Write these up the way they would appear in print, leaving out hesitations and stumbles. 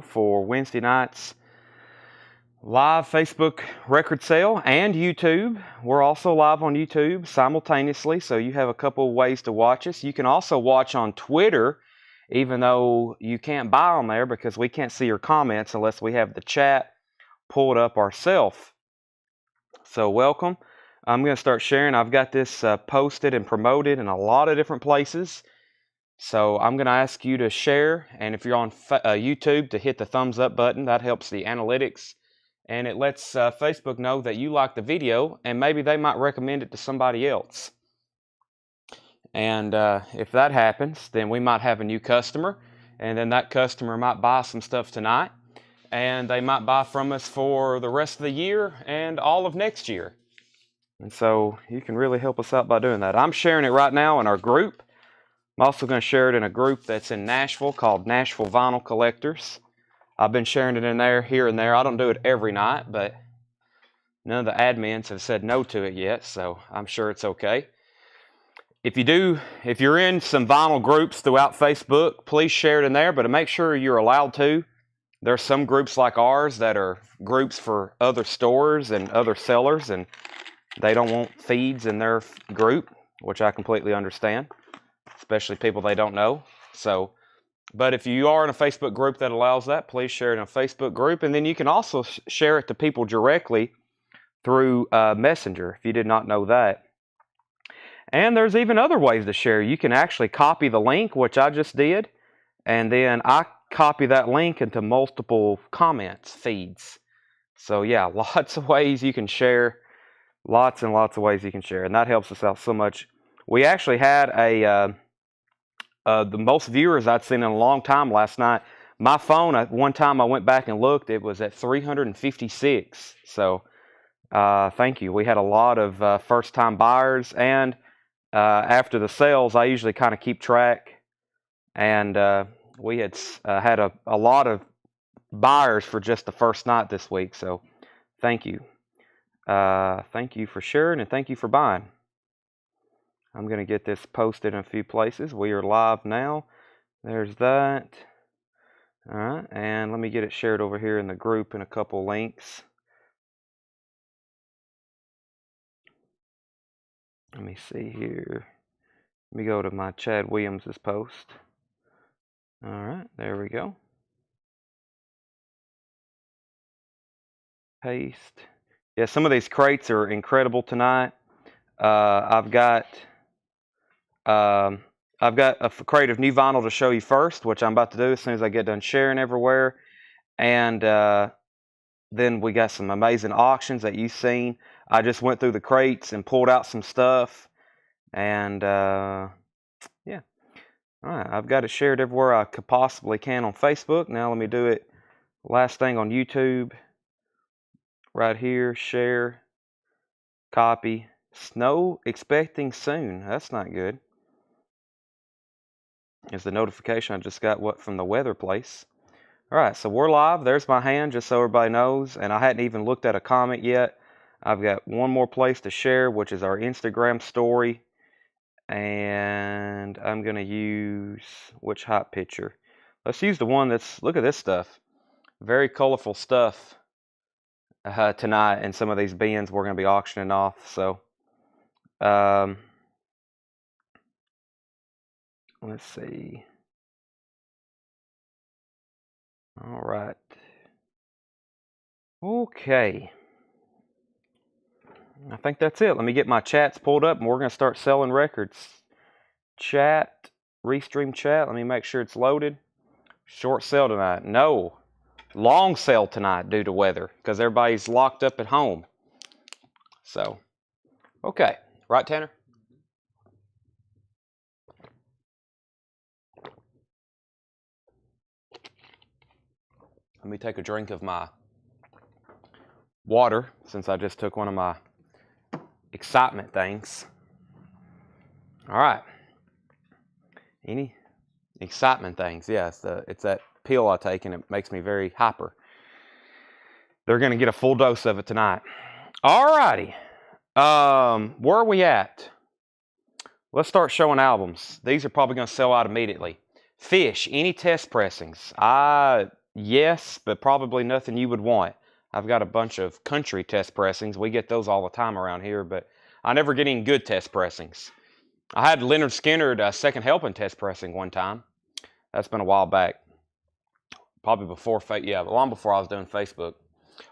For Wednesday night's live Facebook record sale and YouTube. We're also live on YouTube simultaneously, so you have a couple of ways to watch us. You can also watch on Twitter, even though you can't buy on there because we can't see your comments unless we have the chat pulled up ourselves. So welcome. I'm going to start sharing. I've got this posted and promoted in a lot of different places. So I'm going to ask you to share, and if you're on YouTube, to hit the thumbs up button. That helps the analytics, and it lets Facebook know that you like the video, and maybe they might recommend it to somebody else. And if that happens, then we might have a new customer, and then that customer might buy some stuff tonight, and they might buy from us for the rest of the year and all of next year. And so you can really help us out by doing that. I'm sharing it right now in our group. I'm also going to share it in a group that's in Nashville called Nashville Vinyl Collectors. I've been sharing it in there, here and there. I don't do it every night, but none of the admins have said no to it yet, so I'm sure it's okay. If you're in some vinyl groups throughout Facebook, please share it in there, but make sure you're allowed to. There are some groups like ours that are groups for other stores and other sellers, and they don't want feeds in their group, which I completely understand, especially people they don't know. But if you are in a Facebook group that allows that, please share it in a Facebook group. And then you can also share it to people directly through Messenger, if you did not know that. And there's even other ways to share. You can actually copy the link, which I just did, and then I copy that link into multiple comments, feeds. So yeah, lots of ways you can share. Lots and lots of ways you can share, and that helps us out so much. We actually had the most viewers I'd seen in a long time last night. My phone, at one time I went back and looked, it was at 356. So thank you. We had a lot of first-time buyers, and after the sales, I usually kind of keep track, and we had had a lot of buyers for just the first night this week. So thank you. Thank you for sharing, and thank you for buying. I'm going to get this posted in a few places. We are live now. There's that. All right, and let me get it shared over here in the group in a couple links. Let me see here. Let me go to my Chad Williams's post. All right, there we go. Paste. Yeah, some of these crates are incredible tonight. I've got a crate of new vinyl to show you first, which I'm about to do as soon as I get done sharing everywhere. And then we got some amazing auctions that you've seen. I just went through the crates and pulled out some stuff. And yeah. All right, I've got it shared everywhere I could possibly can on Facebook. Now let me do it last thing on YouTube. Right here, share, copy. Snow expecting soon. That's not good. Is the notification I just got from the weather place. All right, so we're live. There's my hand, just so everybody knows. And I hadn't even looked at a comment yet. I've got one more place to share, which is our Instagram story. And I'm going to use which hot picture? Let's use the one that's, look at this stuff. Very colorful stuff tonight in some of these bins we're going to be auctioning off. So let's see. All right. Okay. I think that's it. Let me get my chats pulled up and we're going to start selling records. Chat, restream chat. Let me make sure it's loaded. Short sale tonight. No. Long sale tonight due to weather because everybody's locked up at home. So, okay. Right, Tanner? Let me take a drink of my water since I just took one of my excitement things. All right. Any excitement things? Yeah, it's that pill I take and it makes me very hyper. They're going to get a full dose of it tonight. All righty. Where are we at? Let's start showing albums. These are probably going to sell out immediately. Fish, any test pressings? I Yes, but probably nothing you would want. I've got a bunch of country test pressings. We get those all the time around here, but I never get any good test pressings. I had Leonard Skinner second helping test pressing one time. That's been a while back. Probably before, long before I was doing Facebook.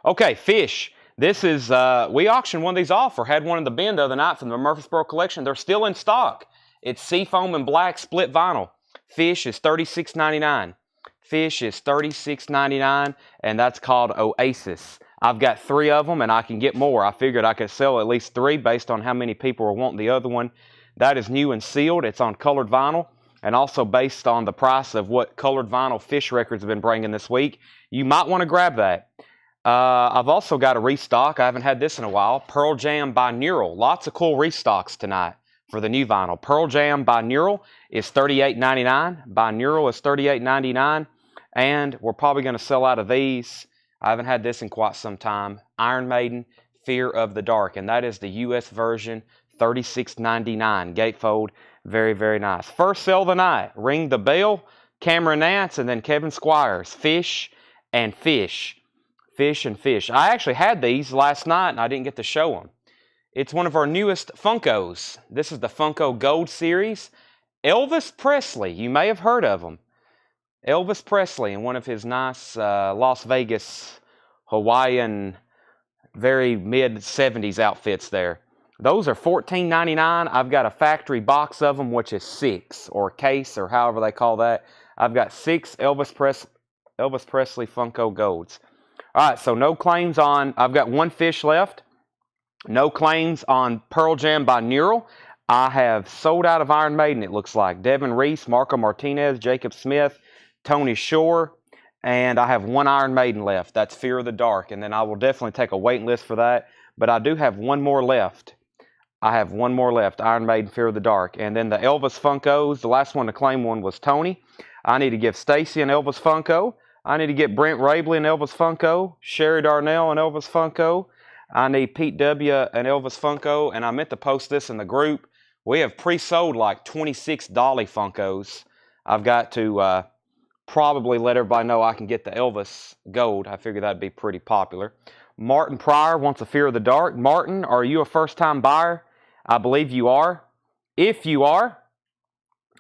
Okay, fish. This is, we auctioned one of these off, or had one in the bin the other night from the Murfreesboro collection. They're still in stock. It's seafoam and black split vinyl. Fish is $36.99. Fish is $36.99, and that's called Oasis. I've got 3 of them, and I can get more. I figured I could sell at least 3 based on how many people are wanting the other one. That is new and sealed. It's on colored vinyl, and also based on the price of what colored vinyl Fish Records have been bringing this week. You might want to grab that. I've also got a restock. I haven't had this in a while. Pearl Jam by Neural. Lots of cool restocks tonight for the new vinyl. Pearl Jam by Neural is $38.99. By Neural is $38.99. And we're probably going to sell out of these. I haven't had this in quite some time. Iron Maiden, Fear of the Dark. And that is the U.S. version, $36.99. Gatefold, very, very nice. First sell of the night. Ring the Bell, Cameron Nance, and then Kevin Squires. Fish and Fish. Fish and Fish. I actually had these last night and I didn't get to show them. It's one of our newest Funkos. This is the Funko Gold series. Elvis Presley. You may have heard of him. Elvis Presley in one of his nice Las Vegas, Hawaiian, very mid-70s outfits there. Those are $14.99. I've got a factory box of them, which is 6, or case, or however they call that. I've got 6 Elvis Presley Funko Golds. All right, so no claims on, I've got 1 fish left. No claims on Pearl Jam by Neural. I have sold out of Iron Maiden, it looks like. Devin Reese, Marco Martinez, Jacob Smith, Tony Shore, and I have 1 Iron Maiden left. That's Fear of the Dark, and then I will definitely take a waiting list for that. But I do have 1 more left. I have 1 more left, Iron Maiden, Fear of the Dark. And then the Elvis Funkos, the last one to claim one was Tony. I need to give Stacy an Elvis Funko. I need to get Brent Rabley an Elvis Funko, Sherry Darnell an Elvis Funko. I need Pete W. an Elvis Funko, and I meant to post this in the group. We have pre-sold like 26 Dolly Funkos. I've got to probably let everybody know I can get the Elvis Gold. I figure that'd be pretty popular. Martin Pryor wants a Fear of the Dark. Martin, are you a first-time buyer? I believe you are. If you are,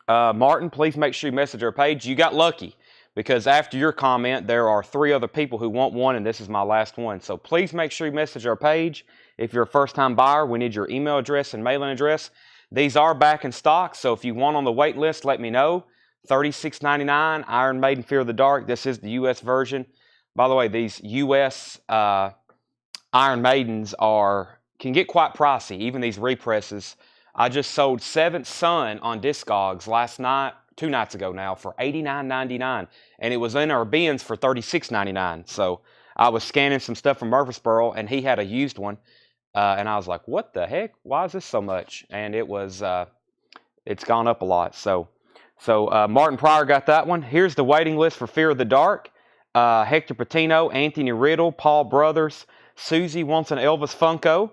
Martin, please make sure you message our page. You got lucky, because after your comment, there are 3 other people who want one, and this is my last one. So please make sure you message our page. If you're a first-time buyer, we need your email address and mailing address. These are back in stock, so if you want on the wait list, let me know. $36.99, Iron Maiden, Fear of the Dark. This is the U.S. version. By the way, these U.S. Iron Maidens can get quite pricey, even these represses. I just sold Seventh Son on Discogs last night, 2 nights ago now, for $89.99, and it was in our bins for $36.99. So I was scanning some stuff from Murfreesboro, and he had a used one, and I was like, "What the heck? Why is this so much?" And it was, it's gone up a lot. So Martin Pryor got that one. Here's the waiting list for Fear of the Dark. Hector Patino, Anthony Riddle, Paul Brothers. Susie wants an Elvis Funko.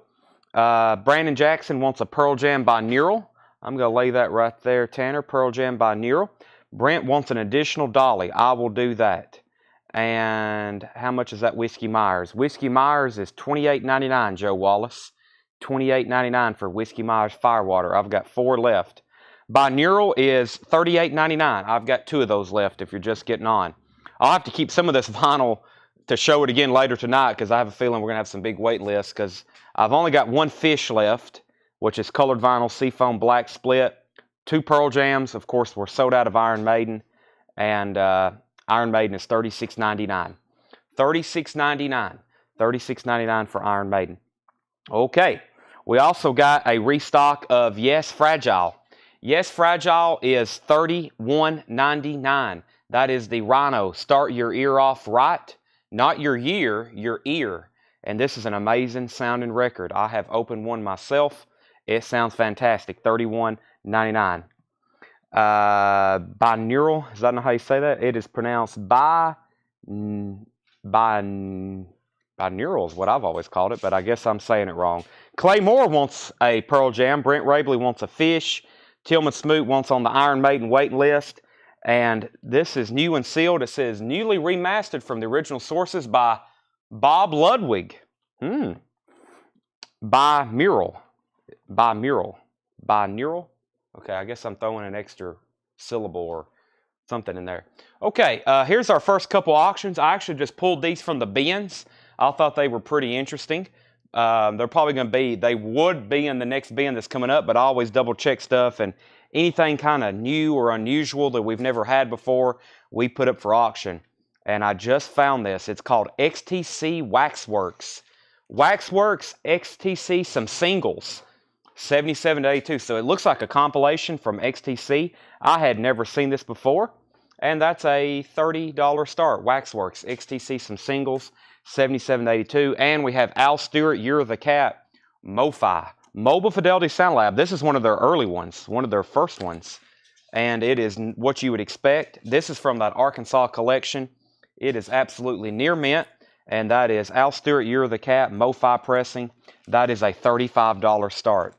Brandon Jackson wants a Pearl Jam by Neural. I'm going to lay that right there, Tanner. Pearl Jam by Neural. Brent wants an additional Dolly. I will do that. And how much is that Whiskey Myers? Whiskey Myers is $28.99, Joe Wallace. $28.99 for Whiskey Myers Firewater. I've got 4 left. By Neural is $38.99. I've got 2 of those left if you're just getting on. I'll have to keep some of this vinyl to show it again later tonight, because I have a feeling we're going to have some big wait lists, because I've only got 1 fish left, which is colored vinyl Seafoam Black Split. 2 Pearl Jams. Of course, we're sold out of Iron Maiden, and Iron Maiden is $36.99. $36.99. $36.99 for Iron Maiden. Okay. We also got a restock of Yes Fragile. Yes Fragile is $31.99. That is the Rhino. Start your ear off right. Not your year, your ear. And this is an amazing sounding record. I have opened one myself. It sounds fantastic. $31.99. Binaural, is that not how you say that? It is pronounced binaural is what I've always called it, but I guess I'm saying it wrong. Clay Moore wants a Pearl Jam. Brent Rabley wants a fish. Tillman Smoot wants on the Iron Maiden waiting list. And this is new and sealed. It says, newly remastered from the original sources by Bob Ludwig. Binaural. Okay, I guess I'm throwing an extra syllable or something in there. Okay, here's our first couple auctions. I actually just pulled these from the bins. I thought they were pretty interesting. They're probably going to be, they would be in the next bin that's coming up, but I always double check stuff, and anything kind of new or unusual that we've never had before, we put up for auction. And I just found this. It's called XTC Waxworks. Waxworks XTC, some singles, 77 to 82. So it looks like a compilation from XTC. I had never seen this before. And that's a $30 start. Waxworks XTC, some singles, 77 to 82. And we have Al Stewart, Year of the Cat, MoFi, Mobile Fidelity Sound Lab. This is one of their early ones, one of their first ones. And it is what you would expect. This is from that Arkansas collection. It is absolutely near mint. And that is Al Stewart, Year of the Cat, MoFi pressing. That is a $35 start.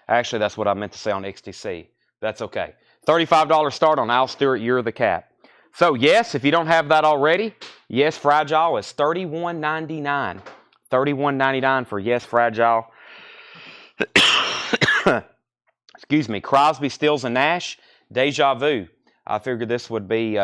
Actually, that's what I meant to say on XTC. That's okay. $35 start on Al Stewart, Year of the Cat. So yes, if you don't have that already, Yes Fragile is $31.99. $31.99 for Yes Fragile. Excuse me. Crosby, Stills, and Nash, Deja Vu. I figured this would be,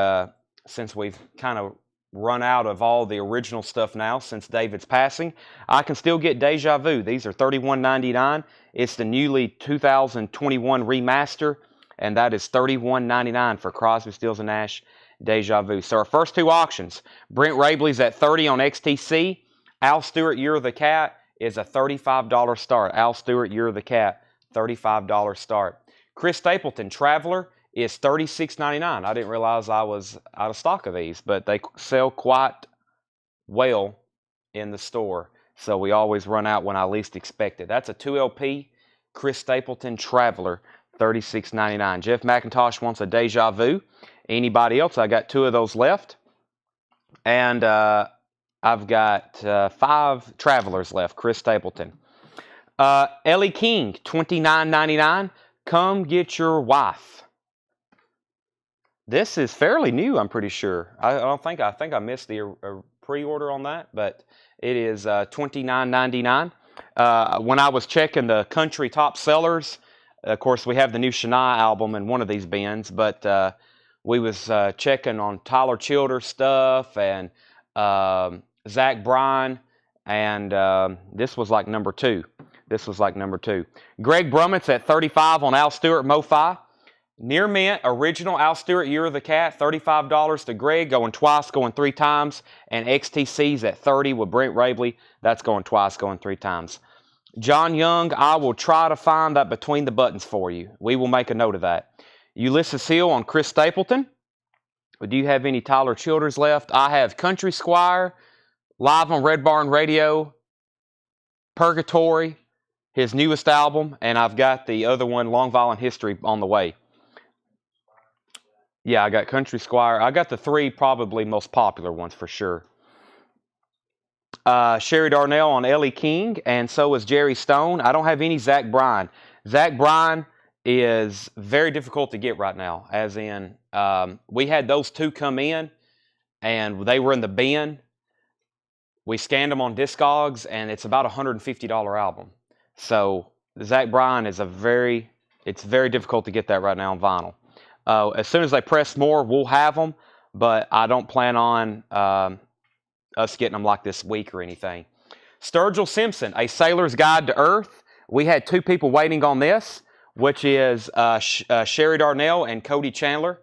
since we've kind of run out of all the original stuff now since David's passing, I can still get Deja Vu. These are $31.99. It's the newly 2021 remaster, and that is $31.99 for Crosby, Stills, and Nash, Deja Vu. So our first two auctions, Brent Rabley's at $30 on XTC. Al Stewart, Year of the Cat, is a $35 start. Al Stewart, Year of the Cat, $35 start. Chris Stapleton, Traveler, is $36.99. I didn't realize I was out of stock of these, but they sell quite well in the store. So we always run out when I least expect it. That's a 2LP Chris Stapleton Traveler, $36.99. Jeff McIntosh wants a Deja Vu. Anybody else? I got two of those left. And I've got 5 Travelers left, Chris Stapleton. Ellie King, $29.99. Come Get Your Wife. This is fairly new, I'm pretty sure. I think I missed the pre-order on that, but it is $29.99. When I was checking the country top sellers, of course we have the new Shania album in one of these bins, but we was checking on Tyler Childers stuff and Zach Bryan, and this was like number 2. This was like number 2. Greg Brummett's at $35 on Al Stewart MoFi. Near mint, original Al Stewart, Year of the Cat, $35 to Greg, going twice, going 3 times. And XTC's at $30 with Brent Rabley. That's going twice, going 3 times. John Young, I will try to find that between the buttons for you. We will make a note of that. Ulysses Hill on Chris Stapleton. Do you have any Tyler Childers left? I have Country Squire, live on Red Barn Radio, Purgatory, his newest album, and I've got the other one, Long Violent History, on the way. Yeah, I got Country Squire. I got the 3 probably most popular ones for sure. Sherry Darnell on Ellie King, and so is Jerry Stone. I don't have any Zach Bryan. Zach Bryan is very difficult to get right now, as in we had those 2 come in, and they were in the bin. We scanned them on Discogs, and it's about a $150 album. So Zach Bryan is it's very difficult to get that right now on vinyl. As soon as they press more, we'll have them, but I don't plan on us getting them like this week or anything. Sturgill Simpson, A Sailor's Guide to Earth. We had 2 people waiting on this, which is Sherry Darnell and Cody Chandler.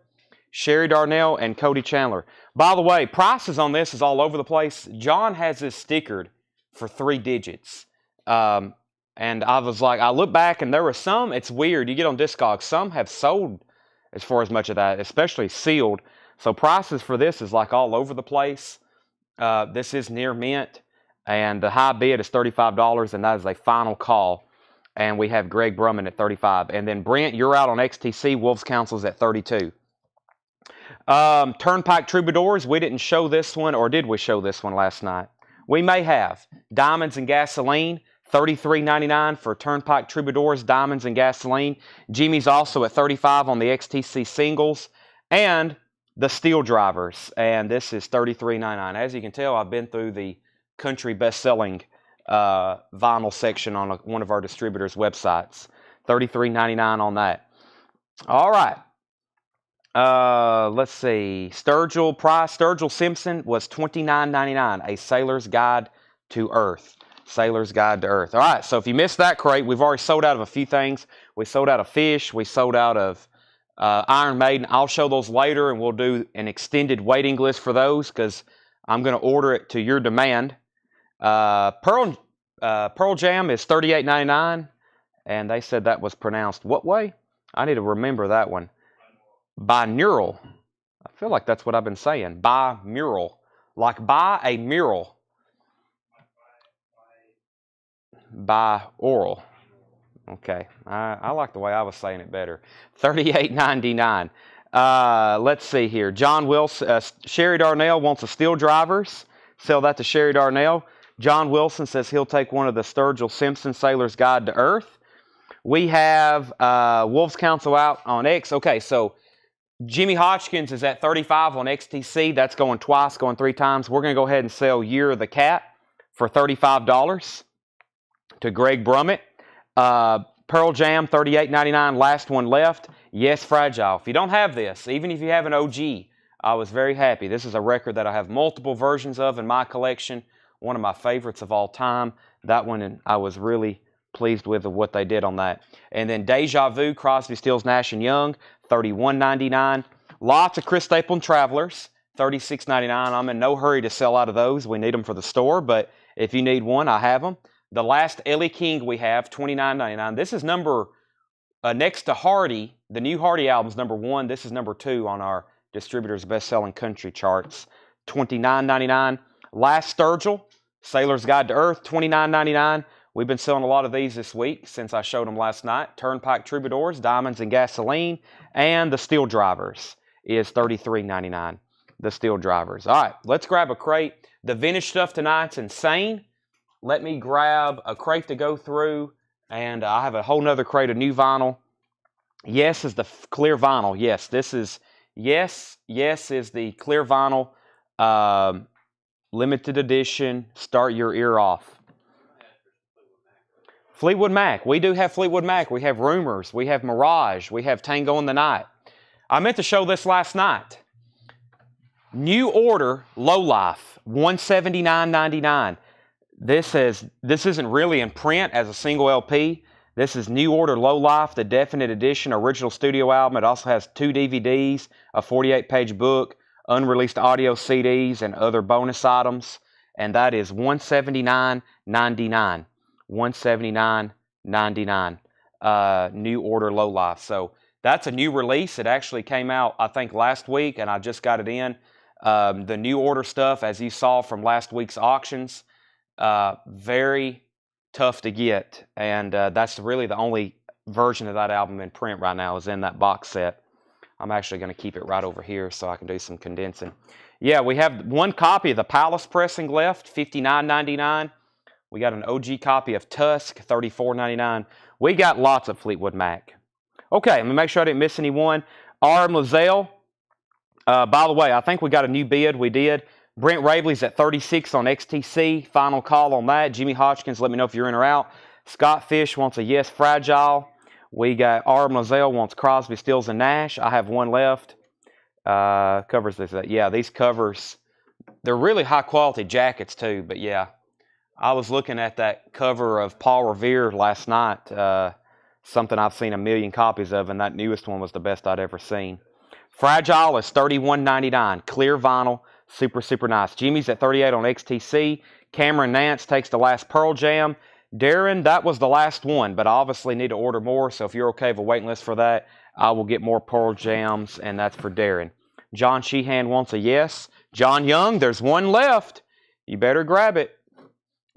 Sherry Darnell and Cody Chandler. By the way, prices on this is all over the place. John has this stickered for 3 digits. And I was like, I look back and there were some, it's weird. You get on Discogs, some have sold as far as much of that, especially sealed. So prices for this is like all over the place. This is near mint, and the high bid is $35, and that is a final call. And we have Greg Brumman at $35. And then Brent, you're out on XTC. Wolves Council's at $32. Turnpike Troubadours, we didn't show this one, or did we show this one last night? We may have. Diamonds and Gasoline, $33.99 for Turnpike Troubadours, Diamonds and Gasoline. Jimmy's also at $35 on the XTC singles. and the steel drivers. And this is $33.99. As you can tell, I've been through the country best-selling vinyl section on one of our distributors' websites. $33.99 on that. All right. Let's see. Sturgill Simpson was $29.99. A Sailor's Guide to Earth. Sailor's Guide to Earth. All right. So if you missed that crate, we've already sold out of a few things. We sold out of fish. We sold out of Iron Maiden. I'll show those later, and we'll do an extended waiting list for those because I'm going to order it to your demand. Pearl Jam is $38.99, and they said that was pronounced what way? I need to remember that one. Binaural. I feel like that's what I've been saying. Bimural. Like buy a mural. Bi-oral. Okay. I like the way I was saying it better. $38.99. Let's see here. John Wilson, Sherry Darnell wants a steel drivers. Sell that to Sherry Darnell. John Wilson says he'll take one of the Sturgill Simpson Sailor's Guide to Earth. We have Wolves Council out on X. Okay, so Jimmy Hodgkins is at 35 on XTC. That's going twice, going 3 times. We're going to go ahead and sell Year of the Cat for $35 to Greg Brummett. Pearl Jam, $38.99. Last one left. Yes, Fragile. If you don't have this, even if you have an OG, I was very happy. This is a record that I have multiple versions of in my collection. One of my favorites of all time. That one, I was really pleased with what they did on that. And then Deja Vu, Crosby, Stills, Nash & Young, $31.99. Lots of Chris Stapleton Travelers, $36.99. I'm in no hurry to sell out of those. We need them for the store, but if you need one, I have them. The last Ellie King we have, $29.99. This is number, next to Hardy, the new Hardy album's number 1. This is number 2 on our distributor's best-selling country charts, $29.99. Last Sturgill, Sailor's Guide to Earth, $29.99. We've been selling a lot of these this week since I showed them last night. Turnpike Troubadours, Diamonds and Gasoline, and the Steel Drivers is $33.99. The Steel Drivers. All right, let's grab a crate. The vintage stuff tonight's insane. Let me grab a crate to go through, and I have a whole nother crate of new vinyl. Yes is the clear vinyl. Yes, this is, yes is the clear vinyl, limited edition, Start Your Ear Off. Fleetwood Mac. We do have Fleetwood Mac. We have Rumors. We have Mirage. We have Tango in the Night. I meant to show this last night. New Order, Low Life, $179.99. This isn't really in print as a single LP. This is New Order, Low Life, the Definite Edition original studio album. It also has 2 DVDs, a 48-page book, unreleased audio CDs, and other bonus items. And that is $179.99. $179.99. New Order, Low Life. So that's a new release. It actually came out, I think, last week, and I just got it in. The New Order stuff, as you saw from last week's auctions, very tough to get, and that's really the only version of that album in print right now is in that box set. I'm actually going to keep it right over here so I can do some condensing. Yeah, we have one copy of the Palace pressing left, $59.99. We got an OG copy of Tusk, $34.99. We got lots of Fleetwood Mac. Okay, let me make sure I didn't miss anyone. R.M. Lazelle. By the way, I think we got a new bid. We did. Brent Ravely's at 36 on XTC. Final call on that. Jimmy Hodgkins, let me know if you're in or out. Scott Fish wants a Yes Fragile. We got R.M. Lazelle wants Crosby, Stills, and Nash. I have one left. Covers this. Yeah, these covers, they're really high quality jackets too, but yeah. I was looking at that cover of Paul Revere last night, something I've seen a million copies of, and that newest one was the best I'd ever seen. Fragile is $31.99, clear vinyl, super, super nice. Jimmy's at 38 on XTC. Cameron Nance takes the last Pearl Jam. Darren, that was the last one, but I obviously need to order more, so if you're okay with a waiting list for that, I will get more Pearl Jams, and that's for Darren. John Sheehan wants a yes. John Young, there's one left. You better grab it.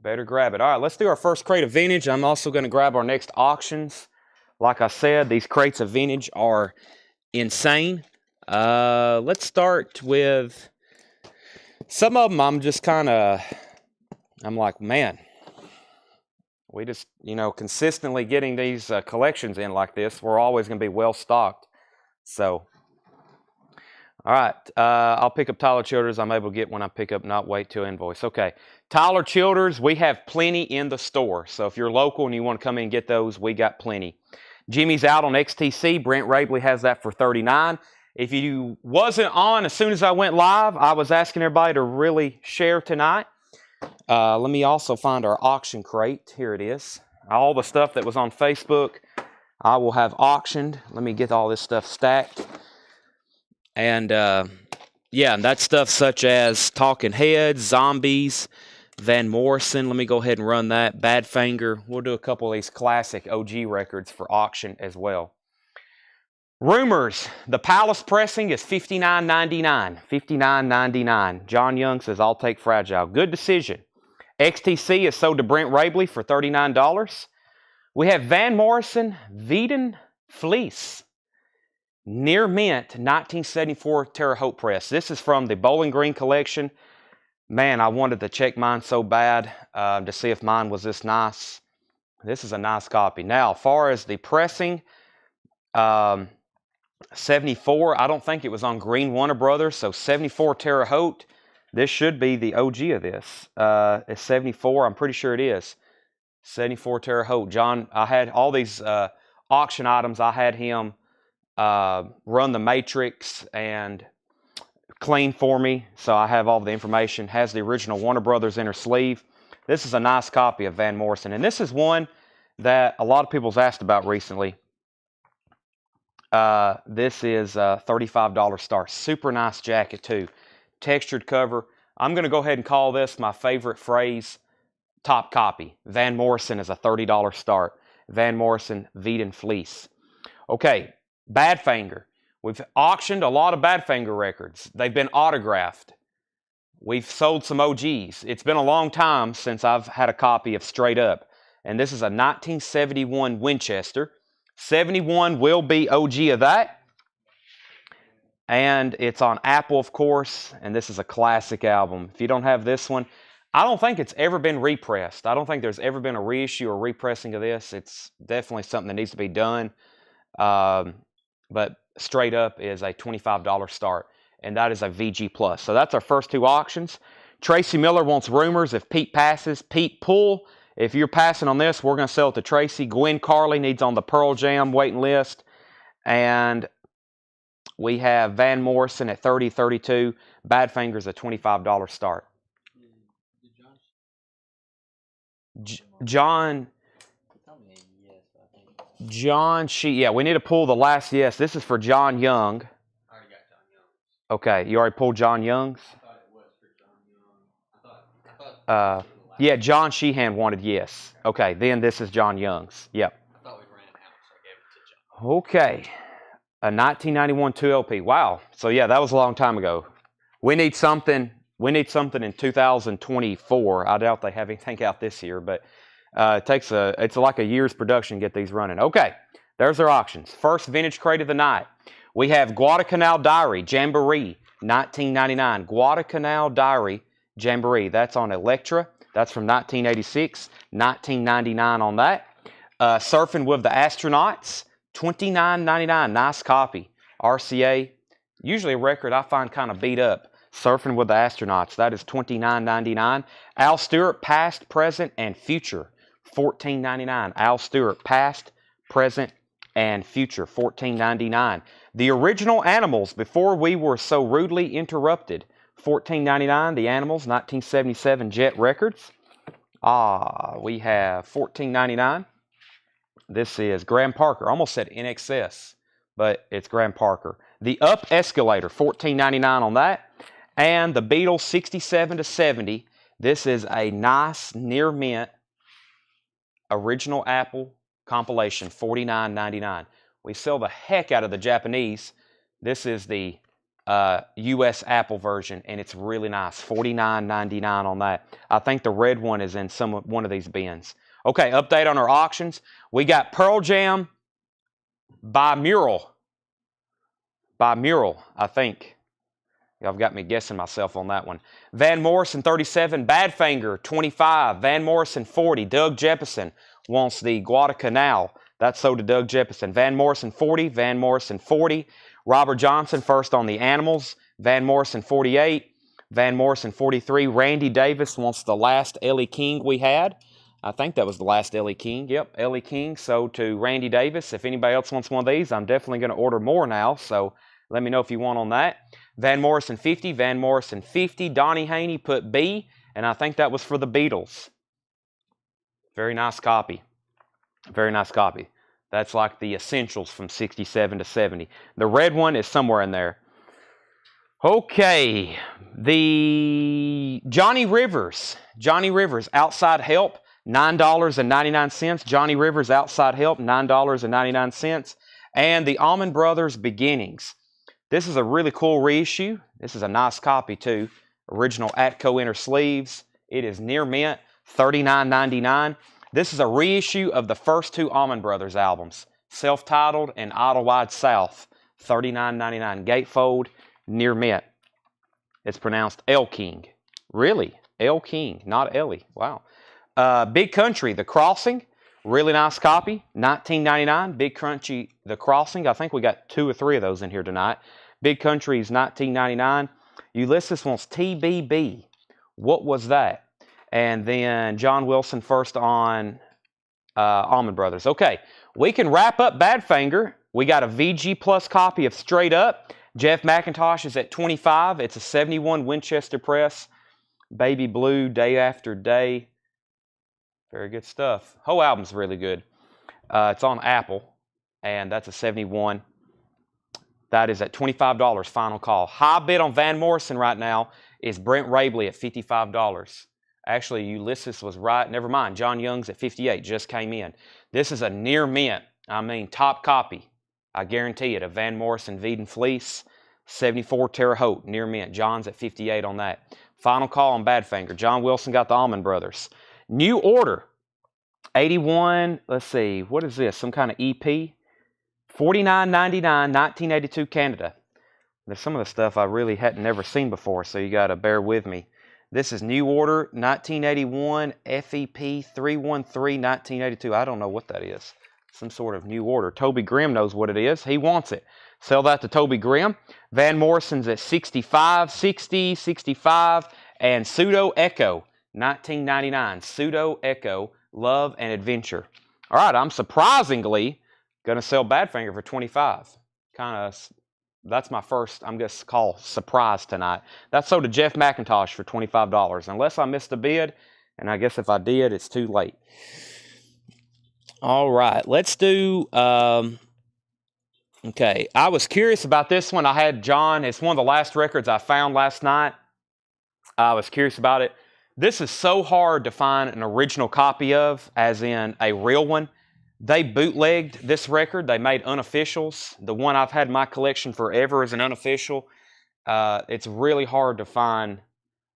Better grab it. All right, let's do our first crate of vintage. I'm also going to grab our next auctions. Like I said, these crates of vintage are insane. Let's start with some of them. I'm like, man, we just, consistently getting these collections in like this. We're always going to be well stocked. So All right, I'll pick up Tyler Childers. I'm able to get when I pick up, not wait till invoice. Okay, Tyler Childers, we have plenty in the store. So if you're local and you want to come in and get those, we got plenty. Jimmy's out on XTC. Brent Rabley has that for $39. If you wasn't on as soon as I went live, I was asking everybody to really share tonight. Let me also find our auction crate. Here it is. All the stuff that was on Facebook, I will have auctioned. Let me get all this stuff stacked. And yeah, and that stuff such as Talking Heads, Zombies, Van Morrison. Let me go ahead and run that. Badfinger. We'll do a couple of these classic OG records for auction as well. Rumors. The Palace pressing is $59.99. $59.99. John Young says, I'll take Fragile. Good decision. XTC is sold to Brent Rabley for $39. We have Van Morrison, Veeden Fleece. Near Mint, 1974 Terre Haute press. This is from the Bowling Green collection. Man, I wanted to check mine so bad to see if mine was this nice. This is a nice copy. Now, as far as the pressing, 74, I don't think it was on Green Warner Brothers, so 74 Terre Haute. This should be the OG of this. It's 74, I'm pretty sure it is. 74 Terre Haute. John, I had all these auction items. I had him run the matrix and clean for me, so I have all the information. Has the original Warner Brothers inner sleeve. This is a nice copy of Van Morrison, and this is one that a lot of people's asked about recently. This is a $35 star. Super nice jacket too. Textured cover. I'm going to go ahead and call this my favorite phrase, top copy. Van Morrison is a $30 start. Van Morrison, Veeden Fleece. Okay. Badfinger. We've auctioned a lot of Badfinger records. They've been autographed. We've sold some OGs. It's been a long time since I've had a copy of Straight Up. And this is a 1971 Winchester. 71 will be OG of that. And it's on Apple, of course. And this is a classic album. If you don't have this one, I don't think it's ever been repressed. I don't think there's ever been a reissue or repressing of this. It's definitely something that needs to be done. But Straight Up is a $25 start, and that is a VG+. So that's our first two auctions. Tracy Miller wants Rumors. If Pete passes, Pete pull. If you're passing on this, we're going to sell it to Tracy. Gwen Carley needs on the Pearl Jam waiting list. And we have Van Morrison at $30.32. Badfinger's a $25 start. John, yeah, we need to pull the last yes. This is for John Young. I already got John Young's. Okay, you already pulled John Young's? I thought it was for John Young. I thought yeah, John Sheehan wanted yes. Okay, then this is John Young's. Yep. I thought we ran out, so I gave it to John. Okay, a 1991 2LP. Wow. So yeah, that was a long time ago. We need something. We need something in 2024. I doubt they have anything out this year, but it's like a year's production to get these running. Okay, there's our auctions. First vintage crate of the night. We have Guadalcanal Diary, Jamboree, 1999. Guadalcanal Diary, Jamboree. That's on Elektra. That's from 1986. 1999 on that. Surfing with the Astronauts, $29.99. Nice copy. RCA. Usually a record I find kind of beat up. Surfing with the Astronauts. That is $29.99. Al Stewart, Past, Present, and Future. $14.99. Al Stewart, Past, Present, and Future. $14.99. The Original Animals, Before We Were So Rudely Interrupted. $14.99. The Animals, 1977 Jet Records. We have $14.99. This is Graham Parker. Almost said NXS, but it's Graham Parker. The Up Escalator, $14.99 on that. And the Beatles, 67 to 70. This is a nice near mint original Apple compilation, $49.99. We sell the heck out of the Japanese. This is the US Apple version, and it's really nice. $49.99 on that. I think the red one is in one of these bins. Okay, update on our auctions. We got Pearl Jam by Mural. By Mural, I think. Y'all got me guessing myself on that one. Van Morrison, 37. Badfinger, 25. Van Morrison, 40. Doug Jeppesen wants the Guadalcanal. That's sold to Doug Jeppesen. Van Morrison, 40. Van Morrison, 40. Robert Johnson first on the Animals. Van Morrison 48. Van Morrison 43. Randy Davis wants the last Ellie King we had. I think that was the last Ellie King. Yep, Ellie King. So to Randy Davis, if anybody else wants one of these, I'm definitely going to order more now. So let me know if you want on that. Van Morrison 50. Van Morrison 50. Donnie Haney put B, and I think that was for the Beatles. Very nice copy. Very nice copy. That's like the essentials from 67 to 70. The red one is somewhere in there. Okay, the Johnny Rivers, Outside Help, $9.99. Johnny Rivers, Outside Help, $9.99. And the Allman Brothers Beginnings. This is a really cool reissue. This is a nice copy too. Original Atco inner sleeves. It is near mint, $39.99. This is a reissue of the first two Allman Brothers albums, Self-Titled and Idlewild South, $39.99. Gatefold. Near mint. It's pronounced El King. Really? El King, not Ellie. Wow. Big Country, The Crossing. Really nice copy. $19.99. Big Country, The Crossing. I think we got 2 or 3 of those in here tonight. Big Country is $19.99. Ulysses wants TBB. What was that? And then John Wilson first on Allman Brothers. Okay, we can wrap up Badfinger. We got a VG Plus copy of Straight Up. Jeff McIntosh is at 25. It's a 71 Winchester press. Baby Blue, Day After Day. Very good stuff. Whole album's really good. It's on Apple, and that's a 71. That is at $25, final call. High bid on Van Morrison right now is Brent Rabley at $55. Actually, Ulysses was right. Never mind. John Young's at 58. Just came in. This is a near mint. I mean, top copy. I guarantee it. A Van Morrison Veeden Fleece, 74 Terre Haute, near mint. John's at 58 on that. Final call on Badfinger. John Wilson got the Allman Brothers. New Order, 81. Let's see. What is this? Some kind of EP? $49.99, 1982 Canada. There's some of the stuff I really hadn't never seen before, so you got to bear with me. This is New Order, 1981, FEP 313, 1982. I don't know what that is. Some sort of New Order. Toby Grimm knows what it is. He wants it. Sell that to Toby Grimm. Van Morrison's at 65, 60, 65, and Pseudo Echo, 1999. Pseudo Echo, Love and Adventure. All right, I'm surprisingly going to sell Badfinger for 25. That's my first, I'm going to call surprise tonight. That's sold to Jeff McIntosh for $25. Unless I missed a bid, and I guess if I did, it's too late. All right, let's do, okay, I was curious about this one. I had John, it's one of the last records I found last night. I was curious about it. This is so hard to find an original copy of, as in a real one. They bootlegged this record. They made unofficials. The one I've had in my collection forever is an unofficial. It's really hard to find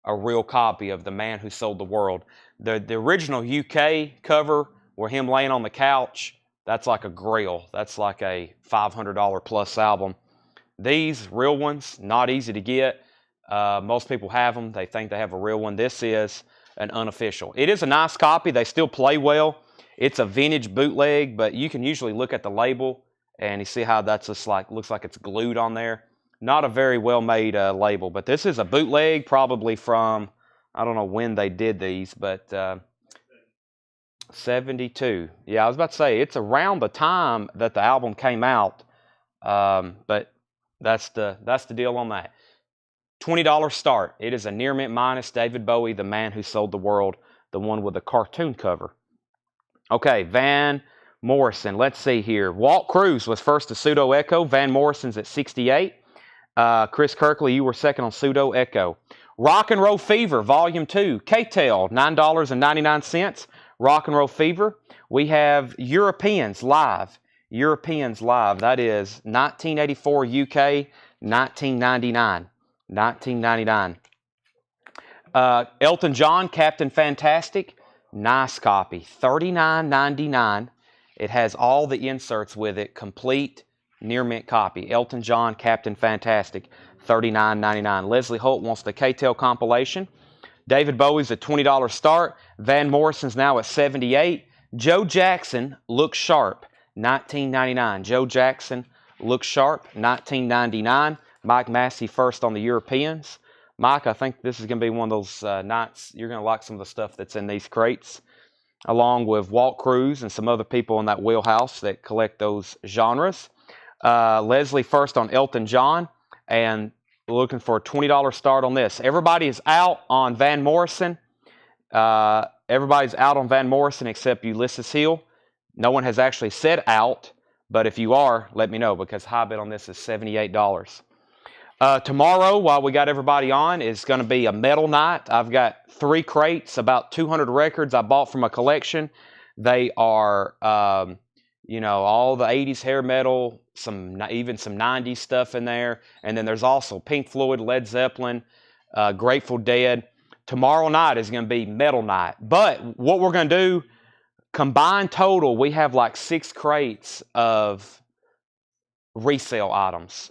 a real copy of The Man Who Sold the World. The original UK cover, where him laying on the couch, that's like a grail. That's like a $500 plus album. These real ones, not easy to get. Most people have them. They think they have a real one. This is an unofficial. It is a nice copy. They still play well. It's a vintage bootleg, but you can usually look at the label and you see how that's just like, looks like it's glued on there. Not a very well-made label, but this is a bootleg probably from, I don't know when they did these, but 72. Yeah, I was about to say, it's around the time that the album came out, but that's the deal on that. $20 start. It is a near mint minus David Bowie, The Man Who Sold the World, the one with the cartoon cover. Okay, Van Morrison. Let's see here. Walt Cruz was first to Pseudo Echo. Van Morrison's at 68. Chris Kirkley, you were second on Pseudo Echo. Rock and Roll Fever, Volume 2. K-Tel, $9.99. Rock and Roll Fever. We have Europeans Live. Europeans Live. That is 1984 UK, 1999. 1999. Elton John, Captain Fantastic. Nice copy. $39.99. It has all the inserts with it. Complete near mint copy. Elton John, Captain Fantastic. $39.99. Leslie Holt wants the K-Tel compilation. David Bowie's a $20 start. Van Morrison's now at 78. Joe Jackson, Look Sharp. $19.99. Joe Jackson, looks sharp, $19.99. Mike Massey first on the Europeans. Mike, I think this is going to be one of those nights you're going to like some of the stuff that's in these crates, along with Walt Cruz and some other people in that wheelhouse that collect those genres. Leslie first on Elton John, and looking for a $20 start on this. Everybody is out on Van Morrison. Everybody's out on Van Morrison except Ulysses Hill. No one has actually said out, but if you are, let me know, because high bid on this is $78. Tomorrow, while we got everybody on, is going to be a metal night. I've got 3 crates, about 200 records I bought from a collection. They are, all the 80s hair metal, even some 90s stuff in there. And then there's also Pink Floyd, Led Zeppelin, Grateful Dead. Tomorrow night is going to be metal night. But what we're going to do, combined total, we have like 6 crates of resale items.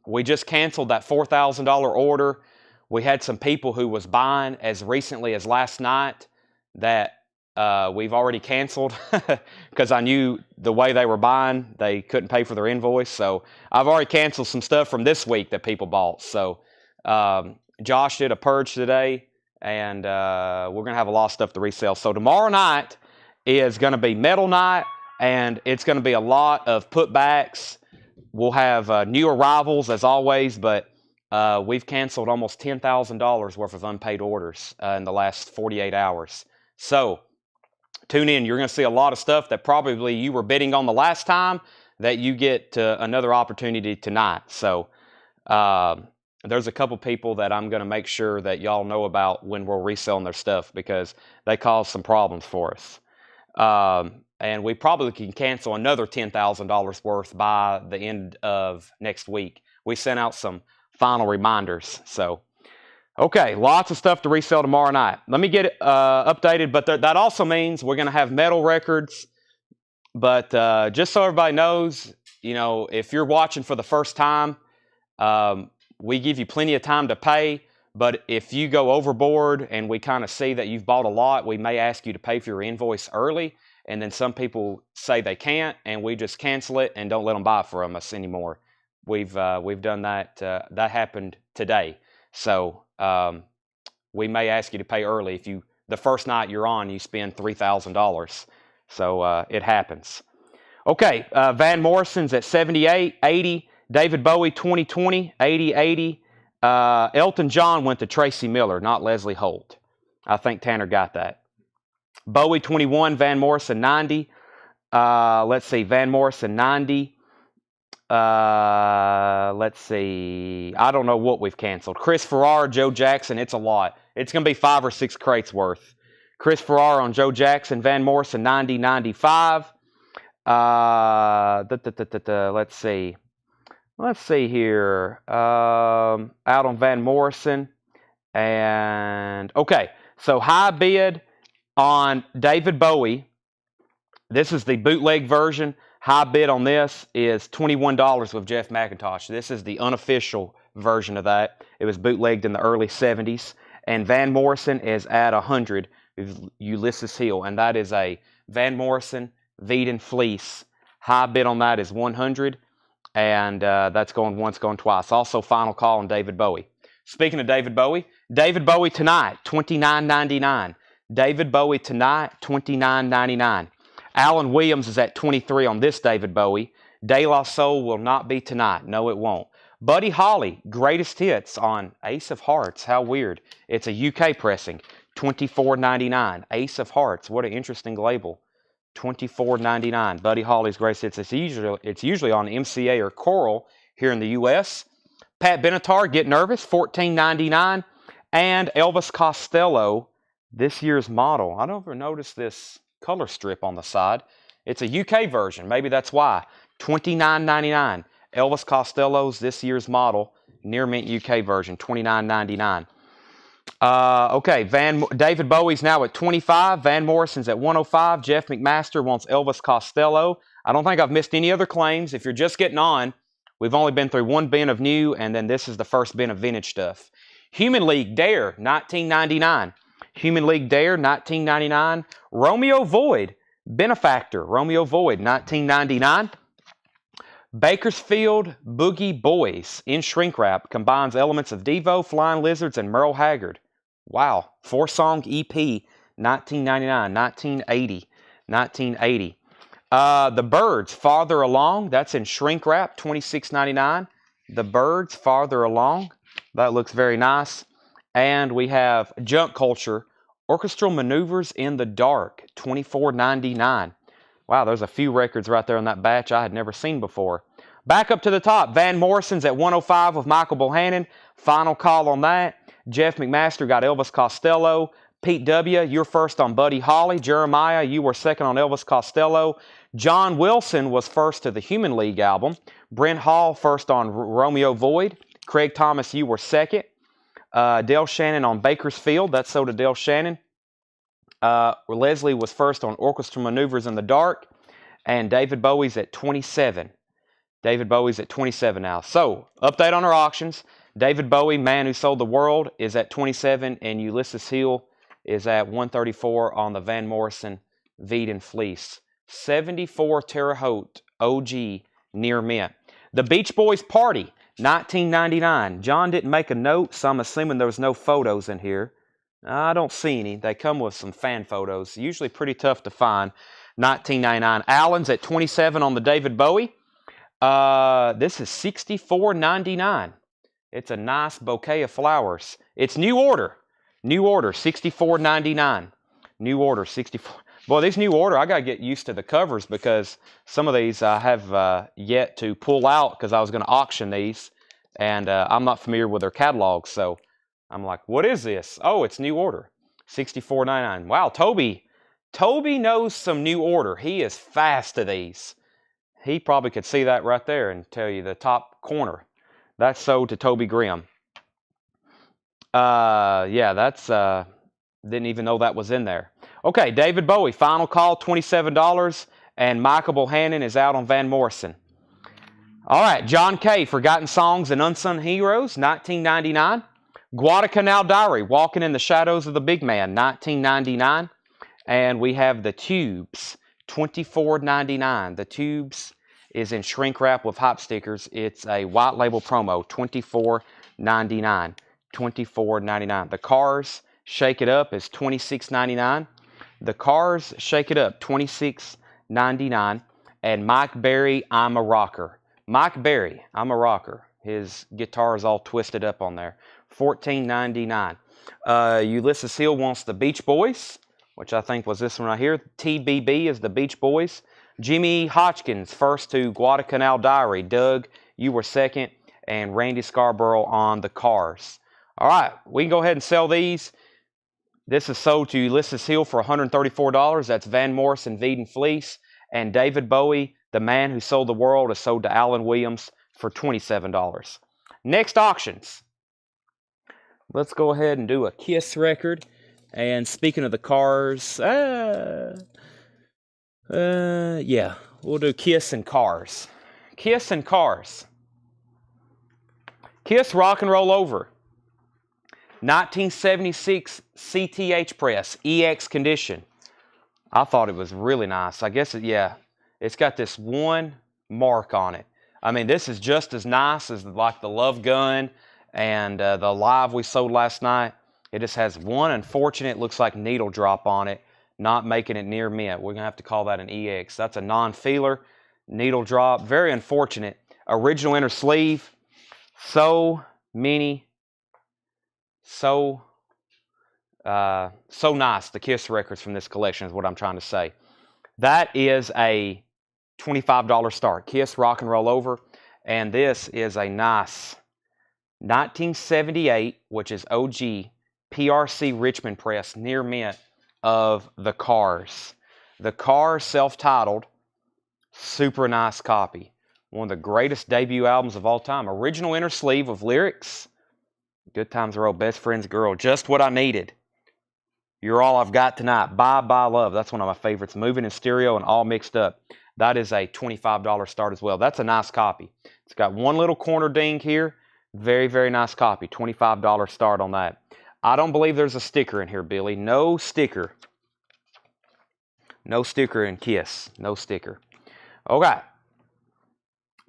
We just canceled that $4,000 order. We had some people who was buying as recently as last night that we've already canceled because I knew the way they were buying, they couldn't pay for their invoice. So I've already canceled some stuff from this week that people bought. So Josh did a purge today, and we're going to have a lot of stuff to resell. So tomorrow night is going to be metal night, and it's going to be a lot of putbacks. We'll have new arrivals as always, but we've canceled almost $10,000 worth of unpaid orders in the last 48 hours. So tune in. You're going to see a lot of stuff that probably you were bidding on the last time that you get another opportunity tonight. So there's a couple people that I'm going to make sure that y'all know about when we're reselling their stuff, because they cause some problems for us. And we probably can cancel another $10,000 worth by the end of next week. We sent out some final reminders. So, okay, lots of stuff to resell tomorrow night. Let me get it updated, but that also means we're going to have metal records. But just so everybody knows, if you're watching for the first time, we give you plenty of time to pay. But if you go overboard and we kind of see that you've bought a lot, we may ask you to pay for your invoice early. And then some people say they can't, and we just cancel it and don't let them buy from us anymore. We've done that. That happened today. So we may ask you to pay early if the first night you're on, you spend $3,000. So it happens. Okay, Van Morrison's at 78, 80. David Bowie 2020, 80, 80. Elton John went to Tracy Miller, not Leslie Holt. I think Tanner got that. Bowie 21, Van Morrison 90. Let's see, Van Morrison 90. Let's see. I don't know what we've canceled. Chris Farrar, Joe Jackson, it's a lot. It's going to be 5 or 6 crates worth. Chris Farrar on Joe Jackson, Van Morrison 90, 95. Let's see. Let's see here. Out on Van Morrison. And, okay, so high bid on David Bowie. This is the bootleg version. High bid on this is $21 with Jeff McIntosh. This is the unofficial version of that. It was bootlegged in the early 70s. And Van Morrison is at 100 with Ulysses Hill. And that is a Van Morrison Veed Fleece. High bid on that is 100. And that's going once, going twice. Also, final call on David Bowie. Speaking of David Bowie tonight, $29.99. David Bowie tonight, $29.99. Alan Williams is at 23 on this David Bowie. De La Soul will not be tonight. No, it won't. Buddy Holly, greatest hits on Ace of Hearts. How weird. It's a UK pressing, $24.99. Ace of Hearts, what an interesting label. $24.99. Buddy Holly's greatest hits. It's usually on MCA or Coral here in the U.S. Pat Benatar, Get Nervous, $14.99. And Elvis Costello, this year's model. I don't ever notice this color strip on the side. It's a UK version. Maybe that's why. $29.99. Elvis Costello's this year's model. Near Mint UK version. $29.99. Okay, David Bowie's now at 25. Van Morrison's at 105. Jeff McMaster wants Elvis Costello. I don't think I've missed any other claims. If you're just getting on, we've only been through 1 bin of new, and then this is the first bin of vintage stuff. Human League Dare, $19.99. Human League Dare, $19.99. Romeo Void, Benefactor, Romeo Void, $19.99. Bakersfield Boogie Boys in shrink wrap combines elements of Devo, Flying Lizards, and Merle Haggard. Wow. 4-song EP, 1999, 1980, 1980. The Birds, Farther Along, that's in shrink wrap, $26.99. The Birds, Farther Along, that looks very nice. And we have Junk Culture, Orchestral Maneuvers in the Dark, $24.99. Wow, there's a few records right there in that batch I had never seen before. Back up to the top, Van Morrison's at 105 with Michael Bohannon. Final call on that. Jeff McMaster got Elvis Costello. Pete W., you're first on Buddy Holly. Jeremiah, you were second on Elvis Costello. John Wilson was first to the Human League album. Brent Hall first on Romeo Void. Craig Thomas, you were second. Dale Shannon on Bakersfield. That's so to Dale Shannon. Leslie was first on Orchestral Maneuvers in the Dark. And David Bowie's at 27. David Bowie's at 27 now. So, update on our auctions. David Bowie, Man Who Sold the World, is at 27. And Ulysses Hill is at 134 on the Van Morrison Veed and Fleece. 74 Terre Haute OG near mint. The Beach Boys Party, 1999. John didn't make a note, so I'm assuming there was no photos in here. I don't see any. They come with some fan photos. Usually pretty tough to find. 1999. Allen's at 27 on the David Bowie. This is $64.99. It's a nice bouquet of flowers. It's new order. New order, $64.99. New order, $64. Boy, these new order, I got to get used to the covers because some of these I have yet to pull out because I was going to auction these. And I'm not familiar with their catalogs, so I'm like, what is this? Oh, it's new order. $64.99. Wow, Toby knows some new order. He is fast to these. He probably could see that right there and tell you the top corner. That's sold to Toby Grimm. Yeah, that's, didn't even know that was in there. Okay, David Bowie, final call, $27. And Michael Bohannon is out on Van Morrison. All right, John Kay, Forgotten Songs and Unsung Heroes, 1999. Guadalcanal Diary, Walking in the Shadows of the Big Man, 1999. And we have The Tubes, $24.99. The Tubes is in shrink wrap with hop stickers. It's a white label promo, $24.99. $24.99. The Cars, Shake It Up is $26.99. The Cars, Shake It Up, $26.99. And Mike Berry, I'm a Rocker. Mike Berry, I'm a Rocker. His guitar is all twisted up on there. $14.99. Ulysses Hill wants the Beach Boys, which I think was this one right here. TBB is the Beach Boys. Jimmy Hodgkins, first to Guadalcanal Diary. Doug, you were second. And Randy Scarborough on the Cars. All right, we can go ahead and sell these. This is sold to Ulysses Hill for $134. That's Van Morrison Veed and Fleece. And David Bowie, The Man Who Sold the World, is sold to Alan Williams for $27. Next auctions. Let's go ahead and do a Kiss record. And speaking of the Cars, yeah, we'll do Kiss and Cars. Kiss and Cars. Kiss Rock and Roll Over. 1976 CTH press, EX condition. I thought it was really nice. I guess, it's got this one mark on it. I mean, this is just as nice as like the Love Gun and the Live we sold last night. It just has one unfortunate, looks like needle drop on it, not making it near mint. We're going to have to call that an EX. That's a non-feeler, needle drop, very unfortunate. Original inner sleeve, so nice, the Kiss records from this collection is what I'm trying to say. That is a $25 start. Kiss Rock and Roll Over. And this is a nice 1978, which is OG, PRC Richmond press, near mint of The Cars. The Cars self-titled, super nice copy. One of the greatest debut albums of all time. Original inner sleeve with lyrics. Good Times Are Old, Best Friends Girl, Just What I Needed. You're All I've Got Tonight, Bye Bye Love. That's one of my favorites. Moving in Stereo and All Mixed Up. That is a $25 start as well. That's a nice copy. It's got one little corner ding here. Very, very nice copy. $25 start on that. I don't believe there's a sticker in here, Billy. No sticker. No sticker in Kiss. No sticker. Okay.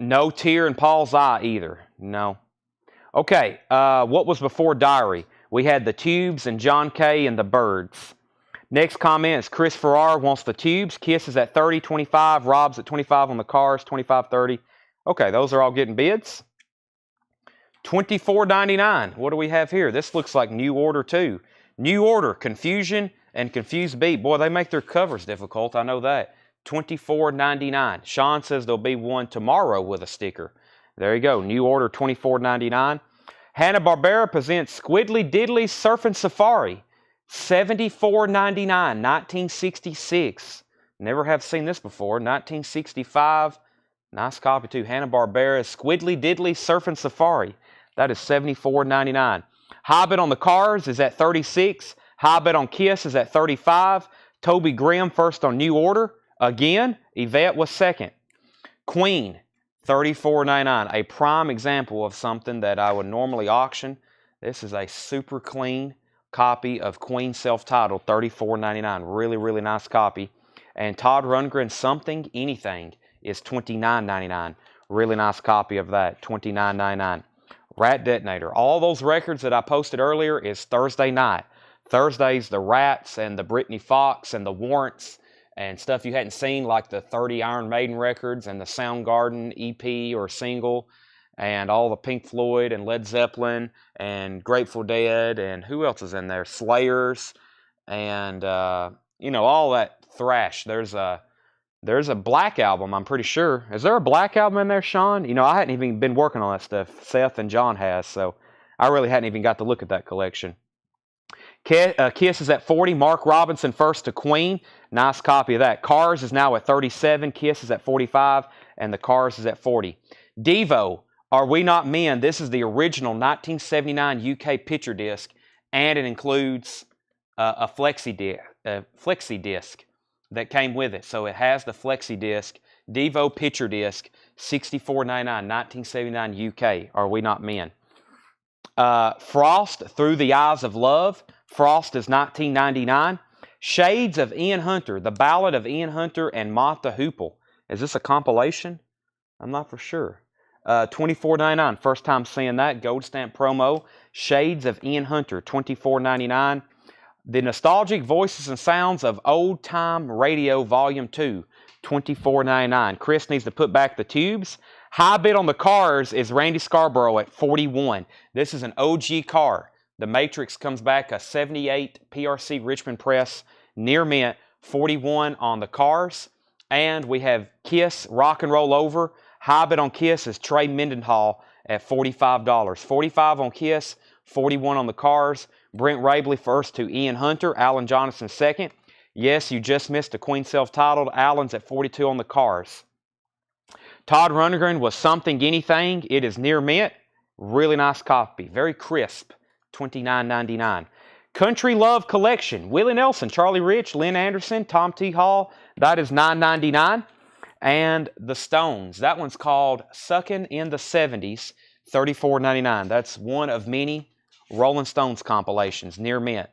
No tear in Paul's eye either. No. Okay, what was before Diary? We had the Tubes and John Kay and the Birds. Next comment is Chris Farrar wants the Tubes. Kiss is at 30, 25. Rob's at 25 on the Cars, 25, 30. Okay, those are all getting bids. $24.99. What do we have here? This looks like New Order too. New Order, Confusion and Confused Beat. Boy, they make their covers difficult. I know that. $24.99. Sean says there'll be one tomorrow with a sticker. There you go. New Order, $24.99. Hanna-Barbera presents Squiddly Diddly Surfing Safari. $74.99. 1966. Never have seen this before. 1965. Nice copy too. Hanna-Barbera Squiddly Diddly Surfing Safari. That is $74.99. Hobbit on the Cars is at $36. Hobbit on Kiss is at $35. Toby Grimm first on New Order. Again, Yvette was second. Queen, $34.99. A prime example of something that I would normally auction. This is a super clean copy of Queen self-titled, $34.99. Really, really nice copy. And Todd Rundgren Something Anything is $29.99. Really nice copy of that, $29.99. Rat Detonator. All those records that I posted earlier is Thursday night. Thursday's the Rats and the Britney Fox and the Warrants and stuff you hadn't seen, like the 30 Iron Maiden records and the Soundgarden EP or single, and all the Pink Floyd and Led Zeppelin and Grateful Dead, and who else is in there? Slayers, and all that thrash. There's a Black album, I'm pretty sure. Is there a Black album in there, Sean? I hadn't even been working on that stuff. Seth and John has, so I really hadn't even got to look at that collection. Kiss is at 40. Mark Robinson first to Queen. Nice copy of that. Cars is now at 37. Kiss is at 45. And the Cars is at 40. Devo, Are We Not Men? This is the original 1979 UK picture disc, and it includes a flexi disc that came with it. So it has the flexi disc, Devo picture disc, $64.99, 1979 UK. Are We Not Men? Frost, Through the Eyes of Love. Frost is $19.99. Shades of Ian Hunter, The Ballad of Ian Hunter and Martha Hoople. Is this a compilation? I'm not for sure. $24.99. First time seeing that. Gold stamp promo. Shades of Ian Hunter, $24.99. The Nostalgic Voices and Sounds of Old Time Radio Volume 2, $24.99. Chris needs to put back the Tubes. High bid on the Cars is Randy Scarborough at $41. This is an OG car. The Matrix comes back, a 78 PRC Richmond Press, near mint, $41 on the Cars. And we have Kiss, Rock and Roll Over. High bid on Kiss is Trey Mendenhall at $45. $45 on Kiss, $41 on the Cars. Brent Rabley first to Ian Hunter. Alan Jonathan second. Yes, you just missed a Queen self-titled. Alan's at $42 on the Cars. Todd Rundgren was Something Anything. It is near mint. Really nice copy. Very crisp. $29.99. Country Love Collection. Willie Nelson, Charlie Rich, Lynn Anderson, Tom T. Hall. That is $9.99. And the Stones. That one's called Suckin' in the 70s. $34.99. That's one of many Rolling Stones compilations. Near mint.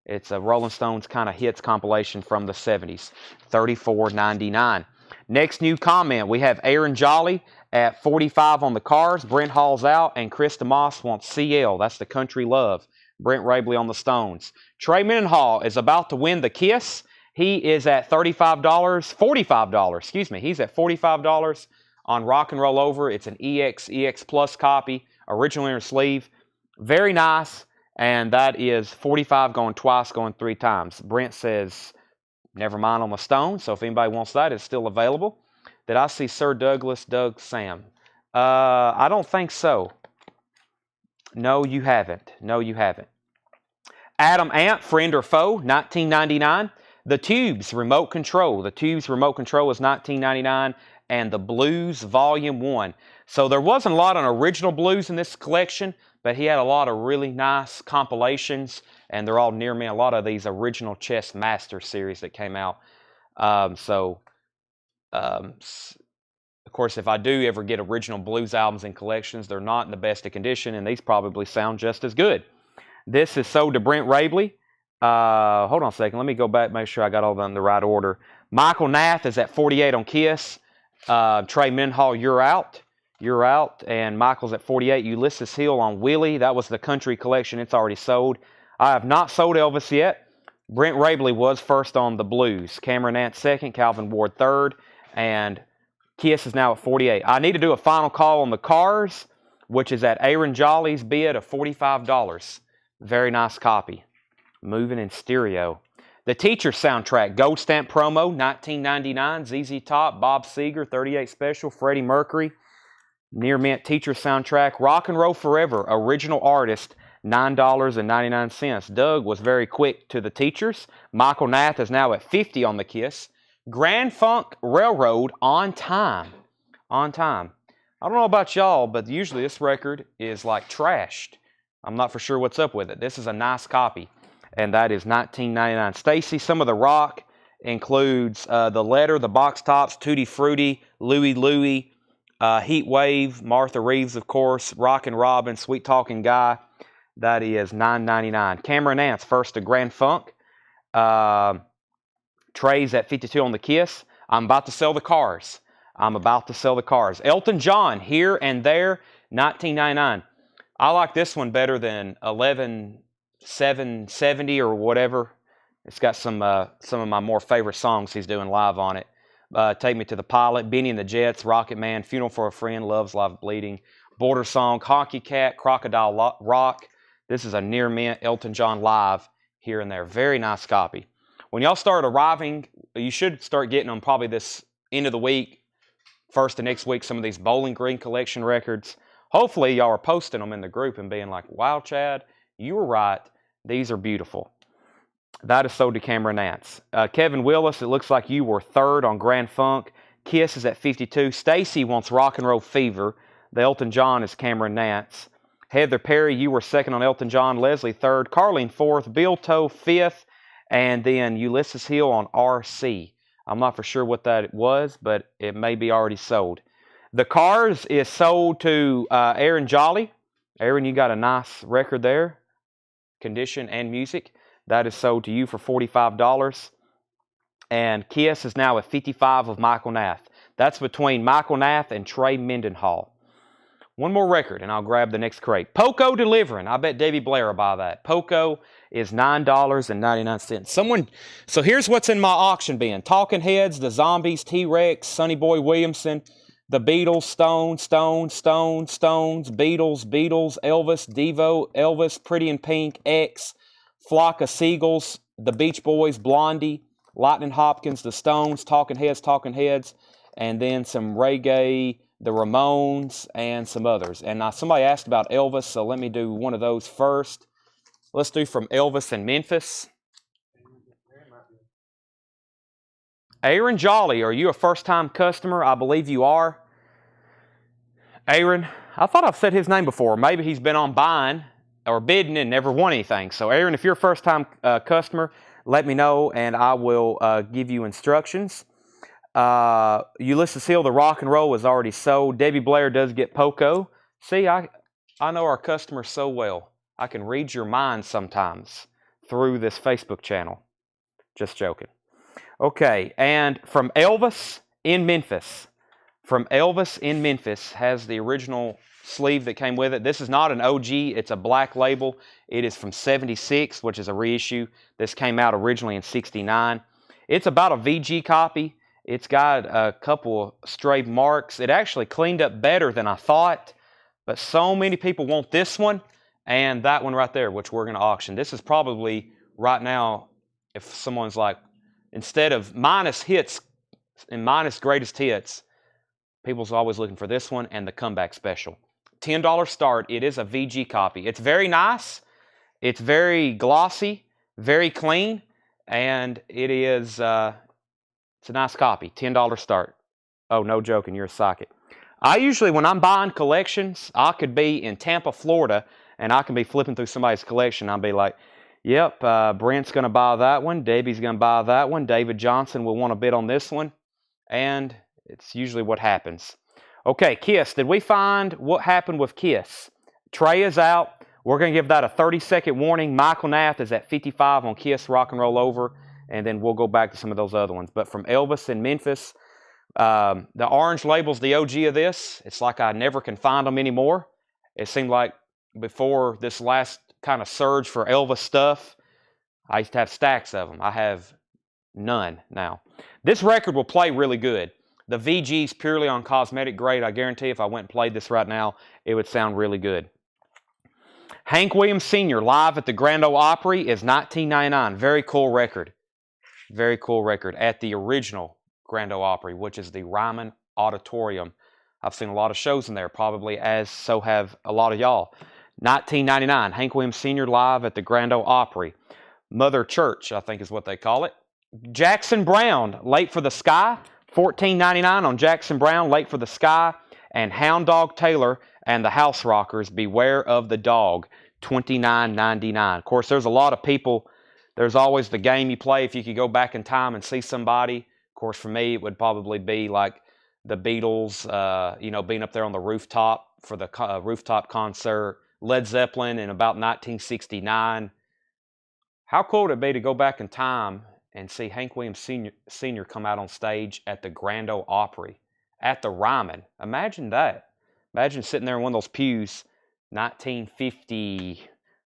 It's a Rolling Stones kind of hits compilation from the 70s. $34.99. Next new comment. We have Aaron Jolly at 45 on the Cars. Brent Hall's out. And Chris DeMoss wants CL. That's the Country Love. Brent Rabley on the Stones. Trey Mendenhall is about to win the Kiss. He is at $45. Excuse me. He's at $45 on Rock and Roll Over. It's an EX Plus copy. Original inner sleeve. Very nice. And that is $45 going twice, going 3 times. Brent says, never mind on the Stones. So if anybody wants that, it's still available. Did I see Sir Douglas, Doug Sam? I don't think so. No, you haven't. No, you haven't. Adam Ant, Friend or Foe, $19.99. The Tubes Remote Control. The Tubes Remote Control is $19.99. And the Blues Volume 1. So there wasn't a lot on original blues in this collection, but he had a lot of really nice compilations, and they're all near me. A lot of these original Chess Master series that came out. Of course, if I do ever get original blues albums in collections, they're not in the best of condition, and these probably sound just as good. This is sold to Brent Rabley. Hold on a second. Let me go back, make sure I got all of them in the right order. Michael Nath is at 48 on Kiss. Trey Mendenhall, You're Out. you're out. And Michael's at 48. Ulysses Hill on Willie. That was the country collection. It's already sold. I have not sold Elvis yet. Brent Rabley was first on the blues. Cameron Nance second. Calvin Ward third. And Kiss is now at 48. I need to do a final call on the Cars, which is at Aaron Jolly's bid of $45. Very nice copy. Moving in stereo. The Teacher soundtrack, Gold Stamp promo, $19.99. ZZ Top, Bob Seger, 38 Special, Freddie Mercury. Near Mint Teacher soundtrack, Rock and Roll Forever, original artist, $9.99. Doug was very quick to the Teachers. Michael Nath is now at 50 on the Kiss. Grand Funk Railroad, On Time. On Time. I don't know about y'all, but usually this record is like trashed. I'm not for sure what's up with it. This is a nice copy, and that is $19.99. Stacy, some of the rock includes The Letter, The Box Tops, Tutti Frutti, Louie Louie, Heat Wave, Martha Reeves, of course, Rockin' Robin, Sweet Talking Guy. That is $9.99. Cameron Nance, first to Grand Funk. Trey's at 52 on the Kiss. I'm about to sell the Cars. I'm about to sell the Cars. Elton John, Here and There, $19.99. I like this one better than 11-770 or whatever. It's got some of my more favorite songs he's doing live on it. Take Me to the Pilot, Benny and the Jets, Rocket Man, Funeral for a Friend, Love's Live Bleeding, Border Song, Honky Cat, Crocodile Rock. This is a near mint Elton John live, Here and There. Very nice copy. When y'all start arriving, you should start getting them probably this end of the week, first of next week, some of these Bowling Green collection records. Hopefully y'all are posting them in the group and being like, wow, Chad, you were right. These are beautiful. That is sold to Cameron Nance. Kevin Willis, it looks like you were third on Grand Funk. Kiss is at 52. Stacy wants Rock and Roll Fever. The Elton John is Cameron Nance. Heather Perry, you were second on Elton John. Leslie third. Carlene fourth. Bill Toe fifth. And then Ulysses Hill on RC. I'm not for sure what that was, but it may be already sold. The Cars is sold to Aaron Jolly. Aaron, you got a nice record there. Condition and music. That is sold to you for $45. And Kiss is now at 55 of Michael Nath. That's between Michael Nath and Trey Mendenhall. One more record, and I'll grab the next crate. Poco Delivering. I bet Davey Blair will buy that. Poco is $9.99. So here's what's in my auction bin. Talking Heads, The Zombies, T-Rex, Sonny Boy Williamson, The Beatles, Stones, Beatles, Elvis, Devo, Elvis, Pretty in Pink, X, Flock of Seagulls, The Beach Boys, Blondie, Lightning Hopkins, The Stones, Talking Heads, and then some reggae, The Ramones, and some others. And now somebody asked about Elvis, so let me do one of those first. Let's do from Elvis in Memphis. Aaron Jolly, are you a first-time customer? I believe you are. Aaron, I thought I've said his name before. Maybe he's been on buying or bidding and never won anything. So Aaron, if you're a first-time customer, let me know and I will give you instructions. Ulysses Hill, the Rock and Roll is already sold. Debbie Blair does get Poco. See, I know our customers so well. I can read your mind sometimes through this Facebook channel. Just joking. Okay, and from Elvis in Memphis. From Elvis in Memphis has the original sleeve that came with it. This is not an OG. It's a black label. It is from 76, which is a reissue. This came out originally in 69. It's about a VG copy. It's got a couple of stray marks. It actually cleaned up better than I thought, but so many people want this one and that one right there, which we're going to auction. This is probably right now, if someone's like, instead of minus hits and minus greatest hits, people's always looking for this one and the comeback special. $10 start. It is a VG copy. It's very nice. It's very glossy, very clean, and it is... it's a nice copy. $10 start. Oh, no joking. You're a psychic. I usually, when I'm buying collections, I could be in Tampa, Florida, and I can be flipping through somebody's collection. I'll be like, yep, Brent's going to buy that one. Debbie's going to buy that one. David Johnson will want to bid on this one. And it's usually what happens. Okay, Kiss. Did we find what happened with Kiss? Trey is out. We're going to give that a 30-second warning. Michael Nath is at 55 on Kiss Rock and Roll Over. And then we'll go back to some of those other ones. But from Elvis in Memphis, The orange label's the OG of this. It's like I never can find them anymore. It seemed like before this last kind of surge for Elvis stuff, I used to have stacks of them. I have none now. This record will play really good. The VG's purely on cosmetic grade. I guarantee if I went and played this right now, it would sound really good. Hank Williams Sr. live at the Grand Ole Opry is 1999. Very cool record. Very cool record at the original Grand Ole Opry, which is the Ryman Auditorium. I've seen a lot of shows in there, probably as so have a lot of y'all. 1999, Hank Williams Sr. live at the Grand Ole Opry. Mother Church, I think is what they call it. Jackson Browne, Late for the Sky, $14.99 on Jackson Browne, Late for the Sky. And Hound Dog Taylor and the House Rockers, Beware of the Dog, $29.99. Of course, there's a lot of people. There's always the game you play if you could go back in time and see somebody. Of course, for me, it would probably be like the Beatles, being up there on the rooftop for the rooftop concert. Led Zeppelin in about 1969. How cool would it be to go back in time and see Hank Williams Sr. come out on stage at the Grand Ole Opry, at the Ryman? Imagine that. Imagine sitting there in one of those pews, 1950,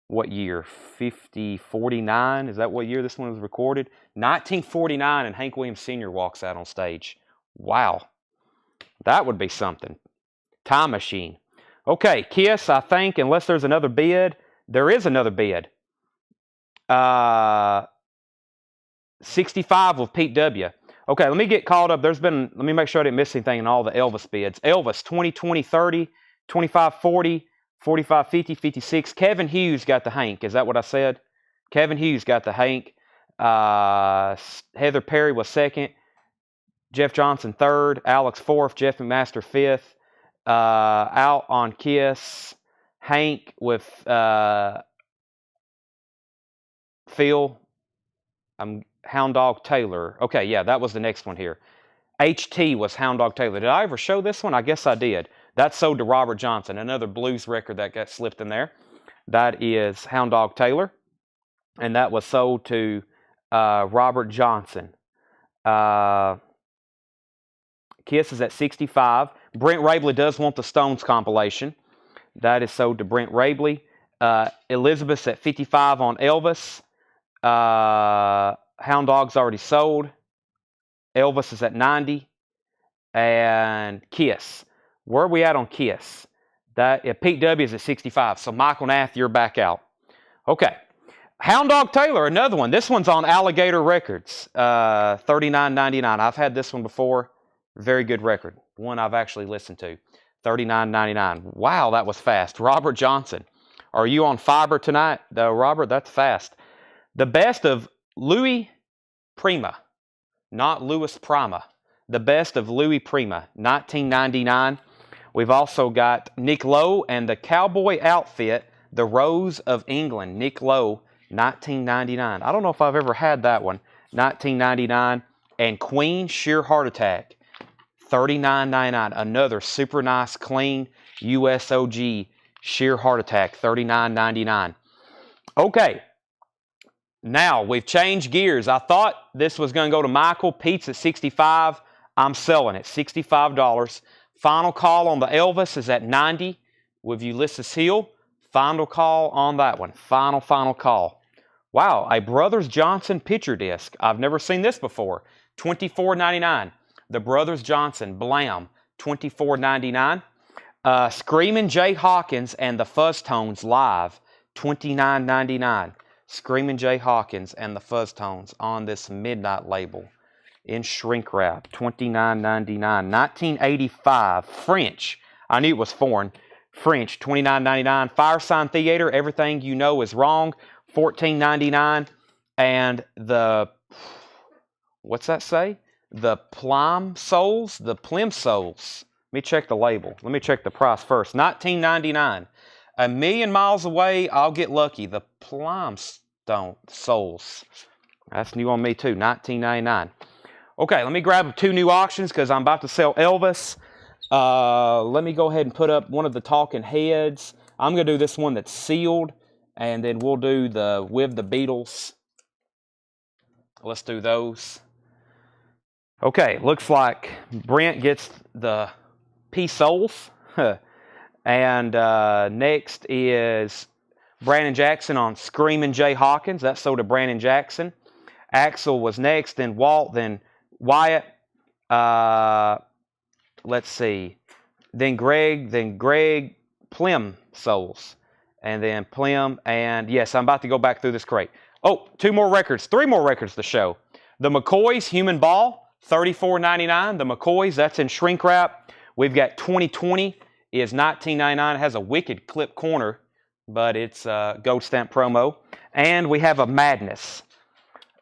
what year? 49? Is that what year this one was recorded? 1949, and Hank Williams Sr. walks out on stage. Wow. That would be something. Time machine. Okay, Kiss, I think, unless there's another bid, there is another bid. 65 with Pete W. Okay, let me get caught up. Let me make sure I didn't miss anything in all the Elvis bids. Elvis, 20, 20, 30, 25, 40, 45, 50, 56. Kevin Hughes got the Hank. Is that what I said? Kevin Hughes got the Hank. Heather Perry was second. Jeff Johnson third. Alex fourth. Jeff McMaster fifth. Out on Kiss. Hank with Phil. Hound Dog Taylor. Okay, yeah, that was the next one here. HT was Hound Dog Taylor. Did I ever show this one? I guess I did. That sold to Robert Johnson, another blues record that got slipped in there. That is Hound Dog Taylor, and that was sold to Robert Johnson. Kiss is at 65. Brent Rabley does want the Stones compilation. That is sold to Brent Rabley. Elizabeth's at 55 on Elvis. Hound Dog's already sold. Elvis is at 90. And Kiss. Where are we at on Kiss? Pete W is at 65. So Michael Nath, you're back out. Okay. Hound Dog Taylor, another one. This one's on Alligator Records. $39.99. I've had this one before. Very good record. One I've actually listened to. $39.99. Wow, that was fast. Robert Johnson. Are you on fiber tonight? Robert, that's fast. The best of Louis Prima, not Louis Prima. The best of Louis Prima, 1999. We've also got Nick Lowe and the Cowboy Outfit, The Rose of England. Nick Lowe, 1999. I don't know if I've ever had that one. 1999. And Queen, Sheer Heart Attack, $39.99. Another super nice, clean USOG Sheer Heart Attack, $39.99. Okay. Now, we've changed gears. I thought this was going to go to Michael. Pete's at 65. I'm selling it, $65. Final call on the Elvis is at 90 with Ulysses Hill. Final call on that one. Final call. Wow, a Brothers Johnson picture disc. I've never seen this before. $24.99. The Brothers Johnson Blam, $24.99. Screamin' Jay Hawkins and the Fuzz Tones live, $29.99. Screamin' Jay Hawkins and the Fuzz Tones on this Midnight label in shrink wrap, $29.99. 1985, French. I knew it was foreign. French, $29.99. Firesign Theater, Everything You Know Is Wrong, $14.99. And what's that say? The Plim Souls. Let me check the label. Let me check the price first. $19.99. A Million Miles Away, I'll Get Lucky. The Plim Souls. That's new on me too, $19.99. Okay, let me grab 2 new auctions because I'm about to sell Elvis. Let me go ahead and put up one of the Talking Heads. I'm going to do this one that's sealed, and then we'll do the With the Beatles. Let's do those. Okay, looks like Brent gets the P-Souls. And next is Brandon Jackson on Screamin' Jay Hawkins. That's sold to Brandon Jackson. Axel was next, then Walt, then Wyatt. Let's see. Then Greg Plim Souls. And then Plim, and yes, I'm about to go back through this crate. Oh, three more records to show. The McCoys Human Ball, $34.99. The McCoys, that's in shrink wrap. We've got 2020 is $19.99. It has a wicked clip corner, but it's a gold stamp promo. And we have a Madness.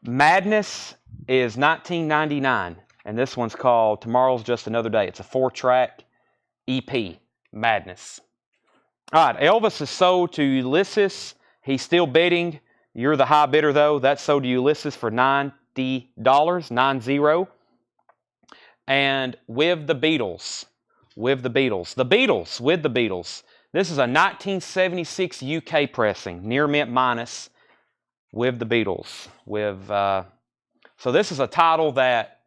Madness is $19.99, and this one's called Tomorrow's Just Another Day. It's a 4-track EP, Madness. All right, Elvis is sold to Ulysses. He's still bidding. You're the high bidder, though. That's sold to Ulysses for $90, 90. And with the Beatles. The Beatles, with the Beatles. This is a 1976 UK pressing, near mint minus, with the Beatles. So this is a title that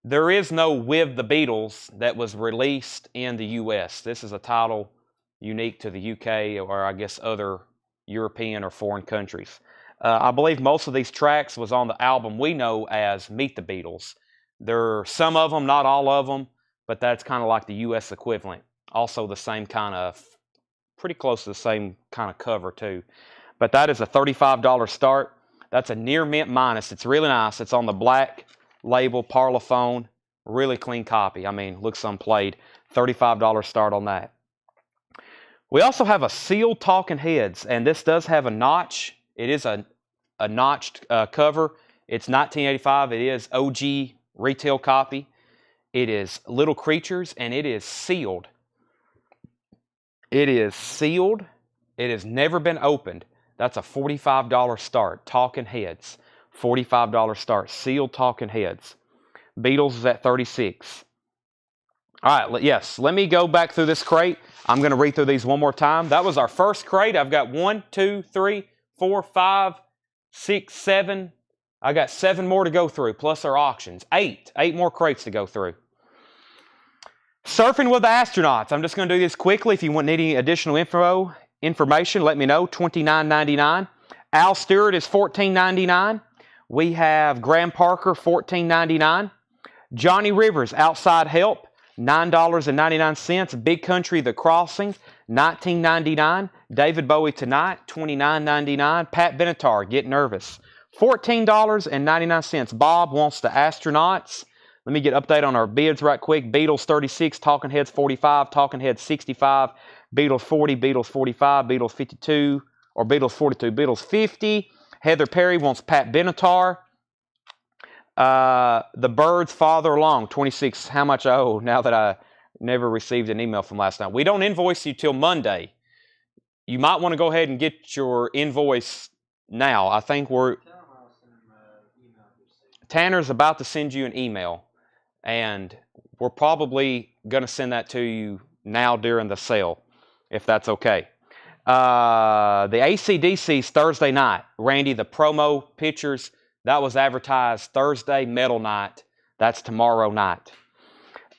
there is no With the Beatles that was released in the US. This is a title unique to the UK or I guess other European or foreign countries. I believe most of these tracks was on the album we know as Meet the Beatles. There are some of them, not all of them, but that's kind of like the US equivalent. Also the same kind of, pretty close to the same kind of cover too. But that is a $35 start. That's a near mint minus. It's really nice. It's on the black label, Parlophone. Really clean copy. I mean, looks unplayed. $35 start on that. We also have a sealed Talking Heads, and this does have a notch. It is a notched cover. It's 1985. It is OG retail copy. It is Little Creatures, and it is sealed. It is sealed. It has never been opened. That's a $45 start. Talking Heads. $45 start. Sealed Talking Heads. Beatles is at $36. All right, yes, let me go back through this crate. I'm going to read through these one more time. That was our first crate. I've got 1, 2, 3, 4, 5, 6, 7. I got 7 more to go through, plus our auctions. 8 more crates to go through. Surfing with the Astronauts. I'm just going to do this quickly. If you want any additional information, let me know. $29.99. Al Stewart is $14.99. We have Graham Parker, $14.99. Johnny Rivers, Outside Help, $9.99. Big Country, The Crossing, $19.99. David Bowie Tonight, $29.99. Pat Benatar, Get Nervous, $14.99. Bob Wants the Astronauts. Let me get an update on our bids right quick. Beatles 36, Talking Heads 45, Talking Heads 65, Beatles 40, Beatles 45, Beatles 52, or Beatles 42, Beatles 50. Heather Perry wants Pat Benatar. The Birds Farther Along, 26. How much I owe now that I never received an email from last night. We don't invoice you till Monday. You might want to go ahead and get your invoice now. I think Tanner's about to send you an email, and we're probably going to send that to you now during the sale, if that's okay. The AC/DC's Thursday night. Randy, the promo pictures, that was advertised Thursday, Metal Night. That's tomorrow night.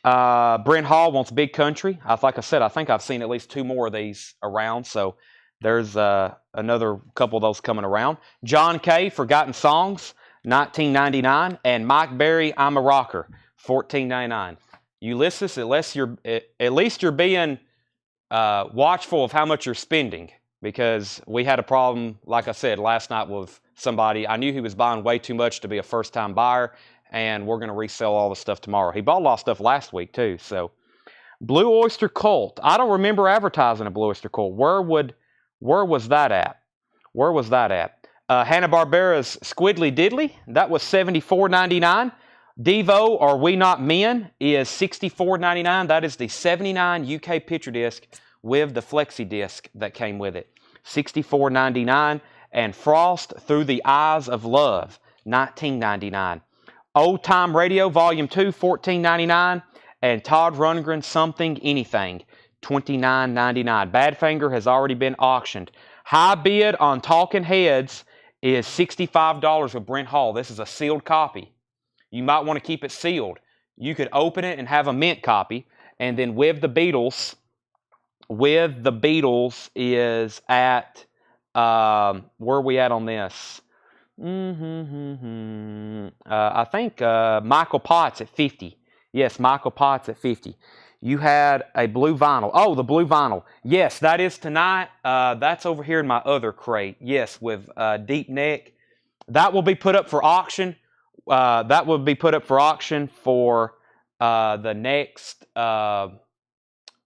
Brent Hall wants Big Country. Like I said, I think I've seen at least 2 more of these around, so there's another couple of those coming around. John Kay, Forgotten Songs, $19.99. And Mike Berry, I'm a Rocker, $14.99. Ulysses, at least you're being watchful of how much you're spending, because we had a problem, like I said, last night with somebody. I knew he was buying way too much to be a first-time buyer, and we're going to resell all the stuff tomorrow. He bought a lot of stuff last week, too. So, Blue Oyster Cult. I don't remember advertising a Blue Oyster Cult. Where was that at? Hanna-Barbera's Squiddly Diddly. That was $74.99. Devo, Are We Not Men, is $64.99. That is the 79 UK picture disc with the flexi disc that came with it. $64.99. And Frost, Through the Eyes of Love, $19.99. Old Time Radio, Volume 2, $14.99. And Todd Rundgren, Something, Anything, $29.99. Badfinger has already been auctioned. High bid on Talking Heads is $65 with Brent Hall. This is a sealed copy. You might want to keep it sealed. you could open it and have a mint copy. And then with the Beatles is at, where are we at on this? I think Michael Potts at 50. Yes, Michael Potts at 50. You had a blue vinyl. Oh, the blue vinyl. Yes, that is tonight. That's over here in my other crate. Yes, with deep neck. That will be put up for auction. That will be put up for auction for the next. That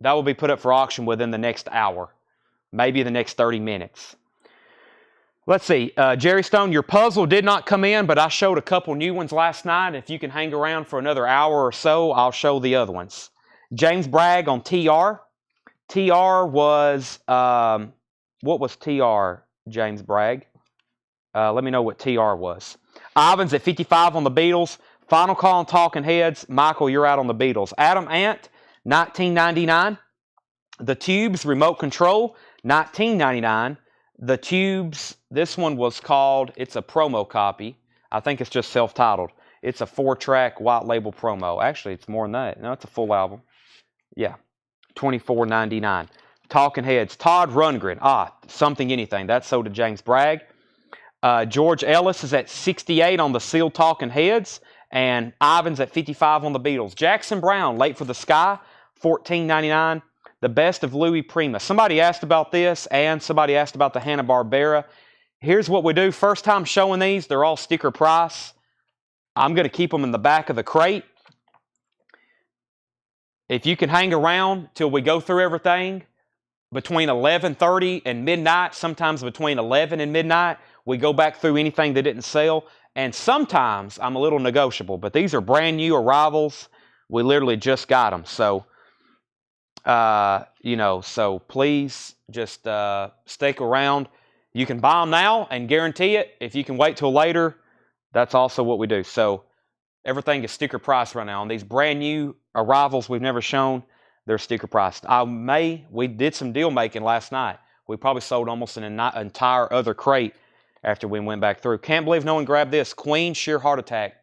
will be put up for auction within the next hour, maybe the next 30 minutes. Let's see, Jerry Stone, your puzzle did not come in, but I showed a couple new ones last night. If you can hang around for another hour or so, I'll show the other ones. James Bragg on TR. TR was, what was TR, James Bragg? Let me know what TR was. Ivan's at 55 on the Beatles. Final call on Talking Heads. Michael, you're out on the Beatles. Adam Ant, 1999. The Tubes, Remote Control, 1999. The Tubes, this one was called, it's a promo copy. I think it's just self-titled. It's a 4-track white label promo. Actually, it's more than that. No, it's a full album. Yeah, $24.99. Talking Heads, Todd Rundgren. Something Anything. That's sold to James Bragg. George Ellis is at 68 on the sealed Talking Heads. And Ivan's at 55 on the Beatles. Jackson Browne, Late for the Sky, $14.99. The Best of Louis Prima. Somebody asked about this, and somebody asked about the Hanna-Barbera. Here's what we do. First time showing these, they're all sticker price. I'm going to keep them in the back of the crate. If you can hang around till we go through everything, between 11:30 and midnight, sometimes between 11 and midnight, we go back through anything that didn't sell. And sometimes I'm a little negotiable, but these are brand new arrivals. We literally just got them. So, so please just stick around. You can buy them now and guarantee it. If you can wait till later, that's also what we do. So everything is sticker price right now. On these brand new arrivals we've never shown, they're sticker priced. We did some deal making last night. We probably sold almost an entire other crate after we went back through. Can't believe no one grabbed this. Queen Sheer Heart Attack.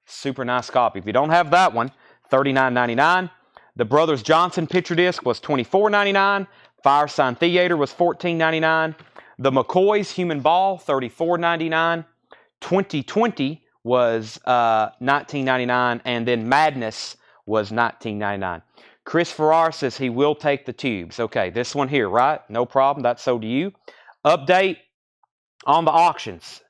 Super nice copy. If you don't have that one, $39.99. The Brothers Johnson picture disc was $24.99. Firesign Theater was $14.99. The McCoys Human Ball, $34.99. 2020 was $19.99. And then Madness was $19.99. Chris Farrar says he will take the Tubes. Okay, this one here, right? No problem. That's sold to you. Update on the auctions.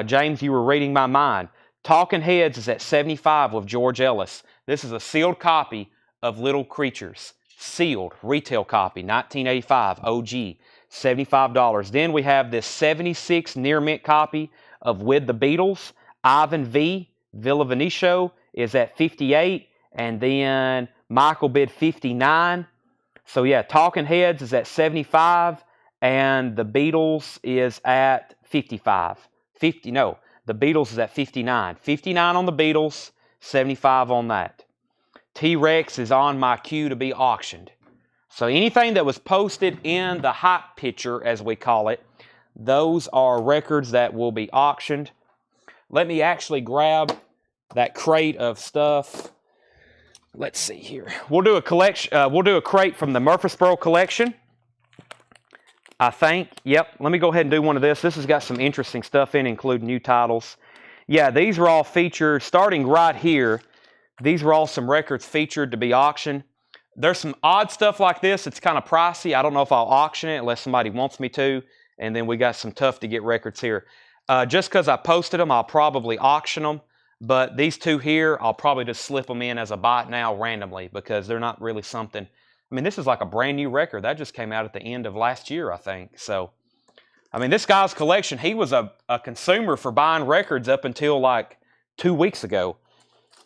James, you were reading my mind. Talking Heads is at 75 with George Ellis. This is a sealed copy of Little Creatures. Sealed, retail copy, 1985, OG, $75. Then we have this 76 near mint copy of With the Beatles. Ivan V, Villa Veneto, is at 58. And then Michael bid 59. So yeah, Talking Heads is at 75. And the Beatles is at 55. The Beatles is at 59. 59 on the Beatles, 75 on that. T-Rex is on my queue to be auctioned. So anything that was posted in the hot picture, as we call it, those are records that will be auctioned. Let me actually grab that crate of stuff. Let's see here. We'll do a collection. We'll do a crate from the Murfreesboro collection, I think. Yep. Let me go ahead and do one of this. This has got some interesting stuff in, including new titles. Yeah, these are all featured starting right here. These were all some records featured to be auctioned. There's some odd stuff like this. It's kind of pricey. I don't know if I'll auction it unless somebody wants me to. And then we got some tough to get records here. Just because I posted them, I'll probably auction them. But these two here, I'll probably just slip them in as a bot now randomly because they're not really something. I mean, this is like a brand new record. That just came out at the end of last year, I think. So, I mean, this guy's collection, he was a consumer for buying records up until like 2 weeks ago.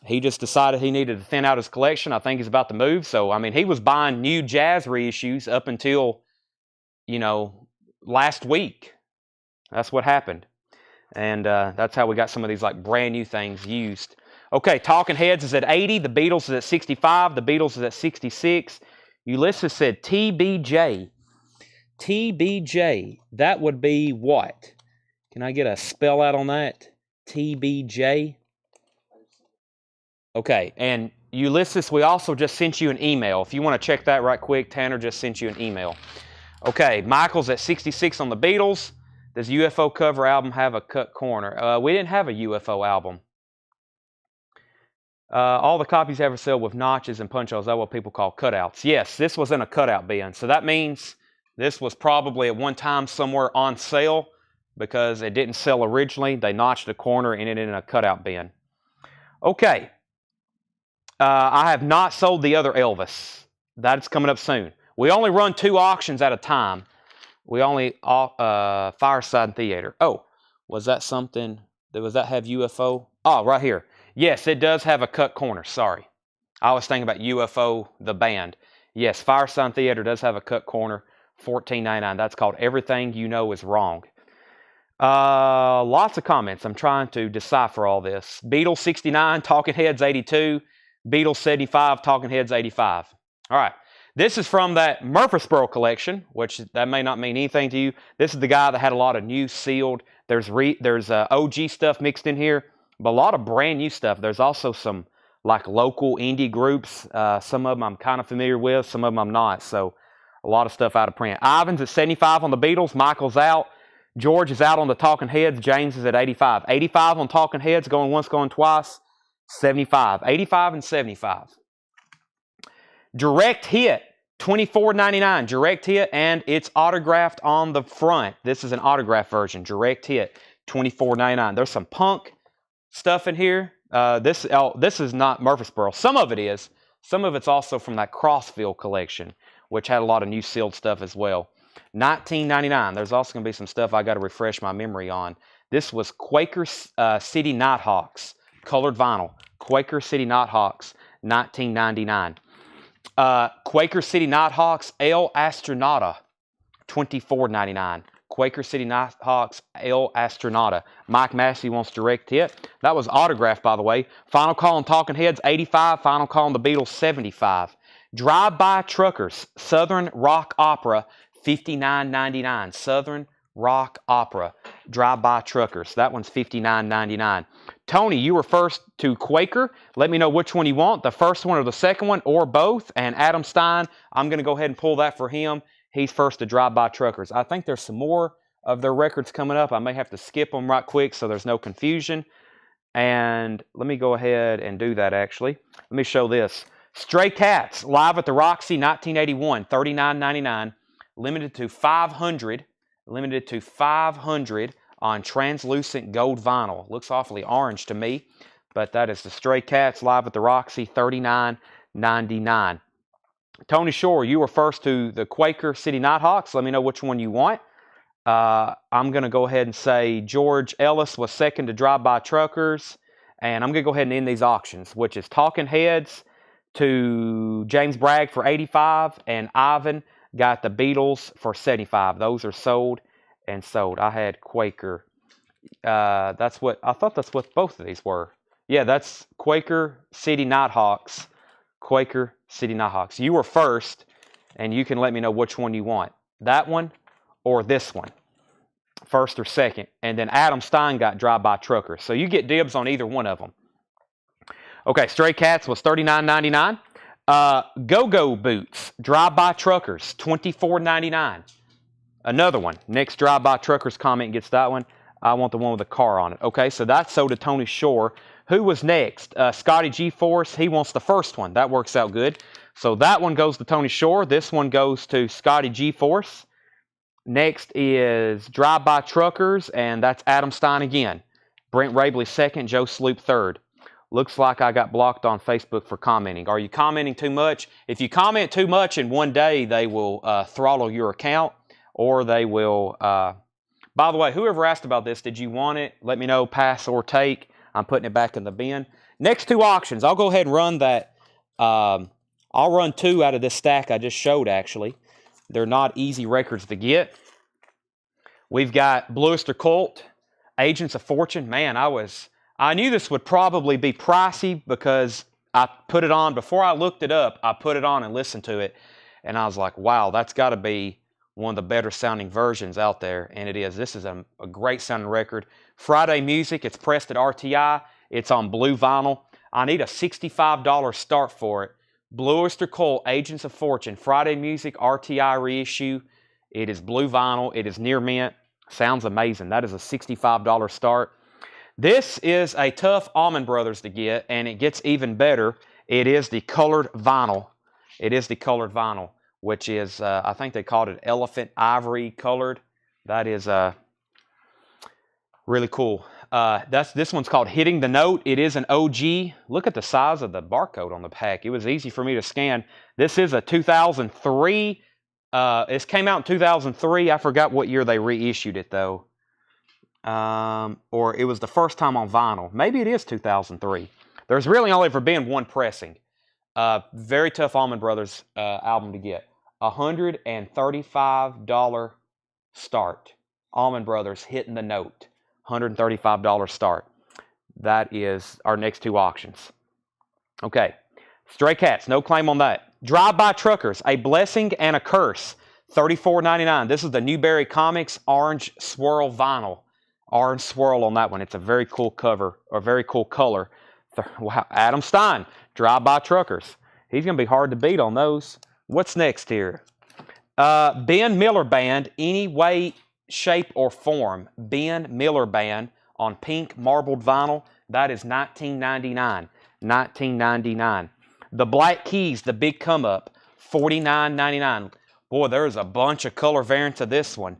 He just decided he needed to thin out his collection. I think he's about to move. So, I mean, he was buying new jazz reissues up until, last week. That's what happened. And that's how we got some of these like brand new things used. Okay, Talking Heads is at 80. The Beatles is at 65. The Beatles is at 66. Ulysses said TBJ. TBJ. That would be what? Can I get a spell out on that? TBJ. Okay, and Ulysses, we also just sent you an email. If you want to check that right quick, Tanner just sent you an email. Okay, Michael's at 66 on the Beatles. Does UFO cover album have a cut corner? We didn't have a UFO album. All the copies ever sell with notches and punch holes. That's what people call cutouts. Yes, this was in a cutout bin. So that means this was probably at one time somewhere on sale because it didn't sell originally. They notched a corner and it in a cutout bin. Okay. I have not sold the other Elvis. That's coming up soon. We only run 2 auctions at a time. We only Fireside Theater. Oh, was that something? Was that have UFO? Oh, right here. Yes, it does have a cut corner. Sorry. I was thinking about UFO, the band. Yes, Fireside Theater does have a cut corner. $14.99. That's called Everything You Know Is Wrong. Lots of comments. I'm trying to decipher all this. Beatles 69, Talking Heads 82, Beatles 75, Talking Heads 85. All right. This is from that Murfreesboro collection, which that may not mean anything to you. This is the guy that had a lot of new sealed. There's OG stuff mixed in here, but a lot of brand new stuff. There's also some like local indie groups. Some of them I'm kind of familiar with. Some of them I'm not. So a lot of stuff out of print. Ivan's at 75 on the Beatles. Michael's out. George is out on the Talking Heads. James is at 85. 85 on Talking Heads, going once, going twice. 75. 85 and 75. Direct Hit, $24.99. Direct Hit, and it's autographed on the front. This is an autograph version. Direct Hit, $24.99. There's some punk stuff in here. This is not Murfreesboro. Some of it is. Some of it's also from that Crossville collection, which had a lot of new sealed stuff as well. $19.99. There's also going to be some stuff I got to refresh my memory on. This was Quaker City Nighthawks, colored vinyl. Quaker City Nighthawks, $19.99. Quaker City Nighthawks El Astronauta, $24.99. Quaker City Nighthawks El Astronauta. Mike Massey wants Direct Hit. That was autographed, by the way. Final Call on Talking Heads, 85. Final Call on the Beatles, 75. Drive-By Truckers, Southern Rock Opera, $59.99. Southern Rock Opera, Drive-By Truckers. That one's $59.99. Tony, you were first to Quaker. Let me know which one you want, the first one or the second one, or both. And Adam Stein, I'm going to go ahead and pull that for him. He's first to Drive-By Truckers. I think there's some more of their records coming up. I may have to skip them right quick so there's no confusion. And let me go ahead and do that, actually. Let me show this. Stray Cats, live at the Roxy, 1981, $39.99. Limited to 500. Limited to 500 on translucent gold vinyl. Looks awfully orange to me, but that is the Stray Cats live at the Roxy, $39.99. Tony Shore, you were first to the Quaker City Nighthawks. Let me know which one you want. I'm going to go ahead and say George Ellis was second to Drive-By Truckers, and I'm going to go ahead and end these auctions, which is Talking Heads to James Bragg for 85, and Ivan got the Beatles for 75. Those are sold and sold. I had Quaker. I thought that's what both of these were. Yeah, that's Quaker City Nighthawks. Quaker City Nighthawks. You were first, and you can let me know which one you want. That one or this one. First or second. And then Adam Stein got Drive-By Truckers. So you get dibs on either one of them. Okay, Stray Cats was $39.99. Go-Go Boots, Drive-By Truckers, $24.99. Another one. Next Drive-By Truckers comment gets that one. I want the one with the car on it. Okay, so that's sold to Tony Shore. Who was next? Scotty G-Force. He wants the first one. That works out good. So that one goes to Tony Shore. This one goes to Scotty G-Force. Next is Drive-By Truckers, and that's Adam Stein again. Brent Rabley second, Joe Sloop third. Looks like I got blocked on Facebook for commenting. Are you commenting too much? If you comment too much in one day, they will throttle your account, or they will... By the way, whoever asked about this, did you want it? Let me know, pass or take. I'm putting it back in the bin. Next 2 auctions. I'll go ahead and run that. I'll run 2 out of this stack I just showed, actually. They're not easy records to get. We've got Blue Oyster Cult, Agents of Fortune. Man, I knew this would probably be pricey because I put it on. Before I looked it up, I put it on and listened to it. And I was like, wow, that's got to be one of the better sounding versions out there. And it is. This is a great sounding record. Friday Music. It's pressed at RTI. It's on blue vinyl. I need a $65 start for it. Blue Oyster Cult, Agents of Fortune, Friday Music, RTI reissue. It is blue vinyl. It is near mint. Sounds amazing. That is a $65 start. This is a tough Allman Brothers to get, and it gets even better. It is the colored vinyl. It is the colored vinyl, which is, I think they called it elephant ivory colored. That is really cool. This one's called Hitting the Note. It is an OG. Look at the size of the barcode on the pack. It was easy for me to scan. This is a 2003. It came out in 2003. I forgot what year they reissued it, though. Or it was the first time on vinyl. Maybe it is 2003. There's really only ever been one pressing. Very tough Allman Brothers album to get. $135 start. Allman Brothers Hitting the Note. $135 start. That is our next two auctions. Okay. Stray Cats, no claim on that. Drive-By Truckers, A Blessing and a Curse. $34.99. This is the Newberry Comics Orange Swirl Vinyl. Orange swirl on that one. It's a very cool cover, or very cool color. Wow. Adam Stein, Drive-By Truckers. He's going to be hard to beat on those. What's next here? Ben Miller Band, Any Way, Shape, or Form. Ben Miller Band on pink marbled vinyl. That is $19.99. $19.99. The Black Keys, The Big Come Up, $49.99. Boy, there's a bunch of color variants of this one.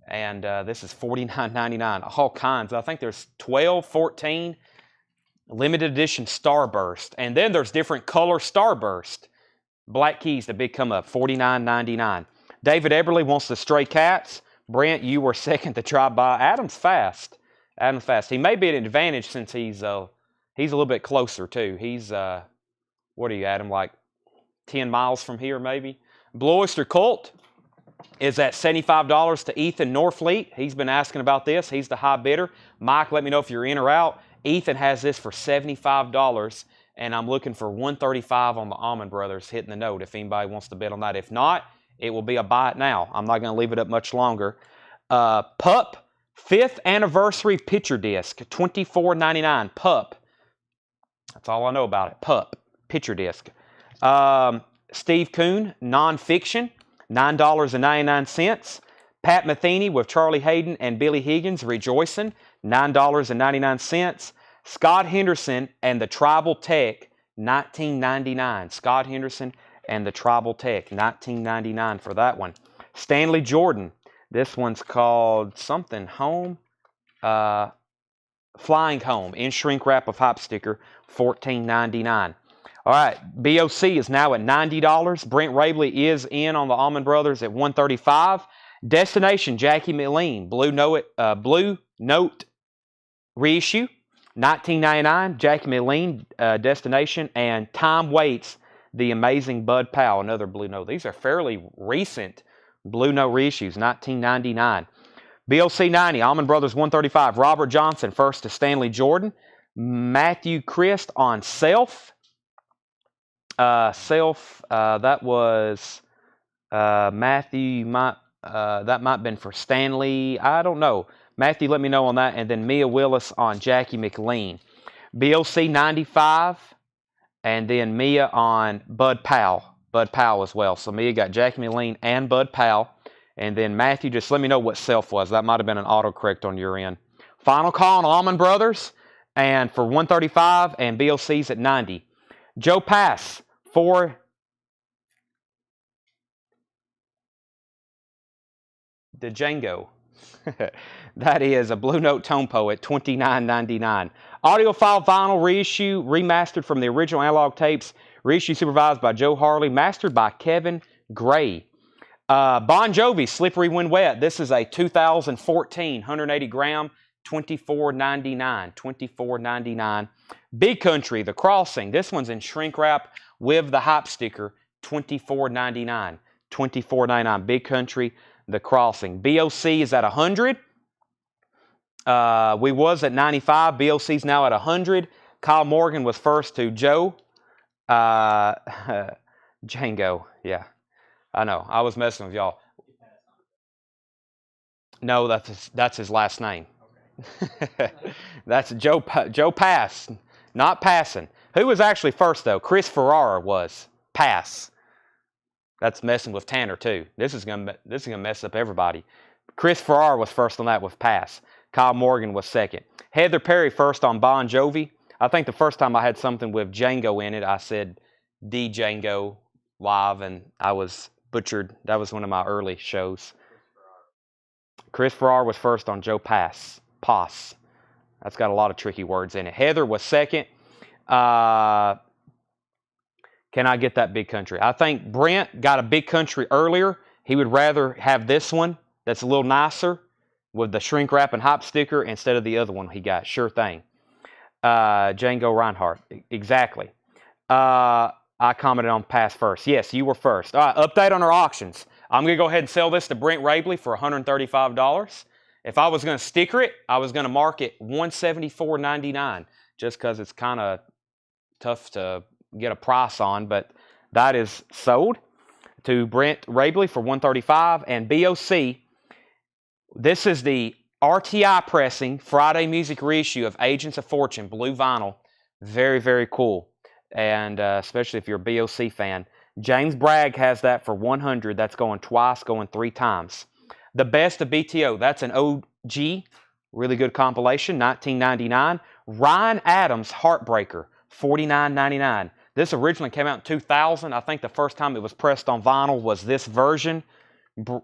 And this is $49.99. All kinds. I think there's 12, 14. Limited edition Starburst. And then there's different color Starburst. Black Keys, The Big Come Up, $49.99. David Eberly wants the Stray Cats. Brent, you were second to Drive-By. Adam's fast. Adam's fast. He may be at an advantage since he's a little bit closer, too. He's, what are you, Adam, like 10 miles from here, maybe? Blue Oyster Cult is at $75 to Ethan Norfleet. He's been asking about this. He's the high bidder. Mike, let me know if you're in or out. Ethan has this for $75, and I'm looking for $135 on the Allman Brothers Hitting the Note if anybody wants to bid on that. If not, it will be a buy it now. I'm not going to leave it up much longer. Pup, 5th Anniversary Picture Disc, $24.99. Pup. That's all I know about it. Pup, Picture Disc. Steve Kuhn, Nonfiction, $9.99. Pat Metheny with Charlie Hayden and Billy Higgins, Rejoicing, $9.99. Scott Henderson and the Tribal Tech, $19.99. Scott Henderson and the Tribal Tech, $19.99 for that one. Stanley Jordan, this one's called something Home, Flying Home, in shrink wrap of hop sticker, $14.99. All right, BOC is now at $90. Brent Rabley is in on the Allman Brothers at $135. Destination, Jackie McLean, Blue Note reissue, $19.99. Jackie McLean, Destination, and Time Waits, The Amazing Bud Powell, another Blue Note. These are fairly recent Blue Note reissues, $19.99. BOC 90, Allman Brothers 135. Robert Johnson, first to Stanley Jordan. Matthew Christ on Self. That was Matthew. That might have been for Stanley. I don't know. Matthew, let me know on that. And then Mia Willis on Jackie McLean. BOC 95. And then Mia on Bud Powell. Bud Powell as well. So Mia got Jackie McLean and Bud Powell. And then Matthew, just let me know what Self was. That might have been an autocorrect on your end. Final call on Allman Brothers. And for $135 and BOC's at $90. Joe Pass for the Django. That is a Blue Note Tone Poet, $29.99. Audiophile vinyl reissue, remastered from the original analog tapes. Reissue supervised by Joe Harley, mastered by Kevin Gray. Bon Jovi, Slippery When Wet. This is a 2014, 180 gram, $24.99. $24.99. Big Country, The Crossing. This one's in shrink wrap with the hype sticker, $24.99. $24.99. Big Country, The Crossing. BOC is at 100. We was at 95. BOC's now at 100. Kyle Morgan was first to Joe. Django, yeah. I know. I was messing with y'all. No, that's his last name. That's Joe Pass. not passing. Who was actually first, though? Chris Ferrara was. Pass. That's messing with Tanner, too. This is gonna mess up everybody. Chris Ferrara was first on that with pass. Kyle Morgan was second. Heather Perry first on Bon Jovi. I think the first time I had something with Django in it, I said D Django live, and I was butchered. That was one of my early shows. Chris Ferrara was first on Joe Pass. That's got a lot of tricky words in it. Heather was second. Can I get that big country? I think Brent got a big country earlier. He would rather have this one that's a little nicer with the shrink wrap and hop sticker instead of the other one he got. Sure thing. Django Reinhardt. Exactly. I commented on pass first. Yes, you were first. All right, update on our auctions. I'm going to go ahead and sell this to Brent Rabley for $135. If I was going to sticker it, I was going to mark it $174.99 just because it's kind of tough to get a price on, but that is sold to Brent Rabley for $135. And BOC, this is the RTI pressing Friday music reissue of Agents of Fortune blue vinyl. Very, very cool, and especially if you're a BOC fan. James Bragg has that for $100. That's going twice, going 3 times. The Best of BTO, that's an OG, really good compilation, $19.99. Ryan Adams Heartbreaker, $49.99. This originally came out in 2000. I think the first time it was pressed on vinyl was this version,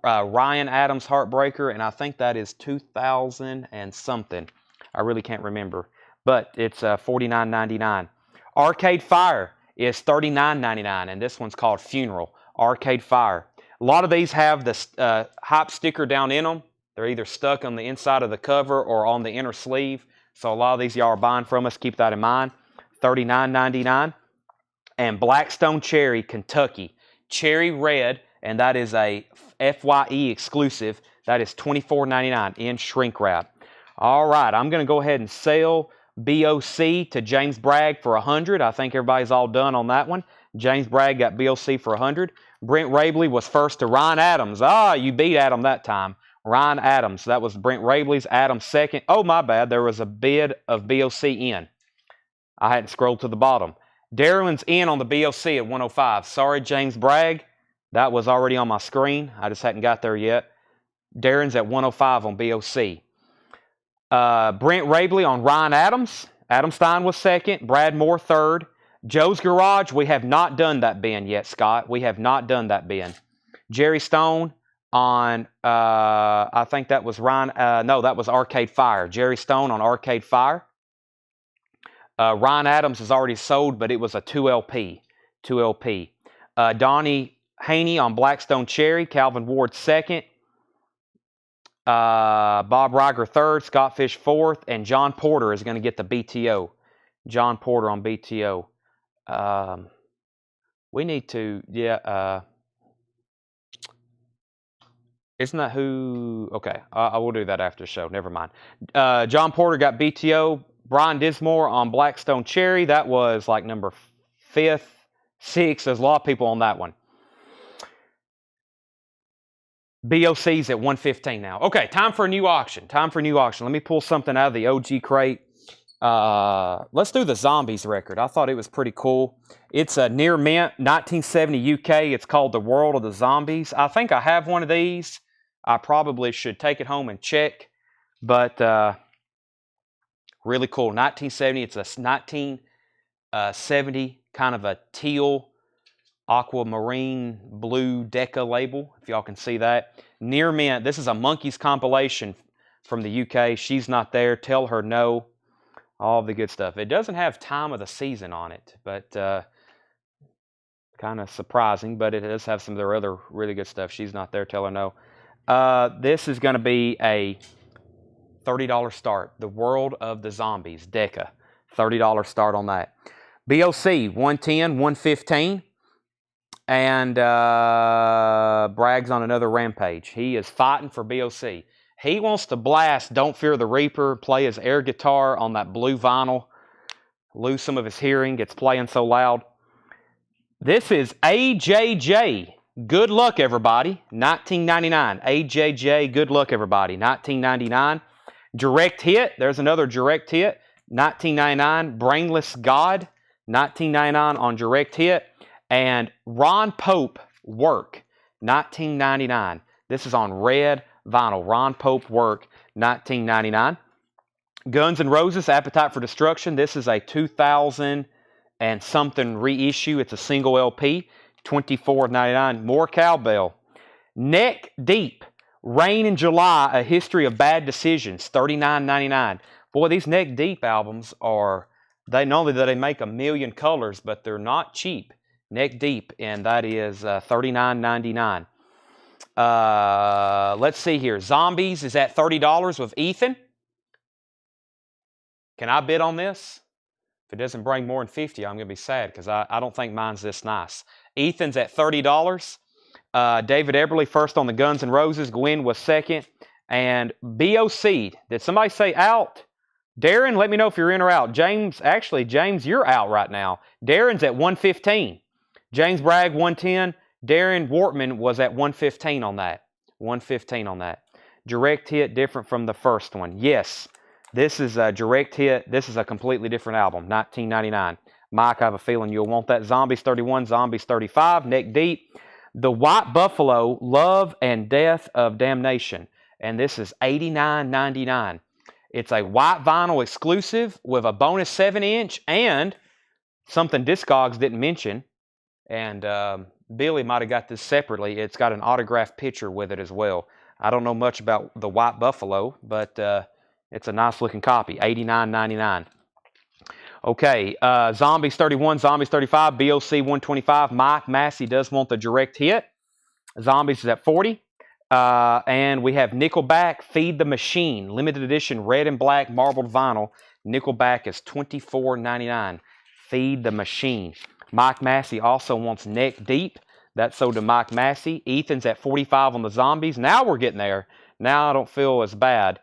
Ryan Adams Heartbreaker, and I think that is 2000 and something. I really can't remember, but it's $49.99. Arcade Fire is $39.99, and this one's called Funeral. Arcade Fire. A lot of these have the hop sticker down in them. They're either stuck on the inside of the cover or on the inner sleeve. So a lot of these y'all are buying from us. Keep that in mind. $39.99. And Blackstone Cherry, Kentucky. Cherry Red, and that is a FYE exclusive. That is $24.99 in shrink wrap. All right, I'm going to go ahead and sell BOC to James Bragg for $100. I think everybody's all done on that one. James Bragg got BOC for $100. Brent Rabley was first to Ryan Adams. You beat Adam that time. Ryan Adams. That was Brent Rabley's. Adams second. Oh, my bad. There was a bid of BOC in. I hadn't scrolled to the bottom. Darren's in on the BOC at 105. Sorry, James Bragg. That was already on my screen. I just hadn't got there yet. Darren's at 105 on BOC. Brent Rabley on Ryan Adams. Adam Stein was second. Brad Moore third. Joe's Garage, we have not done that bin yet, Scott. We have not done that bin. Jerry Stone on, I think that was Ryan, no, that was Arcade Fire. Jerry Stone on Arcade Fire. Ryan Adams is already sold, but it was a 2LP. Donnie Haney on Blackstone Cherry. Calvin Ward second. Bob Reiger third. Scott Fish fourth. And John Porter is going to get the BTO. John Porter on BTO. We need to, isn't that who, okay, I will do that after the show, never mind. John Porter got BTO. Brian Dismore on Blackstone Cherry, that was like number 5th, 6th, there's a lot of people on that one. BOC's at 115 now. Okay, time for a new auction, Let me pull something out of the OG crate. Let's do the Zombies record. I thought it was pretty cool. It's a near mint, 1970 UK. It's called The World of the Zombies. I think I have one of these. I probably should take it home and check. But really cool. 1970. It's a 1970 kind of a teal aquamarine blue Deca label, if y'all can see that. Near mint. This is a Monkeys compilation from the UK. She's Not There. Tell Her No. All the good stuff. It doesn't have time of the season on it, but kind of surprising, but it does have some of their other really good stuff. She's Not There, Tell Her No. This is going to be a $30 start. The World of the Zombies, Deca. $30 start on that. BOC, 110, 115. And Bragg's on another rampage. He is fighting for BOC. He wants to blast Don't Fear the Reaper, play his air guitar on that blue vinyl, lose some of his hearing, gets playing so loud. This is AJJ. Good luck, everybody. 1999. AJJ, good luck, everybody. 1999. Direct hit. There's another direct hit. $19.99. Brainless God, $19.99 on direct hit. And Ron Pope Work, $19.99. This is on red vinyl. Ron Pope Work, $19.99. Guns N' Roses, Appetite for Destruction. This is a 2000 and something reissue. It's a single LP, $24.99. More Cowbell. Neck Deep, Rain in July, A History of Bad Decisions, $39.99. Boy, these Neck Deep albums are, they not only do they make a million colors, but they're not cheap. Neck Deep, and that is $39.99. Let's see here. Zombies is at $30 with Ethan. Can I bid on this? If it doesn't bring more than 50, I'm going to be sad because I don't think mine's this nice. Ethan's at $30. David Eberly first on the Guns N' Roses. Gwen was second. And BOC, did somebody say out? Darren, let me know if you're in or out. James, you're out right now. Darren's at 115. James Bragg, 110. Darren Wortman was at 115 on that. 115 on that. Direct hit different from the first one. Yes, this is a direct hit. This is a completely different album, $19.99. Mike, I have a feeling you'll want that. Zombies 31, Zombies 35, Neck Deep. The White Buffalo, Love and Death of Damnation. And this is $89.99. It's a white vinyl exclusive with a bonus 7-inch and something Discogs didn't mention. And Billy might have got this separately. It's got an autographed picture with it as well. I don't know much about the White Buffalo, but it's a nice looking copy, $89.99. Okay, Zombies 31, Zombies 35, BOC 125. Mike Massey does want the direct hit. Zombies is at 40. And we have Nickelback, Feed the Machine, limited edition, red and black, marbled vinyl. Nickelback is $24.99. Feed the Machine. Mike Massey also wants Neck Deep. That's sold to Mike Massey. Ethan's at 45 on the Zombies. Now we're getting there. Now I don't feel as bad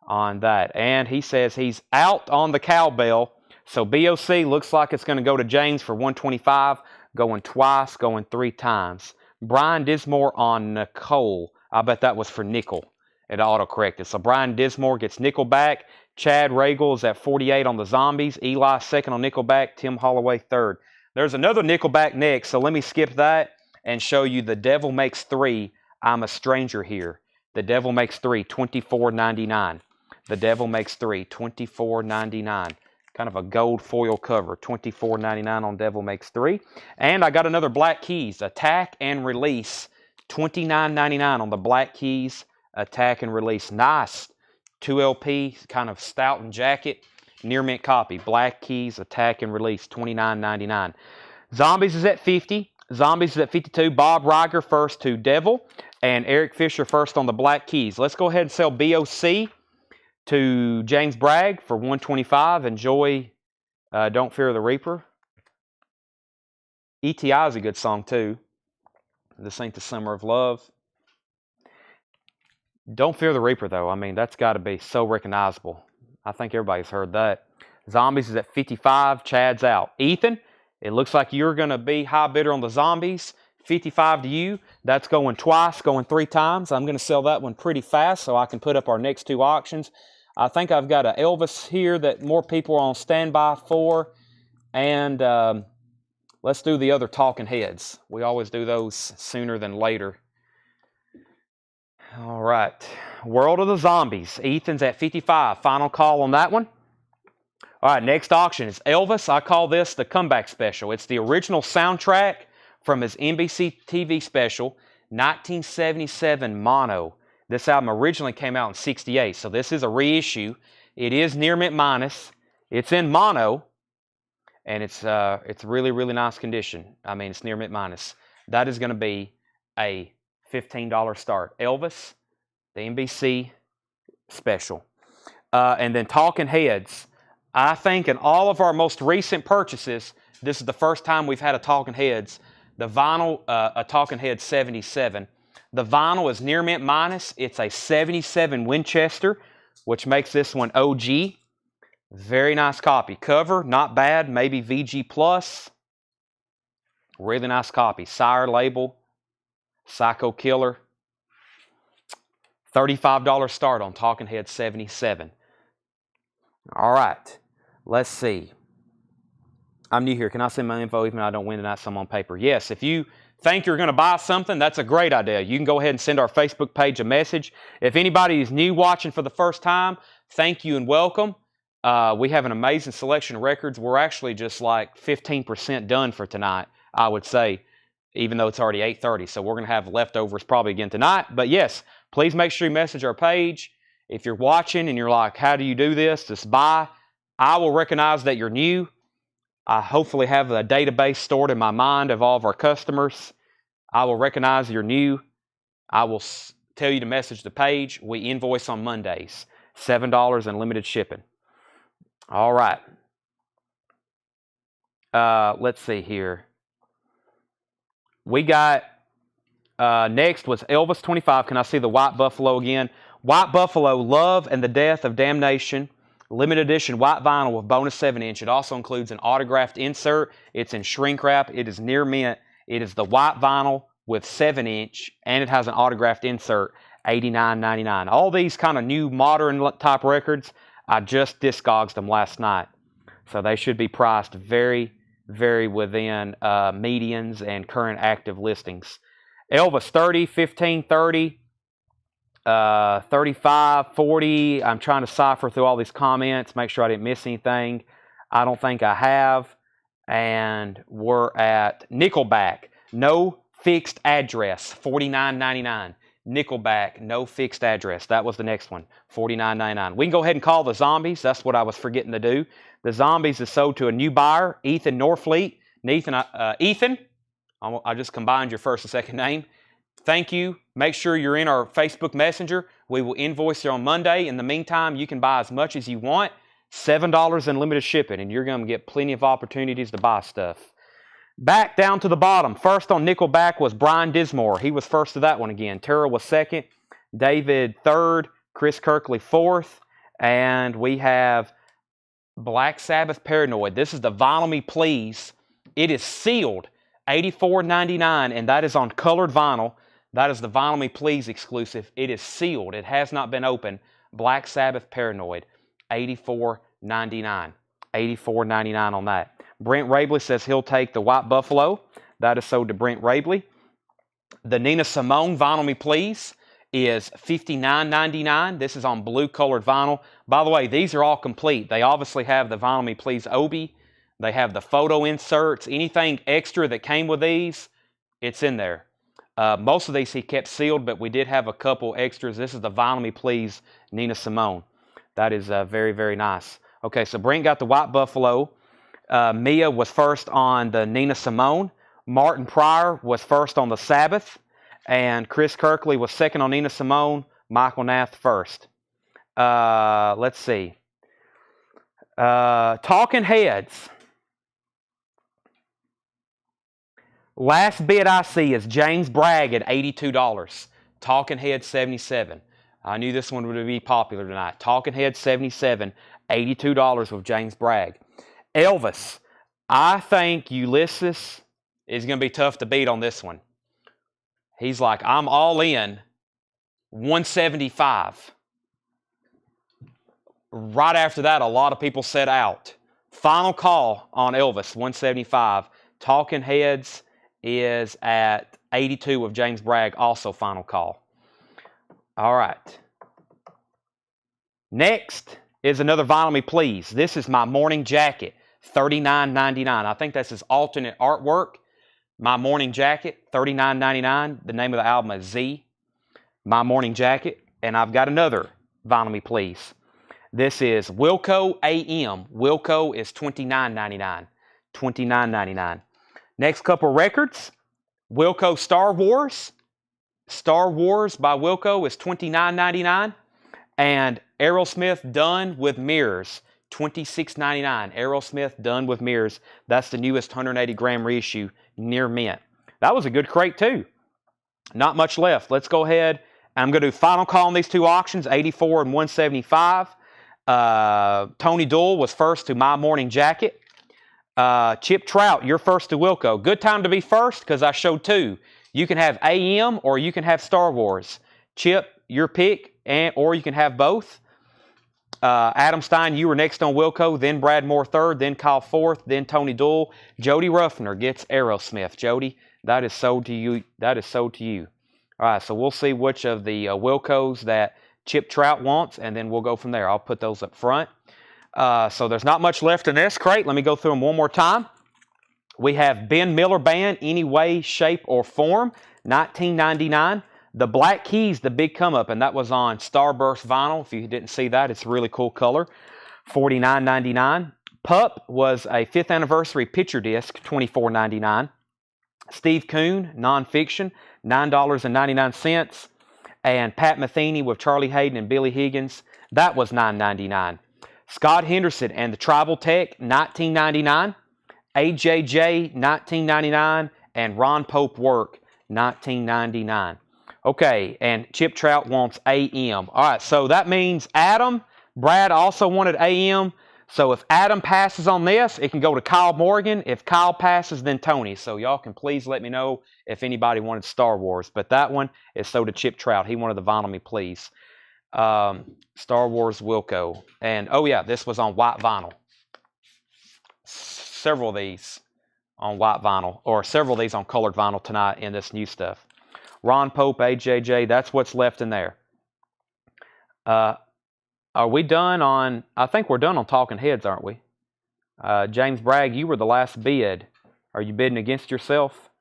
on that. And he says he's out on the Cowbell. So BOC looks like it's going to go to James for 125, going twice, going 3 times. Brian Dismore on Nicole. I bet that was for nickel. It autocorrected. So Brian Dismore gets Nickelback. Chad Regal is at 48 on the Zombies. Eli second on Nickelback. Tim Holloway third. There's another Nickelback next, so let me skip that and show you The Devil Makes 3, I'm a Stranger Here. The Devil Makes 3, $24.99. The Devil Makes 3, $24.99. Kind of a gold foil cover, $24.99 on Devil Makes 3. And I got another Black Keys, Attack and Release, $29.99 on the Black Keys, Attack and Release. Nice 2LP, kind of stout and jacket. Near mint copy. Black Keys, Attack and Release, $29.99. Zombies is at 50. Zombies is at 52. Bob Riger first to Devil. And Eric Fisher first on the Black Keys. Let's go ahead and sell BOC to James Bragg for $125. Enjoy Don't Fear the Reaper. ETI is a good song too. This Ain't the Summer of Love. Don't Fear the Reaper though. I mean, that's got to be so recognizable. I think everybody's heard that. Zombies is at 55. Chad's out. Ethan, it looks like you're going to be high bidder on the Zombies. 55 to you. That's going twice, going 3 times. I'm going to sell that one pretty fast so I can put up our next 2 auctions. I think I've got an Elvis here that more people are on standby for. And let's do the other Talking Heads. We always do those sooner than later. All right. World of the Zombies. Ethan's at 55. Final call on that one. All right, next auction is Elvis. I call this the comeback special. It's the original soundtrack from his NBC TV special, 1977 Mono. This album originally came out in 68, so this is a reissue. It is near mint minus. It's in mono, and it's really, really nice condition. I mean, it's near mint minus. That is going to be a $15 start. Elvis, the NBC special. And then Talking Heads. I think in all of our most recent purchases, this is the first time we've had a Talking Heads. The vinyl, a Talking Heads 77. The vinyl is near mint minus. It's a 77 Winchester, which makes this one OG. Very nice copy. Cover, not bad. Maybe VG Plus. Really nice copy. Sire label. Psycho Killer. $35 start on Talking Heads 77. All right. Let's see. I'm new here. Can I send my info even if I don't win tonight some on paper? Yes. If you think you're going to buy something, that's a great idea. You can go ahead and send our Facebook page a message. If anybody is new watching for the first time, thank you and welcome. We have an amazing selection of records. We're actually just like 15% done for tonight, I would say, even though it's already 8:30. So we're going to have leftovers probably again tonight. But yes, please make sure you message our page. If you're watching and you're like, how do you do this? Just buy. I will recognize that you're new. I hopefully have a database stored in my mind of all of our customers. I will recognize you're new. I will tell you to message the page. We invoice on Mondays. $7 unlimited shipping. All right. Let's see here. We got, next was Elvis 25. Can I see the White Buffalo again? White Buffalo, Love and the Death of Damnation. Limited edition white vinyl with bonus 7-inch. It also includes an autographed insert. It's in shrink wrap. It is near mint. It is the white vinyl with 7-inch, and it has an autographed insert, $89.99. All these kind of new modern type records, I just discogs them last night. So they should be priced very, very within medians and current active listings. Elvis 30, 15, 30. 35, 40. I'm trying to cipher through all these comments, make sure I didn't miss anything. I don't think I have. And we're at Nickelback, no fixed address, $49.99. Nickelback, no fixed address. That was the next one, $49.99. We can go ahead and call the Zombies. That's what I was forgetting to do. The Zombies is sold to a new buyer, Ethan Norfleet. Ethan, I just combined your first and second name. Thank you. Make sure you're in our Facebook Messenger. We will invoice you on Monday. In the meantime, you can buy as much as you want. $7 unlimited shipping, and you're going to get plenty of opportunities to buy stuff. Back down to the bottom. First on Nickelback was Brian Dismore. He was first to that one again. Terrell was second. David third. Chris Kirkley fourth. And we have Black Sabbath Paranoid. This is the Vinyl Me Please. It is sealed. $84.99, and that is on colored vinyl. That is the Vinyl Me Please exclusive. It is sealed. It has not been opened. Black Sabbath Paranoid, $84.99. $84.99 on that. Brent Rabley says he'll take the White Buffalo. That is sold to Brent Rabley. The Nina Simone Vinyl Me Please is $59.99. This is on blue colored vinyl. By the way, these are all complete. They obviously have the Vinyl Me Please Obi. They have the photo inserts. Anything extra that came with these, it's in there. Most of these he kept sealed, but we did have a couple extras. This is the Vinyl Me Please Nina Simone. That is very, very nice. Okay, so Brent got the White Buffalo. Mia was first on the Nina Simone. Martin Pryor was first on the Sabbath. And Chris Kirkley was second on Nina Simone. Michael Nath first. Let's see. Talking Heads. Last bid I see is James Bragg at $82. Talking Head $77. I knew this one would be popular tonight. Talking Head $77, $82 with James Bragg. Elvis. I think Ulysses is going to be tough to beat on this one. He's like, I'm all in, $175. Right after that, a lot of people said out. Final call on Elvis, $175. Talking Heads is at $82 with James Bragg, also final call. All right. Next is another Vinyl Me Please. This is My Morning Jacket, $39.99. I think that's his alternate artwork. My Morning Jacket, $39.99. The name of the album is Z. My Morning Jacket. And I've got another Vinyl Me Please. This is Wilco AM. Wilco is $29.99. $29.99. Next couple records. Wilco Star Wars. Star Wars by Wilco is $29.99. And Aerosmith Done with Mirrors, $26.99. Aerosmith Done with Mirrors. That's the newest 180 gram reissue, near mint. That was a good crate too. Not much left. Let's go ahead. I'm going to do final call on these two auctions, $84 and $175. Tony Doyle was first to My Morning Jacket. Chip Trout, you're first to Wilco. Good time to be first because I showed two. You can have AM or you can have Star Wars. Chip, your pick, or you can have both. Adam Stein, you were next on Wilco, then Brad Moore third, then Kyle fourth, then Tony Doyle. Jody Ruffner gets Aerosmith. Jody, that is sold to you. That is sold to you. All right, so we'll see which of the Wilcos that Chip Trout wants, and then we'll go from there. I'll put those up front. So there's not much left in this crate. Let me go through them one more time. We have Ben Miller Band, Any Way, Shape, or Form, $19.99. The Black Keys, the big come-up, and that was on Starburst vinyl. If you didn't see that, it's a really cool color, $49.99. Pup was a 5th anniversary picture disc, $24.99. Steve Kuhn, nonfiction, $9.99. And Pat Metheny with Charlie Hayden and Billy Higgins, that was $9.99. Scott Henderson and the Tribal Tech, $19.99. AJJ, $19.99. And Ron Pope Work, $19.99. Okay, and Chip Trout wants AM. All right, so that means Adam, Brad also wanted AM. So if Adam passes on this, it can go to Kyle Morgan. If Kyle passes, then Tony. So y'all can please let me know if anybody wanted Star Wars. But that one is so to Chip Trout. He wanted the Vinyl Me Please. Star Wars Wilco. And, oh yeah, this was on white vinyl. Several of these on white vinyl, or several of these on colored vinyl tonight in this new stuff. Ron Pope, AJJ, that's what's left in there. Are we done on, I think we're done on Talking Heads, aren't we? James Bragg, you were the last bid. Are you bidding against yourself?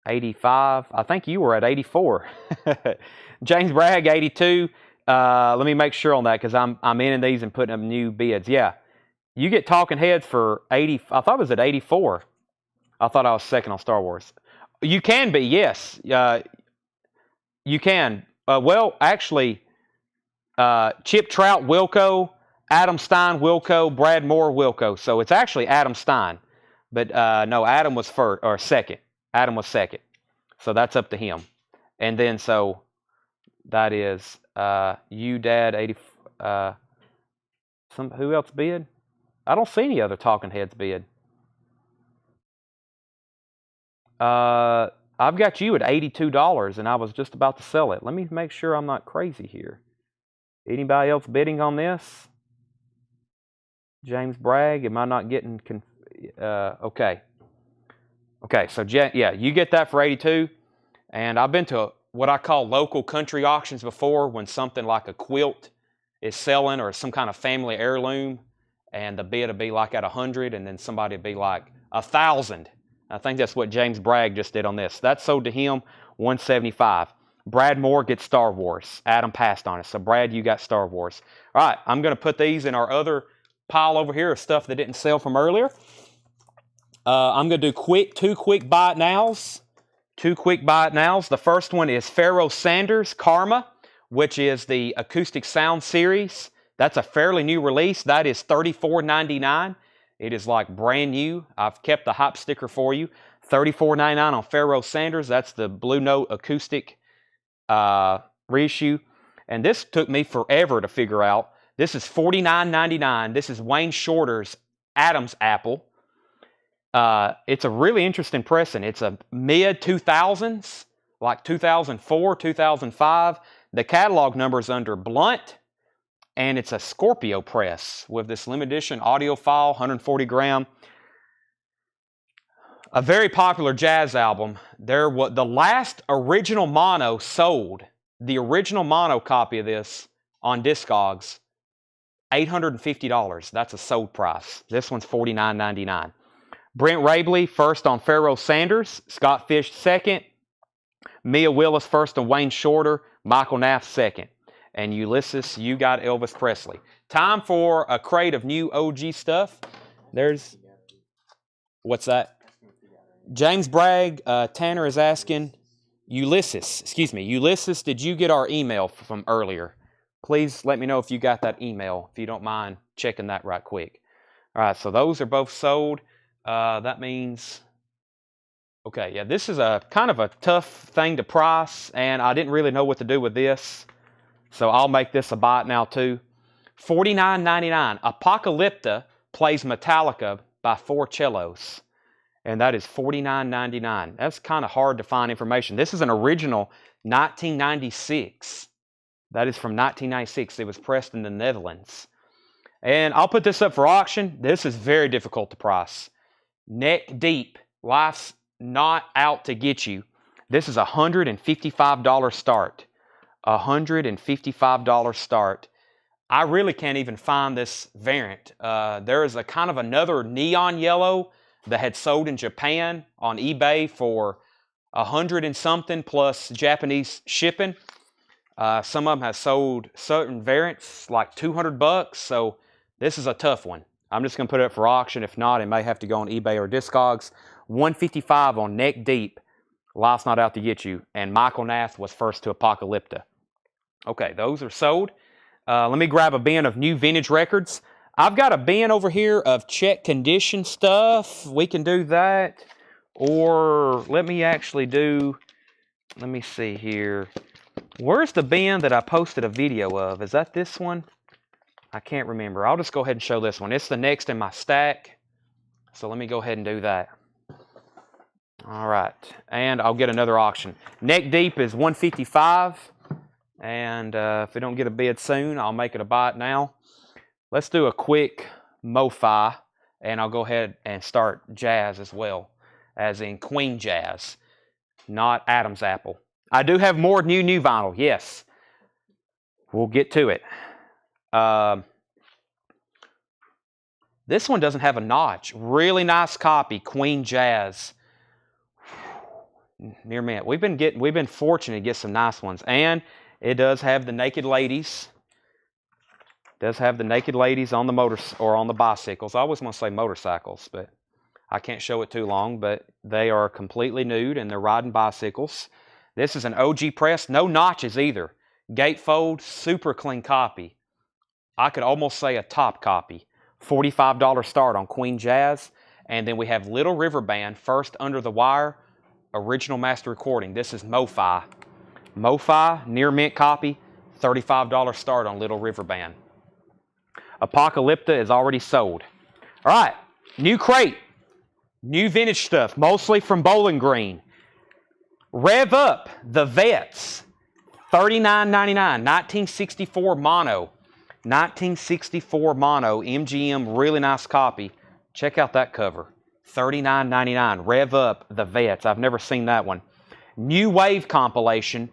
85. I think you were at 84. James Bragg, 82. Let me make sure on that because I'm in these and putting up new bids. Yeah. You get Talking Heads for 80. I thought it was at 84. I thought I was second on Star Wars. You can be, yes. You can. Well, actually, Chip Trout, Wilco, Adam Stein, Wilco, Brad Moore, Wilco. So it's actually Adam Stein. But no, Adam was first, or second. Adam was second. So that's up to him. And then so that is you, Dad, 80. Who else bid? I don't see any other Talking Heads bid. I've got you at $82, and I was just about to sell it. Let me make sure I'm not crazy here. Anybody else bidding on this? James Bragg, am I not getting... okay. Okay, so yeah, you get that for 82. And I've been to what I call local country auctions before when something like a quilt is selling or some kind of family heirloom, and the bid will be like at 100, and then somebody will be like 1,000. I think that's what James Bragg just did on this. That sold to him $175. Brad Moore gets Star Wars. Adam passed on it. So Brad, you got Star Wars. All right, I'm going to put these in our other pile over here of stuff that didn't sell from earlier. I'm going to do two quick buy it nows. Two quick buy it nows. The first one is Pharoah Sanders Karma, which is the Acoustic Sound Series. That's a fairly new release. That is $34.99. It is like brand new. I've kept the hype sticker for you. $34.99 on Pharoah Sanders. That's the Blue Note acoustic reissue. And this took me forever to figure out. This is $49.99. This is Wayne Shorter's Adam's Apple. It's a really interesting pressing. It's a mid-2000s, like 2004, 2005. The catalog number is under Blunt. And it's a Scorpio press with this limited edition audiophile, 140 gram. A very popular jazz album. The last original mono sold, the original mono copy of this on Discogs, $850. That's a sold price. This one's $49.99. Brent Rabley first on Pharoah Sanders. Scott Fish second. Mia Willis first on Wayne Shorter. Michael Naff second. And Ulysses, you got Elvis Presley. Time for a crate of new OG stuff. There's... What's that? James Bragg, Tanner is asking, Ulysses, did you get our email from earlier? Please let me know if you got that email, if you don't mind checking that right quick. All right, so those are both sold. That means... Okay, yeah, this is a kind of a tough thing to price, and I didn't really know what to do with this. So I'll make this a buy it now too. $49.99. Apocalypta plays Metallica by 4 cellos. And that is $49.99. That's kind of hard to find information. This is an original 1996 That is from 1996. It was pressed in the Netherlands. And I'll put this up for auction. This is very difficult to price. Neck deep. Life's not out to get you. This is a $155 start. $155 start. I really can't even find this variant. There is a kind of another neon yellow that had sold in Japan on eBay for $100 and something plus Japanese shipping. Some of them have sold certain variants like $200, so this is a tough one. I'm just going to put it up for auction. If not, it may have to go on eBay or Discogs. $155 on neck deep. Life's not out to get you. And Michael Nath was first to Apocalypta. Okay, those are sold. Let me grab a bin of new vintage records. I've got a bin over here of check condition stuff. We can do that. Or let me actually do, let me see here. Where's the bin that I posted a video of? Is that this one? I can't remember. I'll just go ahead and show this one. It's the next in my stack. So let me go ahead and do that. All right. And I'll get another auction. Neck deep is $155. And if we don't get a bid soon, I'll make it a buy it now. Let's do a quick MoFi, and I'll go ahead and start jazz as well, as in Queen jazz, not Adam's apple. I do have more new vinyl, yes. We'll get to it. This one doesn't have a notch. Really nice copy, Queen jazz. Near mint. We've been fortunate to get some nice ones, and it does have the naked ladies. It does have the naked ladies on the motors or on the bicycles. I always want to say motorcycles, but I can't show it too long. But they are completely nude and they're riding bicycles. This is an OG press, no notches either. Gatefold, super clean copy. I could almost say a top copy. $45 start on Queen Jazz, and then we have Little River Band, first under the wire, original master recording. This is MoFi. MoFi, near mint copy, $35 start on Little River Band. Apocalypta is already sold. All right, new crate, new vintage stuff, mostly from Bowling Green. Rev Up, The Vets, $39.99, 1964 mono. 1964 mono, MGM, really nice copy. Check out that cover, $39.99. Rev Up, The Vets. I've never seen that one. New Wave compilation,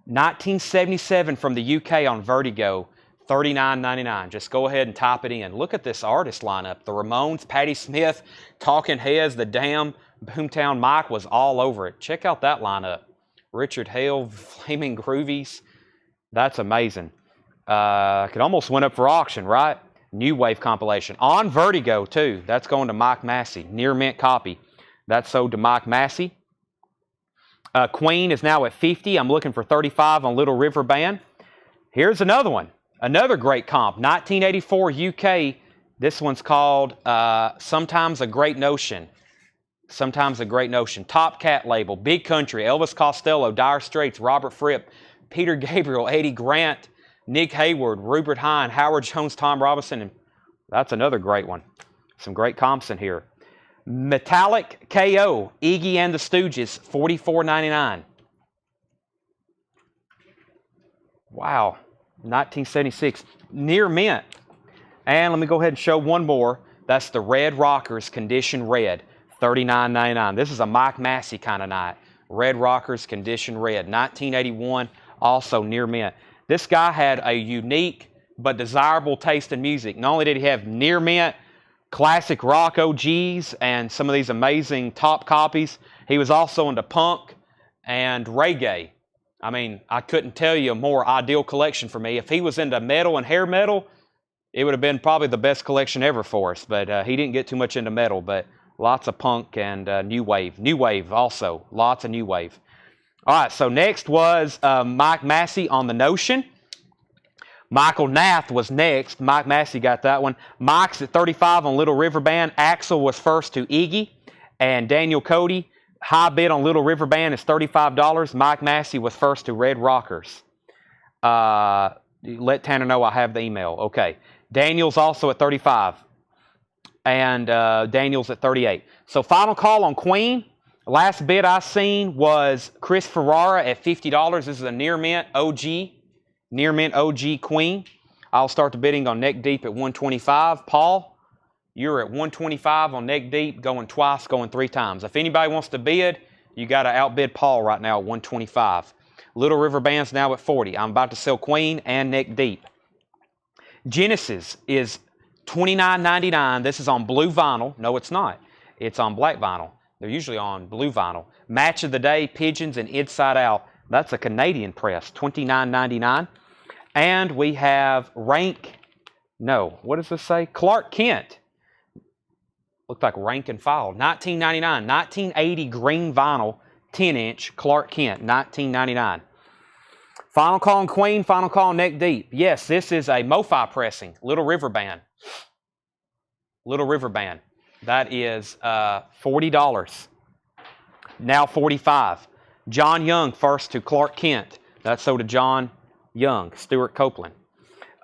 1977 from the UK on Vertigo, $39.99. Just go ahead and type it in. Look at this artist lineup. The Ramones, Patti Smith, Talking Heads, The Damned, Boomtown Mike was all over it. Check out that lineup. Richard Hale, Flaming Groovies. That's amazing. Could almost win up for auction, right? New Wave compilation. On Vertigo, too. That's going to Mike Massey. Near mint copy. That's sold to Mike Massey. Queen is now at 50. I'm looking for 35 on Little River Band. Here's another one. Another great comp. 1984 UK. This one's called Sometimes a Great Notion. Sometimes a Great Notion. Top Cat label. Big Country. Elvis Costello. Dire Straits. Robert Fripp. Peter Gabriel. Eddie Grant. Nick Hayward. Rupert Hine. Howard Jones. Tom Robinson. And that's another great one. Some great comps in here. Metallic KO. Iggy and the Stooges. $44.99. Wow. 1976. Near mint. And let me go ahead and show one more. That's the Red Rockers Condition Red. $39.99. This is a Mike Massey kind of night. Red Rockers Condition Red. 1981. Also near mint. This guy had a unique but desirable taste in music. Not only did he have near mint, classic rock OGs, and some of these amazing top copies, he was also into punk and reggae. I mean, I couldn't tell you a more ideal collection for me. If he was into metal and hair metal, it would have been probably the best collection ever for us. But he didn't get too much into metal, but lots of punk and new wave. New wave also, lots of new wave. All right, so next was Mike Massey on The Notion. Michael Nath was next. Mike Massey got that one. Mike's at 35 on Little River Band. Axel was first to Iggy. And Daniel Cody, high bid on Little River Band is $35. Mike Massey was first to Red Rockers. Let Tanner know I have the email. Okay. Daniel's also at 35. And Daniel's at 38. So final call on Queen. Last bid I seen was Chris Ferrara at $50. This is a near mint OG. Near Mint OG Queen. I'll start the bidding on Neck Deep at 125. Paul, you're at 125 on Neck Deep, going twice, going 3 times. If anybody wants to bid, you got to outbid Paul right now at 125. Little River Band's now at 40. I'm about to sell Queen and Neck Deep. Genesis is $29.99. This is on blue vinyl. No, it's not. It's on black vinyl. They're usually on blue vinyl. Match of the Day, Pigeons and Inside Out. That's a Canadian press, $29.99. And we have what does this say? Clark Kent. Looks like rank and file. $19.99. 1980 green vinyl, 10-inch, Clark Kent, $19.99. Final call on Queen, final call on Neck Deep. Yes, this is a MoFi pressing, Little River Band. Little River Band. That is $40. Now $45. John Young first to Clark Kent. That's sold to John Young, Stuart Copeland.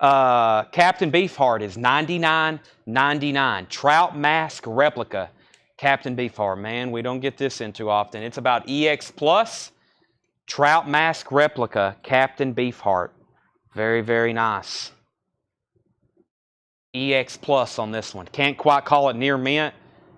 Captain Beefheart is $99.99. Trout Mask Replica, Captain Beefheart. Man, we don't get this in too often. It's about EX Plus. Trout Mask Replica, Captain Beefheart. Very, very nice. EX Plus on this one. Can't quite call it near mint.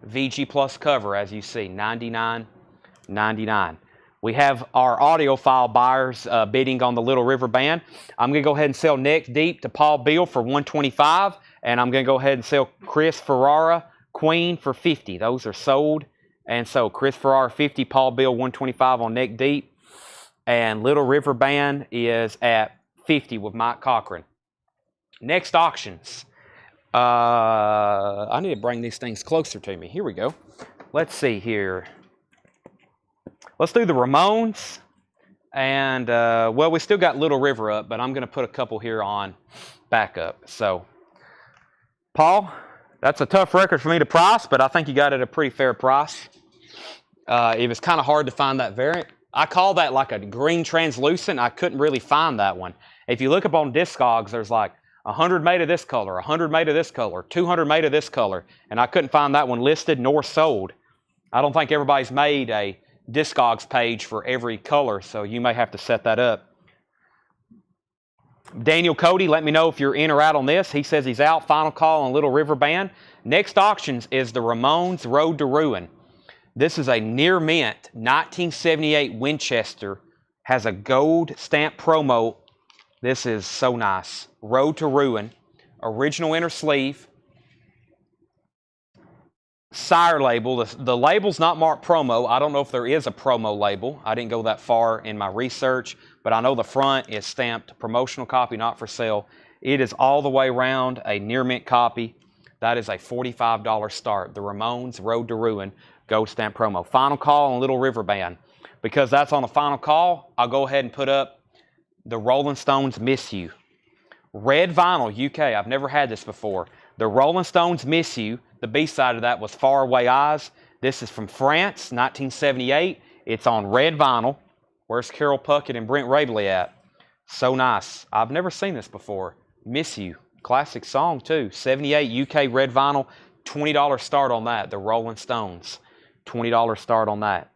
VG Plus cover, as you see, $99.99. We have our audiophile buyers bidding on the Little River Band. I'm going to go ahead and sell Neck Deep to Paul Beal for $125, and I'm going to go ahead and sell Chris Ferrara Queen for $50. Those are sold. And so Chris Ferrara $50, Paul Beal $125 on Neck Deep. And Little River Band is at $50 with Mike Cochran. Next auctions. I need to bring these things closer to me. Here we go. Let's see here. Let's do the Ramones. And, well, we still got Little River up, but I'm going to put a couple here on backup. So, Paul, that's a tough record for me to price, but I think you got it at a pretty fair price. It was kind of hard to find that variant. I call that like a green translucent. I couldn't really find that one. If you look up on Discogs, there's like 100 made of this color, 100 made of this color, 200 made of this color, and I couldn't find that one listed nor sold. I don't think everybody's made a Discogs page for every color, so you may have to set that up. Daniel Cody, let me know if you're in or out on this. He says he's out. Final call on Little River Band. Next auctions is the Ramones Road to Ruin. This is a near mint 1978 Winchester. Has a gold stamp promo. This is so nice. Road to Ruin. Original inner sleeve. Sire label. The label's not marked promo. I don't know if there is a promo label. I didn't go that far in my research, but I know the front is stamped promotional copy, not for sale. It is all the way around a near mint copy. That is a $45 start. The Ramones Road to Ruin gold stamp promo. Final call on Little River Band. Because that's on the final call, I'll go ahead and put up the Rolling Stones Miss You. Red vinyl, UK. I've never had this before. The Rolling Stones Miss You. The B-side of that was Far Away Eyes. This is from France, 1978. It's on red vinyl. Where's Carol Puckett and Brent Rabley at? So nice. I've never seen this before. Miss You. Classic song, too. 78 UK red vinyl. $20 start on that. The Rolling Stones. $20 start on that.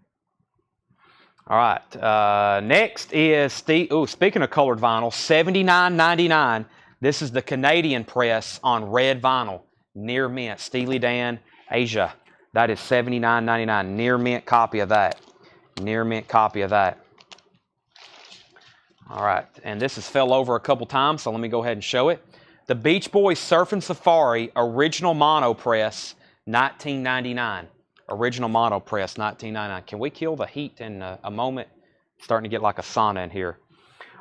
All right. Next is speaking of colored vinyl, $79.99. This is the Canadian press on red vinyl. Near mint. Steely Dan, Asia. That is $79.99. Near mint copy of that. Near mint copy of that. All right. And this has fell over a couple times, so let me go ahead and show it. The Beach Boys Surfing Safari original mono press, $19.99. Original mono press, $19.99. Can we kill the heat in a moment? Starting to get like a sauna in here.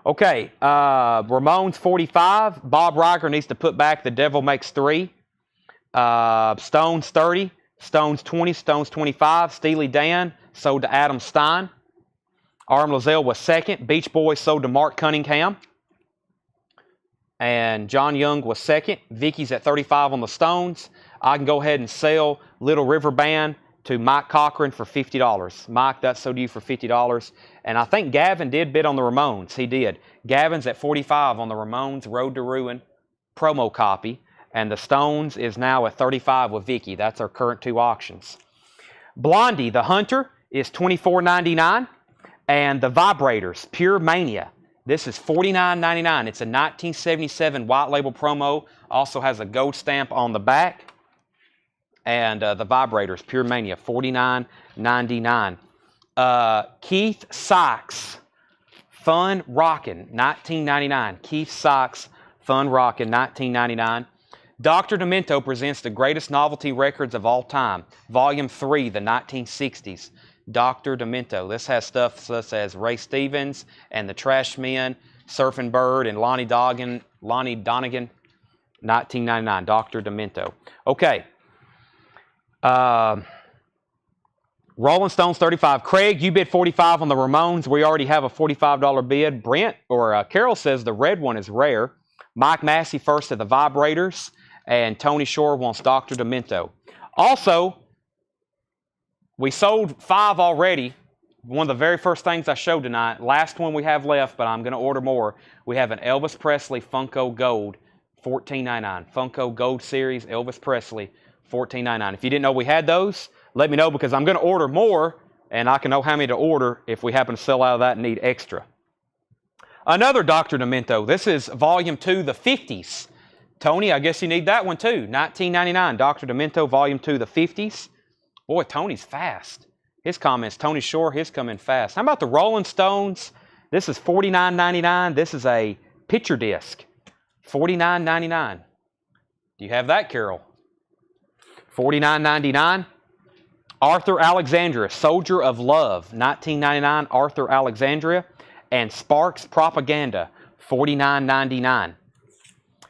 Okay, Ramones 45. Bob Riker needs to put back The Devil Makes 3. Stones 30. Stones 20. Stones 25. Steely Dan sold to Adam Stein. Arm Lozelle was second. Beach Boys sold to Mark Cunningham. And John Young was second. Vicky's at 35 on the Stones. I can go ahead and sell Little River Band to Mike Cochran for $50. Mike, that's sold to you for $50. And I think Gavin did bid on the Ramones. He did. Gavin's at 45 on the Ramones Road to Ruin promo copy. And the Stones is now at 35 with Vicky. That's our current 2 auctions. Blondie, the Hunter, is $24.99. And the Vibrators, Pure Mania, This is $49.99. It's a 1977 white label promo. Also has a gold stamp on the back. And the vibrators, Pure Mania, $49.99. Keith Sykes, Fun Rockin', $19.99. Keith Sykes, Fun Rockin', $19.99. Dr. Demento presents the greatest novelty records of all time. Volume 3, the 1960s. Dr. Demento. This has stuff such as Ray Stevens and the Trash Men, Surfing Bird, and Lonnie Donegan, 1999. Dr. Demento. Okay. Rolling Stones 35. Craig, you bid 45 on the Ramones. We already have a $45 bid. Carol says the red one is rare. Mike Massey first to the Vibrators. And Tony Shore wants Dr. Demento. Also, we sold 5 already. One of the very first things I showed tonight. Last one we have left, but I'm going to order more. We have an Elvis Presley Funko Gold, $14.99. Funko Gold Series, Elvis Presley, $14.99. If you didn't know we had those, let me know because I'm going to order more, and I can know how many to order if we happen to sell out of that and need extra. Another Dr. Demento. This is Volume 2, the 50s. Tony, I guess you need that one too. $19.99. Dr. Demento, Volume 2, the 50s. Boy, Tony's fast. His comments, Tony Shore, his coming fast. How about the Rolling Stones? This is $49.99. This is a picture disc. $49.99. Do you have that, Carol? $49.99. Arthur Alexandria, Soldier of Love, $19.99. Arthur Alexandria. And Sparks Propaganda, $49.99.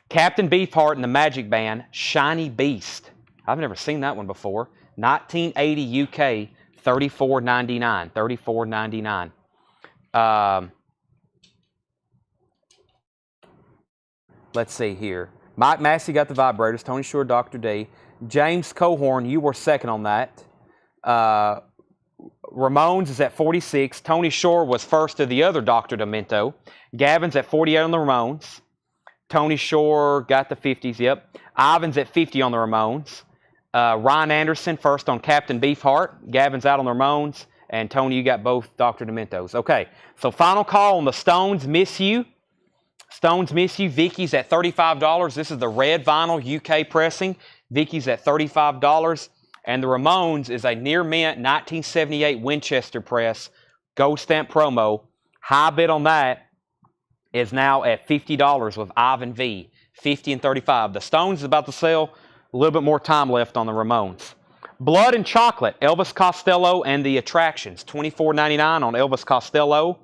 Captain Beefheart and the Magic Band, Shiny Beast. I've never seen that one before. 1980 UK, $34.99. $34.99. Let's see here. Mike Massey got the Vibrators. Tony Shore, Dr. D. James Cohorn, you were second on that. Ramones is at 46. Tony Shore was first to the other Dr. Demento. Gavin's at 48 on the Ramones. Tony Shore got the 50s, yep. Ivan's at 50 on the Ramones. Ryan Anderson first on Captain Beefheart. Gavin's out on the Ramones. And Tony, you got both Dr. Dementos. Okay, so final call on the Stones Miss You. Stones Miss You. Vicky's at $35. This is the red vinyl UK pressing. Vicky's at $35. And the Ramones is a near mint 1978 Winchester press. Gold stamp promo. High bid on that is now at $50 with Ivan V. 50 and 35. The Stones is about to sell. A little bit more time left on the Ramones. Blood and Chocolate, Elvis Costello and the Attractions. $24.99 on Elvis Costello.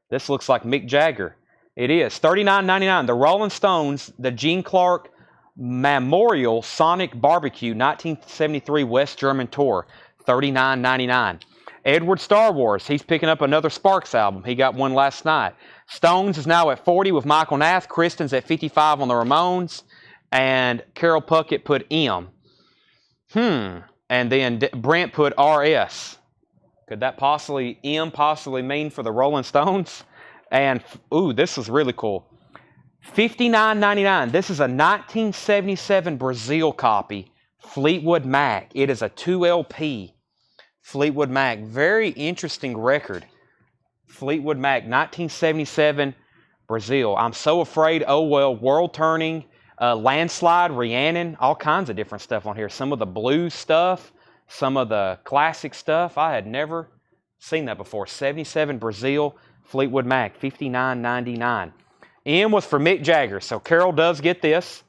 This looks like Mick Jagger. It is. $39.99. The Rolling Stones, the Gene Clark Memorial Sonic Barbecue 1973 West German Tour. $39.99. Edward Star Wars, he's picking up another Sparks album. He got one last night. Stones is now at 40 with Michael Nath. Kristen's at 55 on the Ramones. And Carol Puckett put M. And then Brent put RS. Could that possibly mean for the Rolling Stones? And, ooh, this is really cool. $59.99. This is a 1977 Brazil copy. Fleetwood Mac. It is a 2LP. Fleetwood Mac. Very interesting record. Fleetwood Mac, 1977 Brazil. I'm So Afraid, Oh Well, World Turning, Landslide, Rhiannon, all kinds of different stuff on here. Some of the blues stuff, some of the classic stuff. I had never seen that before. 77 Brazil, Fleetwood Mac, $59.99. M was for Mick Jagger, so Carol does get this.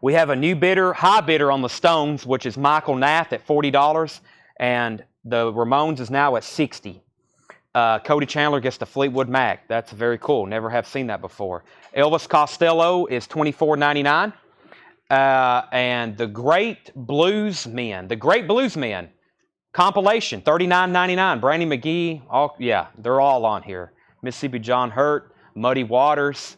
We have a new bidder, high bidder on the Stones, which is Michael Nath at $40, and the Ramones is now at $60. Cody Chandler gets the Fleetwood Mac. That's very cool. Never have seen that before. Elvis Costello is $24.99. And the Great Bluesmen compilation, $39.99. Brandy McGee, they're all on here. Mississippi John Hurt, Muddy Waters,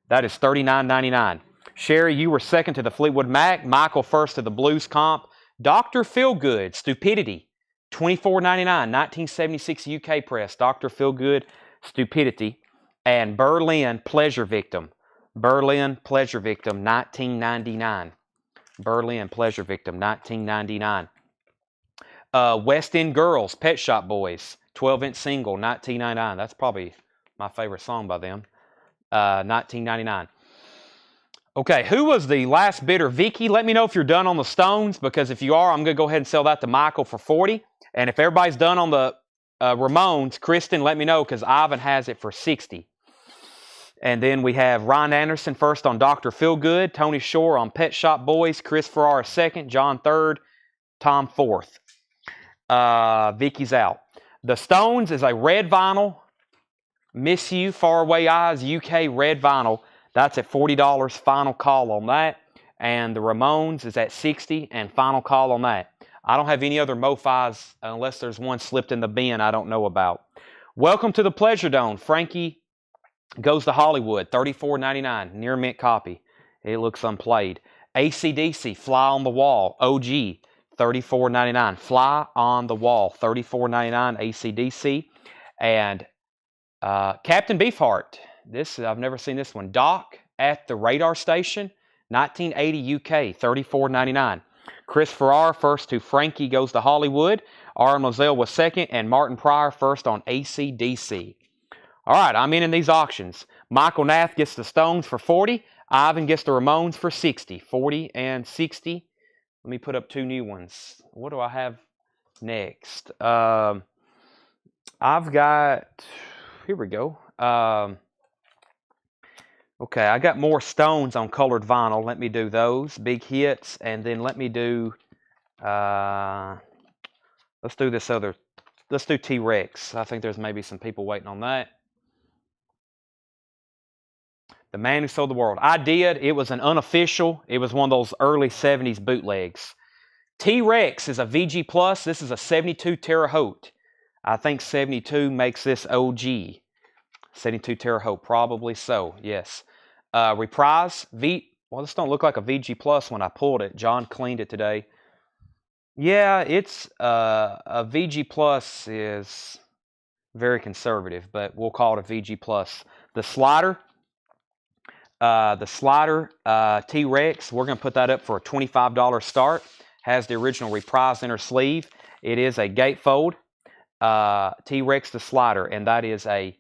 that is $39.99. Sherry, you were second to the Fleetwood Mac. Michael first to the Blues Comp. Dr. Feelgood, Stupidity, $24.99, 1976 UK press. Dr. Feelgood, Stupidity. And Berlin, Pleasure Victim. Berlin, Pleasure Victim, 1999. Berlin, Pleasure Victim, 1999. West End Girls, Pet Shop Boys, 12-inch single, $19.99. That's probably my favorite song by them. 1999. Okay, who was the last bidder? Vicky, let me know if you're done on the Stones, because if you are, I'm going to go ahead and sell that to Michael for 40. And if everybody's done on the Ramones, Kristen, let me know, because Ivan has it for 60. And then we have Ryan Anderson first on Dr. Feelgood, Tony Shore on Pet Shop Boys, Chris Farrar second, John third, Tom fourth. Vicky's out. The Stones is a red vinyl. Miss You, Faraway Eyes, UK red vinyl. That's at $40. Final call on that. And the Ramones is at 60 and final call on that. I don't have any other MoFis unless there's one slipped in the bin I don't know about. Welcome to the Pleasure Dome. Frankie Goes to Hollywood, $34.99, near mint copy. It looks unplayed. AC/DC, Fly on the Wall, OG, $34.99. Fly on the Wall, $34.99, AC/DC. And Captain Beefheart, I've never seen this one. Doc at the Radar Station, 1980 UK, $34.99. Chris Farrar first to Frankie Goes to Hollywood. Aaron Moselle was second, and Martin Pryor first on AC/DC. All right, I'm in these auctions. Michael Nath gets the Stones for 40. Ivan gets the Ramones for 60. 40 and 60. Let me put up two new ones. What do I have next? I've got... Here we go. Okay, I got more Stones on colored vinyl. Let me do those. Big hits. And then let me do... let's do this other... Let's do T-Rex. I think there's maybe some people waiting on that. The Man Who Sold the World. I did. It was an unofficial. It was one of those early 70s bootlegs. T-Rex is a VG+. This is a 72 Terre Haute. I think 72 makes this OG. 72 Terre Haute. Probably so. Yes. Reprise. Well, this don't look like a VG+ when I pulled it. John cleaned it today. Yeah, it's a VG+ is very conservative, but we'll call it a VG+. The slider. T-Rex, we're going to put that up for a $25 start. Has the original Reprise inner sleeve. It is a gatefold T-Rex the slider, and that is a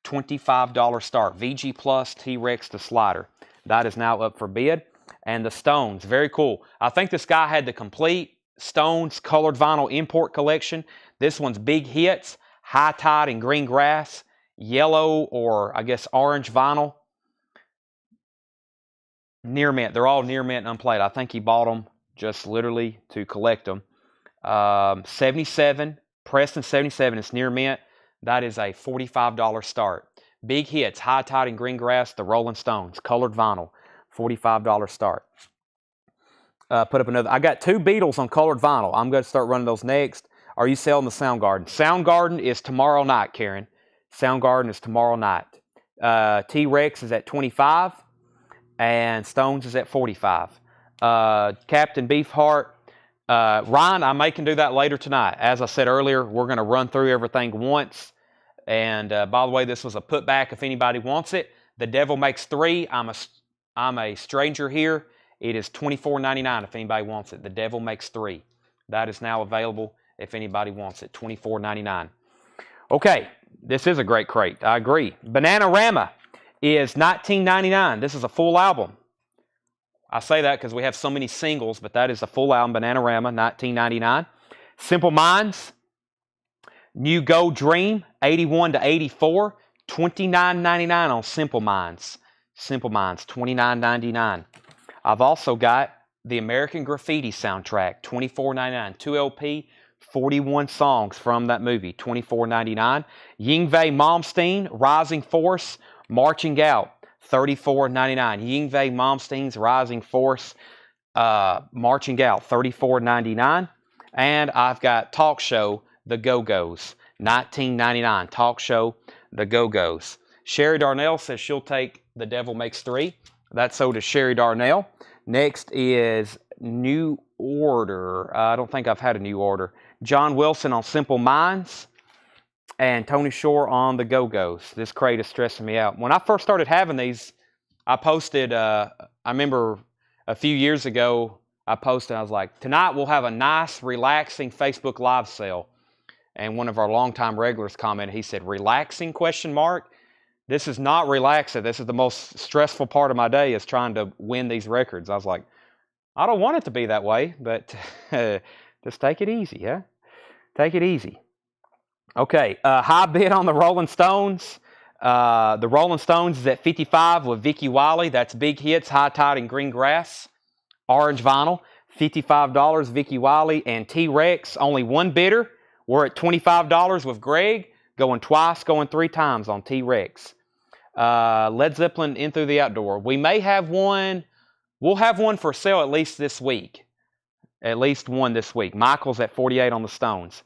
$25 start. VG+ T-Rex the slider. That is now up for bid. And the Stones, very cool. I think this guy had the complete Stones colored vinyl import collection. This one's big hits, High Tide and Green Grass, yellow or I guess orange vinyl. Near mint. They're all near mint and unplayed. I think he bought them just literally to collect them. 77, Preston 77. It's near mint. That is a $45 start. Big hits, High Tide and Green Grass, the Rolling Stones, colored vinyl, $45 start. Put up another. I got two Beatles on colored vinyl. I'm going to start running those next. Are you selling the Soundgarden? Soundgarden is tomorrow night, Karen. Soundgarden is tomorrow night. T-Rex is at 25. And Stones is at 45. Captain Beefheart. Ryan, I may can do that later tonight. As I said earlier, we're going to run through everything once. And by the way, this was a putback if anybody wants it. The Devil Makes Three. I'm a stranger here. It is $24.99 if anybody wants it. The Devil Makes Three. That is now available if anybody wants it. $24.99. Okay, this is a great crate. I agree. Bananarama is $19.99. This is a full album. I say that because we have so many singles, but that is a full album, Bananarama, $19.99. Simple Minds, New Gold Dream, 81 to 84, $29.99 on Simple Minds. Simple Minds, $29.99. I've also got the American Graffiti soundtrack, $24.99. 2 LP, 41 songs from that movie, $24.99. Yngwie Malmsteen, Rising Force, Marching Out, $34.99. Yngwie Malmsteen's Rising Force, Marching Out, $34.99. And I've got Talk Show, The Go-Go's, $19.99. Talk Show, The Go-Go's. Sherry Darnell says she'll take The Devil Makes Three. That's sold to Sherry Darnell. Next is New Order. I don't think I've had a New Order. John Wilson on Simple Minds. And Tony Shore on the Go-Go's. This crate is stressing me out. When I first started having these, I posted, I remember a few years ago, I posted, I was like, tonight we'll have a nice, relaxing Facebook Live sale. And one of our longtime regulars commented, he said, relaxing, question mark? This is not relaxing. This is the most stressful part of my day is trying to win these records. I was like, I don't want it to be that way, but just take it easy, yeah? Take it easy. Okay, high bid on the Rolling Stones. The Rolling Stones is at 55 with Vicky Wiley. That's Big Hits, High Tide, and Green Grass. Orange vinyl, $55, Vicky Wiley. And T-Rex, only one bidder. We're at $25 with Greg, going twice, going 3 times on T-Rex. Led Zeppelin, In Through the Outdoor. We may have one. We'll have one for sale at least this week. At least one this week. Michael's at 48 on the Stones.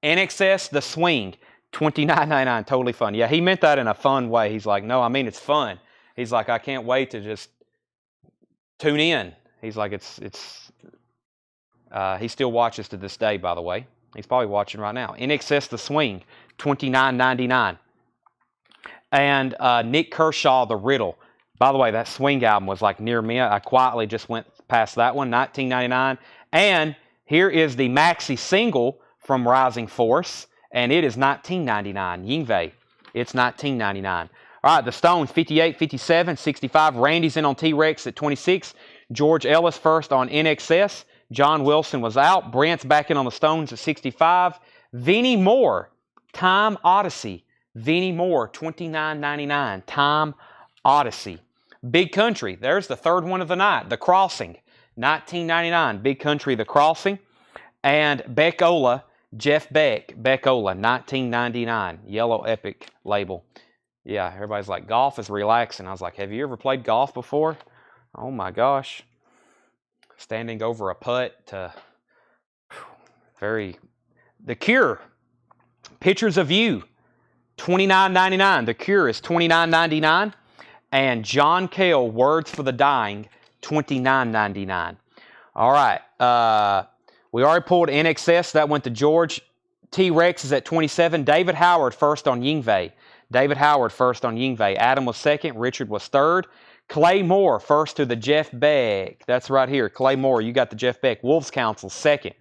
NXS, The Swing, $29.99. Totally fun. Yeah, he meant that in a fun way. He's like, no, I mean it's fun. He's like, I can't wait to just tune in. He's like, he still watches to this day, by the way. He's probably watching right now. NXS, The Swing, $29.99. And Nick Kershaw, The Riddle. By the way, that Swing album was like near me. I quietly just went past that one, $19.99. And here is the maxi single from Rising Force, and it is $19.99. Yngwie, it's $19.99. All right, the Stones, 58, 57, 65. Randy's in on T-Rex at 26. George Ellis first on NXS. John Wilson was out. Brent's back in on the Stones at 65. Vinnie Moore, Time Odyssey. Vinnie Moore, $29.99. Time Odyssey. Big Country, there's the third one of the night. The Crossing, $19.99. Big Country, The Crossing. And Beck Ola, Jeff Beck, Beck Ola, $19.99. Yellow Epic label. Yeah, everybody's like, golf is relaxing. I was like, have you ever played golf before? Oh my gosh. Standing over a putt to The Cure, Pictures of You, $29.99. The Cure is $29.99. And John Cale, Words for the Dying, $29.99. All right. We already pulled NXS. That went to George. T-Rex is at 27. David Howard first on Yngwie. David Howard first on Yngwie. Adam was second. Richard was third. Clay Moore first to the Jeff Beck. That's right here. Clay Moore, you got the Jeff Beck. Wolves Council second.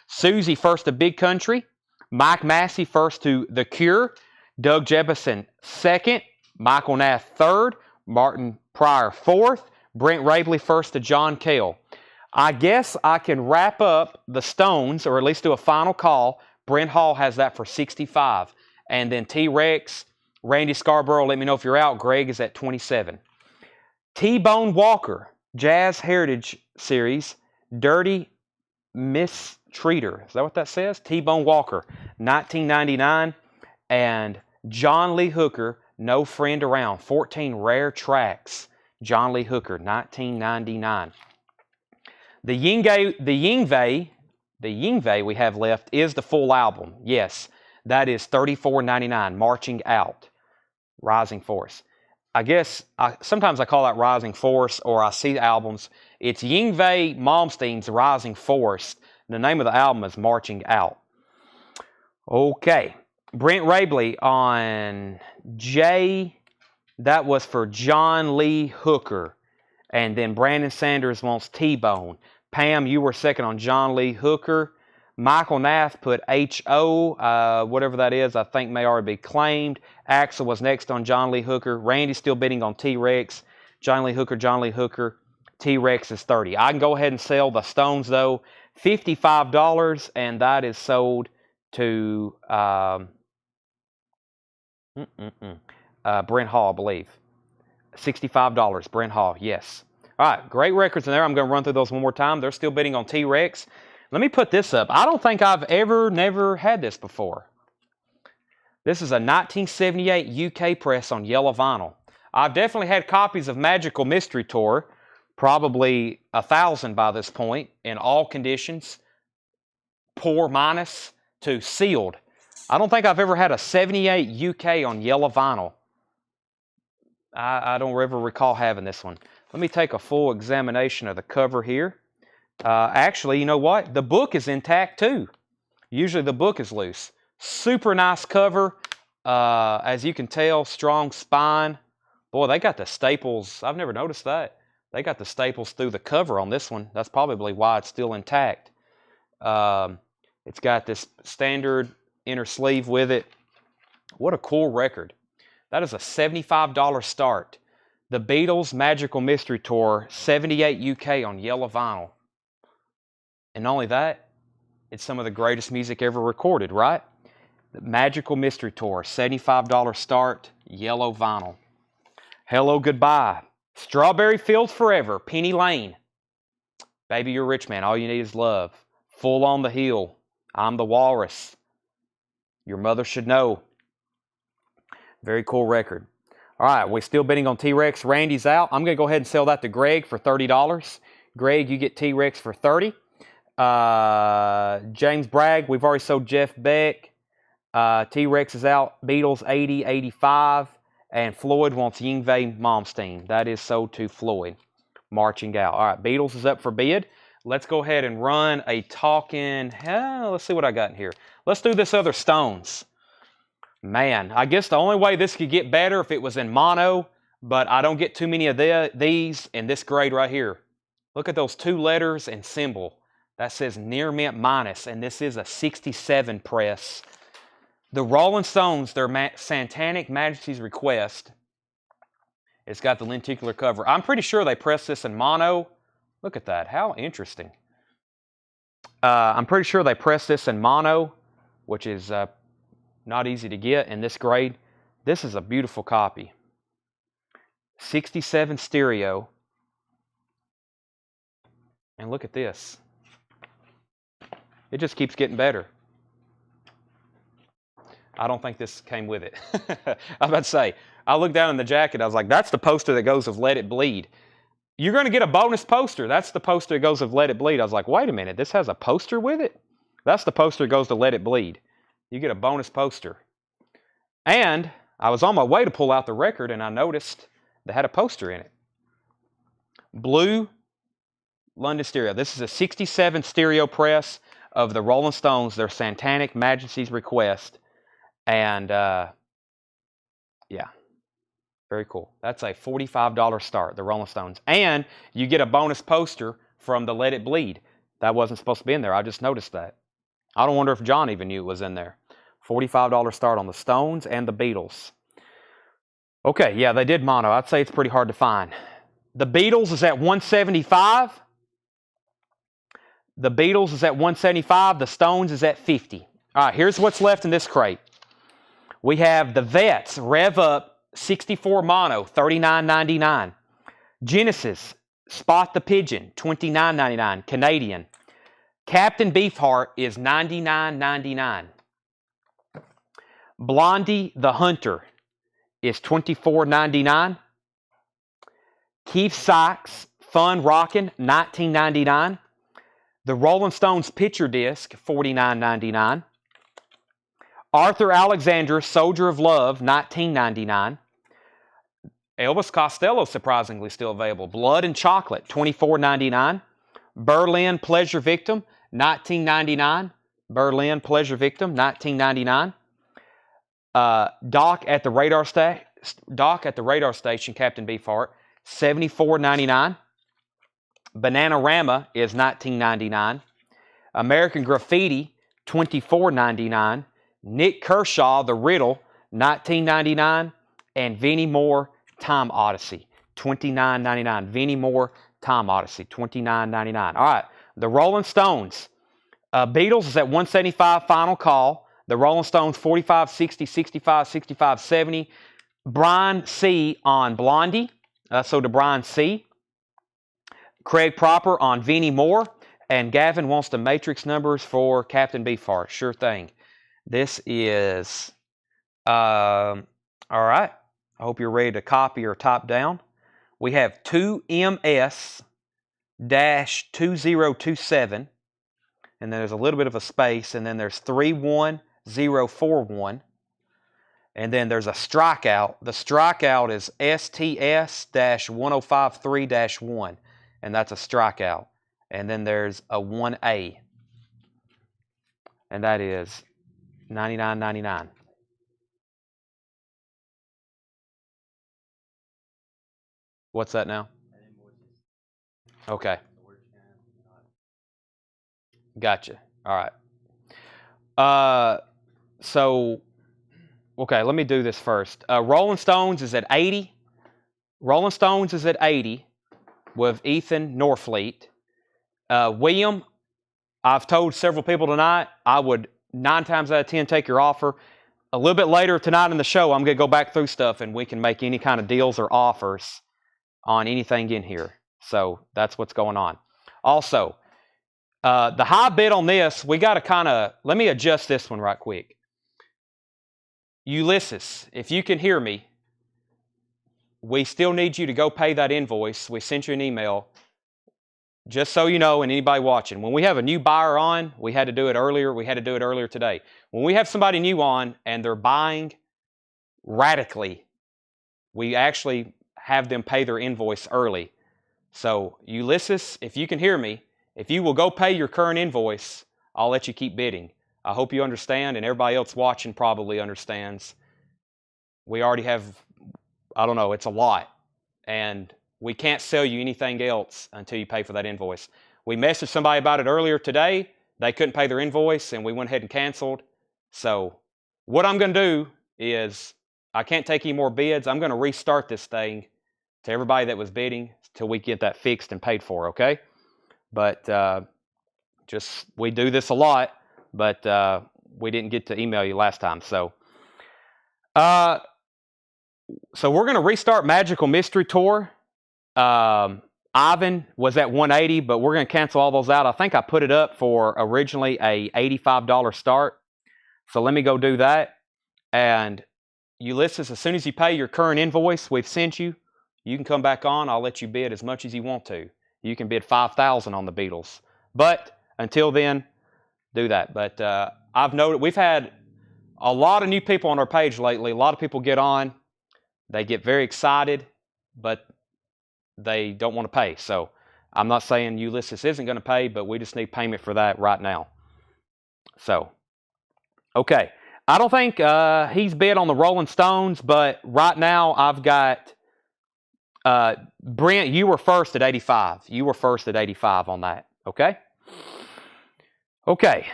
Susie first to Big Country. Mike Massey first to The Cure. Doug Jefferson second. Michael Nath third. Martin Pryor fourth. Brent Rabley first to John Cale. I guess I can wrap up the Stones, or at least do a final call. Brent Hall has that for 65. And then T-Rex, Randy Scarborough, let me know if you're out. Greg is at 27. T-Bone Walker, Jazz Heritage Series, Dirty Mistreater. Is that what that says? T-Bone Walker, $19.99. And John Lee Hooker, No Friend Around, 14 rare tracks. John Lee Hooker, $19.99. The Yngwie we have left is the full album. Yes, that is $34.99. Marching Out, Rising Force. I guess sometimes I call that Rising Force, or I see albums. It's Yngwie Malmsteen's Rising Force. The name of the album is Marching Out. Okay. Brent Rabley on J. That was for John Lee Hooker. And then Brandon Sanders wants T-Bone. Pam, you were second on John Lee Hooker. Michael Nath put H.O., whatever that is, I think may already be claimed. Axel was next on John Lee Hooker. Randy's still bidding on T-Rex. John Lee Hooker. T-Rex is 30. I can go ahead and sell the Stones, though. $55, and that is sold to Brent Hall, I believe. $65, Brent Hall, yes. All right, great records in there. I'm going to run through those one more time. They're still bidding on T-Rex. Let me put this up. I don't think I've never had this before. This is a 1978 UK press on yellow vinyl. I've definitely had copies of Magical Mystery Tour, probably 1,000 by this point, in all conditions, poor minus to sealed. I don't think I've ever had a 78 UK on yellow vinyl. I don't ever recall having this one. Let me take a full examination of the cover here. Actually, you know what? The book is intact too. Usually the book is loose. Super nice cover. As you can tell, strong spine. Boy, they got the staples. I've never noticed that. They got the staples through the cover on this one. That's probably why it's still intact. It's got this standard inner sleeve with it. What a cool record. That is a $75 start. The Beatles Magical Mystery Tour, 78 UK on yellow vinyl. And not only that, it's some of the greatest music ever recorded, right? The Magical Mystery Tour, $75 start, yellow vinyl. Hello, Goodbye. Strawberry Fields Forever, Penny Lane. Baby, You're a Rich Man, All You Need Is Love. Full on the Hill, I'm the Walrus. Your Mother Should Know. Very cool record. All right, we're still bidding on T-Rex. Randy's out. I'm going to go ahead and sell that to Greg for $30. Greg, you get T-Rex for $30. James Bragg, we've already sold Jeff Beck. T-Rex is out. Beatles, 80, 85. And Floyd wants Yngwie Malmsteen. That is sold to Floyd. Marching out. All right, Beatles is up for bid. Let's go ahead and run a talking. Let's see what I got in here. Let's do this other Stones. Man, I guess the only way this could get better if it was in mono, but I don't get too many of these in this grade right here. Look at those 2 letters and symbol. That says Near Mint Minus, and this is a 67 press. The Rolling Stones, their Satanic Majesty's Request. It's got the lenticular cover. I'm pretty sure they pressed this in mono. Look at that. How interesting. I'm pretty sure they pressed this in mono, which is not easy to get in this grade. This is a beautiful copy. 67 stereo. And look at this. It just keeps getting better. I don't think this came with it. I was about to say, I looked down in the jacket. I was like, that's the poster that goes with Let It Bleed. You're going to get a bonus poster. That's the poster that goes with Let It Bleed. I was like, wait a minute, this has a poster with it? That's the poster that goes to Let It Bleed. You get a bonus poster. And I was on my way to pull out the record, and I noticed they had a poster in it. Blue London stereo. This is a 67 stereo press of the Rolling Stones, their Satanic Majesty's Request. And, yeah, very cool. That's a $45 start, the Rolling Stones. And you get a bonus poster from the Let It Bleed. That wasn't supposed to be in there. I just noticed that. I don't wonder if John even knew it was in there. $45 start on the Stones and the Beatles. Okay, yeah, they did mono. I'd say it's pretty hard to find. The Beatles is at 175. The Beatles is at 175. The Stones is at 50. All right, here's what's left in this crate. We have the Vets, Rev Up, 64 mono, $39.99. Genesis, Spot the Pigeon, $29.99, Canadian. Captain Beefheart is $99.99. Blondie the Hunter is $24.99. Keith Sykes, Fun Rockin', $19.99. The Rolling Stones picture disc, $49.99. Arthur Alexander, Soldier of Love, $19.99. Elvis Costello, surprisingly still available. Blood and Chocolate, $24.99. Berlin Pleasure Victim, $19.99. Berlin Pleasure Victim, $19.99. Doc at the Radar Station, Captain Beefheart, $74.99. Bananarama is $19.99. American Graffiti, $24.99. Nick Kershaw, The Riddle, $19.99. And Vinnie Moore, Time Odyssey, $29.99. Vinnie Moore, Time Odyssey, $29.99. All right, the Rolling Stones. Beatles is at 175, final call. The Rolling Stones, 45, 60, 65, 65, 70. Brian C. on Blondie, so to Brian C. Craig Proper on Vinnie Moore. And Gavin wants the matrix numbers for Captain Beefheart. Sure thing. This is, all right. I hope you're ready to copy or type down. We have 2MS-2027. And then there's a little bit of a space. And then there's 31041. And then there's a strikeout. The strikeout is STS-1053-1. And that's a strikeout. And then there's a 1A. And that is $99.99. What's that now? Okay. Gotcha. All right. So Okay, let me do this first. Rolling Stones is at 80. Rolling Stones is at 80 with Ethan Norfleet. William, I've told several people tonight, I would 9 times out of 10 take your offer. A little bit later tonight in the show, I'm going to go back through stuff and we can make any kind of deals or offers on anything in here. So that's what's going on. Also, the high bid on this, we got to kind of, let me adjust this one right quick. Ulysses, if you can hear me, we still need you to go pay that invoice. We sent you an email. Just so you know, and anybody watching, when we have a new buyer on, we had to do it earlier. We had to do it earlier today. When we have somebody new on and they're buying radically, we actually have them pay their invoice early. So, Ulysses, if you can hear me, if you will go pay your current invoice, I'll let you keep bidding. I hope you understand, and everybody else watching probably understands. We already have, I don't know, it's a lot. And we can't sell you anything else until you pay for that invoice. We messaged somebody about it earlier today. They couldn't pay their invoice, and we went ahead and canceled. So what I'm going to do is I can't take any more bids. I'm going to restart this thing to everybody that was bidding till we get that fixed and paid for, okay? But we do this a lot, but we didn't get to email you last time. So we're going to restart Magical Mystery Tour. Ivan was at 180, but we're going to cancel all those out. I think I put it up for originally a $85 start. So let me go do that. And Ulysses, as soon as you pay your current invoice we've sent you, you can come back on. I'll let you bid as much as you want to. You can bid $5,000 on the Beatles. But until then, do that. But I've noted we've had a lot of new people on our page lately. A lot of people get on. They get very excited, but they don't want to pay. So I'm not saying Ulysses isn't going to pay, but we just need payment for that right now. So, okay. I don't think he's bid on the Rolling Stones, but right now I've got Brent, you were first at 85. You were first at 85 on that. Okay? Okay.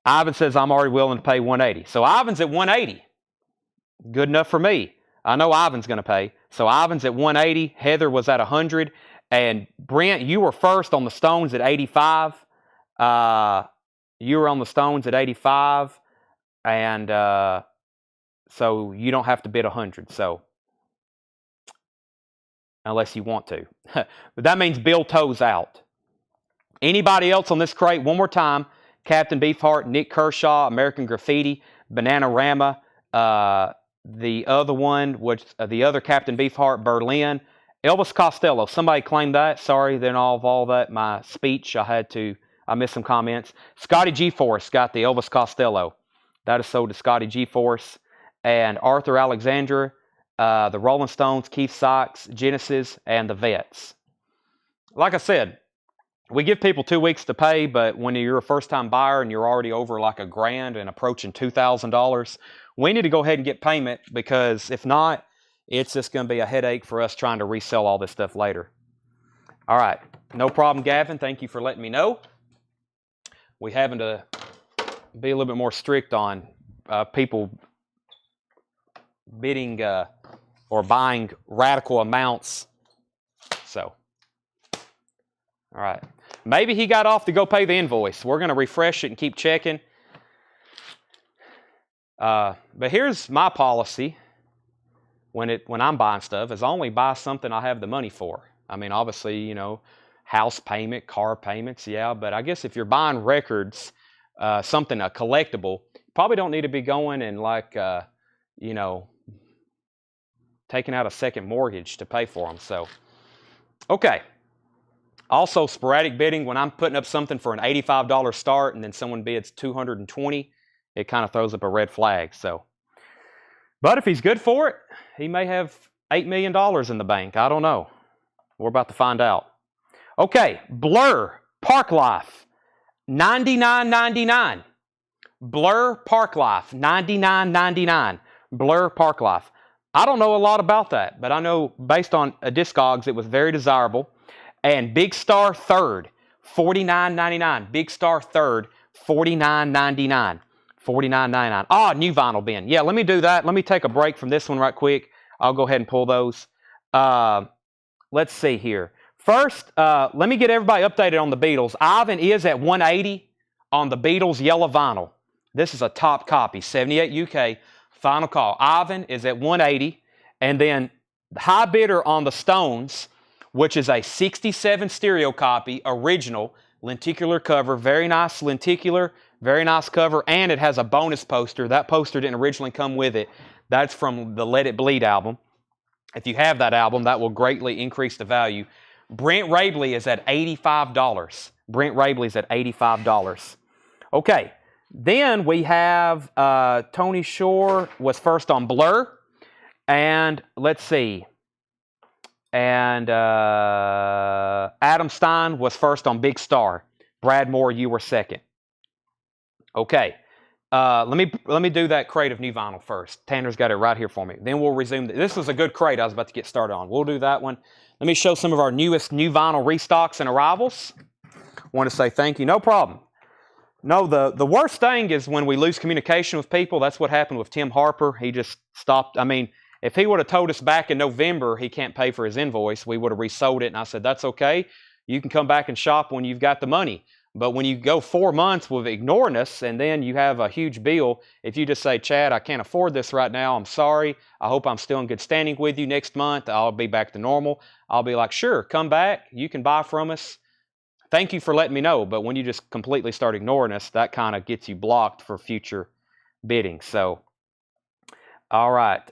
Ivan says I'm already willing to pay 180. So Ivan's at 180. Good enough for me. I know Ivan's going to pay. So Ivan's at 180. Heather was at 100. And Brent, you were first on the Stones at 85. You were on the Stones at 85. And so you don't have to bid 100. So unless you want to. But that means Bill Toe's out. Anybody else on this crate? One more time. Captain Beefheart, Nick Kershaw, American Graffiti, Bananarama, the other one, which the other Captain Beefheart, Berlin, Elvis Costello. Somebody claimed that. Sorry, then all of all that, my speech, I missed some comments. Scotty G-Force got the Elvis Costello. That is sold to Scotty G-Force. And Arthur Alexander, the Rolling Stones, Keith Sykes, Genesis, and the Vets. Like I said, we give people 2 weeks to pay, but when you're a first-time buyer and you're already over like $1,000 and approaching $2,000, we need to go ahead and get payment, because if not, it's just going to be a headache for us trying to resell all this stuff later. All right. No problem, Gavin. Thank you for letting me know. We're having to be a little bit more strict on people bidding or buying radical amounts. So, all right. Maybe he got off to go pay the invoice. We're going to refresh it and keep checking. But here's my policy when I'm buying stuff, is I only buy something I have the money for. I mean, obviously, you know, house payment, car payments, yeah. But I guess if you're buying records, something, a collectible, probably don't need to be going and like, you know, taking out a second mortgage to pay for them. So, okay. Also, sporadic bidding, when I'm putting up something for an $85 start and then someone bids $220, it kind of throws up a red flag. So, but if he's good for it, he may have $8 million in the bank. I don't know. We're about to find out. Okay, Blur Park Life, $99.99. Blur Park Life, $99.99. Blur Park Life. I don't know a lot about that, but I know based on Discogs, it was very desirable. And Big Star Third, $49.99. Big Star Third, $49.99. $49.99. Ah, new vinyl bin. Yeah, let me do that. Let me take a break from this one right quick. I'll go ahead and pull those. Let's see here. First, let me get everybody updated on the Beatles. Ivan is at 180 on the Beatles yellow vinyl. This is a top copy, 78 UK. Final call. Ivan is at 180. And then the high bidder on the Stones, which is a 67 stereo copy, original, lenticular cover, very nice lenticular, very nice cover, and it has a bonus poster. That poster didn't originally come with it. That's from the Let It Bleed album. If you have that album, that will greatly increase the value. Brent Rabley is at $85. Brent Rabley is at $85. Okay, then we have Tony Shore was first on Blur, and let's see. And Adam Stein was first on Big Star. Brad Moore, you were second. Okay, let me do that crate of new vinyl first. Tanner's got it right here for me. Then we'll resume. This was a good crate I was about to get started on. We'll do that one. Let me show some of our newest new vinyl restocks and arrivals. Want to say thank you. No problem. No, the worst thing is when we lose communication with people. That's what happened with Tim Harper. He just stopped. I mean, if he would have told us back in November he can't pay for his invoice, we would have resold it. And I said, that's okay. You can come back and shop when you've got the money. But when you go 4 months with ignoring us and then you have a huge bill, if you just say, Chad, I can't afford this right now. I'm sorry. I hope I'm still in good standing with you next month. I'll be back to normal. I'll be like, sure, come back. You can buy from us. Thank you for letting me know. But when you just completely start ignoring us, that kind of gets you blocked for future bidding. So, all right.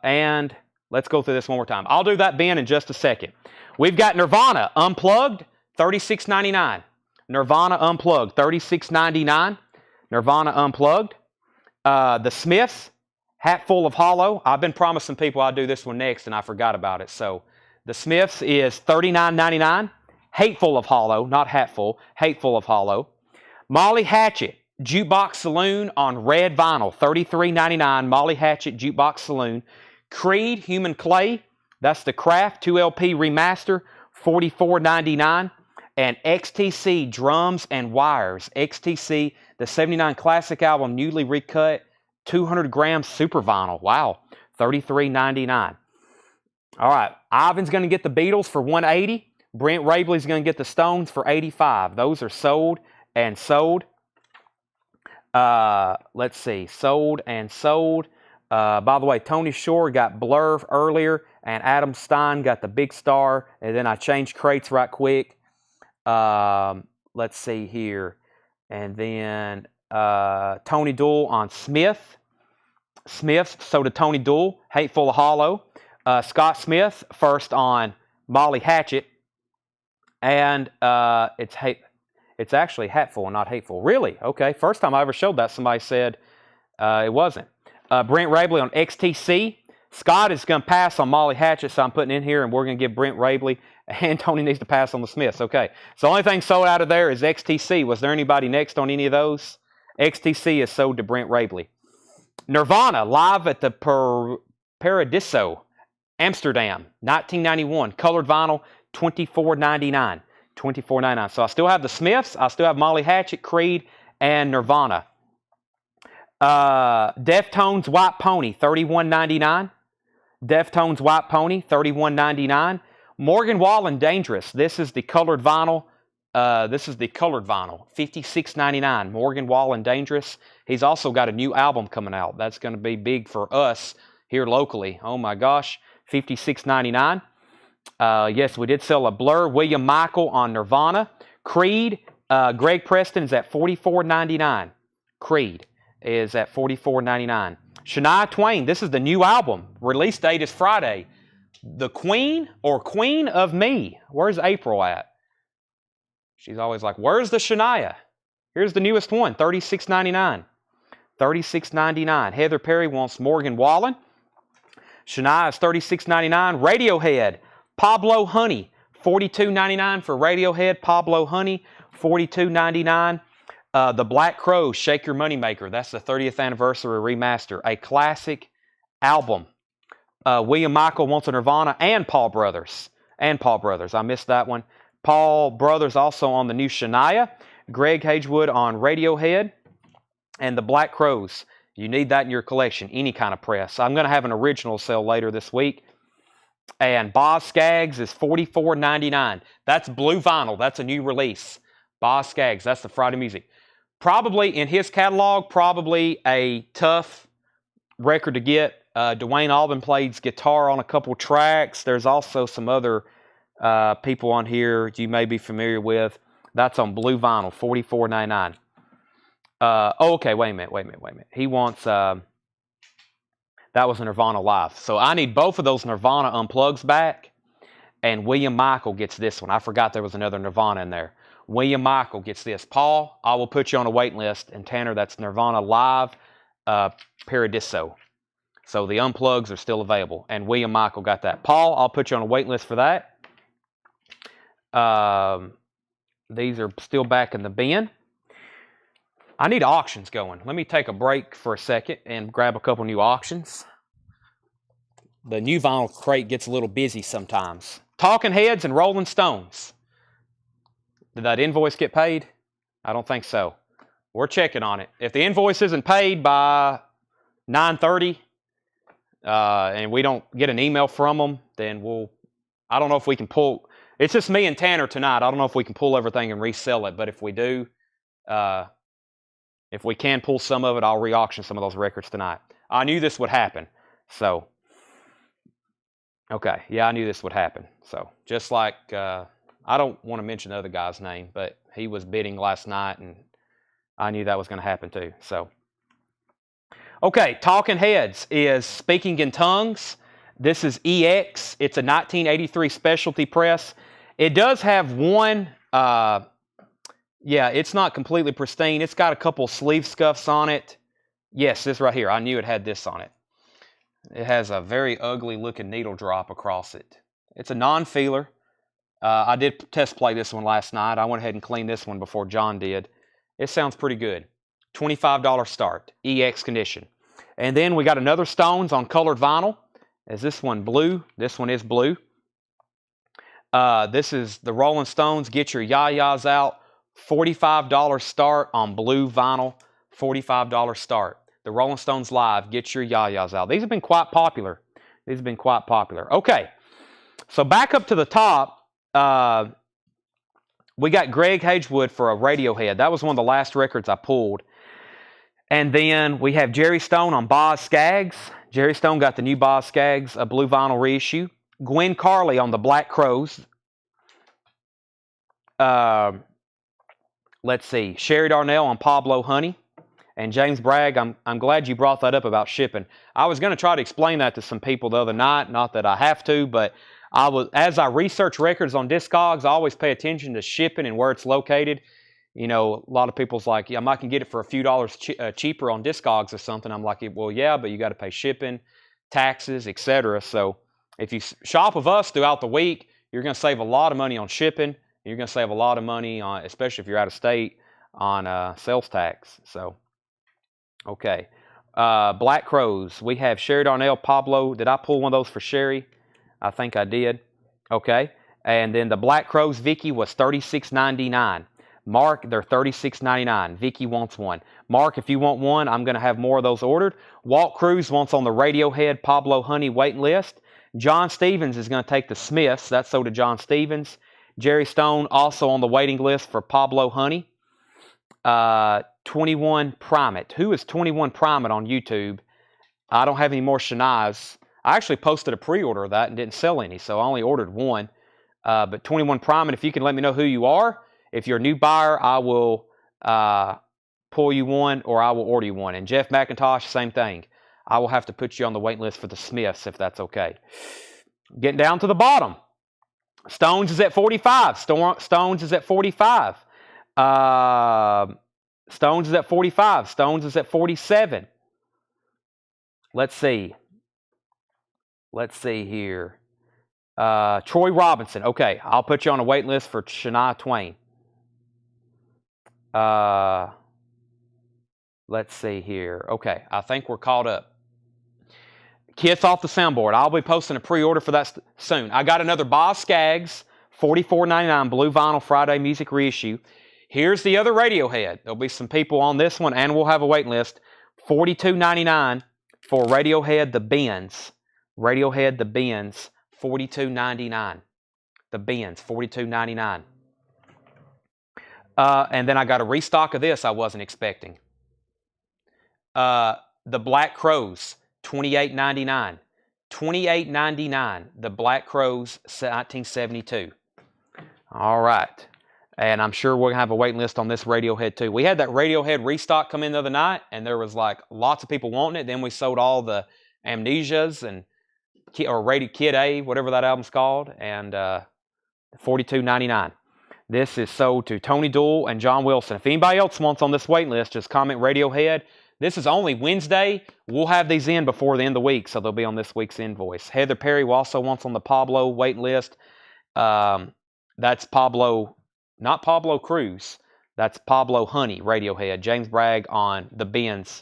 And let's go through this one more time. I'll do that bin in just a second. We've got Nirvana Unplugged, $36.99. Nirvana Unplugged, $36.99. Nirvana Unplugged. The Smiths, Hatful of Hollow. I've been promising people I'd do this one next, and I forgot about it. So the Smiths is $39.99. Hateful of Hollow, not Hatful. Hateful of Hollow. Molly Hatchet, Jukebox Saloon on red vinyl, $33.99. Molly Hatchet, Jukebox Saloon. Creed, Human Clay. That's the Craft 2LP remaster, $44.99. And XTC, Drums and Wires. XTC, the 79 Classic album, newly recut, 200 gram super vinyl. Wow, $33.99. All right, Ivan's going to get the Beatles for $180. Brent Rabley's going to get the Stones for $85. Those are sold and sold. Let's see, sold and sold. By the way, Tony Shore got Blur earlier, and Adam Stein got the Big Star, and then I changed crates right quick. Let's see here. And then Tony Dool on Smith. Smith's, so did Tony Dool, Hateful of Hollow. Scott Smith first on Molly Hatchet. And it's actually Hatful and not Hateful. Really? Okay. First time I ever showed that, somebody said it wasn't. Brent Rabley on XTC. Scott is going to pass on Molly Hatchet, so I'm putting in here, and we're going to give Brent Rabley, and Tony needs to pass on the Smiths. Okay, so the only thing sold out of there is XTC. Was there anybody next on any of those? XTC is sold to Brent Rabley. Nirvana, live at the Paradiso, Amsterdam, 1991. Colored vinyl, $24.99. $24.99. So I still have the Smiths, I still have Molly Hatchet, Creed, and Nirvana. Deftones White Pony, $31.99. Deftones White Pony, $31.99. Morgan Wallen Dangerous. This is the colored vinyl. $56.99. Morgan Wallen Dangerous. He's also got a new album coming out. That's going to be big for us here locally. Oh my gosh, $56.99. Yes, we did sell a Blur. William Michael on Nirvana. Creed. Greg Preston is at $44.99. Creed is at $44.99. Shania Twain, this is the new album. Release date is Friday. The Queen or Queen of Me. Where's April at? She's always like, where's the Shania? Here's the newest one, $36.99. $36.99. Heather Perry wants Morgan Wallen. Shania is $36.99. Radiohead, Pablo Honey, $42.99 for Radiohead. Pablo Honey, $42.99. The Black Crowes, Shake Your Moneymaker. That's the 30th anniversary remaster. A classic album. William Michael wants a Nirvana and Paul Brothers. I missed that one. Paul Brothers also on the new Shania. Greg Hagewood on Radiohead. And the Black Crows, you need that in your collection, any kind of press. I'm going to have an original sale later this week. And Boz Scaggs is $44.99. That's blue vinyl. That's a new release. Boz Scaggs, that's the Friday music. Probably in his catalog, probably a tough record to get. Dwayne Allman plays guitar on a couple tracks. There's also some other people on here you may be familiar with. That's on blue vinyl, $44.99. Okay, wait a minute. He wants, that was a Nirvana Live. So I need both of those Nirvana Unplugs back, and William Michael gets this one. I forgot there was another Nirvana in there. William Michael gets this. Paul, I will put you on a wait list, and Tanner, that's Nirvana Live Paradiso. So the Unplugs are still available, and William Michael got that. Paul, I'll put you on a wait list for that. These are still back in the bin. I need auctions going. Let me take a break for a second and grab a couple new auctions. The new vinyl crate gets a little busy sometimes. Talking Heads and Rolling Stones. Did that invoice get paid? I don't think so. We're checking on it. If the invoice isn't paid by 9:30 and we don't get an email from them, then I don't know if we can pull. It's just me and Tanner tonight. I don't know if we can pull everything and resell it, but if we do, if we can pull some of it, I'll re-auction some of those records tonight. I knew this would happen. So, okay. Yeah, I knew this would happen. So, just like, I don't want to mention the other guy's name, but he was bidding last night, and I knew that was going to happen too. So, okay. Talking Heads is Speaking in Tongues. This is EX. It's a 1983 specialty press. It does have one... yeah, it's not completely pristine. It's got a couple sleeve scuffs on it. Yes, this right here. I knew it had this on it. It has a very ugly looking needle drop across it. It's a non-feeler. I did test play this one last night. I went ahead and cleaned this one before John did. It sounds pretty good. $25 start. EX condition. And then we got another Stones on colored vinyl. Is this one blue? This one is blue. This is the Rolling Stones, Get Your Yah-Yahs Out. $45 start on blue vinyl. $45 start. The Rolling Stones Live, Get Your Yah-Yahs Out. These have been quite popular. Okay. So back up to the top, we got Greg Hagewood for a Radiohead. That was one of the last records I pulled. And then we have Jerry Stone on Boz Scaggs. Jerry Stone got the new Boz Scaggs, a blue vinyl reissue. Gwen Carley on the Black Crows. Let's see. Sherry Darnell on Pablo Honey. And James Bragg, I'm glad you brought that up about shipping. I was going to try to explain that to some people the other night. Not that I have to, but as I research records on Discogs, I always pay attention to shipping and where it's located. You know, a lot of people's like, yeah, I can get it for a few dollars cheaper on Discogs or something. I'm like, well, yeah, but you got to pay shipping, taxes, etc. So if you shop with us throughout the week, you're going to save a lot of money on shipping. You're going to save a lot of money on, especially if you're out of state, on sales tax. So, okay. Black Crows. We have Sherry Darnell, Pablo. Did I pull one of those for Sherry? I think I did. Okay. And then the Black Crows Vicky was $36.99. Mark, they're $36.99. Vicky wants one. Mark, if you want one, I'm going to have more of those ordered. Walt Cruz wants on the Radiohead Pablo Honey waiting list. John Stevens is going to take the Smiths. That's so to John Stevens. Jerry Stone also on the waiting list for Pablo Honey. 21 Primate. Who is 21 Primate on YouTube? I don't have any more Shanias. I actually posted a pre-order of that and didn't sell any, so I only ordered one. But 21 Primate, if you can let me know who you are. If you're a new buyer, I will pull you one or I will order you one. And Jeff McIntosh, same thing. I will have to put you on the wait list for the Smiths if that's okay. Getting down to the bottom. Stones is at 45. Stones is at 45. Stones is at 45. Stones is at 47. Let's see. Let's see here. Troy Robinson. Okay, I'll put you on a wait list for Shania Twain. Let's see here. Okay, I think we're caught up. Kiss Off the Soundboard. I'll be posting a pre-order for that soon. I got another Boz Scaggs, $44.99 blue vinyl Friday music reissue. Here's the other Radiohead. There'll be some people on this one, and we'll have a waiting list. $42.99 for Radiohead The Bends. Radiohead The Bends, $42.99. The Bends, $42.99. And then I got a restock of this I wasn't expecting. The Black Crowes, $28.99. $28.99. The Black Crowes, 1972. All right. And I'm sure we're going to have a waiting list on this Radiohead too. We had that Radiohead restock come in the other night, and there was like lots of people wanting it. Then we sold all the Amnesias and or Rated Kid A, whatever that album's called, and $42.99. This is sold to Tony Doyle and John Wilson. If anybody else wants on this waiting list, just comment Radiohead. This is only Wednesday. We'll have these in before the end of the week, so they'll be on this week's invoice. Heather Perry also wants on the Pablo waiting list. That's Pablo, not Pablo Cruz. That's Pablo Honey, Radiohead. James Bragg on the Bends.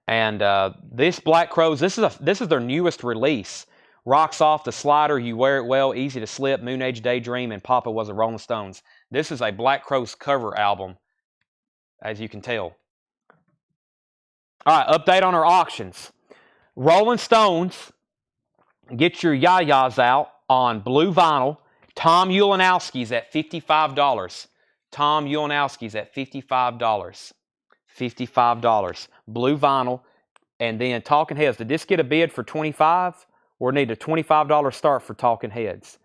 And this Black Crowes, this is their newest release. Rocks Off, The Slider, You Wear It Well, Easy to Slip, Moon Age Daydream, and Papa Was a Rolling Stones. This is a Black Crowes cover album, as you can tell. All right, update on our auctions. Rolling Stones, get your yayas out on blue vinyl. Tom Ulanowski's at $55. Tom Ulanowski's at $55. $55. Blue vinyl. And then Talking Heads. Did this get a bid for $25? Or need a $25 start for Talking Heads?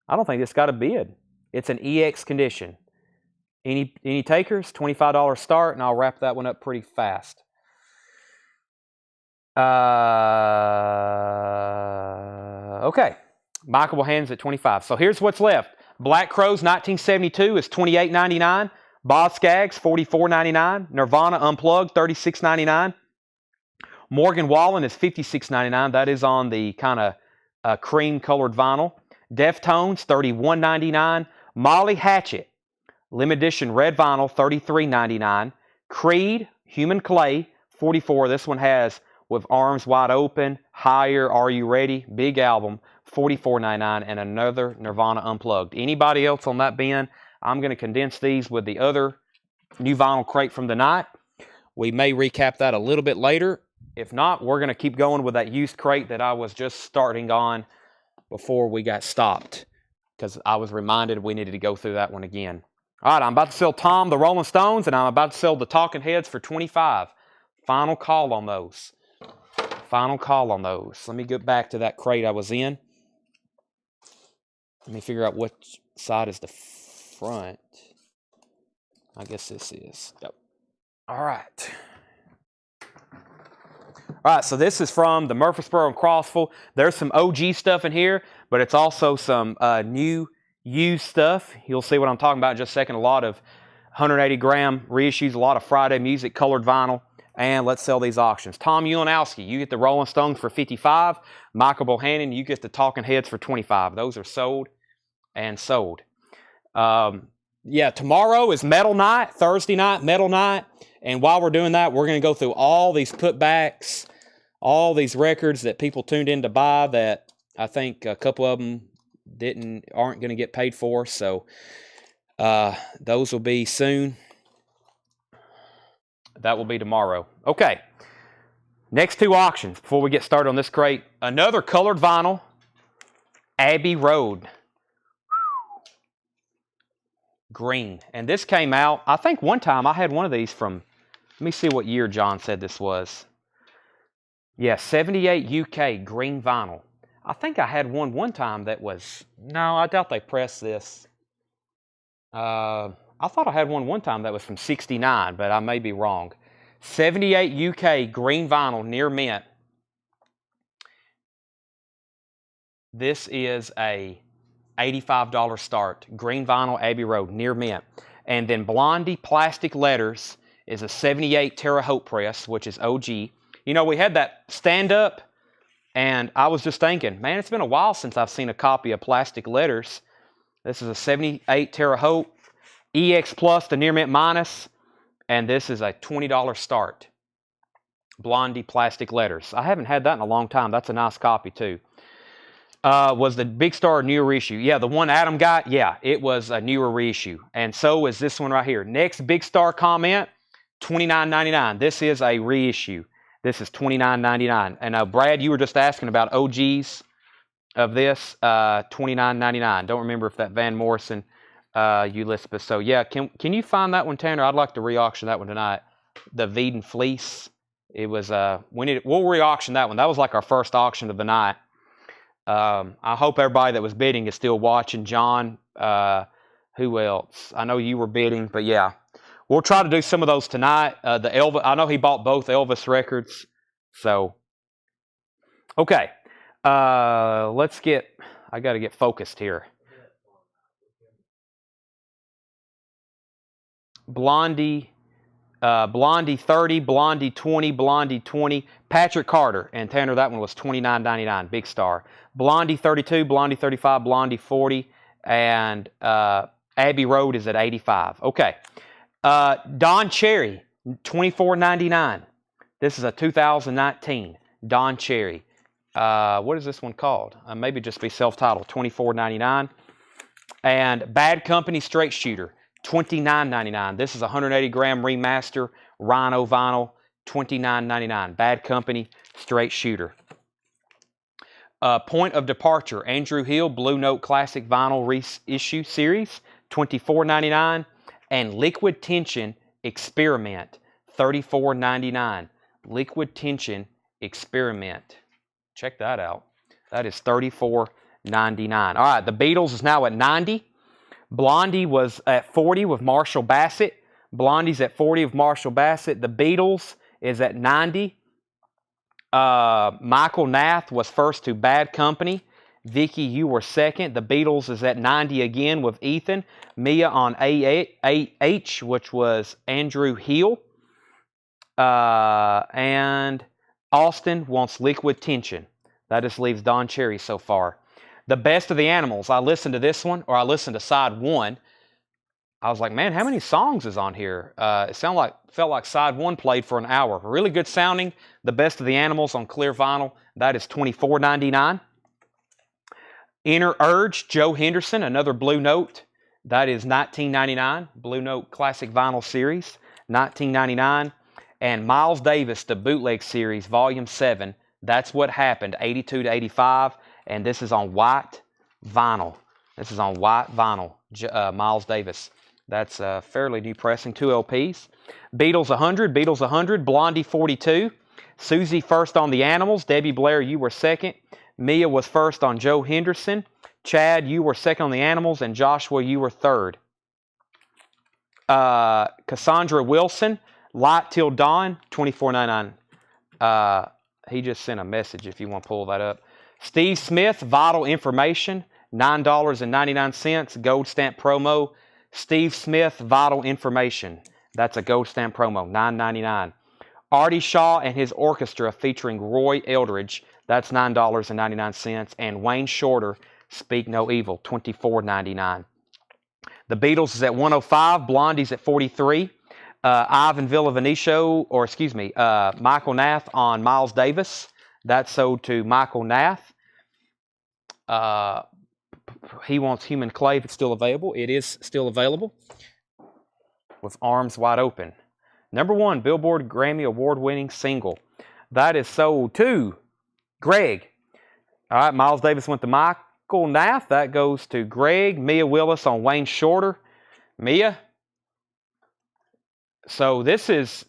I don't think this got a bid. It's an EX condition. Any takers? $25 start, and I'll wrap that one up pretty fast. Okay. Michael will hands at $25. So here's what's left. Black Crowes 1972 is $28.99. Boz Scaggs $44.99. Nirvana Unplugged $36.99. Morgan Wallen is $56.99. That is on the kind of cream-colored vinyl. Deftones $31.99. Molly Hatchet limited edition red vinyl $33.99. Creed Human Clay $44. This one has With Arms Wide Open, Higher, Are You Ready? Big album $44.99, and another Nirvana Unplugged. Anybody else on that bin? I'm going to condense these with the other new vinyl crate from the night. We may recap that a little bit later. If not, we're going to keep going with that used crate that I was just starting on before we got stopped, because I was reminded we needed to go through that one again. All right, I'm about to sell Tom the Rolling Stones, and I'm about to sell the Talking Heads for $25. Final call on those. Final call on those. Let me get back to that crate I was in. Let me figure out which side is the front. I guess this is. Yep. All right. All right, so this is from the Murfreesboro and Crossville. There's some OG stuff in here, but it's also some new used stuff. You'll see what I'm talking about in just a second. A lot of 180-gram reissues, a lot of Friday Music colored vinyl. And let's sell these auctions. Tom Ulanowski, you get the Rolling Stones for $55. Michael Bohannon, you get the Talking Heads for $25. Those are sold and sold. Yeah, tomorrow is Metal Night, Thursday night, Metal Night. And while we're doing that, we're going to go through all these putbacks, all these records that people tuned in to buy that I think a couple of them aren't going to get paid for. So those will be soon. That will be tomorrow. Okay. Next two auctions before we get started on this crate. Another colored vinyl, Abbey Road. Green. And this came out, I think one time I had one of these from, let me see what year John said this was. Yeah, 78 UK green vinyl. I think I had one time that was, no, I doubt they pressed this. I thought I had one time that was from 69, but I may be wrong. 78 UK green vinyl near mint. This is a $85 start. Green vinyl, Abbey Road, near mint. And then Blondie Plastic Letters is a 78 Terre Haute press, which is OG. You know, we had that stand-up, and I was just thinking, man, it's been a while since I've seen a copy of Plastic Letters. This is a 78 Terre Haute. EX Plus, the Near Mint Minus, and this is a $20 start. Blondie Plastic Letters. I haven't had that in a long time. That's a nice copy, too. Was the Big Star a newer reissue? Yeah, the one Adam got, yeah, it was a newer reissue. And so is this one right here. Next Big Star comment, $29.99. This is a reissue. This is $29.99. And Brad, you were just asking about OGs of this, $29.99. Don't remember if that Van Morrison, Ulysses. So yeah, can you find that one, Tanner? I'd like to re-auction that one tonight. The Veeden Fleece. It was we'll re-auction that one. That was like our first auction of the night. I hope everybody that was bidding is still watching. John, who else? I know you were bidding, but yeah, we'll try to do some of those tonight. The Elvis, I know he bought both Elvis records. So, okay, let's get. I got to get focused here. Blondie. Blondie 30, Blondie 20, Blondie 20, Patrick Carter, and Tanner, that one was $29.99, Big Star. Blondie 32, Blondie 35, Blondie 40, and Abbey Road is at 85. Okay. Don Cherry, $24.99. This is a 2019 Don Cherry. What is this one called? Maybe just be self-titled, $24.99. And Bad Company Straight Shooter, $29.99. This is a 180-gram remaster, Rhino vinyl, $29.99. Bad Company, Straight Shooter. Point of Departure, Andrew Hill, Blue Note Classic Vinyl Reissue Series, $24.99. And Liquid Tension Experiment, $34.99. Liquid Tension Experiment. Check that out. That is $34.99. All right, the Beatles is now at 90. Blondie was at 40 with Marshall Bassett. Blondie's at 40 with Marshall Bassett. The Beatles is at 90. Michael Nath was first to Bad Company. Vicky, you were second. The Beatles is at 90 again with Ethan. Mia on AH, which was Andrew Hill. And Austin wants Liquid Tension. That just leaves Don Cherry so far. The Best of the Animals. I listened to this one, or I listened to side one. I was like, man, how many songs is on here? It felt like side one played for an hour. Really good sounding. The Best of the Animals on clear vinyl. That is $24.99. Inner Urge, Joe Henderson, another Blue Note. That is $19.99. Blue Note Classic Vinyl Series, $19.99. And Miles Davis, the Bootleg Series, Volume 7. That's What Happened, 82 to 85. And this is on white vinyl. This is on white vinyl, Miles Davis. That's fairly new pressing, 2 LPs. Beatles 100, Blondie 42. Susie first on the Animals. Debbie Blair, you were second. Mia was first on Joe Henderson. Chad, you were second on the Animals. And Joshua, you were third. Cassandra Wilson, Light Till Dawn, $24.99. He just sent a message if you want to pull that up. Steve Smith, Vital Information, $9.99, gold stamp promo. Steve Smith, Vital Information. That's a gold stamp promo, $9.99. Artie Shaw and his orchestra featuring Roy Eldridge. That's $9.99. And Wayne Shorter, Speak No Evil, $24.99. The Beatles is at 105. Blondie's at 43. Ivan Villavenicio, Michael Nath on Miles Davis. That's sold to Michael Nath. He wants Human Clay if it's still available. It is still available with Arms Wide Open. Number 1 Billboard Grammy Award-winning single. That is sold to Greg. All right, Miles Davis went to Michael Nath. That goes to Greg. Mia Willis on Wayne Shorter. Mia. So this is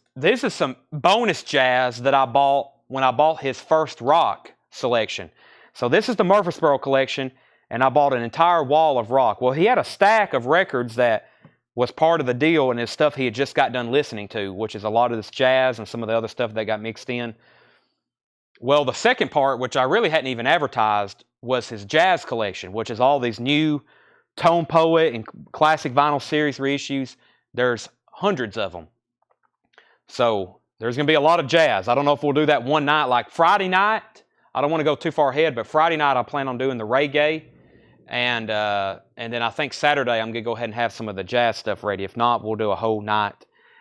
some bonus jazz that I bought when I bought his first rock selection. So this is the Murfreesboro collection, and I bought an entire wall of rock. Well, he had a stack of records that was part of the deal, and his stuff he had just got done listening to, which is a lot of this jazz and some of the other stuff that got mixed in. Well, the second part, which I really hadn't even advertised, was his jazz collection, which is all these new Tone Poet and Classic Vinyl Series reissues. There's hundreds of them. So there's going to be a lot of jazz. I don't know if we'll do that one night. Like Friday night, I don't want to go too far ahead, but Friday night I plan on doing the reggae. And then I think Saturday I'm going to go ahead and have some of the jazz stuff ready. If not, we'll do a whole night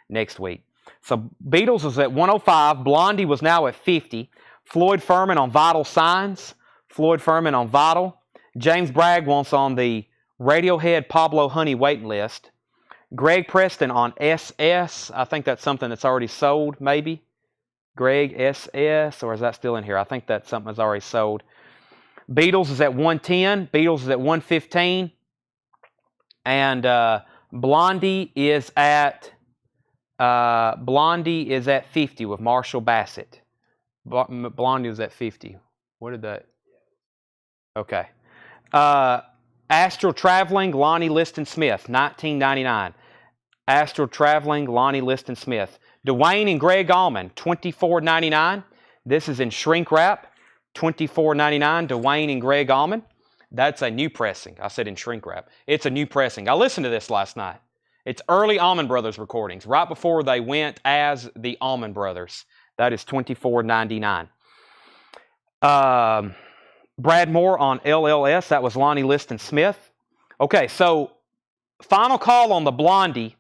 next week. So Beatles was at 105. Blondie was now at 50. Floyd Furman on Vital Signs, Floyd Furman on Vital. James Bragg wants on the Radiohead Pablo Honey waiting list. Greg Preston on SS. I think that's something that's already sold, maybe. Greg SS, or is that still in here? I think that's something that's already sold. Beatles is at 110. Beatles is at 115. And Blondie is at 50 with Marshall Bassett. Blondie is at 50. What did that? Okay. Astral Traveling, Lonnie Liston Smith, 1999. Astral Traveling, Lonnie Liston Smith. Dwayne and Greg Allman, $24.99. This is in shrink wrap, $24.99. Dwayne and Greg Allman. That's a new pressing. I said in shrink wrap. It's a new pressing. I listened to this last night. It's early Allman Brothers recordings, right before they went as the Allman Brothers. That is $24.99. Brad Moore on LLS. That was Lonnie Liston Smith. Okay, so final call on the Blondie.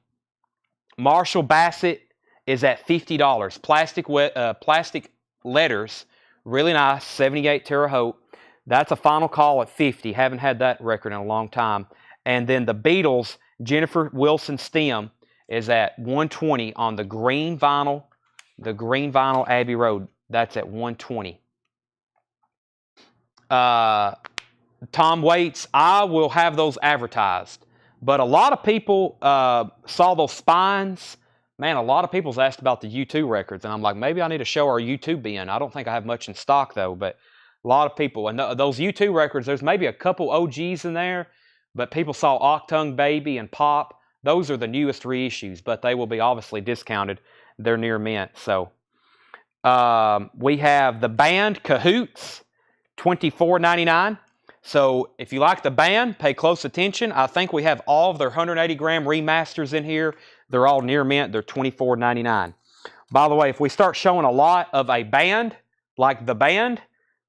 Marshall Bassett is at $50. Plastic letters. Really nice. 78 Terre Haute. That's a final call at $50. Haven't had that record in a long time. And then the Beatles, Jennifer Wilson Stem, is at $120 on the green vinyl. The green vinyl Abbey Road. That's at $120. Tom Waits, I will have those advertised. But a lot of people saw those spines. Man, a lot of people's asked about the U2 records. And I'm like, maybe I need to show our U2 bin. I don't think I have much in stock, though. But a lot of people. And those U2 records, there's maybe a couple OGs in there. But people saw Octung Baby and Pop. Those are the newest reissues. But they will be obviously discounted. They're near mint. So we have the band Cahoots, $24.99. So if you like the band, pay close attention. I think we have all of their 180-gram remasters in here. They're all near mint. They're $24.99. By the way, if we start showing a lot of a band, like the band,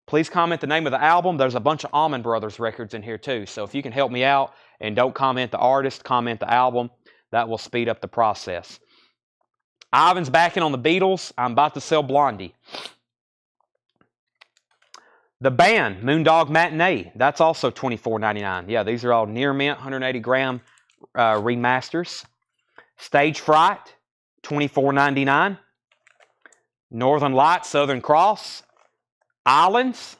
please comment the name of the album. There's a bunch of Allman Brothers records in here too. So if you can help me out and don't comment the artist, comment the album, that will speed up the process. Ivan's backing on the Beatles. I'm about to sell Blondie. The band, Moondog Matinee, that's also $24.99. Yeah, these are all near mint, 180-gram remasters. Stage Fright, $24.99. Northern Lights, Southern Cross. Islands,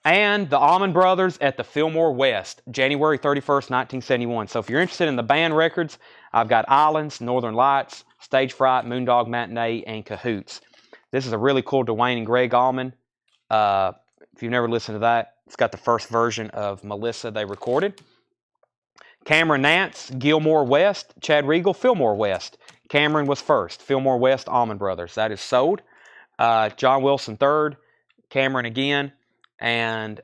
and the Allman Brothers at the Fillmore West, January 31st, 1971. So if you're interested in the band records, I've got Islands, Northern Lights, Stage Fright, Moondog Matinee, and Cahoots. This is a really cool Dwayne and Greg Allman. If you've never listened to that, it's got the first version of Melissa they recorded. Cameron Nance, Gilmore West, Chad Regal, Fillmore West. Cameron was first. Fillmore West, Allman Brothers. That is sold. John Wilson third. Cameron again. And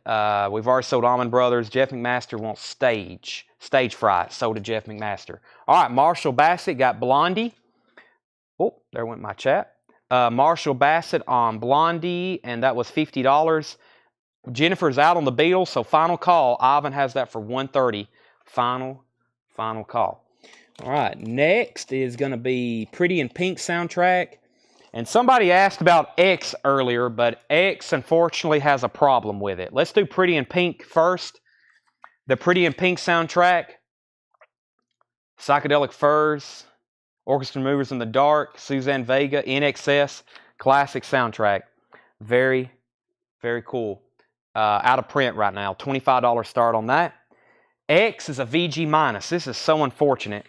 we've already sold Allman Brothers. Jeff McMaster wants Stage Fright. Sold to Jeff McMaster. All right, Marshall Bassett got Blondie. Oh, there went my chat. Marshall Bassett on Blondie, and that was $50. Jennifer's out on the Beatles, so final call. Ivan has that for $130. Final call. All right, next is going to be Pretty in Pink soundtrack. And somebody asked about X earlier, but X unfortunately has a problem with it. Let's do Pretty in Pink first. The Pretty in Pink soundtrack. Psychedelic Furs. Orchestra Movers in the Dark. Suzanne Vega. INXS. Classic soundtrack. Very, very cool. Out of print right now. $25 start on that. X is a VG minus. This is so unfortunate.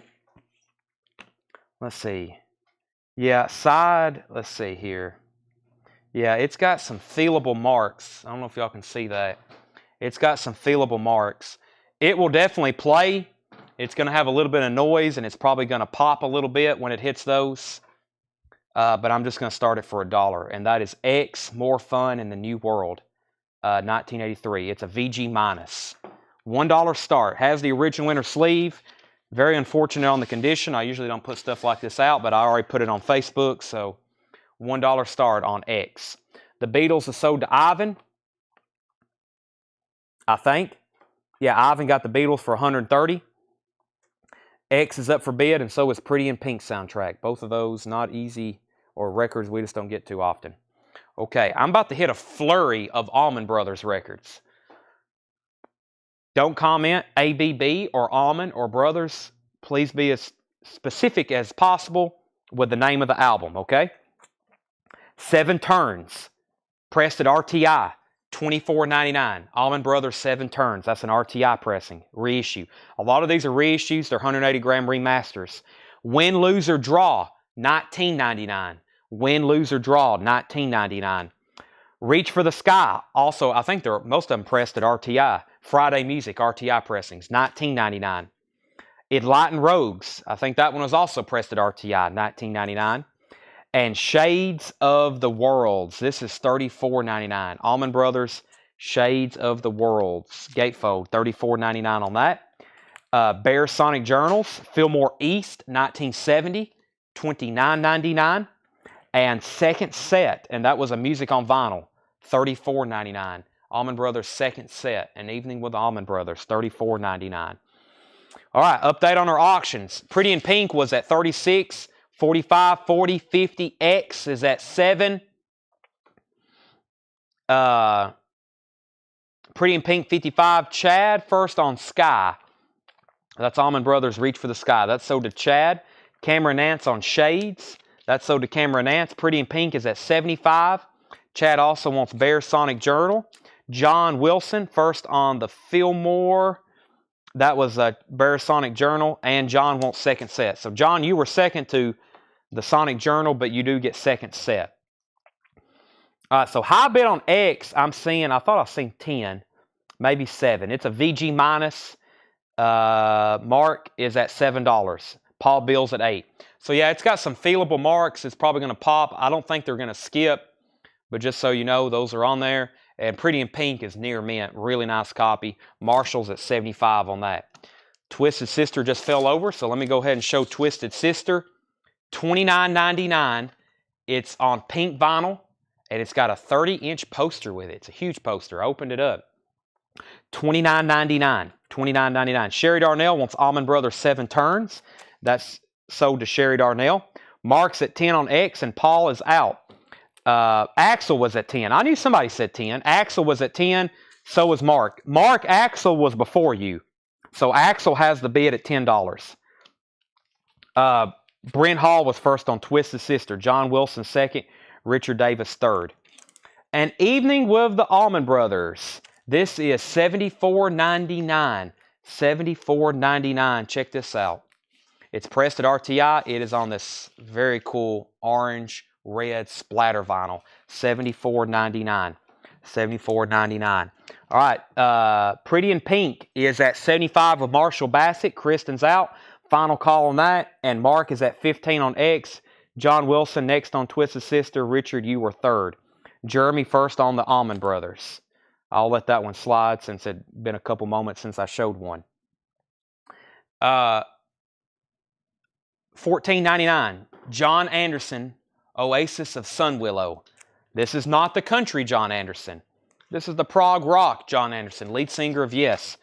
Let's see. Yeah, side, let's see here. Yeah, it's got some feelable marks. I don't know if y'all can see that. It's got some feelable marks. It will definitely play. It's going to have a little bit of noise, and it's probably going to pop a little bit when it hits those. But I'm just going to start it for $1. And that is X, More Fun in the New World, 1983. It's a VG minus. $1 start. Has the original inner sleeve. Very unfortunate on the condition. I usually don't put stuff like this out, but I already put it on Facebook, so $1 start on X. The Beatles is sold to Ivan, I think. Yeah, Ivan got the Beatles for $130. X is up for bid, and so is Pretty in Pink soundtrack. Both of those not easy, or records we just don't get too often. Okay, I'm about to hit a flurry of Allman Brothers records. Don't comment ABB or Almond or Brothers. Please be as specific as possible with the name of the album, okay? 7 Turns, pressed at RTI, $24.99. Almond Brothers 7 Turns. That's an RTI pressing, reissue. A lot of these are reissues. They're 180 gram remasters. Win, Lose, or Draw, $19.99. Win, Lose, or Draw, $19.99. Reach for the Sky, also, I think most of them pressed at RTI. Friday Music, RTI pressings, $19.99. Enlightened Rogues, I think that one was also pressed at RTI, $19.99. And Shades of the Worlds, this is $34.99. Almond Brothers, Shades of the Worlds, gatefold, $34.99 on that. Bear Sonic Journals, Fillmore East, 1970, $29.99. And Second Set, and that was a music on vinyl, $34.99. Almond Brothers Second Set, An Evening with Almond Brothers, $34.99. All right, update on our auctions. Pretty in Pink was at 36, 45, 40, 50. X is at 7. Pretty in Pink 55. Chad first on Sky. That's Almond Brothers Reach for the Sky. That's sold to Chad. Cameron Nance on Shades. That's sold to Cameron Nance. Pretty in Pink is at 75. Chad also wants Bear Sonic Journal. John Wilson first on the Fillmore. That was a Bear Sonic Journal. And John wants Second Set. So John, you were second to the Sonic Journal, but you do get Second Set. All right, so high bid on X, I'm seeing, I thought I seen 10, maybe 7. It's a VG minus. Mark is at $7. Paul Bill's at 8. So yeah, it's got some feelable marks. It's probably going to pop. I don't think they're going to skip, but just so you know, those are on there. And Pretty in Pink is near mint. Really nice copy. Marshall's at 75 on that. Twisted Sister just fell over, so let me go ahead and show Twisted Sister. $29.99. It's on pink vinyl, and it's got a 30-inch poster with it. It's a huge poster. I opened it up. $29.99. $29.99. Sherry Darnell wants Almond Brothers 7 Turns. That's sold to Sherry Darnell. Mark's at 10 on X, and Paul is out. Axel was at 10. I knew somebody said 10. Axel was at 10. So was Mark. Axel was before you. So Axel has the bid at $10. Brent Hall was first on Twisted Sister. John Wilson second. Richard Davis third. An Evening with the Almond Brothers. This is $74.99. $74.99. Check this out. It's pressed at RTI. It is on this very cool orange red splatter vinyl. $74.99. $74.99. All right. Pretty in Pink is at 75 with Marshall Bassett. Kristen's out. Final call on that. And Mark is at 15 on X. John Wilson next on Twisted Sister. Richard, you were third. Jeremy first on the Almond Brothers. I'll let that one slide since it had been a couple moments since I showed one. $14.99. John Anderson, Oasis of Sunwillow. This is not the country John Anderson. This is the prog rock John Anderson, lead singer of Yes.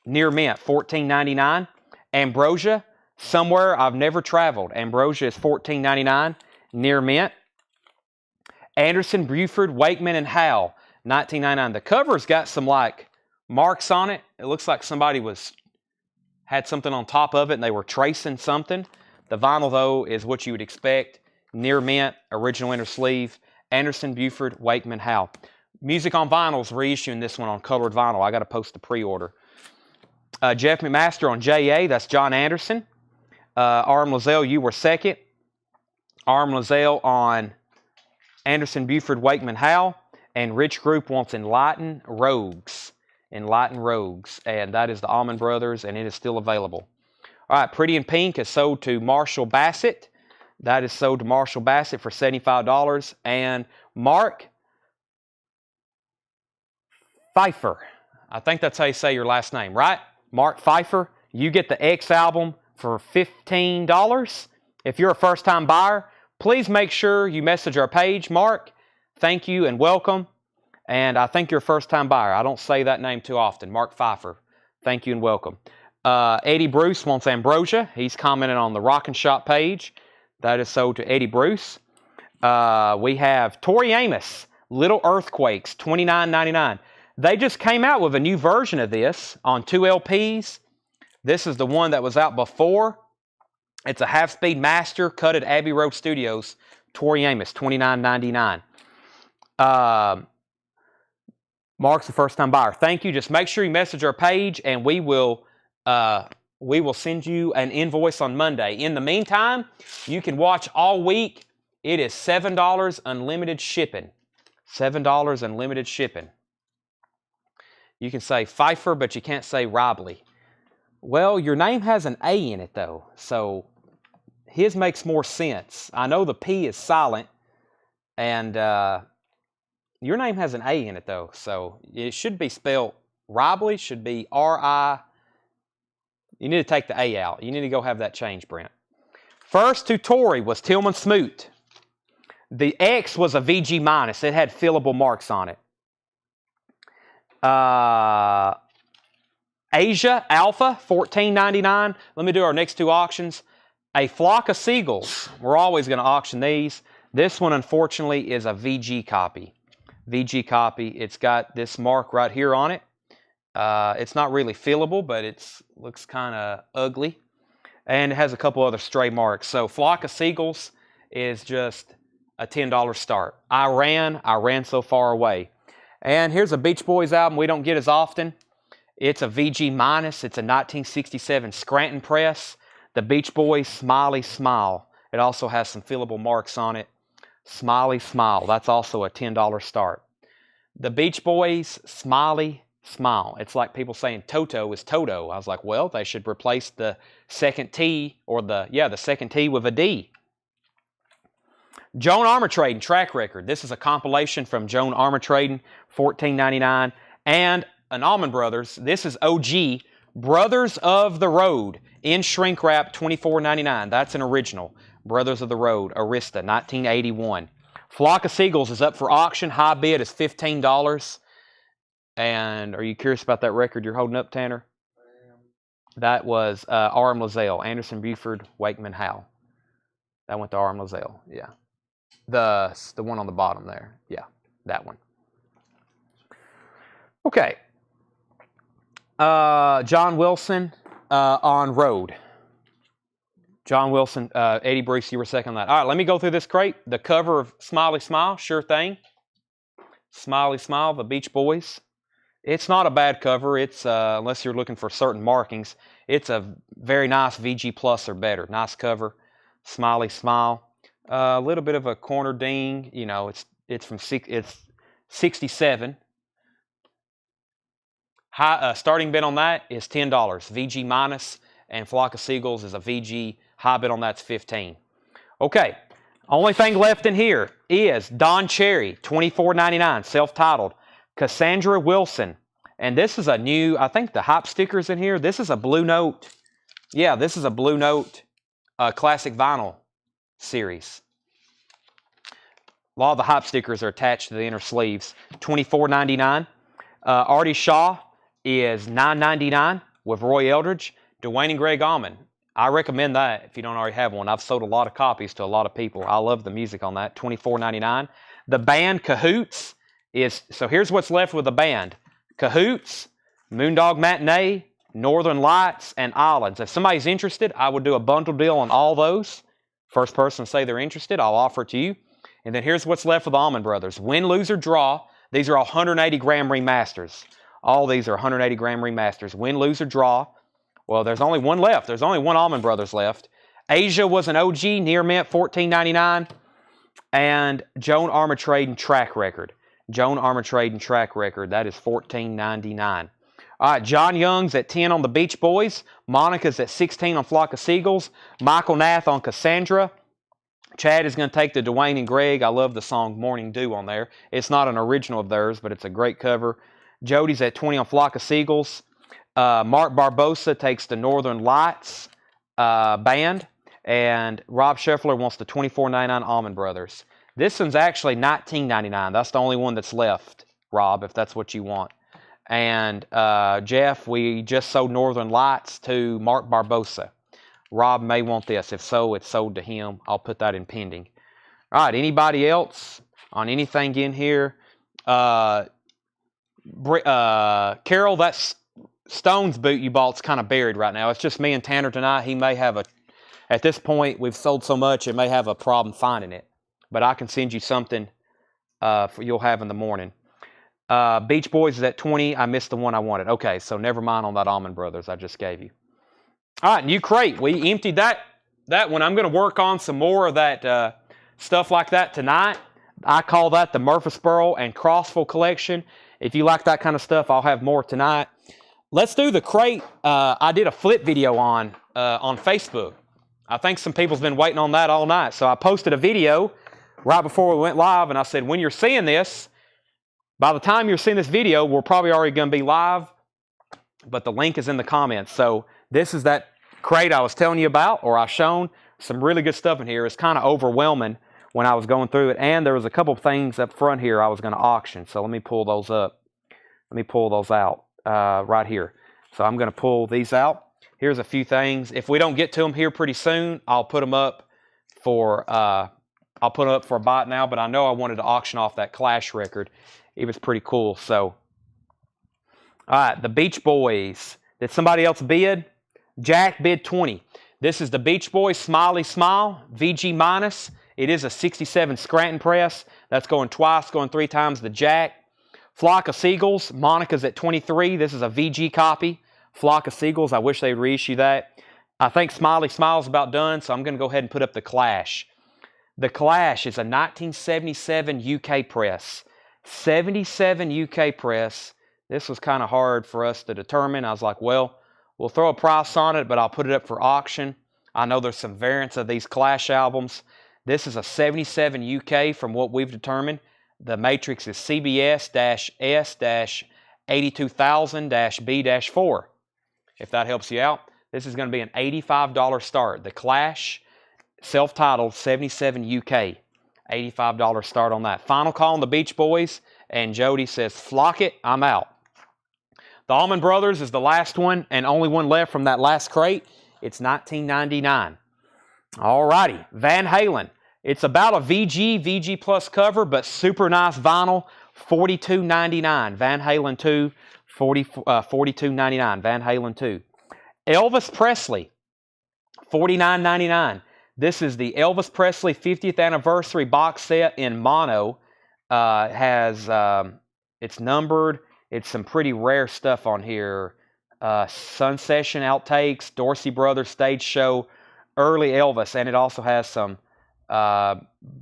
Near mint, $14.99. Ambrosia, Somewhere I've Never Traveled. Ambrosia is $14.99. Near mint. Anderson, Buford, Wakeman, and Howe, $19.99. The cover's got some like marks on it. It looks like somebody had something on top of it and they were tracing something. The vinyl, though, is what you would expect. Near mint, original inner sleeve. Anderson, Buford, Wakeman, Howe. Music on Vinyl's reissuing this one on colored vinyl. I got to post the pre-order. Jeff McMaster on JA. That's John Anderson. Arm Lozelle, you were second. Arm Lozelle on Anderson, Buford, Wakeman, Howe. And Rich Group wants Enlightened Rogues. Enlightened Rogues. And that is the Almond Brothers, and it is still available. All right, Pretty in Pink is sold to Marshall Bassett. That is sold to Marshall Bassett for $75. And Mark Pfeiffer. I think that's how you say your last name, right? Mark Pfeiffer. You get the X album for $15. If you're a first-time buyer, please make sure you message our page. Mark, thank you and welcome. And I think you're a first-time buyer. I don't say that name too often. Mark Pfeiffer, thank you and welcome. Eddie Bruce wants Ambrosia. He's commented on the Rockin' Shop page. That is sold to Eddie Bruce. We have Tori Amos, Little Earthquakes, $29.99. They just came out with a new version of this on 2 LPs. This is the one that was out before. It's a half-speed master cut at Abbey Road Studios. Tori Amos, $29.99. Mark's the first-time buyer. Thank you. Just make sure you message our page, and we will send you an invoice on Monday. In the meantime, you can watch all week. It is $7 unlimited shipping. $7 unlimited shipping. You can say Pfeiffer, but you can't say Robley. Well, your name has an A in it, though, so his makes more sense. I know the P is silent, and your name has an A in it, though, so it should be spelled Robley, should be R-I. You need to take the A out. You need to go have that changed, Brent. First to Tori was Tillman Smoot. The X was a VG minus. It had fillable marks on it. Asia Alpha, $14.99. Let me do our next two auctions. A Flock of Seagulls. We're always going to auction these. This one, unfortunately, is a VG copy. VG copy. It's got this mark right here on it. It's not really fillable, but it looks kind of ugly. And it has a couple other stray marks. So Flock of Seagulls is just a $10 start. I ran so far away. And here's a Beach Boys album we don't get as often. It's a VG minus. It's a 1967 Scranton press. The Beach Boys, Smiley Smile. It also has some fillable marks on it. Smiley Smile. That's also a $10 start. The Beach Boys, Smiley Smile. It's like people saying Toto is Toto. I was like, well, they should replace the second T or the second T with a D. Joan Armatrading track record. This is a compilation from Joan Armatrading, $14.99, and an Allman Brothers. This is OG Brothers of the Road in shrink wrap, $24.99. That's an original. Brothers of the Road, Arista, 1981. Flock of Seagulls is up for auction. High bid is $15. And are you curious about that record you're holding up, Tanner? That was R.M. Lazelle, Anderson, Buford, Wakeman, Howe. That went to R.M. Lazelle, yeah. The one on the bottom there. Yeah, that one. Okay. John Wilson on Road. John Wilson, Eddie Bruce, you were second on that. All right, let me go through this crate. The cover of Smiley Smile, sure thing. Smiley Smile, the Beach Boys. It's not a bad cover. It's unless you're looking for certain markings. It's a very nice VG Plus or better. Nice cover. Smiley Smile. A little bit of a corner ding. You know, it's 67. High starting bid on that is $10. VG minus, and Flock of Seagulls is a VG. High bid on that's $15. Okay. Only thing left in here is Don Cherry, $24.99, self-titled. Cassandra Wilson. And this is a new, I think the Hype stickers in here. This is a Blue Note. Yeah, this is a Blue Note classic vinyl series. A lot of the Hype stickers are attached to the inner sleeves. $24.99. Artie Shaw is $9.99 with Roy Eldridge. Dwayne and Greg Allman. I recommend that if you don't already have one. I've sold a lot of copies to a lot of people. I love the music on that. $24.99. The band Cahoots is, so here's what's left with the band. Cahoots, Moondog Matinee, Northern Lights, and Islands. If somebody's interested, I would do a bundle deal on all those. First person to say they're interested, I'll offer it to you. And then here's what's left with the Allman Brothers. Win, lose, or draw. These are all 180-gram remasters. All these are 180-gram remasters. Win, lose, or draw. Well, there's only one left. There's only one Allman Brothers left. Asia was an OG, near mint, $14.99. And Joan Armatrading track record. Joan Armatrading track record. That is $14.99. All right, John Young's at 10 on the Beach Boys. Monica's at 16 on Flock of Seagulls. Michael Nath on Cassandra. Chad is going to take the Dwayne and Greg. I love the song Morning Dew on there. It's not an original of theirs, but it's a great cover. Jody's at 20 on Flock of Seagulls. Mark Barbosa takes the Northern Lights band. And Rob Scheffler wants the $24.99 Allman Brothers. This one's actually $19.99. That's the only one that's left, Rob, if that's what you want. And Jeff, we just sold Northern Lights to Mark Barbosa. Rob may want this. If so, it's sold to him. I'll put that in pending. All right, anybody else on anything in here? Carol, that Stone's boot you bought's kind of buried right now. It's just me and Tanner tonight. He may have at this point, we've sold so much, it may have a problem finding it. But I can send you something you'll have in the morning. Beach Boys is at 20. I missed the one I wanted. Okay, so never mind on that Almond Brothers I just gave you. All right, new crate. We emptied that one. I'm going to work on some more of that stuff like that tonight. I call that the Murfreesboro and Crossville collection. If you like that kind of stuff, I'll have more tonight. Let's do the crate I did a flip video on Facebook. I think some people's been waiting on that all night. So I posted a video right before we went live, and I said, when you're seeing this, by the time you're seeing this video, we're probably already going to be live, but the link is in the comments. So this is that crate I was telling you about, or I shown some really good stuff in here. It's kind of overwhelming when I was going through it, and there was a couple of things up front here I was going to auction. So let me pull those up. Let me pull those out right here. So I'm going to pull these out. Here's a few things. If we don't get to them here pretty soon, I'll put them up for a bot now. But I know I wanted to auction off that Clash record. It was pretty cool. So, all right, the Beach Boys. Did somebody else bid? Jack bid 20. This is the Beach Boys Smiley Smile VG minus. It is a 67 Scranton press. That's going twice, going 3 times the Jack. Flock of Seagulls. Monica's at 23. This is a VG copy. Flock of Seagulls. I wish they'd reissue that. I think Smiley Smile's about done, so I'm going to go ahead and put up the Clash. The Clash is a 1977 UK press. 77 UK press. This was kind of hard for us to determine. I was like, well, we'll throw a price on it, but I'll put it up for auction. I know there's some variants of these Clash albums. This is a 77 UK from what we've determined. The matrix is CBS-S-82000-B-4. If that helps you out. This is going to be an $85 start. The Clash, self-titled 77 UK. $85 start on that. Final call on the Beach Boys. And Jody says, flock it, I'm out. The Allman Brothers is the last one and only one left from that last crate. It's $19.99. All righty. Van Halen. It's about a VG Plus cover, but super nice vinyl. $42.99. Van Halen 2. $42.99. Van Halen 2. Elvis Presley. $49.99. This is the Elvis Presley 50th anniversary box set in mono. It's numbered. It's some pretty rare stuff on here. Sun Session outtakes, Dorsey Brothers stage show, early Elvis, and it also has some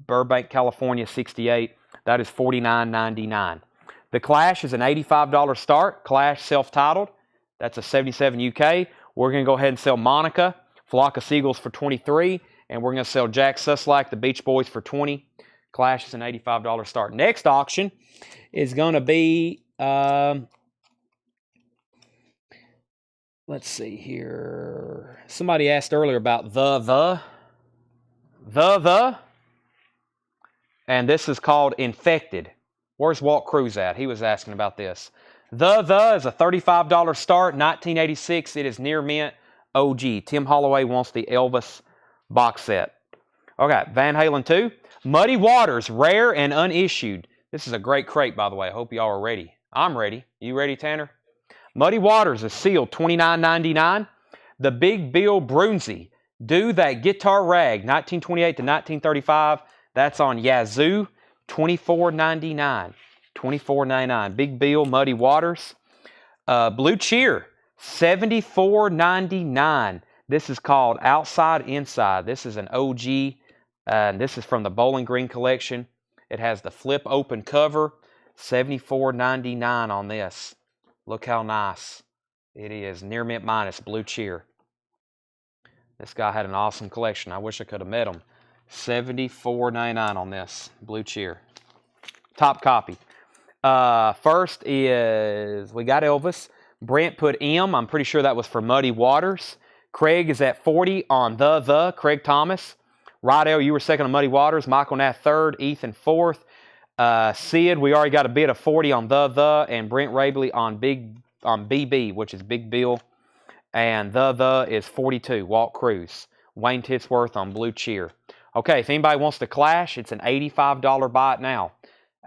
Burbank, California 68. That is $49.99. The Clash is an $85 start. Clash self-titled. That's a 77 UK. We're going to go ahead and sell Monica, Flock of Seagulls for $23, and we're going to sell Jack Suslak, the Beach Boys for $20. Clash is an $85 start. Next auction is going to be, let's see here. Somebody asked earlier about the, and this is called Infected. Where's Walt Cruz at? He was asking about this. The is a $35 start, 1986. It is near mint OG. Tim Holloway wants the Elvis box set. Okay, Van Halen 2. Muddy Waters, rare and unissued. This is a great crate, by the way. I hope y'all are ready. I'm ready. You ready, Tanner? Muddy Waters is sealed, $29.99. The Big Bill Brunsey. Do That Guitar Rag, 1928 to 1935. That's on Yazoo, $24.99. $24.99. Big Bill, Muddy Waters. Blue Cheer, $74.99. This is called Outside Inside. This is an OG, and this is from the Bowling Green collection. It has the flip open cover. $74.99 on this. Look how nice it is. Near mint minus, Blue Cheer. This guy had an awesome collection. I wish I could have met him. $74.99 on this. Blue Cheer. Top copy. First is, we got Elvis. Brent put M. I'm pretty sure that was for Muddy Waters. Craig is at 40 on the Craig Thomas. Rydell, you were second on Muddy Waters. Michael Nath third. Ethan fourth. Sid, we already got a bid of 40 on the, and Brent Rabley on BB, which is Big Bill. And the is 42. Walt Cruz. Wayne Titsworth on Blue Cheer. Okay, if anybody wants to Clash, it's an $85 buy it now.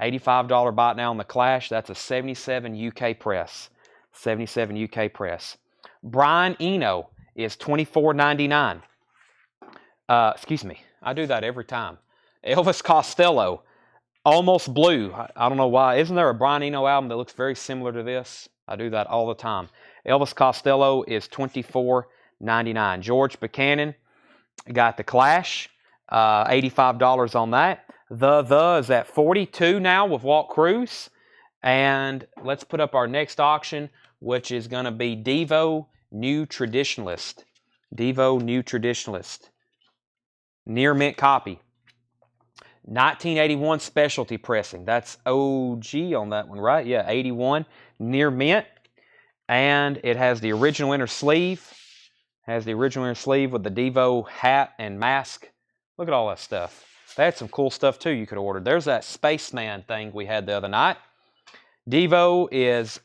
$85 buy it now on the Clash. That's a 77 UK press. 77 UK press. Brian Eno is $24.99. Excuse me. I do that every time. Elvis Costello, Almost Blue. I don't know why. Isn't there a Brian Eno album that looks very similar to this? I do that all the time. Elvis Costello is $24.99. George Buchanan got the Clash, $85 on that. The is at $42 now with Walt Cruz. And let's put up our next auction, which is going to be Devo New Traditionalist. Devo New Traditionalist. Near mint copy. 1981 specialty pressing. That's OG on that one, right? Yeah, 81 near mint. And it has the original inner sleeve. Has the original inner sleeve with the Devo hat and mask. Look at all that stuff. They had some cool stuff too you could order. There's that Spaceman thing we had the other night. Devo is,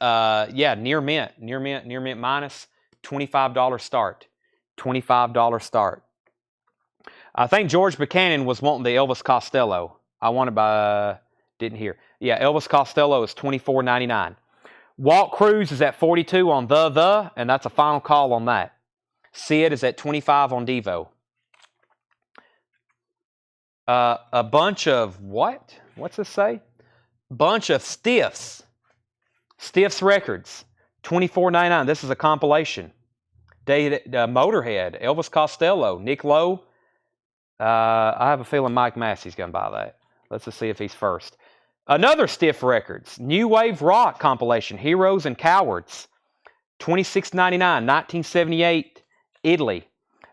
near mint minus, $25 start. $25 start. I think George Buchanan was wanting the Elvis Costello. I wanted by, didn't hear. Yeah, Elvis Costello is $24.99. Walt Cruz is at $42 on the, and that's a final call on that. Sid is at $25 on Devo. A bunch of what? What's this say? Bunch of Stiffs. Stiffs Records, $24.99. This is a compilation. Motorhead, Elvis Costello, Nick Lowe. I have a feeling Mike Massey's going to buy that. Let's just see if he's first. Another Stiff Records, New Wave Rock compilation, Heroes and Cowards, $26.99, 1978, Italy.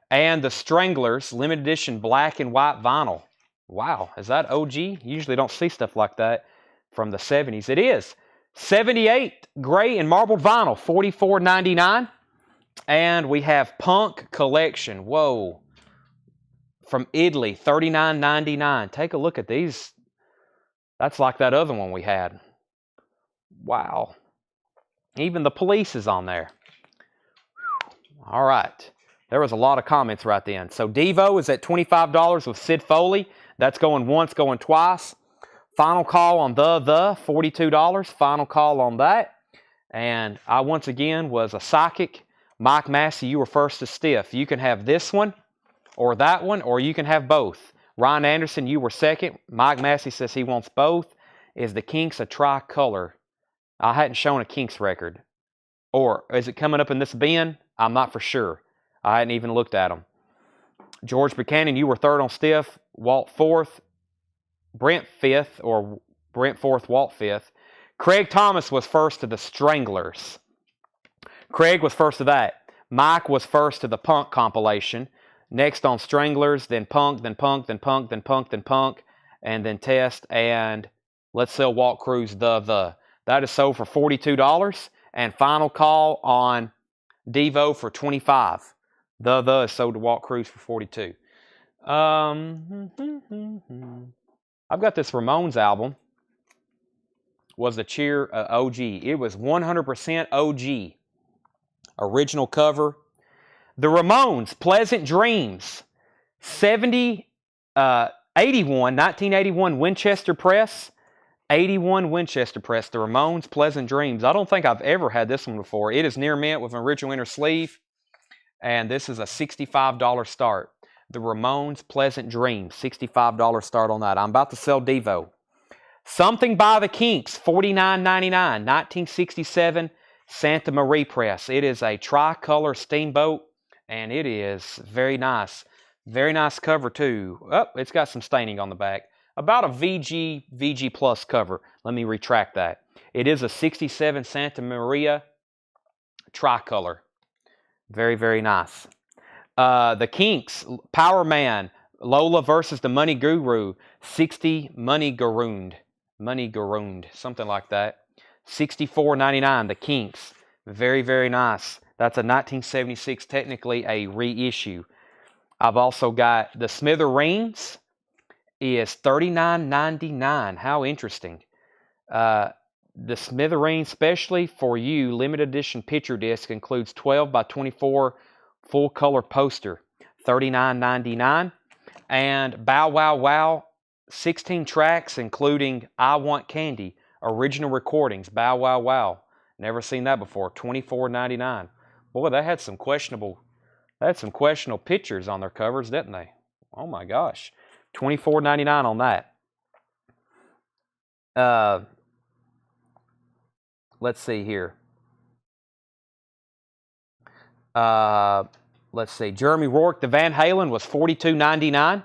And the Stranglers, limited edition black and white vinyl. Wow, is that OG? You usually don't see stuff like that from the 70s. It is. 78 gray and marbled vinyl, $44.99. And we have Punk Collection. Whoa. From Italy, $39.99. Take a look at these. That's like that other one we had. Wow. Even the Police is on there. All right. There was a lot of comments right then. So Devo is at $25 with Sid Foley. That's going once, going twice. Final call on the $42. Final call on that. And I once again was a psychic. Mike Massey, you were first to Stiff. You can have this one or that one, or you can have both. Ryan Anderson, you were second. Mike Massey says he wants both. Is the Kinks a tricolor? I hadn't shown a Kinks record. Or is it coming up in this bin? I'm not for sure. I hadn't even looked at them. George Buchanan, you were third on Stiff. Walt fourth. Brent fifth, or Brent fourth, Walt fifth. Craig Thomas was first to the Stranglers. Craig was first to that. Mike was first to the Punk compilation. Next on Stranglers, then Punk, then Punk, then Punk, then Punk, then Punk, and then Test, and let's sell Walt Cruz the. That is sold for $42. And final call on Devo for $25. The is sold to Walt Cruz for $42. I've got this Ramones album. Was the Cheer OG. It was 100% OG. Original cover. The Ramones, Pleasant Dreams. 1981 Winchester Press. 81 Winchester Press. The Ramones, Pleasant Dreams. I don't think I've ever had this one before. It is near mint with an original inner sleeve. And this is a $65 start. The Ramones, Pleasant Dreams. $65 start on that. I'm about to sell Devo. Something by the Kinks, $49.99. 1967 Santa Maria Press. It is a tricolor steamboat, and it is very nice. Very nice cover, too. Oh, it's got some staining on the back. About a VG Plus cover. Let me retract that. It is a 67 Santa Maria tricolor. Very, very nice. The Kinks, Power Man, Lola versus the Money Guru, 60 Money Garooned, something like that. $64.99, the Kinks. Very, very nice. That's a 1976, technically a reissue. I've also got the Smithereens is $39.99. How interesting. The Smithereens, especially for you, limited edition picture disc includes 12 by 24 full color poster, $39.99. And Bow Wow Wow 16 tracks, including I Want Candy, original recordings, Bow Wow Wow. Never seen that before. $24.99. Boy, they had some questionable pictures on their covers, didn't they? Oh my gosh. $24.99 on that. Let's see here. Let's see. Jeremy Rourke, the Van Halen was $42.99.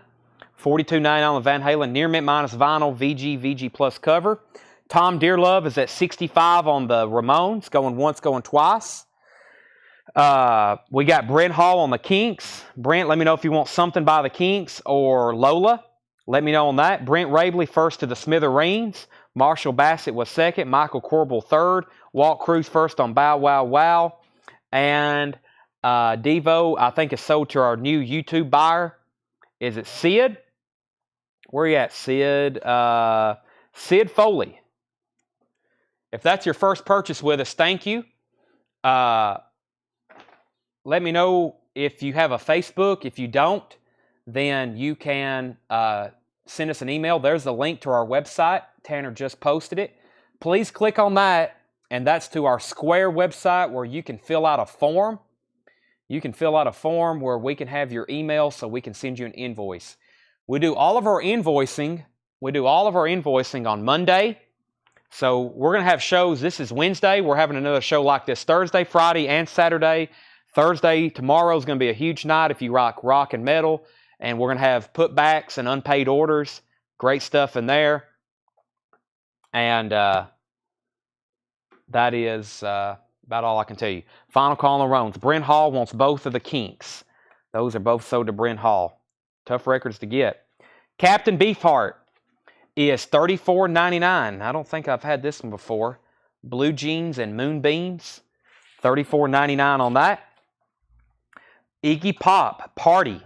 $42.99 on the Van Halen Near Mint minus vinyl VG Plus cover. Tom Dearlove is at $65 on the Ramones, going once, going twice. We got Brent Hall on the Kinks. Brent, let me know if you want Something by the Kinks or Lola. Let me know on that. Brent Rabley first to the Smithereens. Marshall Bassett was second. Michael Corbell third. Walt Cruz first on Bow Wow Wow. And Devo, I think, is sold to our new YouTube buyer. Is it Sid? Where are you at, Sid? Sid Foley. If that's your first purchase with us, thank you. Let me know if you have a Facebook. If you don't, then you can send us an email. There's a link to our website. Tanner just posted it. Please click on that, and that's to our Square website where you can fill out a form. You can fill out a form where we can have your email so we can send you an invoice. We do all of our invoicing. On Monday. So we're going to have shows. This is Wednesday. We're having another show like this Thursday, Friday, and Saturday. Thursday, tomorrow is going to be a huge night if you rock and metal. And we're going to have putbacks and unpaid orders. Great stuff in there. And that is about all I can tell you. Final call on the Rones. Brent Hall wants both of the Kinks. Those are both sold to Brent Hall. Tough records to get. Captain Beefheart is $34.99. I don't think I've had this one before. Blue Jeans and Moonbeams. $34.99 on that. Iggy Pop, Party,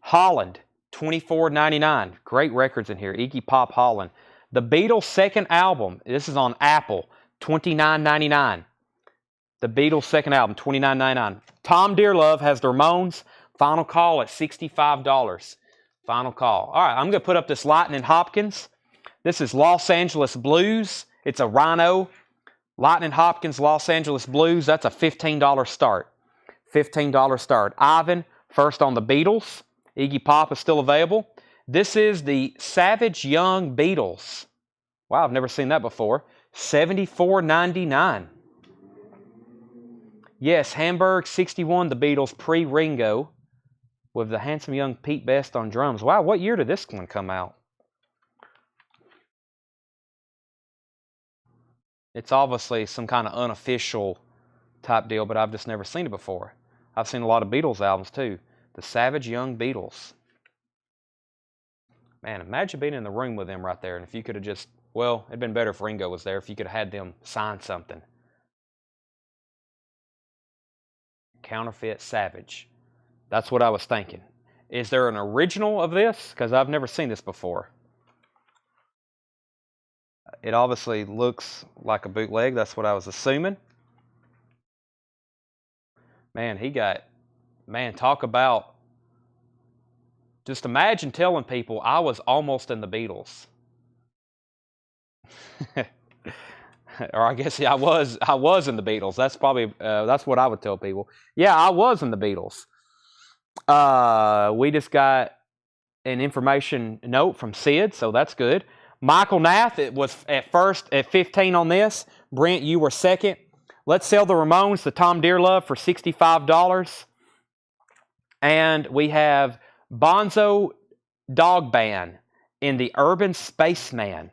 Holland, $24.99. Great records in here. Iggy Pop, Holland. The Beatles' second album. This is on Apple. $29.99. The Beatles' second album, $29.99. Tom Dearlove has the Ramones. Final call at $65. Final call. All right, I'm going to put up this Lightning Hopkins. This is Los Angeles Blues. It's a Rhino. Lightning Hopkins, Los Angeles Blues. That's a $15 start. $15 start. Ivan, first on the Beatles. Iggy Pop is still available. This is the Savage Young Beatles. Wow, I've never seen that before. $74.99. Yes, Hamburg 61, the Beatles pre-Ringo, with the handsome young Pete Best on drums. Wow, what year did this one come out? It's obviously some kind of unofficial type deal, but I've just never seen it before. I've seen a lot of Beatles albums too. The Savage Young Beatles. Man, imagine being in the room with them right there, and if you could have just, well, it'd been better if Ringo was there, if you could have had them sign something. Counterfeit Savage. That's what I was thinking. Is there an original of this? Because I've never seen this before. It obviously looks like a bootleg. That's what I was assuming. Man, talk about, just imagine telling people I was almost in the Beatles. Or I guess I was in the Beatles. That's probably, that's what I would tell people. Yeah, I was in the Beatles. We just got an information note from Sid, so that's good. Michael Nath, it was at first at 15 on this. Brent, you were second. Let's sell the Ramones to Tom Dearlove for $65. And we have Bonzo Dog Band in the Urban Spaceman,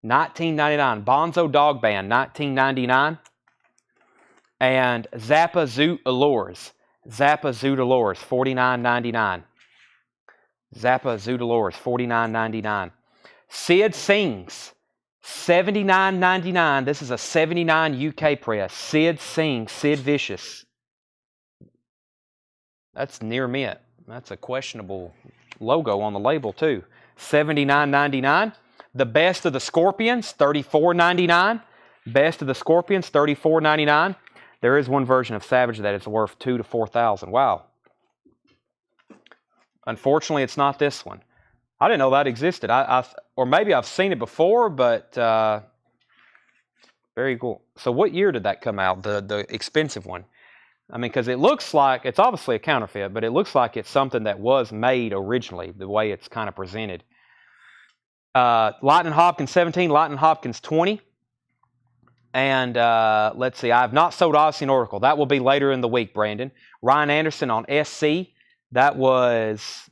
$19.99. Bonzo Dog Band, $19.99. And Zappa Zoot Allures. Zappa Zoot Allures, $49.99. Zappa Zoot Allures, $49.99. Sid Sings, $79.99. This is a $79 UK press. Sid Sings, Sid Vicious. That's near mint. That's a questionable logo on the label too. $79.99. The Best of the Scorpions, $34.99. Best of the Scorpions, $34.99. There is one version of Savage that is worth $2,000 to $4,000. Wow. Unfortunately, it's not this one. I didn't know that existed. Or maybe I've seen it before, but very cool. So what year did that come out? The expensive one. I mean, because it looks like it's obviously a counterfeit, but it looks like it's something that was made originally, the way it's kind of presented. Lightning Hopkins 17, Lightning Hopkins 20. And let's see, I have not sold Odyssey and Oracle. That will be later in the week, Brandon. Ryan Anderson on SC. That was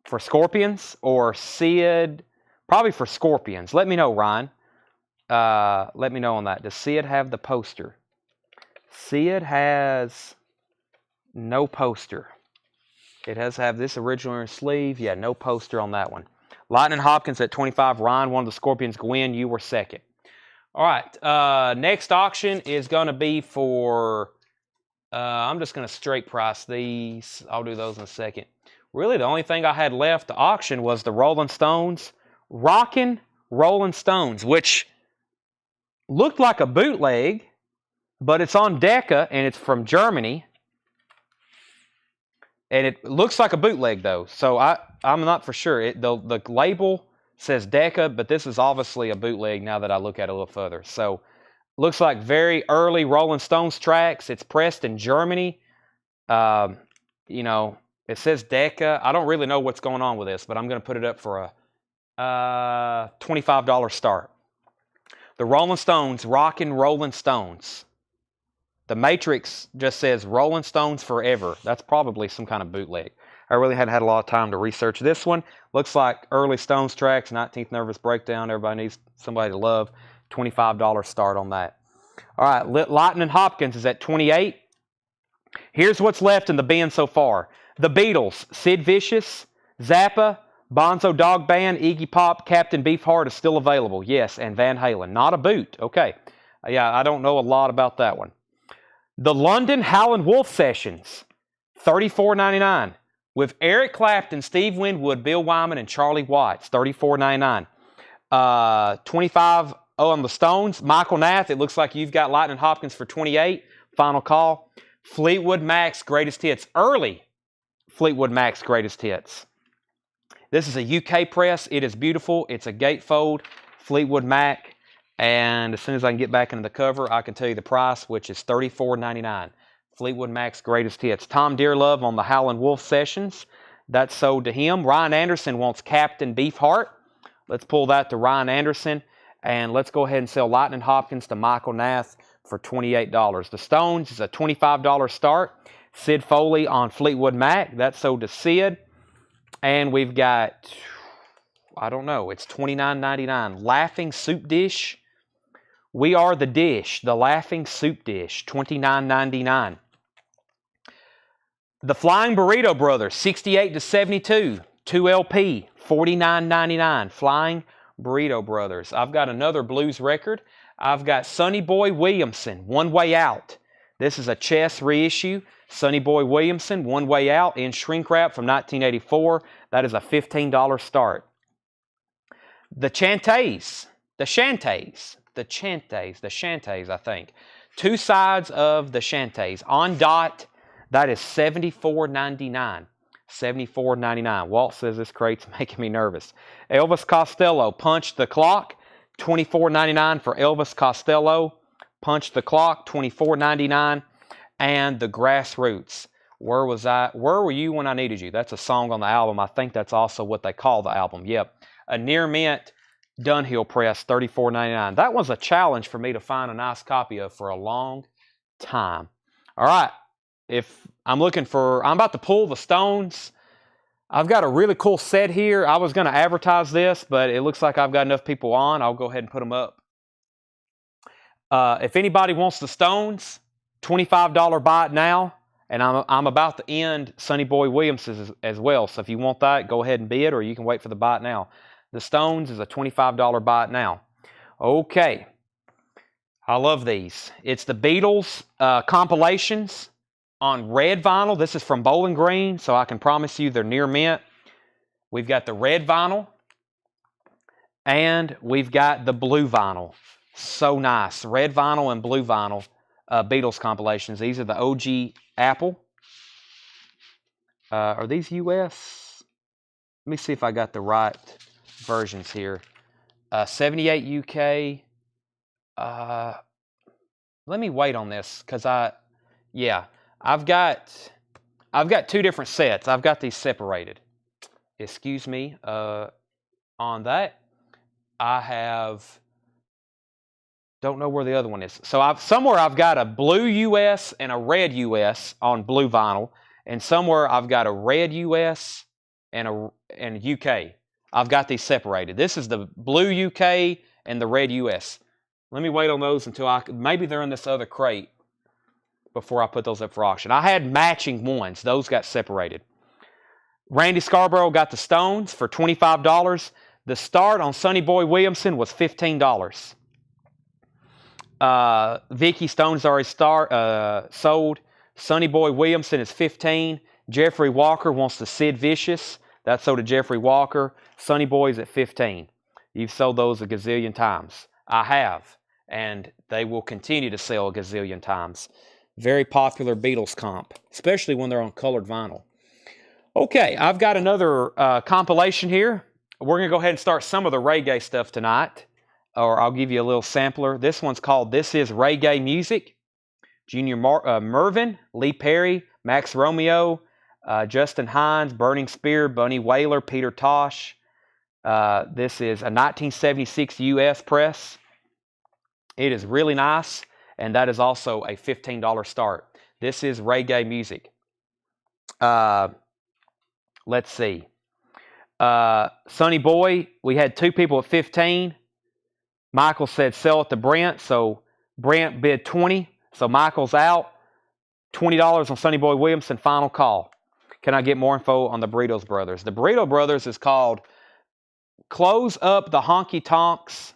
for Scorpions or Sid. Probably for Scorpions. Let me know, Ryan. Let me know on that. Does Sid have the poster? Sid has no poster. It has to have this original sleeve. Yeah, no poster on that one. Lightning Hopkins at 25. Ryan, one of the Scorpions go in. You were second. All right. Next auction is going to be for... I'm just going to straight price these. I'll do those in a second. Really, the only thing I had left to auction was the Rolling Stones. Rockin' Rolling Stones, which looked like a bootleg, but it's on Decca, and it's from Germany. And it looks like a bootleg, though. So I'm not for sure. The label says Decca, but this is obviously a bootleg now that I look at it a little further. So looks like very early Rolling Stones tracks. It's pressed in Germany. You know, it says Decca. I don't really know what's going on with this, but I'm going to put it up for a $25 start. The Rolling Stones, Rockin' Rolling Stones. The Matrix just says Rolling Stones Forever. That's probably some kind of bootleg. I really hadn't had a lot of time to research this one. Looks like early Stones tracks, 19th Nervous Breakdown. Everybody needs somebody to love. $25 start on that. All right, Lightning Hopkins is at 28. Here's what's left in the bin so far. The Beatles, Sid Vicious, Zappa, Bonzo Dog Band, Iggy Pop, Captain Beefheart is still available. Yes, and Van Halen. Not a boot. Okay. Yeah, I don't know a lot about that one. The London Howlin' Wolf Sessions, $34.99. With Eric Clapton, Steve Winwood, Bill Wyman, and Charlie Watts, $34.99. $25 on the Stones. Michael Nath, it looks like you've got Lightning Hopkins for $28. Final call. Fleetwood Mac's Greatest Hits. Early Fleetwood Mac's Greatest Hits. This is a UK press. It is beautiful. It's a gatefold Fleetwood Mac. And as soon as I can get back into the cover, I can tell you the price, which is $34.99. Fleetwood Mac's Greatest Hits. Tom Dearlove on the Howlin' Wolf Sessions. That's sold to him. Ryan Anderson wants Captain Beefheart. Let's pull that to Ryan Anderson. And let's go ahead and sell Lightning Hopkins to Michael Nath for $28. The Stones is a $25 start. Sid Foley on Fleetwood Mac. That's sold to Sid. And we've got, I don't know, it's $29.99. Laughing Soup Dish. We Are the Dish, the Laughing Soup Dish, $29.99. The Flying Burrito Brothers, 68 to 72, 2LP, $49.99. Flying Burrito Brothers. I've got another blues record. I've got Sonny Boy Williamson, One Way Out. This is a Chess reissue. Sonny Boy Williamson, One Way Out in shrink wrap from 1984. That is a $15 start. The Chantays, I think. Two sides of the Chantays. On dot, that is $74.99. $74.99. Walt says this crate's making me nervous. Elvis Costello, Punch the Clock. $24.99 for Elvis Costello. Punch the Clock, $24.99. And The Grassroots. Where were you when I needed you? That's a song on the album. I think that's also what they call the album. Yep. A near mint Dunhill press, $34.99. That was a challenge for me to find a nice copy of for a long time. All right. I'm about to pull the Stones. I've got a really cool set here. I was going to advertise this, but it looks like I've got enough people on. I'll go ahead and put them up. If anybody wants the Stones, $25 buy it now. And I'm about to end Sonny Boy Williamson's as well. So if you want that, go ahead and bid, or you can wait for the buy it now. The Stones is a $25 buy it now. Okay. I love these. It's the Beatles compilations on red vinyl. This is from Bowling Green, so I can promise you they're near mint. We've got the red vinyl, and we've got the blue vinyl. So nice. Red vinyl and blue vinyl Beatles compilations. These are the OG Apple. Are these US? Let me see if I got the right versions here. 78 UK. Let me wait on this because I've got 2 different sets. I've got these separated. Excuse me. On that, I don't know where the other one is. So somewhere I've got a blue US and a red US on blue vinyl, and somewhere I've got a red US and UK. I've got these separated. This is the blue UK and the red US. Let me wait on those until maybe they're in this other crate before I put those up for auction. I had matching ones. Those got separated. Randy Scarborough got the Stones for $25. The start on Sonny Boy Williamson was $15. Vicky Stone's already sold. Sonny Boy Williamson is $15. Jeffrey Walker wants the Sid Vicious. That's sold to Jeffrey Walker. Sonny Boy's at $15. You've sold those a gazillion times. I have. And they will continue to sell a gazillion times. Very popular Beatles comp, especially when they're on colored vinyl. Okay, I've got another compilation here. We're going to go ahead and start some of the reggae stuff tonight. Or I'll give you a little sampler. This one's called This Is Reggae Music. Junior Mervyn, Lee Perry, Max Romeo, Justin Hines, Burning Spear, Bunny Wailer, Peter Tosh. This is a 1976 US press. It is really nice, and that is also a $15 start. This is reggae music. Let's see. Sonny Boy, we had 2 people at 15. Michael said sell it to Brent, so Brent bid 20. So Michael's out. $20 on Sonny Boy Williamson, final call. Can I get more info on the Burrito Brothers? The Burrito Brothers is called Close Up the Honky Tonks,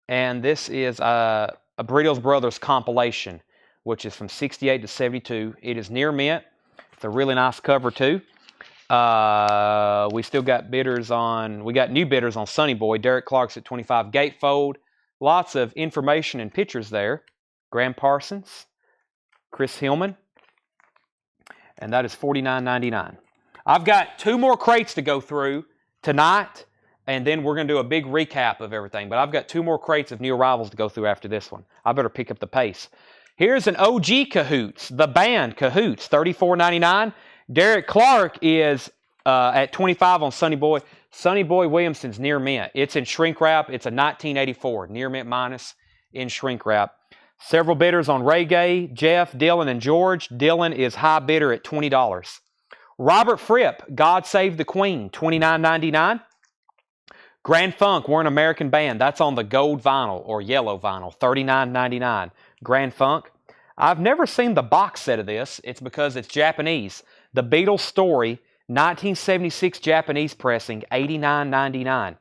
and this is a Burrito Brothers compilation, which is from 68 to 72. It is near mint. It's a really nice cover too. We still got we got new bidders on Sonny Boy. Derek Clark's at 25. Gatefold. Lots of information and pictures there. Graham Parsons. Chris Hillman. And that is $49.99. I've got 2 more crates to go through tonight, and then we're going to do a big recap of everything. But I've got 2 more crates of new arrivals to go through after this one. I better pick up the pace. Here's an OG Cahoots, the band Cahoots, $34.99. Derek Clark is at 25 on Sonny Boy. Sonny Boy Williamson's near mint. It's in shrink wrap. It's a 1984 near mint minus in shrink wrap. Several bidders on reggae. Jeff, Dylan, and George. Dylan is high bidder at $20. Robert Fripp, God Save the Queen, $29.99. Grand Funk, we're an American band. That's on the gold vinyl or yellow vinyl, $39.99. Grand Funk. I've never seen the box set of this. It's because it's Japanese. The Beatles Story, 1976 Japanese pressing, $89.99.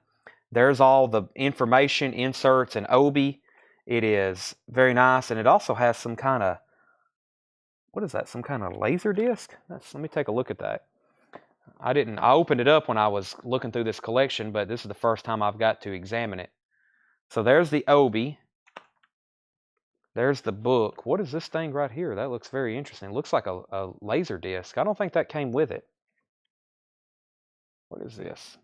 There's all the information, inserts, and obi. It is very nice, and it also has some kind of, what is that, some kind of laser disc? Let me take a look at that. I opened it up when I was looking through this collection, but this is the first time I've got to examine it. So there's the obi. There's the book. What is this thing right here? That looks very interesting. It looks like a laser disc. I don't think that came with it. What is this?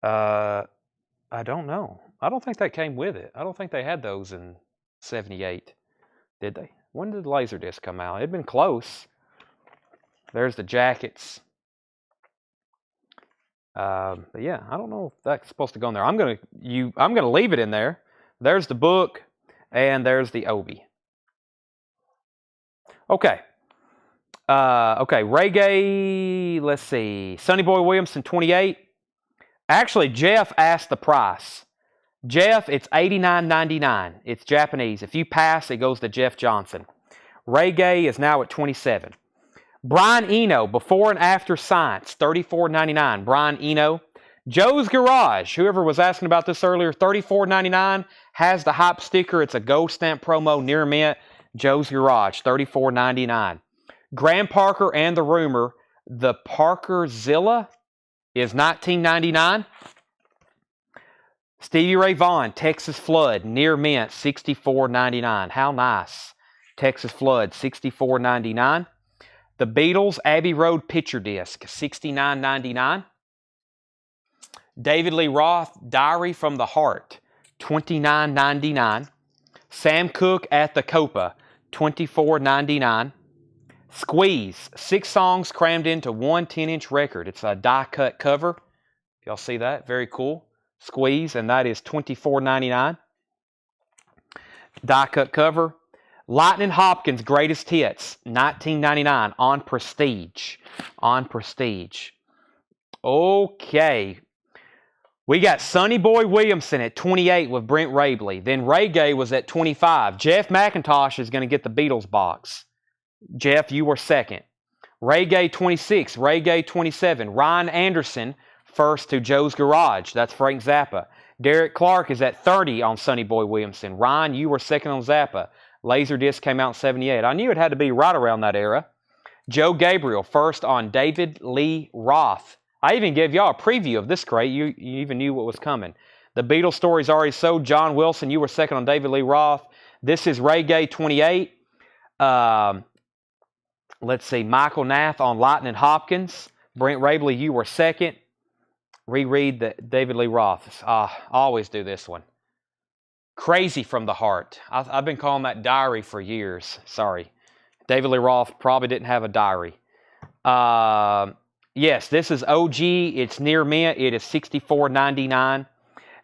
I don't know. I don't think that came with it. I don't think they had those in 78. Did they? When did the laser disc come out? It'd been close. There's the jackets. But yeah, I don't know if that's supposed to go in there. I'm gonna leave it in there. There's the book, and there's the obi. Okay. Okay, reggae. Let's see. Sonny Boy Williamson, 28. Actually, Jeff asked the price. Jeff, it's $89.99. It's Japanese. If you pass, it goes to Jeff Johnson. Reggae is now at 27. Brian Eno, Before and After Science, $34.99. Brian Eno. Joe's Garage, whoever was asking about this earlier, $34.99. Has the hype sticker. It's a gold stamp promo near mint. Joe's Garage, $34.99. Graham Parker and the Rumor, the Parkerzilla is $19.99. Stevie Ray Vaughan, Texas Flood, near mint, $64.99. How nice. Texas Flood, $64.99. The Beatles, Abbey Road picture disc, $69.99. David Lee Roth, Diary from the Heart, $29.99. Sam Cooke at the Copa, $24.99. Squeeze, 6 songs crammed into one 10-inch record. It's a die-cut cover. Y'all see that? Very cool. Squeeze, and that is $24.99. Die-cut cover. Lightning Hopkins' Greatest Hits, $19.99 on Prestige. On Prestige. Okay. We got Sonny Boy Williamson at 28 with Brent Rabley. Then Ray Gay was at 25. Jeff McIntosh is going to get the Beatles box. Jeff, you were second. Ray Gay 26. Ray Gay 27. Ryan Anderson first to Joe's Garage. That's Frank Zappa. Derek Clark is at 30 on Sonny Boy Williamson. Ryan, you were second on Zappa. Laserdisc came out in 78. I knew it had to be right around that era. Joe Gabriel first on David Lee Roth. I even gave y'all a preview of this crate. You even knew what was coming. The Beatles story's already sold. John Wilson, you were second on David Lee Roth. This is Ray Gay 28. Let's see, Michael Nath on Lightning Hopkins. Brent Rabley, you were second. Reread the David Lee Roth. I always do this one. Crazy from the Heart. I've been calling that Diary for years. Sorry. David Lee Roth probably didn't have a diary. Yes, this is OG. It's near mint. It is $64.99.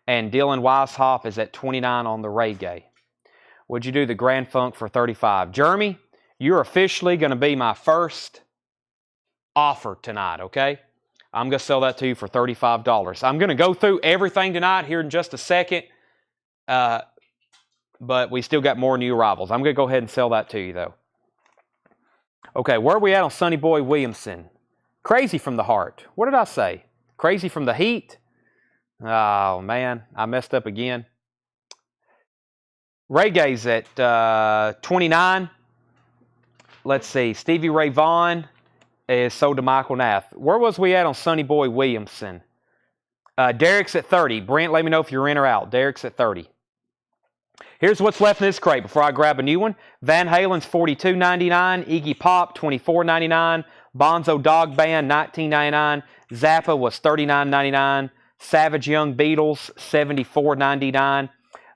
And Dylan Weishaupt is at $29 on the Ray Gay. Would you do the Grand Funk for $35? Jeremy, you're officially going to be my first offer tonight, okay? I'm going to sell that to you for $35. I'm going to go through everything tonight here in just a second, but we still got more new arrivals. I'm going to go ahead and sell that to you, though. Okay, where are we at on Sonny Boy Williamson? Crazy from the Heart. What did I say? Crazy from the Heat? Oh, man, I messed up again. Ray Gay's at 29. Let's see. Stevie Ray Vaughan is sold to Michael Nath. Where was we at on Sonny Boy Williamson? Derek's at 30. Brent, let me know if you're in or out. Derek's at 30. Here's what's left in this crate before I grab a new one. Van Halen's $42.99. Iggy Pop, $24.99. Bonzo Dog Band, $19.99. Zappa was $39.99. Savage Young Beatles, $74.99.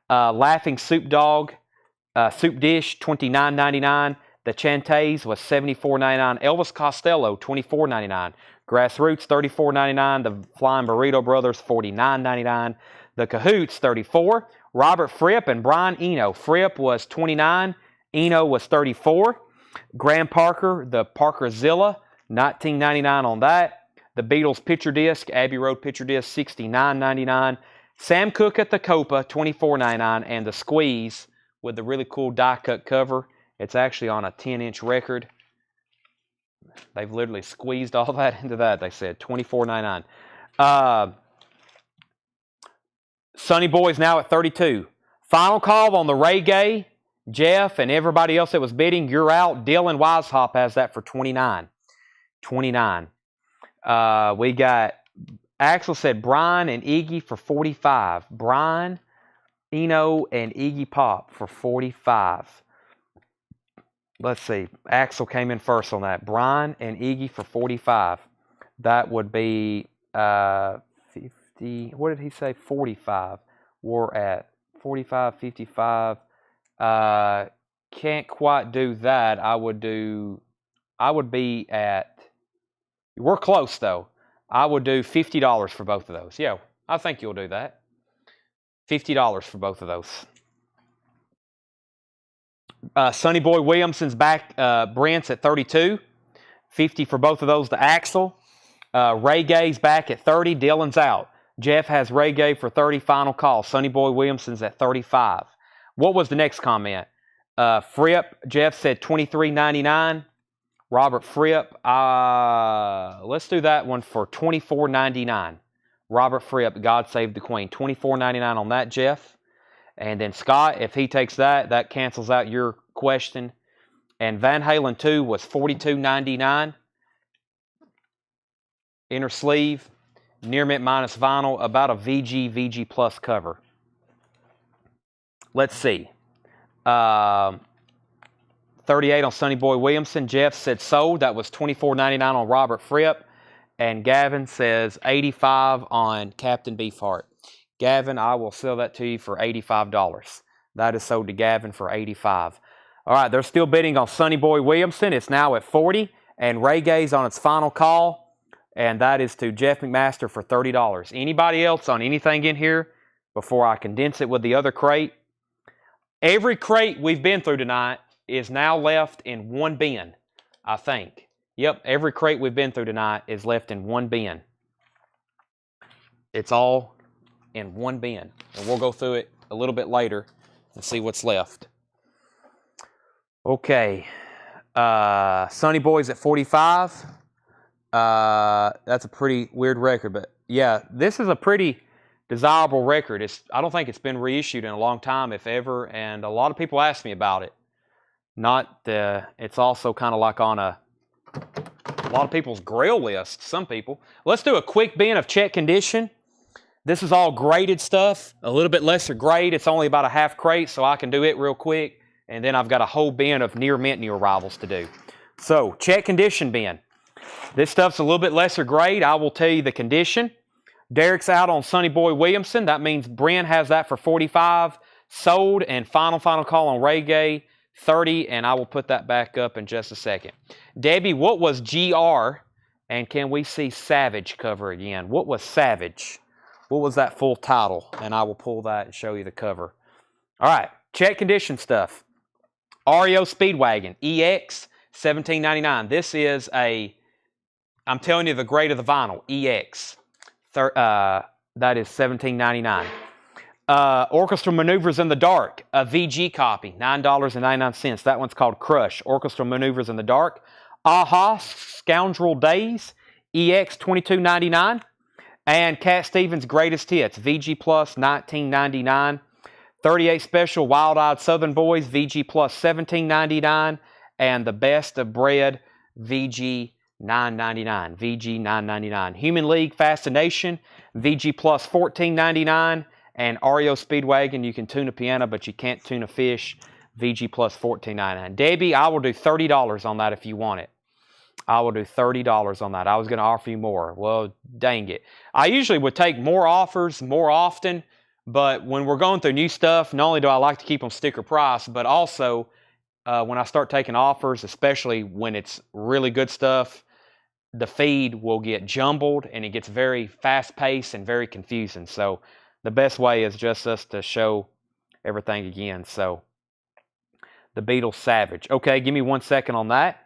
Laughing Soup Dog, Soup Dish, $29.99. The Chantays was $74.99. Elvis Costello, $24.99. Grassroots, $34.99. The Flying Burrito Brothers, $49.99. The Cahoots, $34. Robert Fripp and Brian Eno. Fripp was $29. Eno was $34. Graham Parker, the Parkerzilla, $19.99 on that. The Beatles picture disc, Abbey Road picture disc, $69.99. Sam Cooke at the Copa, $24.99. And the Squeeze with the really cool die-cut cover. It's actually on a 10-inch record. They've literally squeezed all that into that, they said. $24.99. Sonny Boy's now at 32. Final call on the Ray Gay. Jeff and everybody else that was bidding, you're out. Dylan Weishaupt has that for $29. $29. We got, Axel said Brian and Iggy for $45. Brian, Eno, and Iggy Pop for $45. Let's see. Axel came in first on that. Brian and Iggy for $45. That would be 50. What did he say? 45. We're at 45, 55. Can't quite do that. I would be at, we're close though. I would do $50 for both of those. Yeah, I think you'll do that. $50 for both of those. Sonny Boy Williamson's back. Brent's at 32. 50 for both of those to Axel. Ray Gay's back at 30. Dylan's out. Jeff has Ray Gay for 30. Final call. Sonny Boy Williamson's at 35. What was the next comment? Fripp, Jeff said $23.99. Robert Fripp, let's do that one for $24.99. Robert Fripp, God Save the Queen. $24.99 on that, Jeff. And then Scott, if he takes that, that cancels out your question. And Van Halen 2 was $42.99. Inner sleeve, near mint minus vinyl, about a VG Plus cover. Let's see. $38 on Sonny Boy Williamson. Jeff said sold. That was $24.99 on Robert Fripp. And Gavin says $85 on Captain Beefheart. Gavin, I will sell that to you for $85. That is sold to Gavin for $85. All right, they're still bidding on Sonny Boy Williamson. It's now at $40. And Ray Gay's on its final call. And that is to Jeff McMaster for $30. Anybody else on anything in here before I condense it with the other crate? Every crate we've been through tonight is now left in one bin, I think. Yep, every crate we've been through tonight is left in one bin. It's all in one bin. And we'll go through it a little bit later and see what's left. Okay. Sonny Boy's at 45. That's a pretty weird record. But, yeah, this is a pretty desirable record. I don't think it's been reissued in a long time, if ever. And a lot of people ask me about it. It's also kind of like on a lot of people's grail list, some people. Let's do a quick bin of check condition. This is all graded stuff, a little bit lesser grade. It's only about a half crate, so I can do it real quick. And then I've got a whole bin of near mint new arrivals to do. So, check condition bin. This stuff's a little bit lesser grade. I will tell you the condition. Derek's out on Sonny Boy Williamson. That means Bryn has that for $45. Sold, and final call on Ray Gay, $30, and I will put that back up in just a second. Debbie, what was GR? And can we see Savage cover again? What was Savage? What was that full title? And I will pull that and show you the cover. All right, check condition stuff. REO Speedwagon, EX, $17.99. This is I'm telling you the grade of the vinyl, EX. That is $17.99. Orchestral Maneuvers in the Dark, a VG copy, $9.99. That one's called Crush. Orchestral Maneuvers in the Dark. Aha, Scoundrel Days, EX, $22.99. And Cat Stevens' Greatest Hits, VG Plus, $19.99. 38 Special Wild-Eyed Southern Boys, VG Plus, $17.99. And The Best of Bread, VG $9.99. VG $9.99. Human League Fascination, VG Plus, $14.99. And REO Speedwagon, you can tune a piano, but you can't tune a fish. VG Plus, $14.99. Debbie, I will do $30 on that if you want it. I will do $30 on that. I was going to offer you more. Well, dang it. I usually would take more offers more often, but when we're going through new stuff, not only do I like to keep them sticker price, but also when I start taking offers, especially when it's really good stuff, the feed will get jumbled and it gets very fast-paced and very confusing. So the best way is just us to show everything again. So the Beatles Savage. Okay, give me 1 second on that.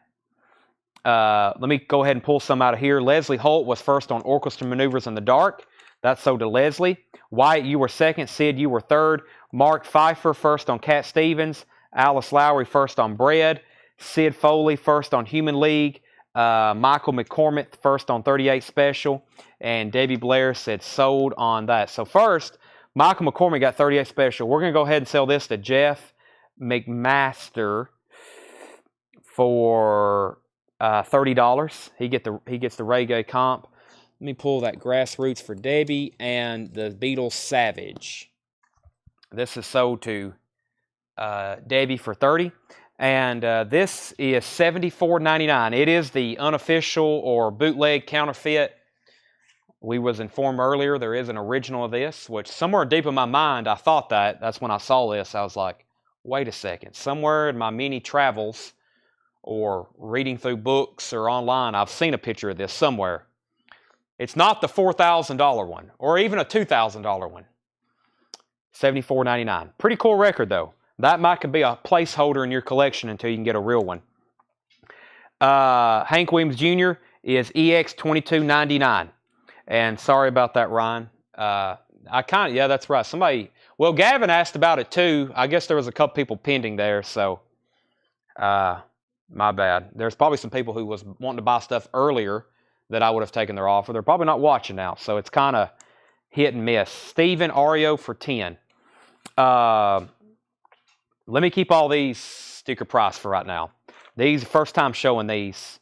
Let me go ahead and pull some out of here. Leslie Holt was first on Orchestra Maneuvers in the Dark. That's sold to Leslie. Wyatt, you were second. Sid, you were third. Mark Pfeiffer first on Cat Stevens. Alice Lowry first on Bread. Sid Foley first on Human League. Michael McCormick first on 38 Special. And Debbie Blair said sold on that. So first, Michael McCormick got 38 Special. We're going to go ahead and sell this to Jeff McMaster for $30. He gets the Ray Gay comp. Let me pull that Grassroots for Debbie and the Beatles Savage. This is sold to Debbie for $30. And this is $74.99. It is the unofficial or bootleg counterfeit. We was informed earlier there is an original of this, which somewhere deep in my mind I thought that. That's when I saw this. I was like, wait a second. Somewhere in my many travels or reading through books or online, I've seen a picture of this somewhere. It's not the $4,000 one or even a $2,000 one. $74.99. Pretty cool record though. That might could be a placeholder in your collection until you can get a real one. Hank Williams Jr. is EX $22.99. And sorry about that, Ryan. Yeah, that's right. Gavin asked about it too. I guess there was a couple people pending there, so my bad. There's probably some people who was wanting to buy stuff earlier that I would have taken their offer. They're probably not watching now, so it's kind of hit and miss. Steven REO for 10. Let me keep all these sticker price for right now. These first time showing these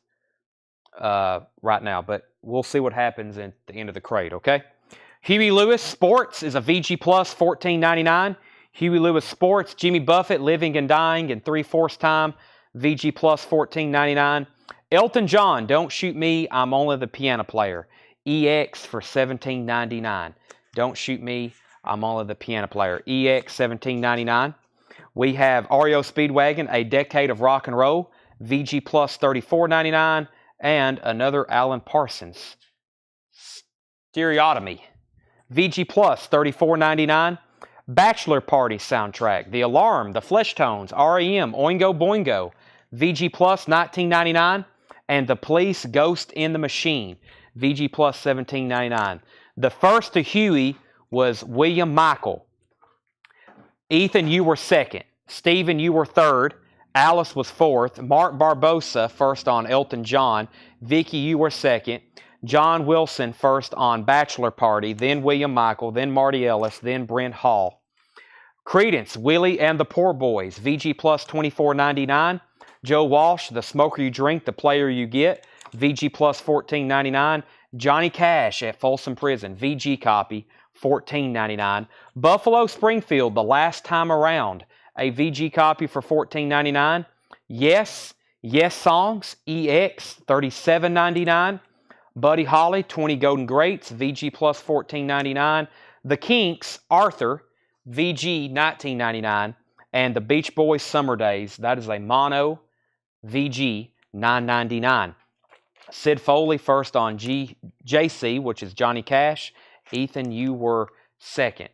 right now, but we'll see what happens at the end of the crate, okay? Huey Lewis Sports is a VG Plus, $14.99. Huey Lewis Sports, Jimmy Buffett, Living and Dying in 3/4 time. VG Plus $14.99. Elton John, Don't Shoot Me, I'm Only the Piano Player. EX for $17.99. Don't Shoot Me, I'm Only the Piano Player. EX $17.99. We have REO Speedwagon, A Decade of Rock and Roll. VG Plus $34.99. And another Alan Parsons. Stereotomy. VG Plus $34.99. Bachelor Party soundtrack. The Alarm, The Fleshtones, REM, Oingo Boingo. VG Plus $19.99. And The Police, Ghost in the Machine. VG Plus $17.99. The first to Huey was William Michael. Ethan, you were second. Stephen, you were third. Alice was fourth. Mark Barbosa, first on Elton John. Vicky, you were second. John Wilson, first on Bachelor Party. Then William Michael. Then Marty Ellis. Then Brent Hall. Credence, Willie and the Poor Boys. VG Plus $24.99. Joe Walsh, The Smoker You Drink, The Player You Get. VG Plus $14.99. Johnny Cash at Folsom Prison. VG copy $14.99. Buffalo Springfield, The Last Time Around. A VG copy for $14.99. Yes, Yes Songs, EX $37.99. Buddy Holly, 20 Golden Greats, VG Plus $14.99. The Kinks, Arthur, VG $19.99. And the Beach Boys Summer Days, that is a mono, VG $9.99. Sid Foley, first on JC, which is Johnny Cash. Ethan, you were second.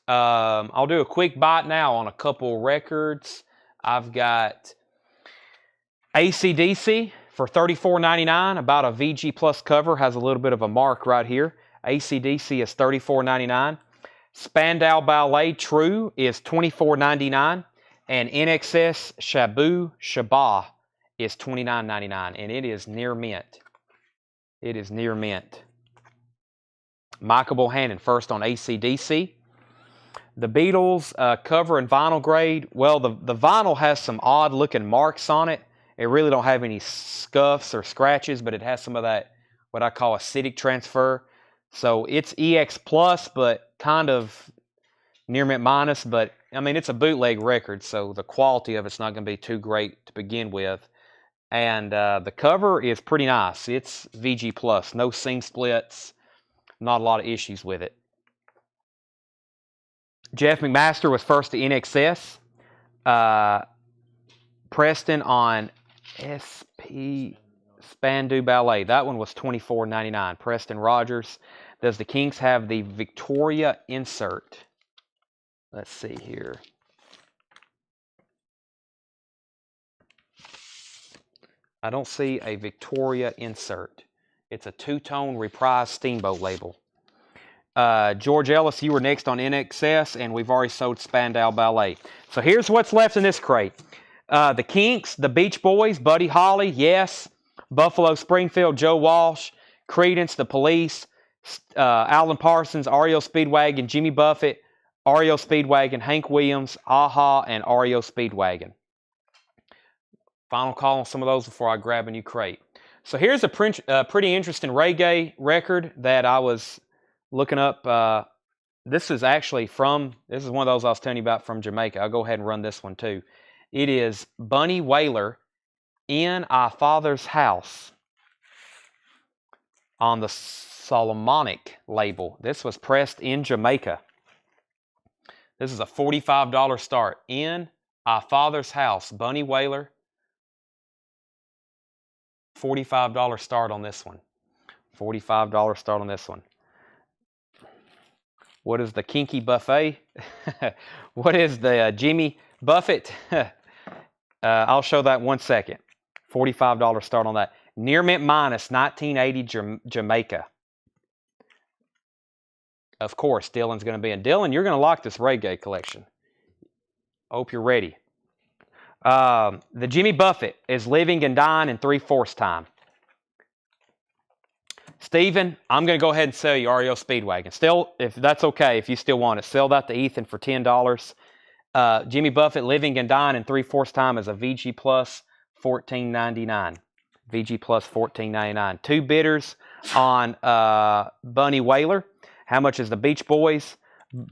I'll do a quick bite now on a couple records. I've got AC/DC for $34.99. About a VG Plus cover. Has a little bit of a mark right here. AC/DC is $34.99. Spandau Ballet True is $24.99. And NXS Shabu Shabah is $29.99. And it is near mint. It is near mint. Michael Bohannon, first on AC/DC. The Beatles cover and vinyl grade. Well, the vinyl has some odd looking marks on it. It really don't have any scuffs or scratches, but it has some of that, what I call acidic transfer. So it's EX plus, but kind of near mint minus. But I mean, it's a bootleg record, so the quality of it's not going to be too great to begin with. And the cover is pretty nice. It's VG plus, no seam splits, not a lot of issues with it. Jeff McMaster was first to NXS. Preston on SP Spandau Ballet. That one was $24.99. Preston Rogers. Does the Kinks have the Victoria insert? Let's see here. I don't see a Victoria insert. It's a two-tone reprise Steamboat label. George Ellis, you were next on NXS, and we've already sold Spandau Ballet. So here's what's left in this crate. The Kinks, the Beach Boys, Buddy Holly, Yes, Buffalo Springfield, Joe Walsh, Credence, The Police, Alan Parsons, REO Speedwagon, Jimmy Buffett, REO Speedwagon, Hank Williams, Aha, and REO Speedwagon. Final call on some of those before I grab a new crate. So here's a pretty interesting reggae record that I was looking up. This is actually one of those I was telling you about from Jamaica. I'll go ahead and run this one too. It is Bunny Wailer, In Our Father's House, on the Solomonic label. This was pressed in Jamaica. This is a $45 start. In Our Father's House, Bunny Wailer. $45 start on this one. $45 start on this one. What is the Kinky Buffet? What is the Jimmy Buffett? I'll show that 1 second. $45 start on that. Near mint minus, 1980 Jamaica. Of course, Dylan's going to be in. Dylan, you're going to like this reggae collection. I hope you're ready. The Jimmy Buffett is Living and Dying in 3/4 time. Stephen, I'm going to go ahead and sell you REO Speedwagon. Still, if that's okay, if you still want it, sell that to Ethan for $10. Jimmy Buffett, Living and Dying in 3/4 time is a VG Plus $14.99. VG Plus $14.99. Two bidders on Bunny Wailer. How much is the Beach Boys?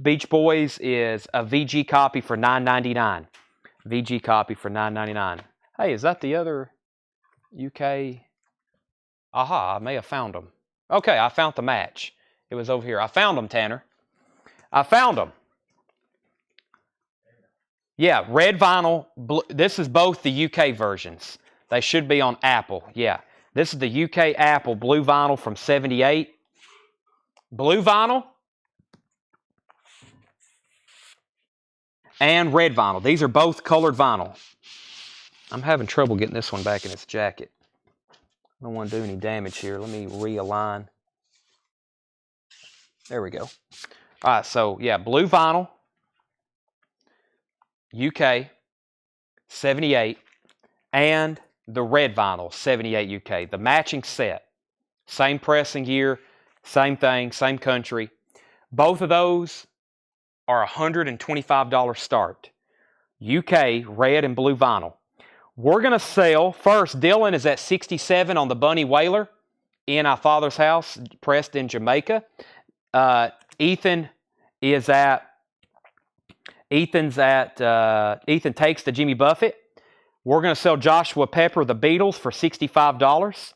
Beach Boys is a VG copy for $9.99. VG copy for $9.99. Hey, is that the other UK? Aha, I may have found them. Okay, I found the match. It was over here. I found them, Tanner. I found them. Yeah, red vinyl. This is both the UK versions. They should be on Apple. Yeah, this is the UK Apple blue vinyl from '78. Blue vinyl and red vinyl. These are both colored vinyl. I'm having trouble getting this one back in its jacket. I don't want to do any damage here. Let me realign. There we go. All right, so yeah, blue vinyl, UK, 78, and the red vinyl, 78 UK. The matching set. Same pressing year, same thing, same country. Both of those are $125 start. UK, red and blue vinyl. We're going to sell, first, Dylan is at 67 on the Bunny Whaler in our father's house, pressed in Jamaica. Ethan takes the Jimmy Buffett. We're going to sell Joshua Pepper, the Beatles, for $65.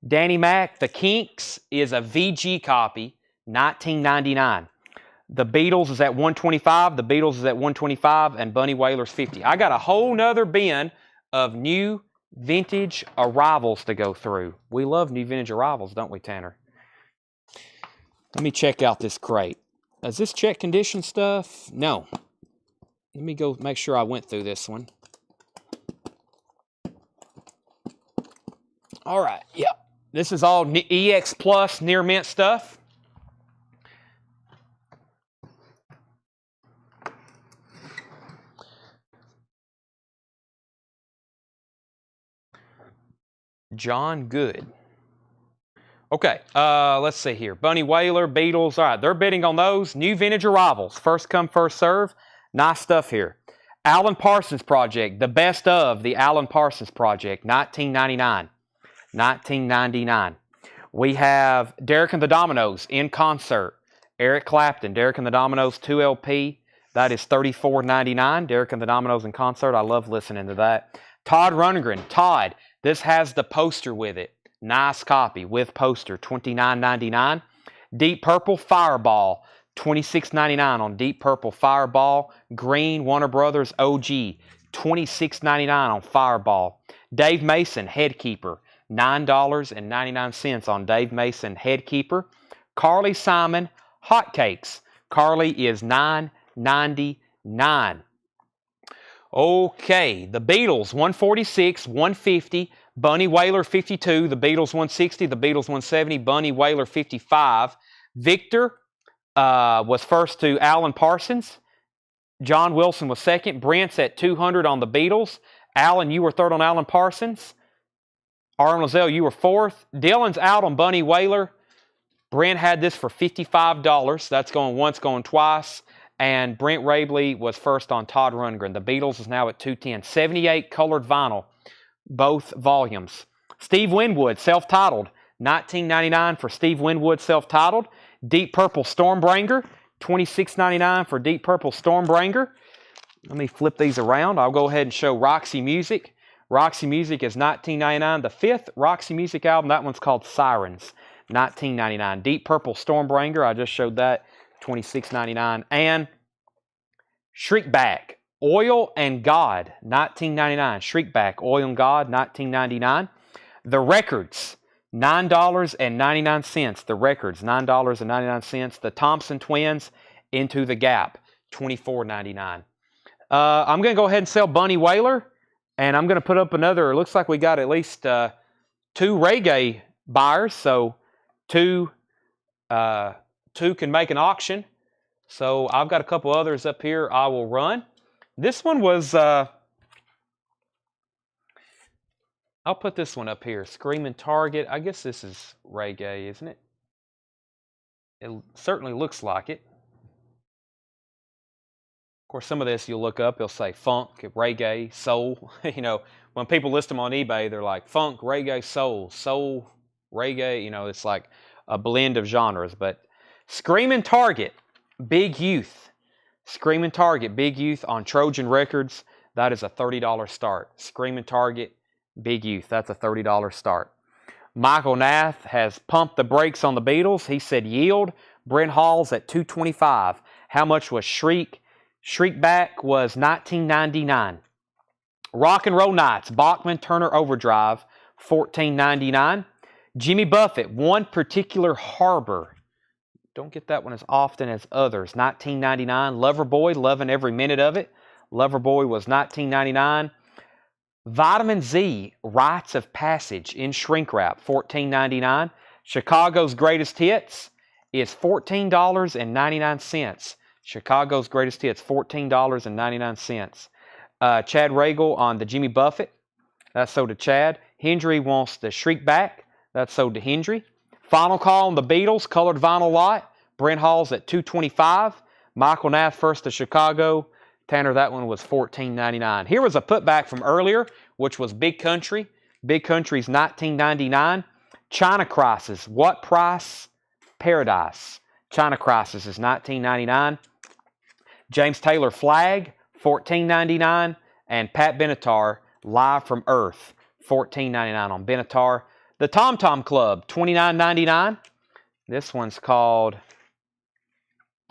Danny Mac, the Kinks, is a VG copy, $19.99. The Beatles is at $125, the Beatles is at $125, and Bunny Whaler's $50. I got a whole nother bin of new vintage arrivals to go through. We love new vintage arrivals, don't we, Tanner? Let me check out this crate. Is this check condition stuff? No. Let me go make sure I went through this one. All right, yeah. This is all EX Plus near mint stuff. John Good. Okay, let's see here. Bunny Whaler, Beatles. All right, they're bidding on those. New vintage arrivals. First come, first serve. Nice stuff here. Alan Parsons Project. The best of the Alan Parsons Project. $19.99. $19.99. We have Derek and the Dominoes in concert. Eric Clapton, Derek and the Dominoes 2LP. That is $34.99. Derek and the Dominoes in concert. I love listening to that. Todd Rundgren. Todd, this has the poster with it. Nice copy with poster, $29.99. Deep Purple Fireball, $26.99 on Deep Purple Fireball. Green Warner Brothers OG, $26.99 on Fireball. Dave Mason Headkeeper, $9.99 on Dave Mason Headkeeper. Carly Simon Hotcakes. Carly is $9.99. Okay, the Beatles, $146, $150. Bunny Whaler, $52. The Beatles, $160. The Beatles, $170. Bunny Whaler, $55. Victor was first to Alan Parsons. John Wilson was second. Brent's at $200 on the Beatles. Alan, you were third on Alan Parsons. Arlen Lozelle, you were fourth. Dylan's out on Bunny Whaler. Brent had this for $55. That's going once, going twice. And Brent Rabley was first on Todd Rundgren. The Beatles is now at $210. 78 colored vinyl, both volumes. Steve Winwood, self-titled, $19.99 for Steve Winwood, self-titled. Deep Purple Stormbringer, $26.99 for Deep Purple Stormbringer. Let me flip these around. I'll go ahead and show Roxy Music. Roxy Music is $19.99. The fifth Roxy Music album, that one's called Sirens, $19.99. Deep Purple Stormbringer, I just showed that, $26.99. And Shriekback, Oil and God, $19.99. Shriekback, Oil and God, $19.99. The Records, $9.99. The Records, $9.99. The Thompson Twins, Into the Gap, $24.99. I'm going to go ahead and sell Bunny Whaler, and I'm going to put up another. It looks like we got at least 2 reggae buyers, so two can make an auction. So I've got a couple others up here I will run. This one was, I'll put this one up here, Screaming Target. I guess this is reggae, isn't it? It certainly looks like it. Of course, some of this you'll look up, it'll say funk, reggae, soul. You know, when people list them on eBay, they're like funk, reggae, soul, reggae. You know, it's like a blend of genres. But Screaming Target, Big Youth. Screaming Target, Big Youth on Trojan Records. that is a $30 start. Screaming Target, Big Youth, that's a $30 start. Michael Nath has pumped the brakes on the Beatles. He said yield. Brent Hall's at $225. How much was Shriek? Shriekback was $19.99. Rock and Roll Nights, Bachman Turner Overdrive, $14.99. Jimmy Buffett, One Particular Harbor. Don't get that one as often as others. $19.99. Loverboy, loving every minute of it. Loverboy was $19.99. Vitamin Z, Rites of Passage in shrink wrap, $14.99. Chicago's Greatest Hits is $14.99. Chicago's Greatest Hits, $14.99. Chad Regal on the Jimmy Buffett. That's sold to Chad. Hendry wants the Shriekback. That's sold to Hendry. Final Call on the Beatles, colored vinyl lot. Brent Hall's at $225. Michael Nath, First to Chicago. Tanner, that one was $14.99. Here was a putback from earlier, which was Big Country. Big Country's $19.99. China Crisis, What Price? Paradise. China Crisis is $19.99. James Taylor Flag, $14.99. And Pat Benatar, Live from Earth, $14.99 on Benatar. The Tom Tom Club, $29.99. This one's called,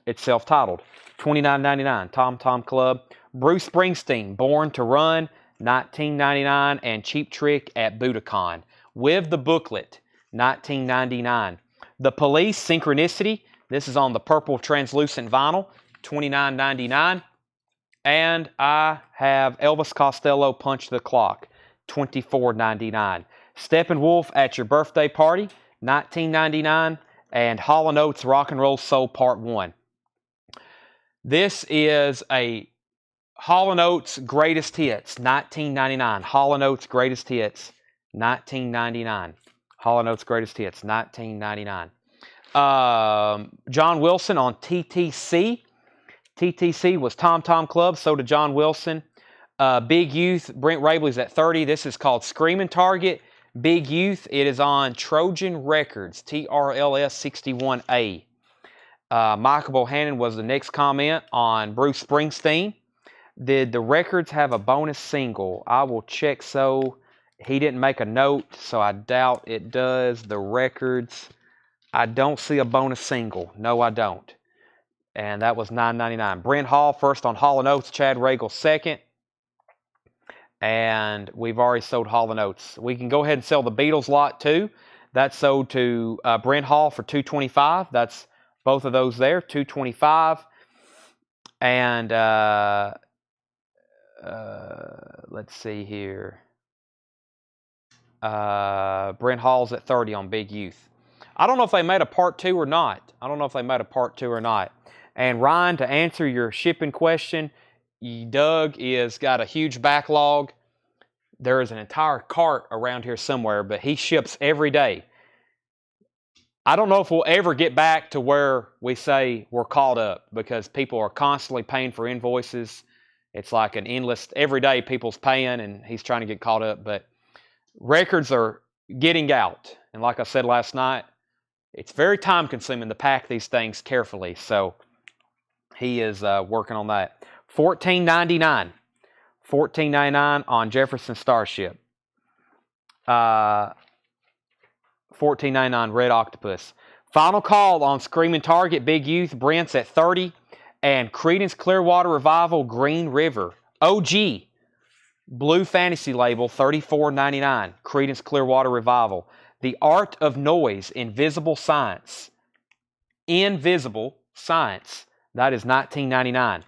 it's self-titled, $29.99. Tom Tom Club. Bruce Springsteen, Born to Run, $19.99. And Cheap Trick at Budokan with the booklet, $19.99. The Police, Synchronicity. This is on the purple translucent vinyl, $29.99. And I have Elvis Costello, Punch the Clock, $24.99. Steppenwolf, At Your Birthday Party, $19.99. And Hall & Oates, Rock and Roll Soul Part 1. This is a Hall & Oates Greatest Hits, $19.99. Hall & Oates Greatest Hits, $19.99. Hall & Oates Greatest Hits, $19.99. John Wilson on TTC. TTC was Tom Tom Club, so did John Wilson. Big Youth, Brent Rabley's at $30. This is called Screaming Target. Big Youth, it is on Trojan Records, TRLS 61A. Michael Bohannon was the next comment on Bruce Springsteen. Did the records have a bonus single? I will check. So he didn't make a note, so I doubt it does. The records, I don't see a bonus single. No, I don't. And that was $9.99. Brent Hall first on Hall & Oates. Chad Regal second. And we've already sold Hall & Oates. We can go ahead and sell the Beatles lot too. That's sold to Brent Hall for $225. That's both of those there, $225. And let's see here. Brent Hall's at $30 on Big Youth. I don't know if they made a part 2 or not. And Ryan, to answer your shipping question, Doug is got a huge backlog. There is an entire cart around here somewhere, but he ships every day. I don't know if we'll ever get back to where we say we're caught up, because people are constantly paying for invoices. It's like an endless, every day people's paying and he's trying to get caught up. But records are getting out. And like I said last night, it's very time consuming to pack these things carefully. So he is working on that. $14.99. $14.99 on Jefferson Starship. $14.99 Red Octopus. Final Call on Screaming Target, Big Youth. Brent's at $30. And Creedence Clearwater Revival, Green River. OG. Blue Fantasy label, $34.99. Creedence Clearwater Revival. The Art of Noise, Invisible Science. Invisible Science. That is $19.99.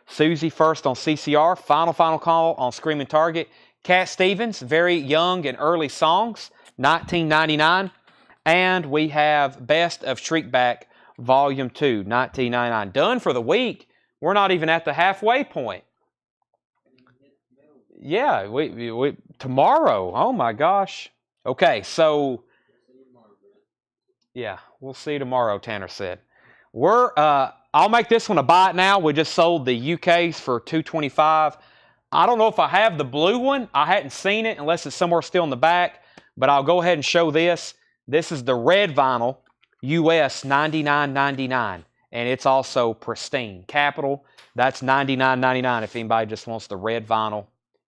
Susie first on CCR. Final Call on Screaming Target. Cat Stevens, Very Young and Early Songs, $19.99. And we have Best of Shriekback Volume 2, $19.99. Done for the week. We're not even at the halfway point. Yeah, we tomorrow. Oh my gosh. Okay, so yeah, we'll see you tomorrow, Tanner said. I'll make this one a buy it now. We just sold the UKs for $225. I don't know if I have the blue one. I hadn't seen it unless it's somewhere still in the back, but I'll go ahead and show this. This is the red vinyl, US $99.99. and it's also pristine. Capital, that's $99.99 if anybody just wants the red vinyl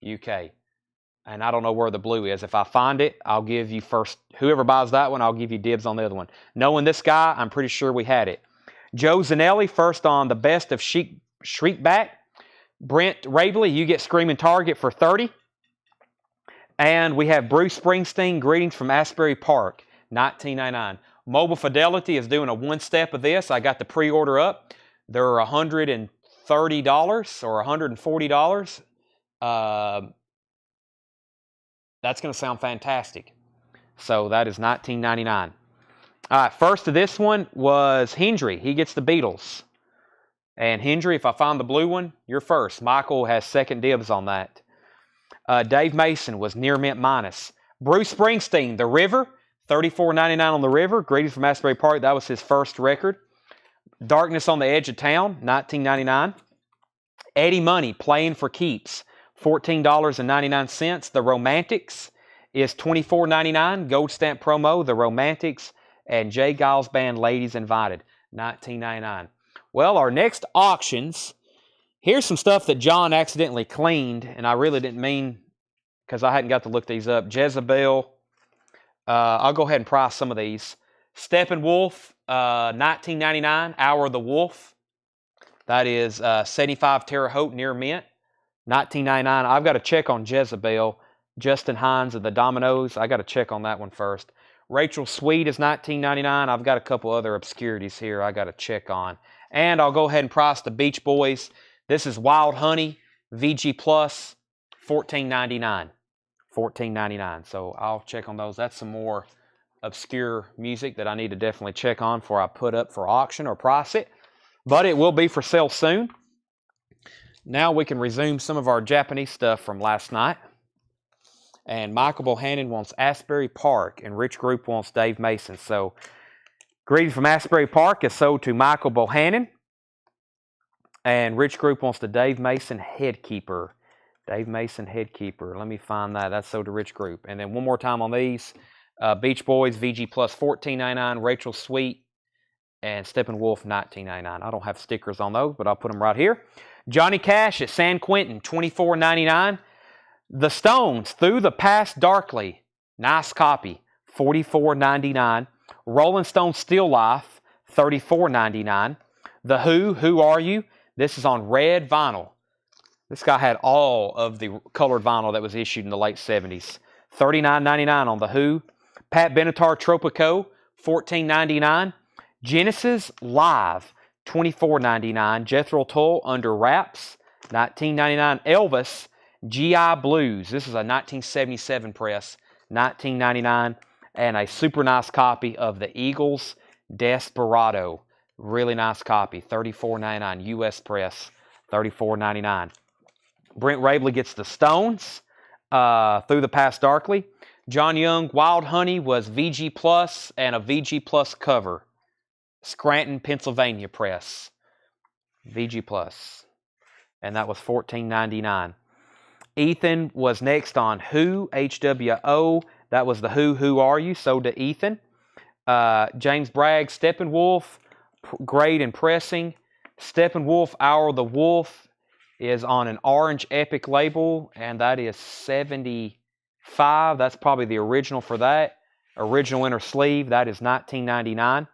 UK. And I don't know where the blue is. If I find it, I'll give you first. Whoever buys that one, I'll give you dibs on the other one. Knowing this guy, I'm pretty sure we had it. Joe Zanelli, first on the best of Shriekback. Brent Rabley, you get Screaming Target for $30. And we have Bruce Springsteen, Greetings from Asbury Park, $19.99. Mobile Fidelity is doing a one-step of this. I got the pre-order up. They're $130 or $140. That's going to sound fantastic. So that is $19.99. All right, first of this one was Hendry. He gets the Beatles. And Hendry, if I find the blue one, you're first. Michael has second dibs on that. Dave Mason was Near Mint Minus. Bruce Springsteen, The River, $34.99 on The River. Greetings from Asbury Park, that was his first record. Darkness on the Edge of Town, $19.99. Eddie Money, Playing for Keeps, $14.99. The Romantics is $24.99. Gold stamp promo, The Romantics. And Jay Giles Band, Ladies Invited, $19.99. Well, our next auctions, here's some stuff that John accidentally cleaned, and I really didn't mean, because I hadn't got to look these up. Jezebel, I'll go ahead and price some of these. Steppenwolf, $19.99. Hour of the Wolf, that is 75 Terre Haute Near Mint, $19.99. I've got to check on Jezebel. Justin Hines of the Dominoes, I got to check on that one first. Rachel Sweet is $19.99. I've got a couple other obscurities here I got to check on. And I'll go ahead and price the Beach Boys. This is Wild Honey, VG Plus, $14.99. $14.99. So I'll check on those. That's some more obscure music that I need to definitely check on before I put up for auction or price it. But it will be for sale soon. Now we can resume some of our Japanese stuff from last night. And Michael Bohannon wants Asbury Park, and Rich Group wants Dave Mason. So, Greetings from Asbury Park is sold to Michael Bohannon. And Rich Group wants the Dave Mason Headkeeper. Dave Mason Headkeeper. Let me find that. That's sold to Rich Group. And then one more time on these. Beach Boys, VG Plus, $14.99. Rachel Sweet and Steppenwolf, $19.99. I don't have stickers on those, but I'll put them right here. Johnny Cash at San Quentin, $24.99. The Stones, Through the Past Darkly, nice copy, $44.99. Rolling Stone Still Life, $34.99. The Who Are You? This is on red vinyl. This guy had all of the colored vinyl that was issued in the late 70s. $39.99 on The Who. Pat Benatar Tropico, $14.99. Genesis Live, $24.99. Jethro Tull Under Wraps, $19.99. Elvis, G.I. Blues. This is a 1977 press, $19.99. And a super nice copy of the Eagles Desperado. Really nice copy, $34.99. U.S. press, $34.99. Brent Rabley gets the Stones, Through the Past Darkly. John Young, Wild Honey was VG Plus and a VG Plus cover. Scranton, Pennsylvania press. VG Plus. And that was $14.99. Ethan was next on Who, HWO. That was the Who Are You? Sold to Ethan. James Bragg, Steppenwolf, Grade and Pressing. Steppenwolf, Hour of the Wolf is on an Orange Epic label, and that is $75. That's probably the original for that. Original inner sleeve, that is $19.99.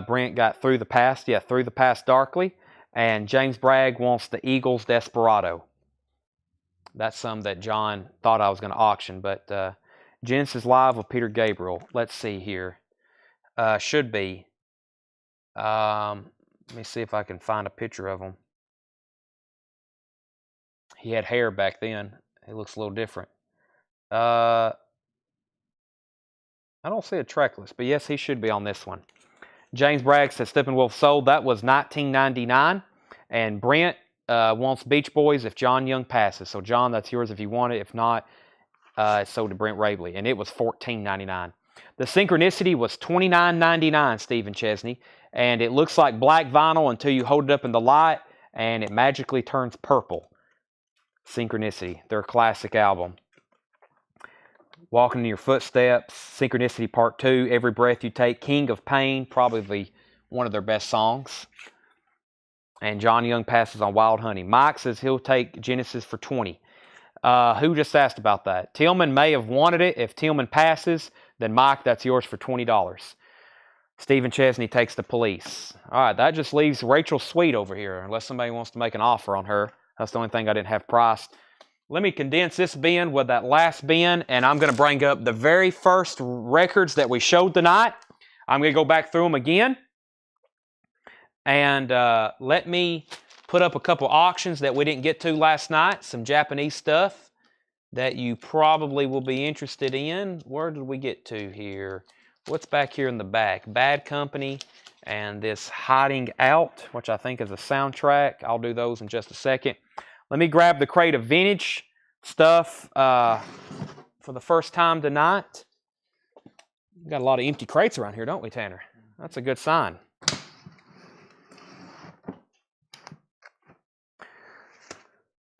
Brent got Through the Past, Through the Past Darkly. And James Bragg wants the Eagles Desperado. That's some that John thought I was going to auction, but Genesis Live with Peter Gabriel. Let's see here. Should be. Let me see if I can find a picture of him. He had hair back then. He looks a little different. I don't see a track list, but yes, he should be on this one. James Bragg says Steppenwolf sold. That was $19.99. And Brent wants Beach Boys if John Young passes. So, John, that's yours if you want it. If not, it's sold to Brent Rabley. And it was $14.99. The Synchronicity was $29.99, Stephen Chesney. And it looks like black vinyl until you hold it up in the light, and it magically turns purple. Synchronicity, their classic album. Walking in Your Footsteps, Synchronicity Part 2, Every Breath You Take, King of Pain, probably one of their best songs. And John Young passes on Wild Honey. Mike says he'll take Genesis for 20. Who just asked about that? Tillman may have wanted it. If Tillman passes, then Mike, that's yours for $20. Stephen Chesney takes The Police. All right, that just leaves Rachel Sweet over here, unless somebody wants to make an offer on her. That's the only thing I didn't have priced. Let me condense this bin with that last bin, and I'm going to bring up the very first records that we showed tonight. I'm going to go back through them again. And let me put up a couple auctions that we didn't get to last night. Some Japanese stuff that you probably will be interested in. Where did we get to here? What's back here in the back? Bad Company and this Hiding Out, which I think is a soundtrack. I'll do those in just a second. Let me grab the crate of vintage stuff for the first time tonight. We've got a lot of empty crates around here, don't we, Tanner? That's a good sign.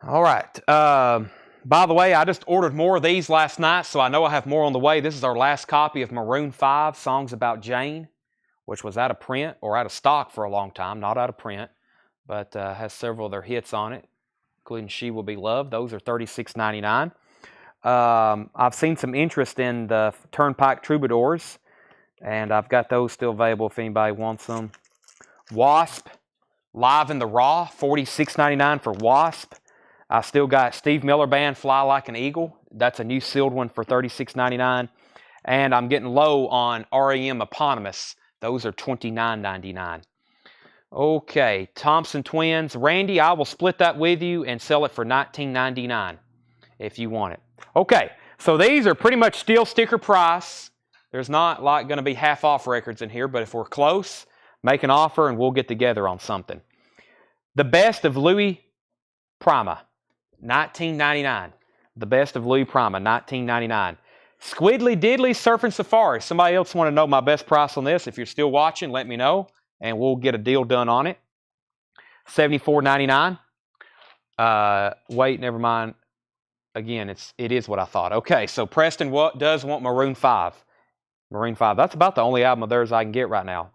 All right. By the way, I just ordered more of these last night, so I know I have more on the way. This is our last copy of Maroon 5, Songs About Jane, which was out of print or out of stock for a long time, not out of print, but has several of their hits on it, including She Will Be Loved. Those are $36.99. I've seen some interest in the Turnpike Troubadours, and I've got those still available if anybody wants them. Wasp, Live in the Raw, $46.99 for Wasp. I still got Steve Miller Band, Fly Like an Eagle. That's a new sealed one for $36.99. And I'm getting low on REM Eponymous. Those are $29.99. Okay, Thompson Twins. Randy, I will split that with you and sell it for $19.99 if you want it. Okay, so these are pretty much steel sticker price. There's not like going to be half off records in here, but if we're close, make an offer and we'll get together on something. The Best of Louis Prima, $19.99. The Best of Louis Prima, $19.99. Squiddly Diddly Surfing Safari. Somebody else want to know my best price on this? If you're still watching, let me know, and we'll get a deal done on it. $74.99. Wait, never mind. Again, it is what I thought. Okay, so Preston does want Maroon 5. Maroon 5. That's about the only album of theirs I can get right now.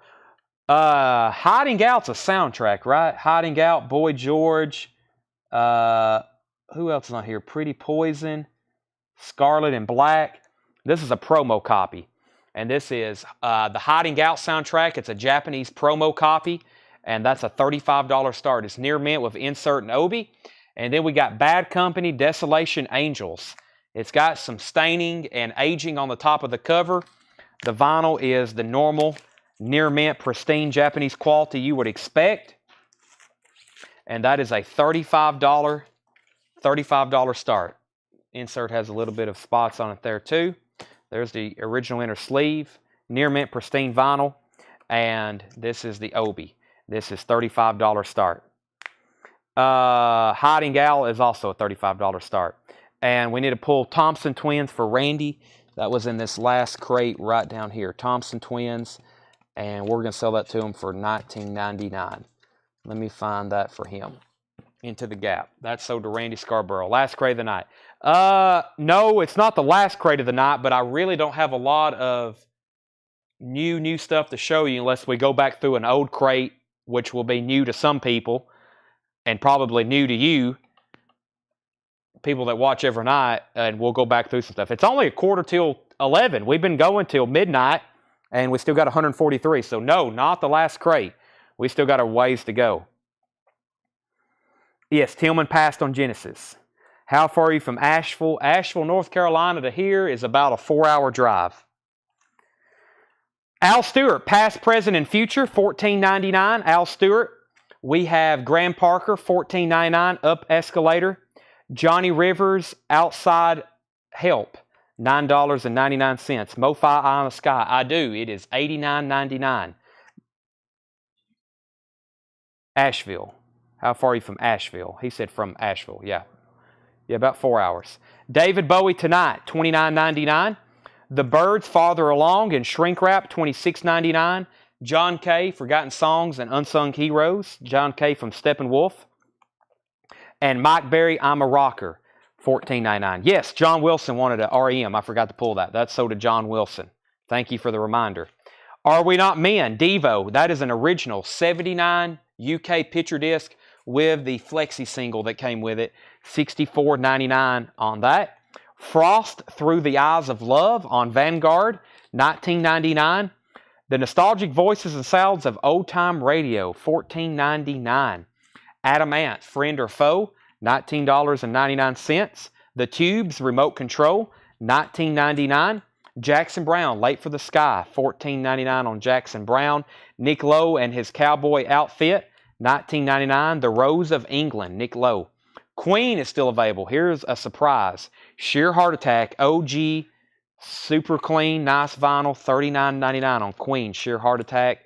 Hiding Out's a soundtrack, right? Hiding Out, Boy George. Who else is on here? Pretty Poison, Scarlet and Black. This is a promo copy. And this is the Hiding Out soundtrack. It's a Japanese promo copy. And that's a $35 start. It's near mint with insert and obi. And then we got Bad Company, Desolation Angels. It's got some staining and aging on the top of the cover. The vinyl is the normal, near mint, pristine Japanese quality you would expect. And that is a $35 start. Insert has a little bit of spots on it there too. There's the original inner sleeve, near mint pristine vinyl, and this is the obi. This is $35 start. Hiding Owl is also a $35 start. And we need to pull Thompson Twins for Randy. That was in this last crate right down here. Thompson Twins, and we're going to sell that to him for $19.99. Let me find that for him. Into the Gap. That's sold to Randy Scarborough. Last crate of the night. No, it's not the last crate of the night, but I really don't have a lot of new stuff to show you unless we go back through an old crate, which will be new to some people and probably new to you, people that watch every night, and we'll go back through some stuff. It's only a quarter till 11. We've been going till midnight, and we still got 143. So no, not the last crate. We still got a ways to go. Yes, Tillman passed on Genesis. How far are you from Asheville? Asheville, North Carolina to here is about a 4-hour drive. Al Stewart, past, present, and future, $14.99. Al Stewart. We have Graham Parker, $14.99, Up Escalator. Johnny Rivers, Outside Help, $9.99. MoFi Eye on the Sky, I Do. It is $89.99. Asheville. How far are you from Asheville? He said from Asheville, yeah. Yeah, about 4 hours. David Bowie Tonight, $29.99. The Byrds, Farther Along and Shrink Wrap, $26.99. John Kay, Forgotten Songs and Unsung Heroes. John Kay from Steppenwolf. And Mike Berry, I'm a Rocker, $14.99. Yes, John Wilson wanted a REM. I forgot to pull that. That's sold to John Wilson. Thank you for the reminder. Are We Not Men? Devo. That is an original 79 UK picture disc with the flexi single that came with it. $64.99 on that. Frost Through the Eyes of Love on Vanguard. $19.99. The Nostalgic Voices and Sounds of Old Time Radio. $14.99. Adamant, Friend or Foe. $19.99. The Tubes, Remote Control. $19.99. Jackson Browne, Late for the Sky, $14.99 on Jackson Browne. Nick Lowe and His Cowboy Outfit, $19.99. The Rose of England, Nick Lowe. Queen is still available. Here's a surprise. Sheer Heart Attack, OG, super clean, nice vinyl, $39.99 on Queen, Sheer Heart Attack.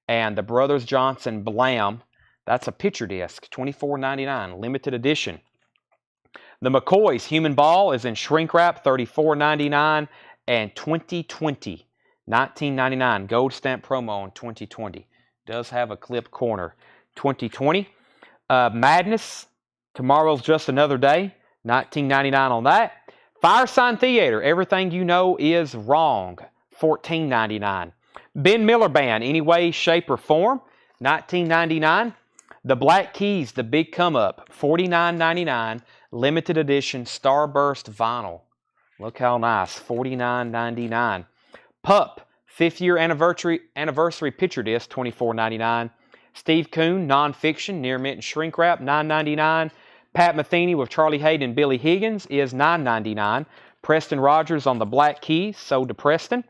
And the Brothers Johnson Blam, that's a picture disc, $24.99, limited edition. The McCoys Human Ball is in shrink wrap, $34.99. And 2020, $19.99, gold stamp promo on 2020. Does have a clip corner. 2020. Madness, Tomorrow's Just Another Day, $19.99 on that. Firesign Theater, Everything You Know Is Wrong, $14.99. Ben Miller Band, Any Way, Shape, or Form, $19.99. The Black Keys, The Big Come Up, $49.99, limited edition Starburst vinyl. Look how nice, $49.99. Pup, 5th year anniversary picture disc, $24.99. Steve Kuhn, nonfiction, near mint and shrink wrap, $9.99. Pat Metheny with Charlie Hayden and Billy Higgins is $9.99. Preston Rogers on the Black Keys, sold to Preston.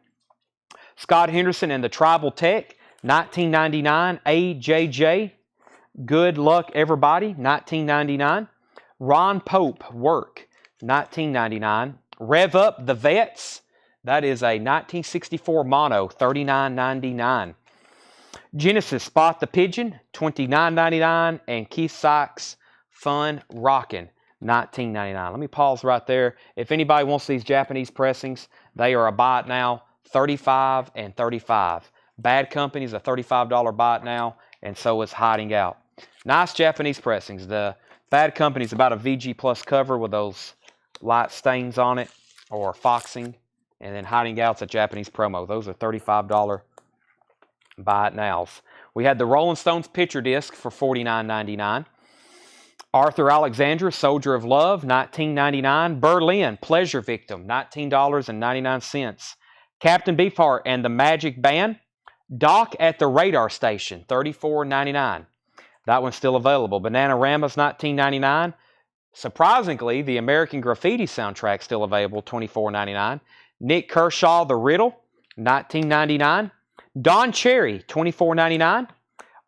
Scott Henderson and the Tribal Tech, $19.99. AJJ, Good Luck Everybody, $19.99. Ron Pope, Work, $19.99. Rev Up the Vets, that is a 1964 mono, $39.99. Genesis Spot the Pigeon, $29.99. And Keith Sykes Fun Rockin', $19.99. Let me pause right there. If anybody wants these Japanese pressings, they are a buy it now, $35 and $35. Bad Company's a $35 buy it now, and so is Hiding Out. Nice Japanese pressings. The Bad Company's about a VG Plus cover with those light stains on it, or foxing, and then Hiding Out's a Japanese promo. Those are $35 buy it nows. We had the Rolling Stones picture disc for $49.99. Arthur Alexander, Soldier of Love, $19.99. Berlin, Pleasure Victim, $19.99. Captain Beefheart and the Magic Band, Doc at the Radar Station, $34.99. That one's still available. Bananarama's $19.99. Surprisingly, the American Graffiti soundtrack still available, $24.99. Nick Kershaw, The Riddle, $19.99. Don Cherry, $24.99.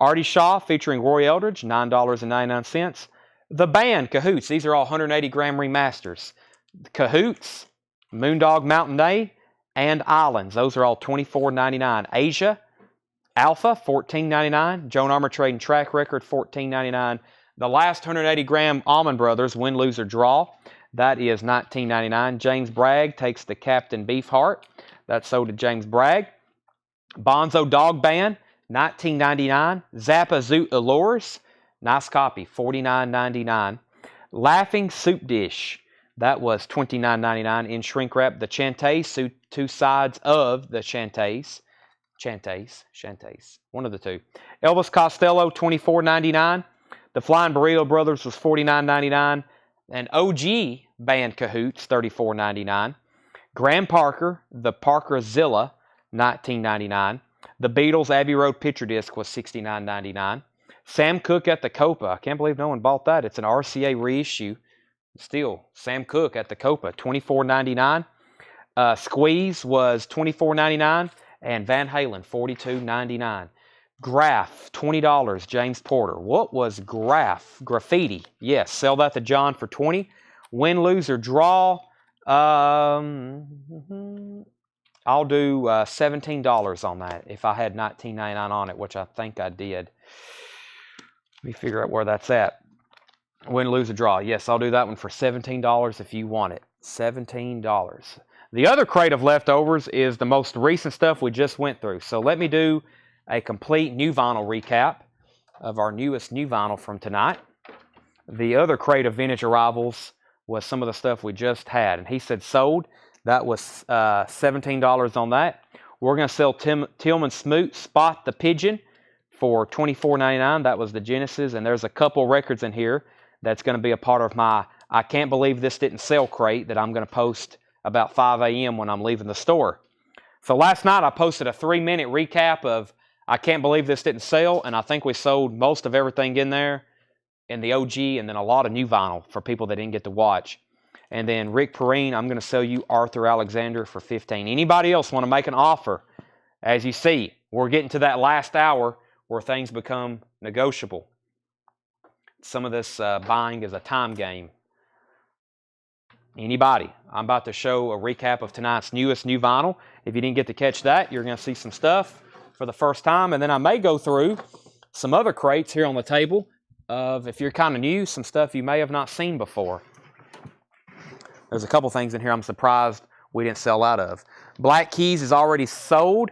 Artie Shaw featuring Roy Eldridge, $9.99. The Band, Cahoots. These are all 180-gram remasters. Cahoots, Moondog Mountain Day, and Islands. Those are all $24.99. Asia, Alpha, $14.99. Joan Armatrading and Track Record, $14.99. The last 180-gram Allman Brothers, Win, Lose, or Draw, that is $19.99. James Bragg takes the Captain Beefheart. That's sold to James Bragg. Bonzo Dog Band, $19.99. Zappa Zoot Allures, nice copy, $49.99. Laughing Soup Dish, that was $29.99 in shrink wrap. The Chantays, two sides of the Chantays, one of the two. Elvis Costello, $24.99. The Flying Burrito Brothers was $49.99. And OG Band Cahoots, $34.99. Graham Parker, the Parkerzilla, $19.99. The Beatles Abbey Road picture disc was $69.99. Sam Cooke at the Copa. I can't believe no one bought that. It's an RCA reissue. Still, Sam Cooke at the Copa, $24.99. Squeeze was $24.99. And Van Halen, $42.99. Graph, $20, James Porter. What was Graph? Graffiti. Yes, sell that to John for $20. Win, Lose, or Draw. I'll do $17 on that if I had $19.99 on it, which I think I did. Let me figure out where that's at. Win, Lose, or Draw. Yes, I'll do that one for $17 if you want it. $17. The other crate of leftovers is the most recent stuff we just went through. So let me do a complete new vinyl recap of our newest new vinyl from tonight. The other crate of vintage arrivals was some of the stuff we just had. And he said sold. That was $17 on that. We're going to sell Tillman Smoot Spot the Pigeon for $24.99. That was the Genesis. And there's a couple records in here that's going to be a part of my I Can't Believe This Didn't Sell crate that I'm going to post about 5 a.m. when I'm leaving the store. So last night I posted a 3-minute recap of I Can't Believe This Didn't Sell, and I think we sold most of everything in there in the OG, and then a lot of new vinyl for people that didn't get to watch. And then Rick Perrine, I'm going to sell you Arthur Alexander for $15. Anybody else want to make an offer? As you see, we're getting to that last hour where things become negotiable. Some of this buying is a time game. Anybody? I'm about to show a recap of tonight's newest new vinyl. If you didn't get to catch that, you're going to see some stuff for the first time. And then I may go through some other crates here on the table of, if you're kind of new, some stuff you may have not seen before. There's a couple things in here I'm surprised we didn't sell out of. Black Keys is already sold,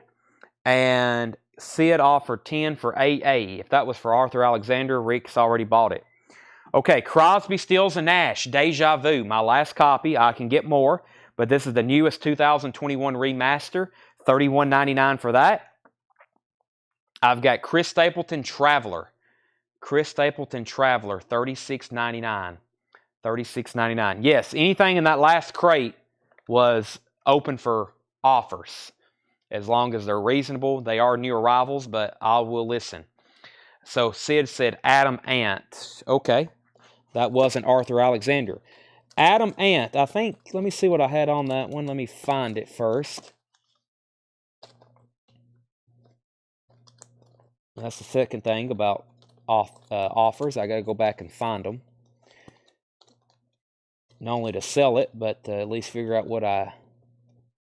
and Sid offered 10 for AA. If that was for Arthur Alexander, Rick's already bought it. Okay, Crosby, Stills, and Nash, Deja Vu. My last copy. I can get more, but this is the newest 2021 remaster. $31.99 for that. I've got Chris Stapleton Traveler. Chris Stapleton Traveler, $36.99. $36.99. Yes, anything in that last crate was open for offers. As long as they're reasonable. They are new arrivals, but I will listen. So Sid said Adam Ant. Okay. That wasn't Arthur Alexander. Adam Ant, I think, let me see what I had on that one. Let me find it first. That's the second thing about offers. I got to go back and find them. Not only to sell it, but at least figure out what I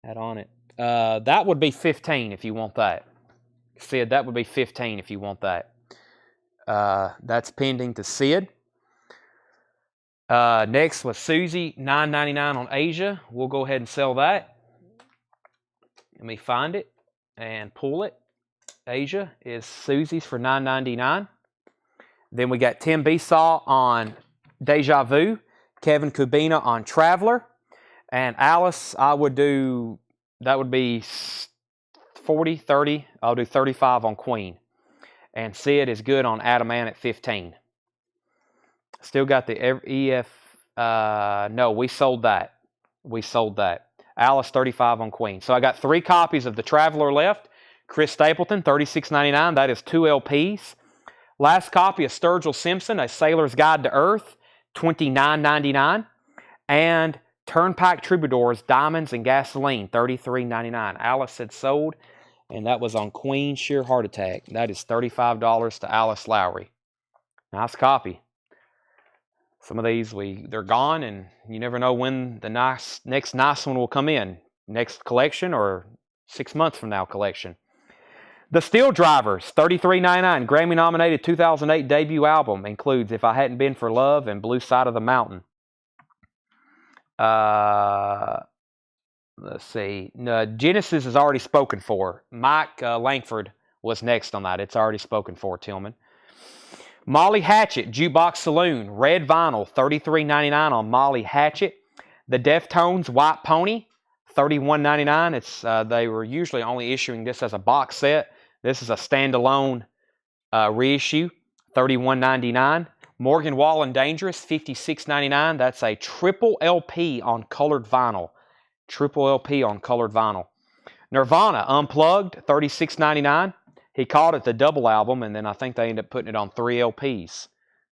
had on it. That would be $15 if you want that. Sid, that would be $15 if you want that. That's pending to Sid. Next was Susie, $9.99 on Asia. We'll go ahead and sell that. Let me find it and pull it. Asia is Susie's for $9.99. Then we got Tim Besaw on Deja Vu, Kevin Kubina on Traveler, and Alice, I would do, that would be 40, 30. I'll do 35 on Queen. And Sid is good on Adam Ant at 15. Still got the EF. No, we sold that. We sold that. Alice, 35 on Queen. So I got 3 copies of The Traveler left. Chris Stapleton, $36.99. That is 2 LPs. Last copy of Sturgill Simpson, A Sailor's Guide to Earth, $29.99. And Turnpike Troubadours, Diamonds and Gasoline, $33.99. Alice had sold, and that was on Queen Sheer Heart Attack. That is $35 to Alice Lowry. Nice copy. Some of these, they're gone, and you never know when the next nice one will come in. Next collection or 6 months from now collection. The Steel Drivers, $33.99. Grammy-nominated 2008 debut album. Includes If I Hadn't Been for Love and Blue Side of the Mountain. Let's see. No, Genesis is already spoken for. Mike Langford was next on that. It's already spoken for, Tillman. Molly Hatchet, Jukebox Saloon, red vinyl, $33.99 on Molly Hatchet. The Deftones, White Pony, $31.99. It's they were usually only issuing this as a box set. This is a standalone reissue, $31.99. Morgan Wallen Dangerous, $56.99. That's a triple LP on colored vinyl. Triple LP on colored vinyl. Nirvana Unplugged, $36.99. He called it the double album, and then I think they ended up putting it on 3 LPs.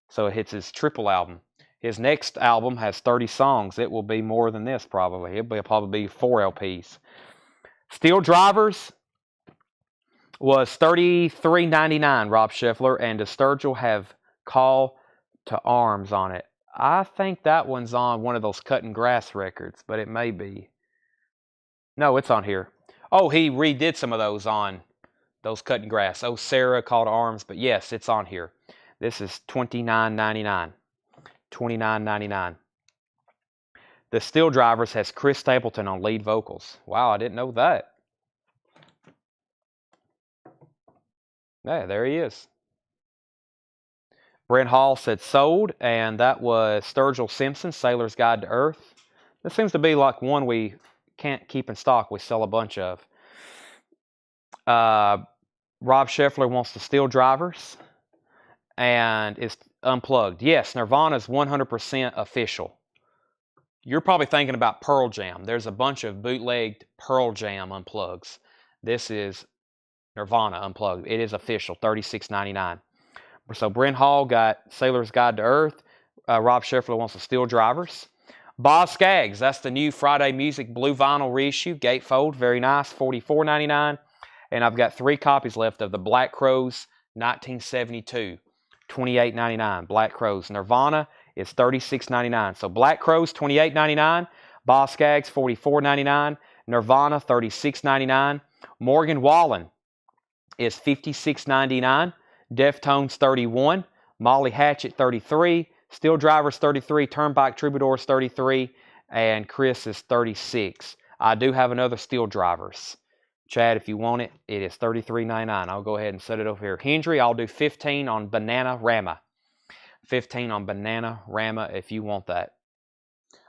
So it hits his triple album. His next album has 30 songs. It will be more than this probably. It'll probably be 4 LPs. Steel Drivers was $33.99, Rob Scheffler, and does Sturgill have Call to Arms on it? I think that one's on one of those Cutting Grass records, but it may be. No, it's on here. Oh, he redid some of those on those Cutting Grass. Oh, Sarah, Call to Arms. But yes, it's on here. This is $29.99. $29.99. The Steel Drivers has Chris Stapleton on lead vocals. Wow, I didn't know that. Yeah, there he is. Brent Hall said sold, and that was Sturgill Simpson, Sailor's Guide to Earth. This seems to be like one we can't keep in stock. We sell a bunch of. Rob Scheffler wants the Steel Drivers, and it's unplugged. Yes, Nirvana's 100% official. You're probably thinking about Pearl Jam. There's a bunch of bootlegged Pearl Jam unplugs. This is Nirvana unplugged. It is official, $36.99. So Brent Hall got Sailor's Guide to Earth. Rob Scheffler wants the Steel Drivers. Boz Scaggs, that's the new Friday Music Blue Vinyl reissue, gatefold, very nice, $44.99. And I've got 3 copies left of the Black Crowes 1972, $28.99. Black Crowes. Nirvana is $36.99. So Black Crowes, $28.99. Boz Scaggs, $44.99. Nirvana, $36.99. Morgan Wallen is $56.99. Deftones, $31. Molly Hatchet, $33. Steel Drivers, $33. Turnpike Troubadours, $33. And Chris is $36. I do have another Steel Drivers. Chad, if you want it, it is $33.99. I'll go ahead and set it over here. Hendry, I'll do 15 on Banana Rama. 15 on Banana Rama if you want that.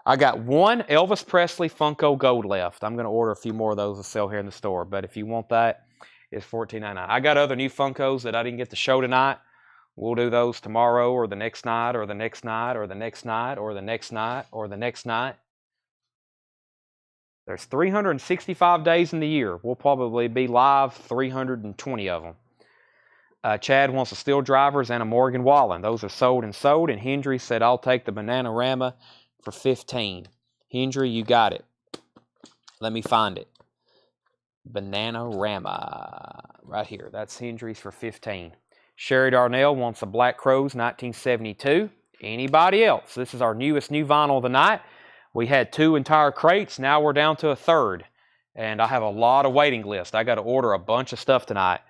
I got 1 Elvis Presley Funko Gold left. I'm going to order a few more of those to sell here in the store. But if you want that, it's $14.99. I got other new Funkos that I didn't get to show tonight. We'll do those tomorrow or the next night or the next night or the next night or the next night or the next night. There's 365 days in the year. We'll probably be live 320 of them. Chad wants the Steel Drivers and a Morgan Wallen. Those are sold. And Hendry said, I'll take the Banana Rama for $15. Hendry, you got it. Let me find it. Banana Rama. Right here. That's Hendry's for $15. Sherry Darnell wants a Black Crowes 1972. Anybody else? This is our newest new vinyl of the night. We had 2 entire crates. Now we're down to a third. And I have a lot of waiting list. I got to order a bunch of stuff tonight.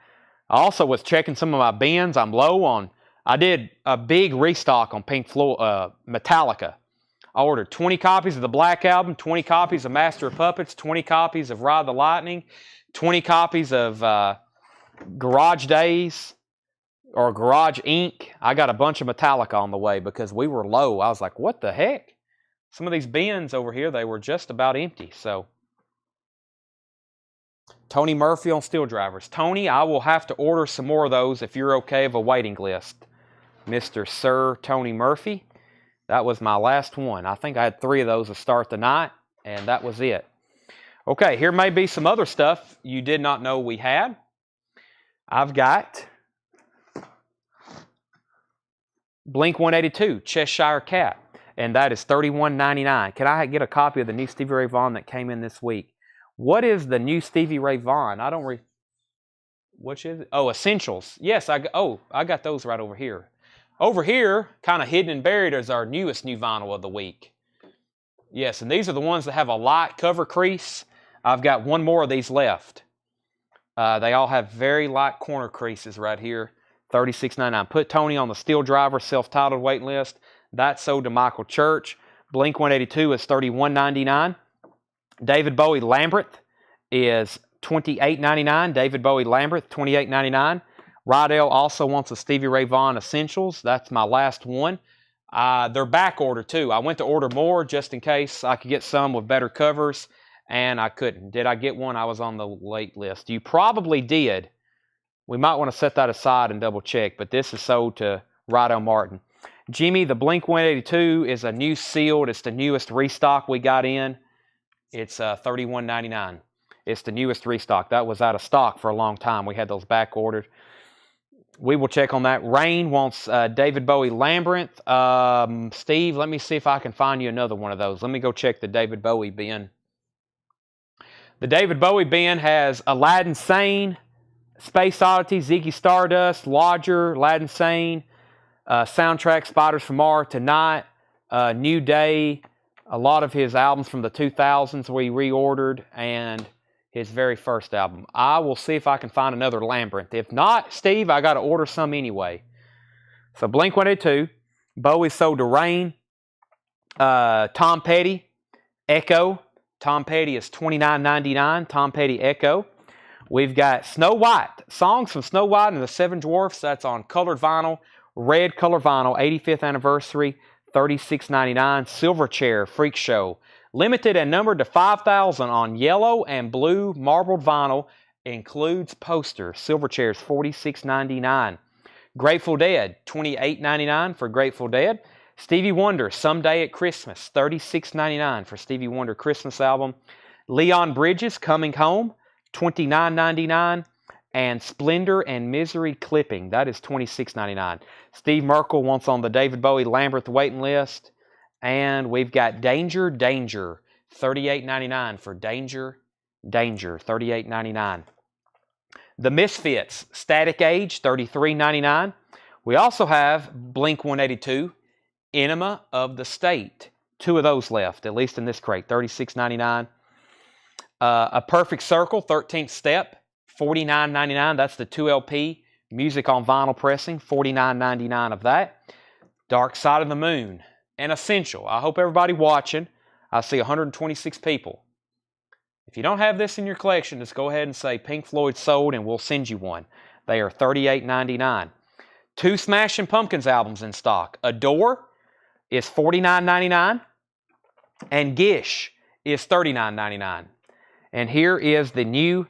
I also was checking some of my bins. I'm low on. I did a big restock on Pink Floyd, Metallica. I ordered 20 copies of the Black Album, 20 copies of Master of Puppets, 20 copies of Ride the Lightning, 20 copies of Garage Days or Garage Inc. I got a bunch of Metallica on the way because we were low. I was like, what the heck? Some of these bins over here, they were just about empty. So, Tony Murphy on Steel Drivers. Tony, I will have to order some more of those if you're okay of a waiting list. Mr. Sir Tony Murphy. That was my last one. I think I had 3 of those to start the night, and that was it. Okay, here may be some other stuff you did not know we had. I've got Blink-182, Cheshire Cat, and that is $31.99. Can I get a copy of the new Stevie Ray Vaughan that came in this week? What is the new Stevie Ray Vaughan? I don't Which is it? Oh, Essentials. Yes, I got those right over here. Over here, kind of hidden and buried, is our newest new vinyl of the week. Yes, and these are the ones that have a light cover crease. I've got 1 more of these left. They all have very light corner creases right here. $36.99. Put Tony on the Steel Driver self-titled waiting list. That's sold to Michael Church. Blink-182 is $31.99. David Bowie Lambert is $28.99. David Bowie Lambert, $28.99. Rydell also wants a Stevie Ray Vaughan Essentials. That's my last one. They're back ordered too. I went to order more just in case I could get some with better covers, and I couldn't. Did I get one? I was on the late list. You probably did. We might want to set that aside and double check, but this is sold to Rydell Martin. Jimmy, the Blink-182 is a new sealed. It's the newest restock we got in. It's $31.99. It's the newest restock. That was out of stock for a long time. We had those back ordered. We will check on that. Rain wants David Bowie Labyrinth. Steve, let me see if I can find you another one of those. Let me go check the David Bowie bin. The David Bowie bin has Aladdin Sane, Space Oddity, Ziggy Stardust, Lodger, Aladdin Sane, soundtrack Spiders from Mars, Tonight, New Day, a lot of his albums from the 2000s we reordered, and his very first album. I will see if I can find another Labyrinth. If not, Steve, I got to order some anyway. So Blink-182, Bowie sold to Rain, Tom Petty, Echo. Tom Petty is $29.99. Tom Petty Echo. We've got Snow White, songs from Snow White and the Seven Dwarfs. That's on colored vinyl, red color vinyl, 85th anniversary, $36.99. Silverchair Freak Show, limited and numbered to 5,000 on yellow and blue marbled vinyl, includes poster. Silverchair is $46.99. Grateful Dead, $28.99 for Grateful Dead. Stevie Wonder, Someday at Christmas, $36.99 for Stevie Wonder Christmas album. Leon Bridges, Coming Home, $29.99. And Splendor and Misery Clipping, that is $26.99. Steve Merkel wants on the David Bowie Lambert waiting list. And we've got Danger, Danger, $38.99 for Danger, Danger, $38.99. The Misfits, Static Age, $33.99. We also have Blink-182, Enema of the State. 2 of those left, at least in this crate, $36.99. A Perfect Circle, 13th Step, $49.99. That's the 2 LP. Music on vinyl pressing, $49.99 of that. Dark Side of the Moon, an essential. I hope everybody watching. I see 126 people. If you don't have this in your collection, just go ahead and say Pink Floyd sold and we'll send you one. They are $38.99. 2 Smashing Pumpkins albums in stock. Adore is $49.99 and Gish is $39.99. And here is the new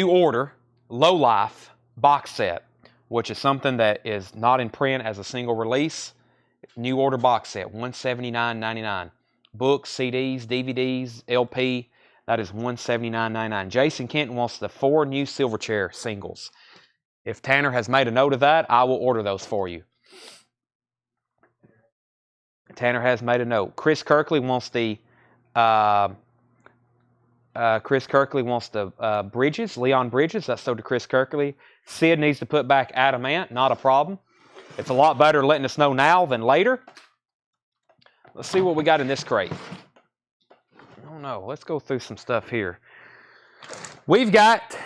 Order Low Life box set, which is something that is not in print as a single release. New Order box set, $179.99. Books, CDs, DVDs, LP, that is $179.99. Jason Kenton wants the 4 new Silverchair singles. If Tanner has made a note of that, I will order those for you. Tanner has made a note. Chris Kirkley wants the Bridges, Leon Bridges. That's sold to Chris Kirkley. Sid needs to put back Adamant. Not a problem. It's a lot better letting us know now than later. Let's see what we got in this crate. I don't know. Let's go through some stuff here. We've got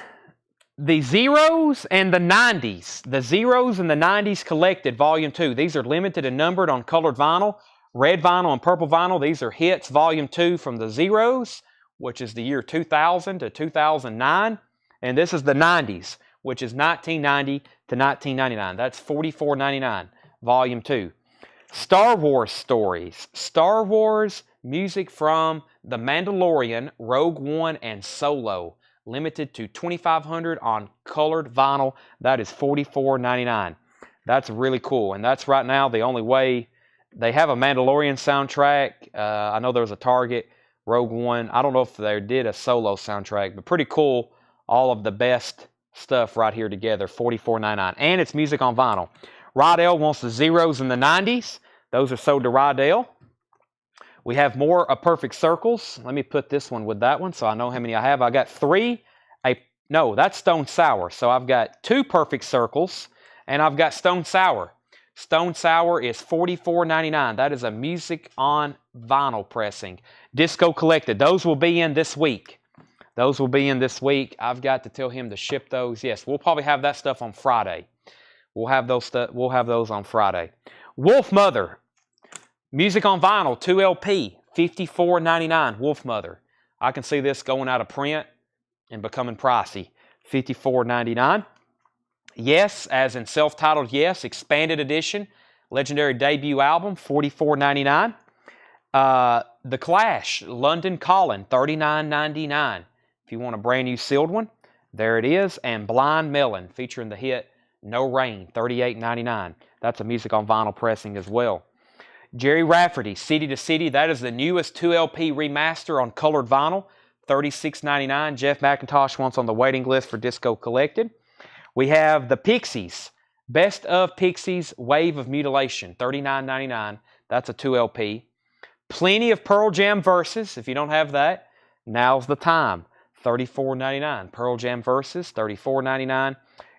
the Zeros and the 90s. The Zeros and the 90s Collected, Volume 2. These are limited and numbered on colored vinyl. Red vinyl and purple vinyl. These are hits, Volume 2 from the Zeros, which is the year 2000 to 2009. And this is the 90s, which is 1990 to 1999. That's $44.99, Volume 2. Star Wars Stories. Star Wars music from The Mandalorian, Rogue One, and Solo. Limited to 2,500 on colored vinyl. That is $44.99. That's really cool. And that's right now the only way. They have a Mandalorian soundtrack. I know there was a Target, Rogue One. I don't know if they did a Solo soundtrack, but pretty cool. All of the best stuff right here together, $44.99. And it's music on vinyl. Rydell wants the Zeros in the 90s. Those are sold to Rydell. We have more of Perfect Circles. Let me put this one with that one so I know how many I have. I got 3. No, that's Stone Sour. So I've got 2 Perfect Circles and I've got Stone Sour. Stone Sour is $44.99. That is a music on vinyl pressing. Disco Collected. Those will be in this week. Those will be in this week. I've got to tell him to ship those. Yes, we'll probably have that stuff on Friday. We'll have those on Friday. Wolf Mother. Music on vinyl, 2 LP, $54.99. Wolf Mother. I can see this going out of print and becoming pricey. $54.99. Yes, as in self-titled Yes, expanded edition, legendary debut album, $44.99. The Clash, London Calling, $39.99. If you want a brand new sealed one, there it is. And Blind Melon, featuring the hit No Rain, $38.99. That's a music on vinyl pressing as well. Jerry Rafferty, City to City, that is the newest 2 LP remaster on colored vinyl, $36.99. Jeff McIntosh wants on the waiting list for Disco Collected. We have the Pixies, Best of Pixies Wave of Mutilation, $39.99. That's a 2 LP. Plenty of Pearl Jam verses. If you don't have that, now's the time. $34.99. Pearl Jam verses, $34.99.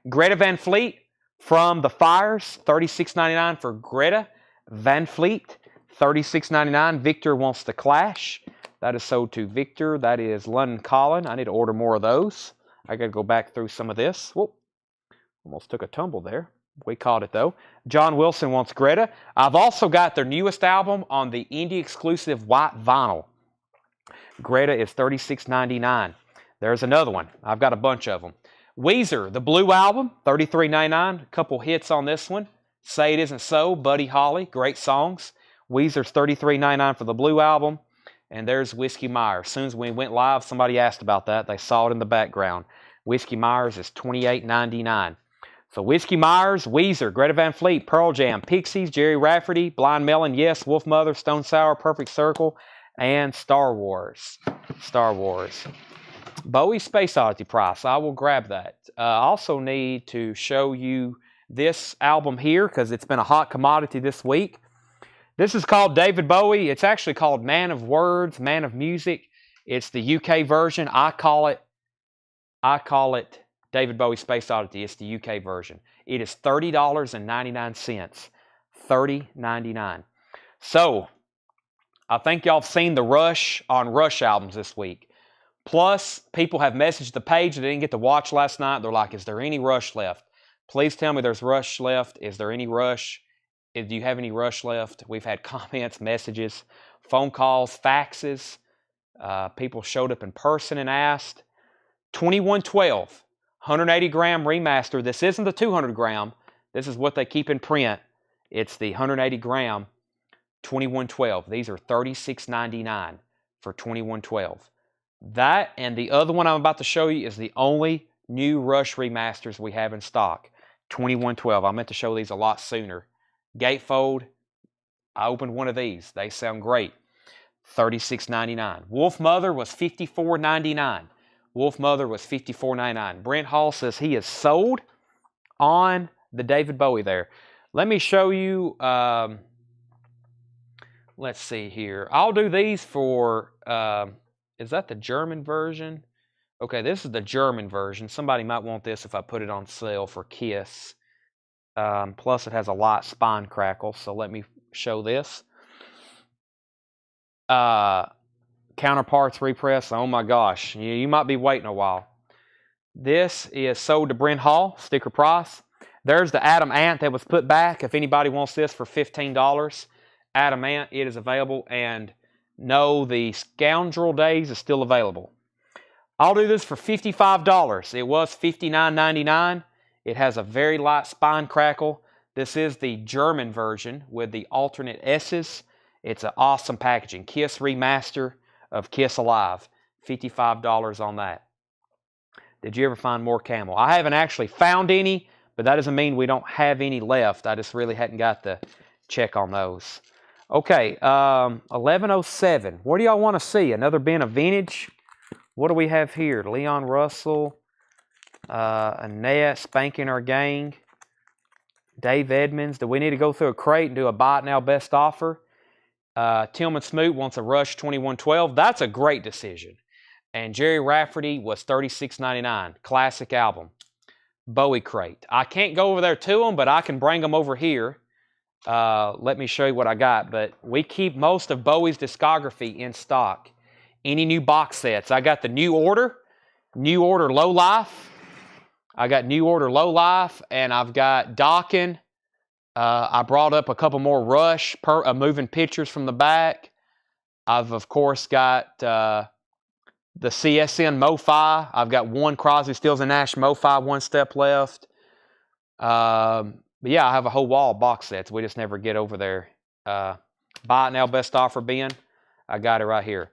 Greta Van Fleet from The Fires, $36.99 for Greta Van Fleet, $36.99. Victor wants the Clash. That is sold to Victor. That is London Calling. I need to order more of those. I got to go back through some of this. Whoop. Almost took a tumble there. We caught it though. John Wilson wants Greta. I've also got their newest album on the indie exclusive white vinyl. Greta is $36.99. There's another one. I've got a bunch of them. Weezer, the Blue Album, $33.99. A couple hits on this one. Say It Isn't So, Buddy Holly, great songs. Weezer's $33.99 for the Blue Album. And there's Whiskey Myers. As soon as we went live, somebody asked about that. They saw it in the background. Whiskey Myers is $28.99. So Whiskey Myers, Weezer, Greta Van Fleet, Pearl Jam, Pixies, Jerry Rafferty, Blind Melon, Yes, Wolf Mother, Stone Sour, Perfect Circle, and Star Wars. Star Wars. Bowie Space Oddity price. I will grab that. I also need to show you this album here because it's been a hot commodity this week. This is called David Bowie. It's actually called Man of Words, Man of Music. It's the UK version. I call it David Bowie Space Oddity. It's the UK version. It is $30.99. $30.99. So, I think y'all have seen the Rush on Rush albums this week. Plus, people have messaged the page that didn't get to watch last night. They're like, is there any Rush left? Please tell me there's Rush left. Is there any Rush? Do you have any Rush left? We've had comments, messages, phone calls, faxes. People showed up in person and asked. 2112, 180 gram remaster. This isn't the 200 gram. This is what they keep in print. It's the 180 gram 2112. These are $36.99 for 2112. That and the other one I'm about to show you is the only new Rush remasters we have in stock. 2112. I meant to show these a lot sooner. Gatefold, I opened one of these. They sound great. $36.99. Wolf Mother was $54.99. Wolf Mother was $54.99. Brent Hall says he is sold on the David Bowie there. Let me show you, let's see here. I'll do these for, is that the German version? Okay, this is the German version. Somebody might want this if I put it on sale for Kiss. Plus, it has a light spine crackle, so let me show this. Counterparts repress. Oh my gosh, you might be waiting a while. This is sold to Brent Hall, sticker price. There's the Adam Ant that was put back. If anybody wants this for $15, Adam Ant, it is available. And no, the Scoundrel Days is still available. I'll do this for $55. It was $59.99. It has a very light spine crackle. This is the German version with the alternate S's. It's an awesome packaging. Kiss Remaster of Kiss Alive. $55 on that. Did you ever find more Camel? I haven't actually found any, but that doesn't mean we don't have any left. I just really hadn't got the check on those. Okay, 1107. What do y'all want to see? Another bin of vintage? What do we have here? Leon Russell. Annette, Spanking Our Gang, Dave Edmonds. Do we need to go through a crate and do a buy it now best offer? Tillman Smoot wants a Rush 2112. That's a great decision. And Jerry Rafferty was $36.99. Classic album. Bowie crate. I can't go over there to them, but I can bring them over here. Let me show you what I got. But we keep most of Bowie's discography in stock. Any new box sets. I got the New Order Low Life. I got New Order Low Life, and I've got Dokken. I brought up a couple more Rush moving pictures from the back. I've, of course, got the CSN MoFi. I've got one Crosby, Stills, and Nash MoFi, one step left. But yeah, I have a whole wall of box sets. We just never get over there. Buy it now, best offer bin. I got it right here.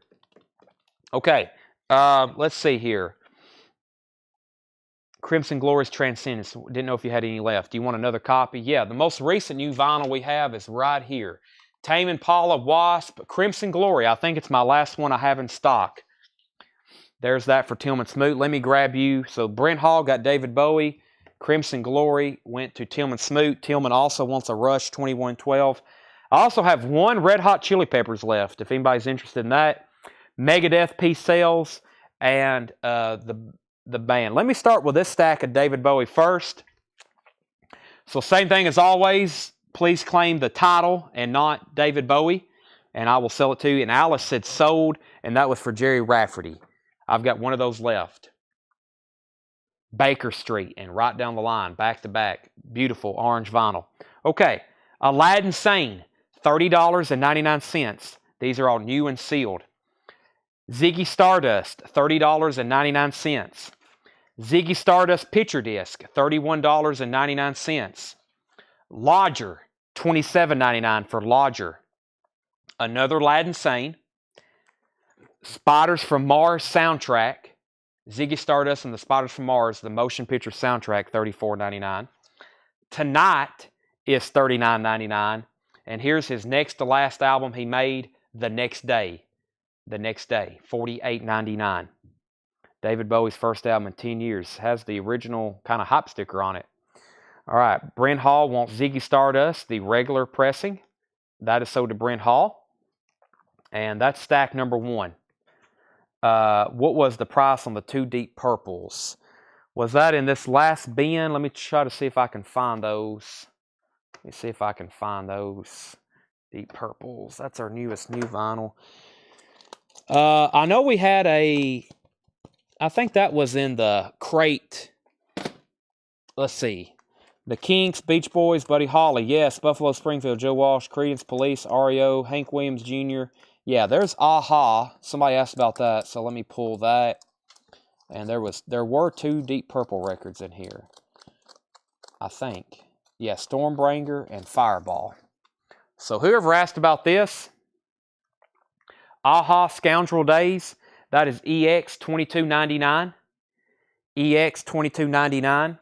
Okay, let's see here. Crimson Glory's Transcendence. Didn't know if you had any left. Do you want another copy? Yeah, the most recent new vinyl we have is right here. Tame Impala, Wasp, Crimson Glory. I think it's my last one I have in stock. There's that for Tillman Smoot. Let me grab you. So Brent Hall got David Bowie. Crimson Glory went to Tillman Smoot. Tillman also wants a Rush 2112. I also have one Red Hot Chili Peppers left, if anybody's interested in that. Megadeth Peace Sales and the band. Let me start with this stack of David Bowie first. So same thing as always. Please claim the title and not David Bowie, and I will sell it to you. And Alice said sold, and that was for Jerry Rafferty. I've got one of those left. Baker Street and right down the line, back to back. Beautiful orange vinyl. Okay, Aladdin Sane, $30.99. These are all new and sealed. Ziggy Stardust, $30.99. Ziggy Stardust Picture Disc, $31.99. Lodger, $27.99 for Lodger. Another Aladdin Sane. Spiders from Mars soundtrack. Ziggy Stardust and the Spiders from Mars, the motion picture soundtrack, $34.99. Tonight is $39.99. And here's his next to last album he made, The Next Day. The Next Day, $48.99. David Bowie's first album in 10 years. Has the original kind of hype sticker on it. All right, Brent Hall wants Ziggy Stardust, the regular pressing. That is sold to Brent Hall. And that's stack number 1. What was the price on the 2 Deep Purples? Was that in this last bin? Let me try to see if I can find those. Let me see if I can find those Deep Purples. That's our new vinyl. I know we had I think that was in the crate. Let's see. The Kinks, Beach Boys, Buddy Holly. Yes, Buffalo Springfield, Joe Walsh, Creedence, Police, REO, Hank Williams Jr. Yeah, there's Aha. Somebody asked about that, so let me pull that. And there were 2 Deep Purple records in here, I think. Yeah, Stormbringer and Fireball. So whoever asked about this, Aha Scoundrel Days, that is EX $22.99. EX $22.99.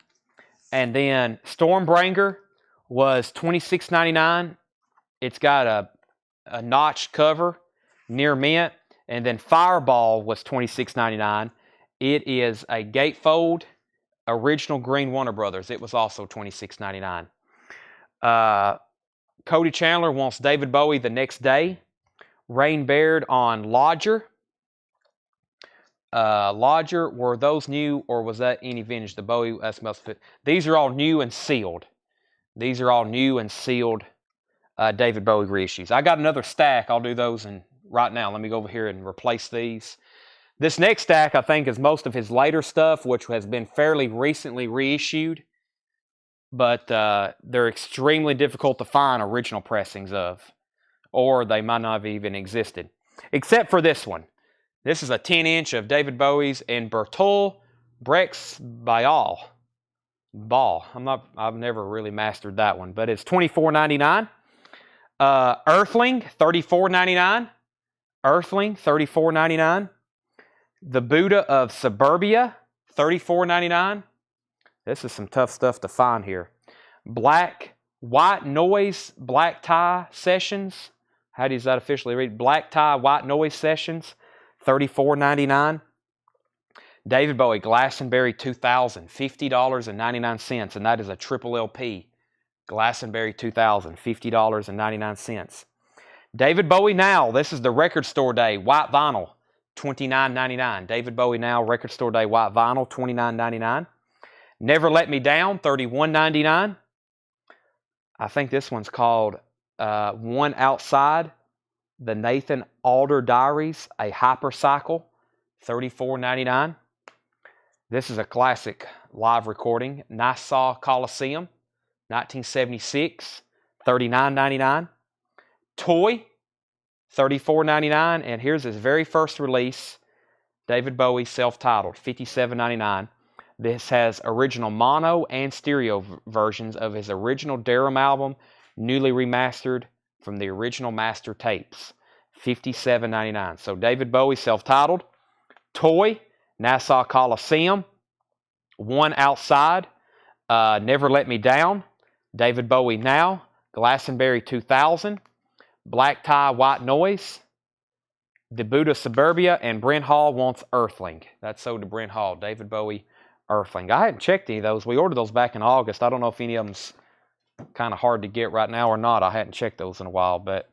And then Stormbringer was $26.99. It's got a notched cover, near mint. And then Fireball was $26.99. It is a gatefold, original green Warner Brothers. It was also $26.99. Cody Chandler wants David Bowie The Next Day. Rain Baird on Lodger. Lodger, were those new or was that any vintage? The Bowie, that's must fit. These are all new and sealed. These are all new and sealed David Bowie reissues. I got another stack. I'll do those right now. Let me go over here and replace these. This next stack, I think, is most of his later stuff, which has been fairly recently reissued. But they're extremely difficult to find original pressings of. Or they might not have even existed. Except for this one. This is a 10-inch of David Bowie's and Bertolt Brecht's Ball. I've never really mastered that one, but it's $24.99. Earthling, $34.99. Earthling, $34.99. The Buddha of Suburbia, $34.99. This is some tough stuff to find here. White Noise Black Tie Sessions. How does that officially read? Black Tie White Noise Sessions, $34.99. David Bowie Glastonbury 2000, $50.99, and that is a triple LP. Glastonbury 2000, $50.99. David Bowie Now, this is the Record Store Day White Vinyl, $29.99. David Bowie Now Record Store Day White Vinyl, $29.99. Never Let Me Down, $31.99. I think this one's called One Outside. The Nathan Alder Diaries, a Hypercycle, $34.99. This is a classic live recording. Nassau Coliseum, 1976, $39.99. Toy, $34.99. And here's his very first release, David Bowie, self-titled, $57.99. This has original mono and stereo versions of his original Darum album, newly remastered from the original master tapes, $57.99. So David Bowie, self-titled, Toy, Nassau Coliseum, One Outside, Never Let Me Down, David Bowie Now, Glastonbury 2000, Black Tie White Noise, The Buddha Suburbia, and Brent Hall Wants Earthling. That's sold to Brent Hall, David Bowie, Earthling. I hadn't checked any of those. We ordered those back in August. I don't know if any of them's kind of hard to get right now or not. I hadn't checked those in a while, but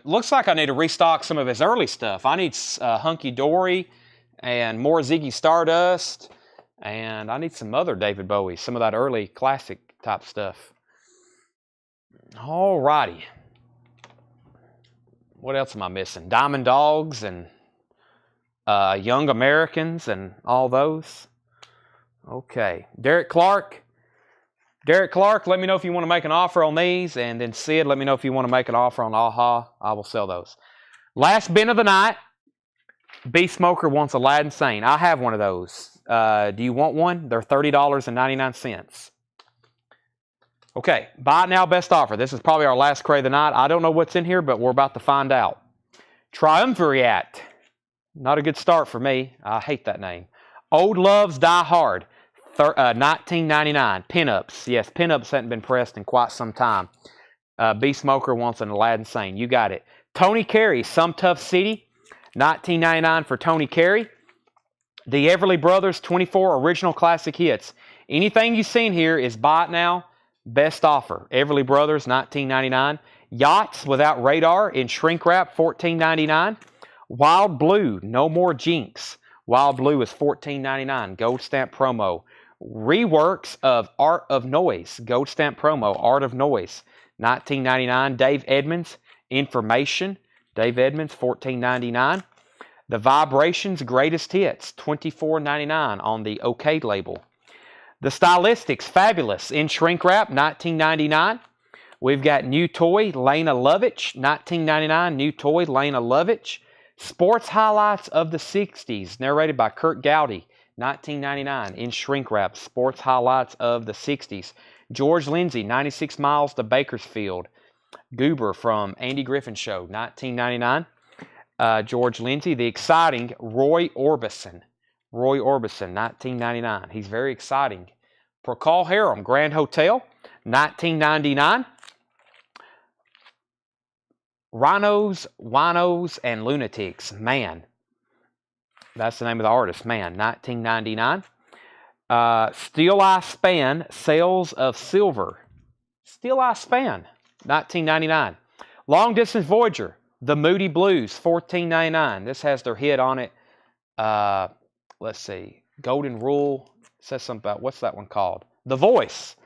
looks like I need to restock some of his early stuff. I need Hunky Dory and more Ziggy Stardust, and I need some other David Bowie, some of that early classic type stuff. All righty. What else am I missing? Diamond Dogs and Young Americans and all those. Okay. Derek Clark, let me know if you want to make an offer on these. And then Sid, let me know if you want to make an offer on Aha. I will sell those. Last bin of the night. B Smoker wants Aladdin Sane. I have one of those. Do you want one? They're $30.99. Okay. Buy it now, best offer. This is probably our last crate of the night. I don't know what's in here, but we're about to find out. Triumvirate. Not a good start for me. I hate that name. Old Loves Die Hard, 1999. Pinups. Yes, pinups hadn't been pressed in quite some time. B Smoker wants an Aladdin Sane. You got it. Tony Carey, Some Tough City, 1999 for Tony Carey. The Everly Brothers, 24 original classic hits. Anything you've seen here is buy it now, best offer. Everly Brothers, 1999. Yachts Without Radar in shrink wrap, $14.99. Wild Blue, No More Jinx. Wild Blue is $14.99. Gold stamp promo. Reworks of Art of Noise. Gold stamp promo. Art of Noise. $19.99. Dave Edmunds. Information. Dave Edmunds, $14.99. The Vibrations Greatest Hits. $24.99 on the OK label. The Stylistics Fabulous in shrink wrap. $19.99. We've got New Toy, Lena Lovitch, $19.99. New Toy, Lena Lovitch. Sports Highlights of the 60s, narrated by Kurt Gowdy, $19.99. In shrink wrap, Sports Highlights of the 60s. George Lindsay, 96 Miles to Bakersfield. Goober from Andy Griffin Show, $19.99. George Lindsay. The exciting Roy Orbison. Roy Orbison, $19.99. He's very exciting. Procol Harum, Grand Hotel, $19.99. Rhinos, Winos, and Lunatics. Man. That's the name of the artist. Man. $19.99. Steel Eye Span. Sales of Silver. Steel Eye Span. $19.99. Long Distance Voyager. The Moody Blues. $14.99. This has their hit on it. Let's see. Golden Rule. It says something about, what's that one called? The Voice.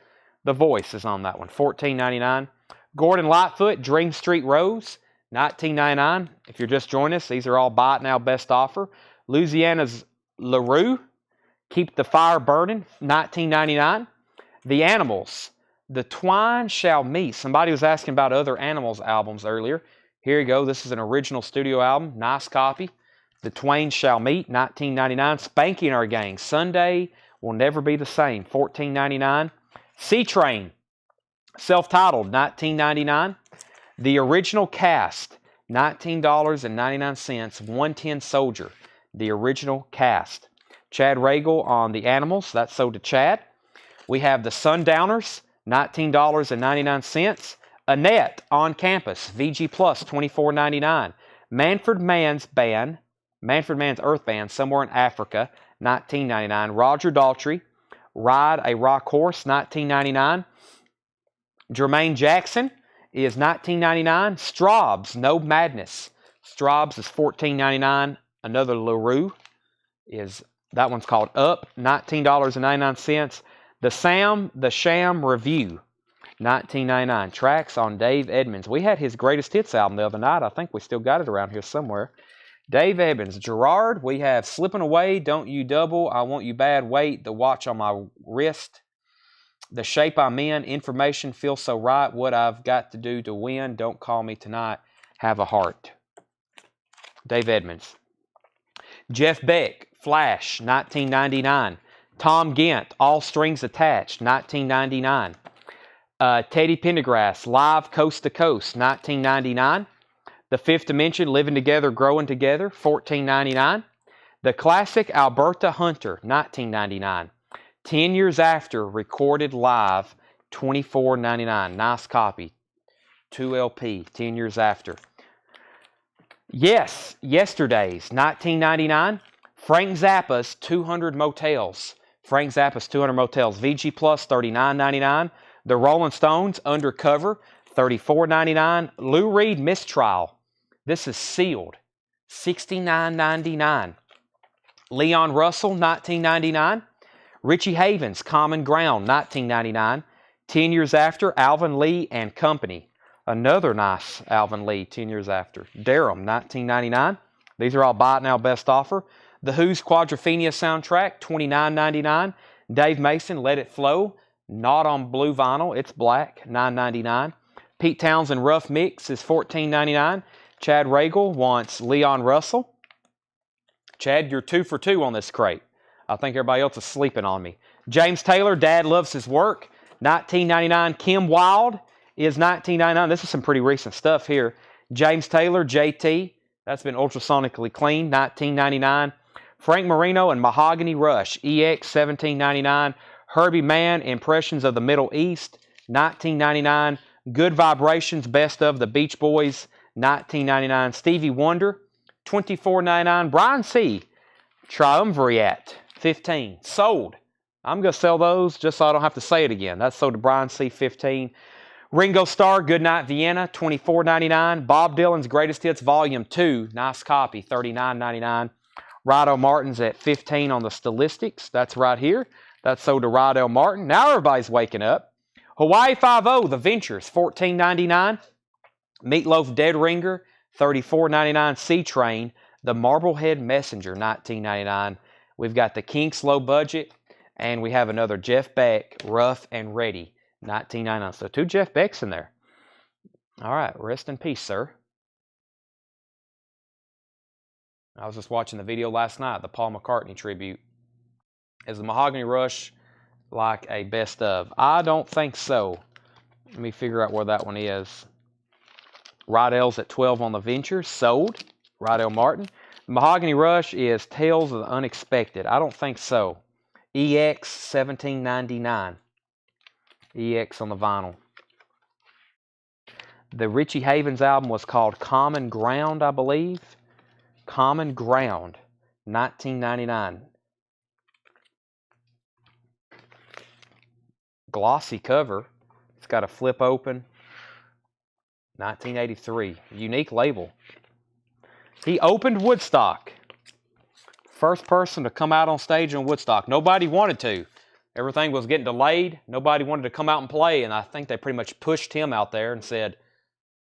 The Voice is on that one. $14.99. Gordon Lightfoot, Dream Street Rose, $19.99. If you're just joining us, these are all buy it now best offer. Louisiana's LaRue, Keep the Fire Burning, $19.99. The Animals, The Twine Shall Meet. Somebody was asking about other Animals albums earlier. Here you go. This is an original studio album. Nice copy. The Twain Shall Meet, $19.99. Spanking Our Gang, Sunday Will Never Be the Same, $14.99. C-Train, self-titled, $19.99. The Original Cast, $19.99. 110 Soldier, the original cast. Chad Regal on the Animals, that's sold to Chad. We have the Sundowners, $19.99. Annette on Campus, VG Plus, $24.99. Manfred Mann's Earth Band, Somewhere in Africa, $19.99. Roger Daltrey, Ride a Rock Horse, $19.99. Jermaine Jackson is $19.99. Straub's, No Madness. Straub's is $14.99. Another LaRue that one's called Up, $19.99. The Sham Review, $19.99. Tracks on Dave Edmunds. We had his greatest hits album the other night. I think we still got it around here somewhere. Dave Edmunds. Gerard, we have Slipping Away, Don't You Double, I Want You Bad, Wait, The Watch on My Wrist, The Shape I'm In, Information, Feel So Right, What I've Got to Do to Win, Don't Call Me Tonight, Have a Heart. Dave Edmunds. Jeff Beck, Flash, $19.99. Tom Gent, All Strings Attached, $19.99. Teddy Pendergrass, Live Coast to Coast, $19.99. The Fifth Dimension, Living Together, Growing Together, $14.99. The classic Alberta Hunter, $19.99. 10 Years After, recorded live, $24.99. Nice copy. 2 LP, 10 Years After. Yes, Yesterdays, $19.99. Frank Zappa's 200 Motels. Frank Zappa's 200 Motels. VG Plus, $39.99. The Rolling Stones, Undercover, $34.99. Lou Reed, Mistrial. This is sealed, $69.99. Leon Russell, $19.99. Richie Havens, Common Ground, $19.99. 10 Years After, Alvin Lee and Company. Another nice Alvin Lee, 10 Years After. Durham, $19.99. These are all buy it now best offer. The Who's Quadrophenia soundtrack, $29.99. Dave Mason, Let It Flow, not on blue vinyl, it's black, $9.99. Pete Townsend, Rough Mix is $14.99. Chad Regal wants Leon Russell. Chad, you're 2 for 2 on this crate. I think everybody else is sleeping on me. James Taylor, Dad Loves His Work, $19.99. Kim Wilde is $19.99. This is some pretty recent stuff here. James Taylor, JT, That's been ultrasonically cleaned, $19.99. Frank Marino and Mahogany Rush, EX, $17.99. Herbie Mann, Impressions of the Middle East, $19.99. Good Vibrations, Best of the Beach Boys, $19.99. Stevie Wonder, $24.99. Brian C., Triumvirate, $15. Sold. I'm going to sell those just so I don't have to say it again. That's sold to Brian C., $15. Ringo Starr, Goodnight Vienna, $24.99. Bob Dylan's Greatest Hits Volume 2, nice copy, $39.99. Rydell Martin's at $15 on the Stylistics. That's right here. That's sold to Rydell Martin. Now everybody's waking up. Hawaii Five-0, The Ventures, $14.99. Meatloaf Dead Ringer, $34.99. C-Train, The Marblehead Messenger, $19.99. We've got the Kinks Low Budget, and we have another Jeff Beck, Rough and Ready, $19.99. So 2 Jeff Becks in there. All right, rest in peace, sir. I was just watching the video last night, the Paul McCartney tribute. Is the Mahogany Rush like a best of? I don't think so. Let me figure out where that one is. Rydell's at 12 on the Ventures, sold. Rydell Martin. Mahogany Rush is Tales of the Unexpected. I don't think so. EX, $17.99. EX on the vinyl. The Richie Havens album was called Common Ground, I believe. Common Ground, $19.99. Glossy cover. It's got a flip open. 1983. Unique label. He opened Woodstock. First person to come out on stage in Woodstock. Nobody wanted to. Everything was getting delayed. Nobody wanted to come out and play, and I think they pretty much pushed him out there and said,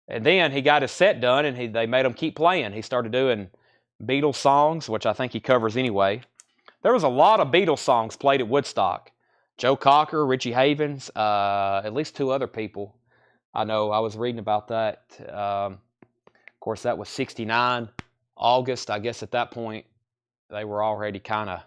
and then he got his set done, and they made him keep playing. He started doing Beatles songs, which I think he covers anyway. There was a lot of Beatles songs played at Woodstock. Joe Cocker, Richie Havens, at least 2 other people. I know, I was reading about that. Of course, that was 69. August, I guess at that point, they were already kind of,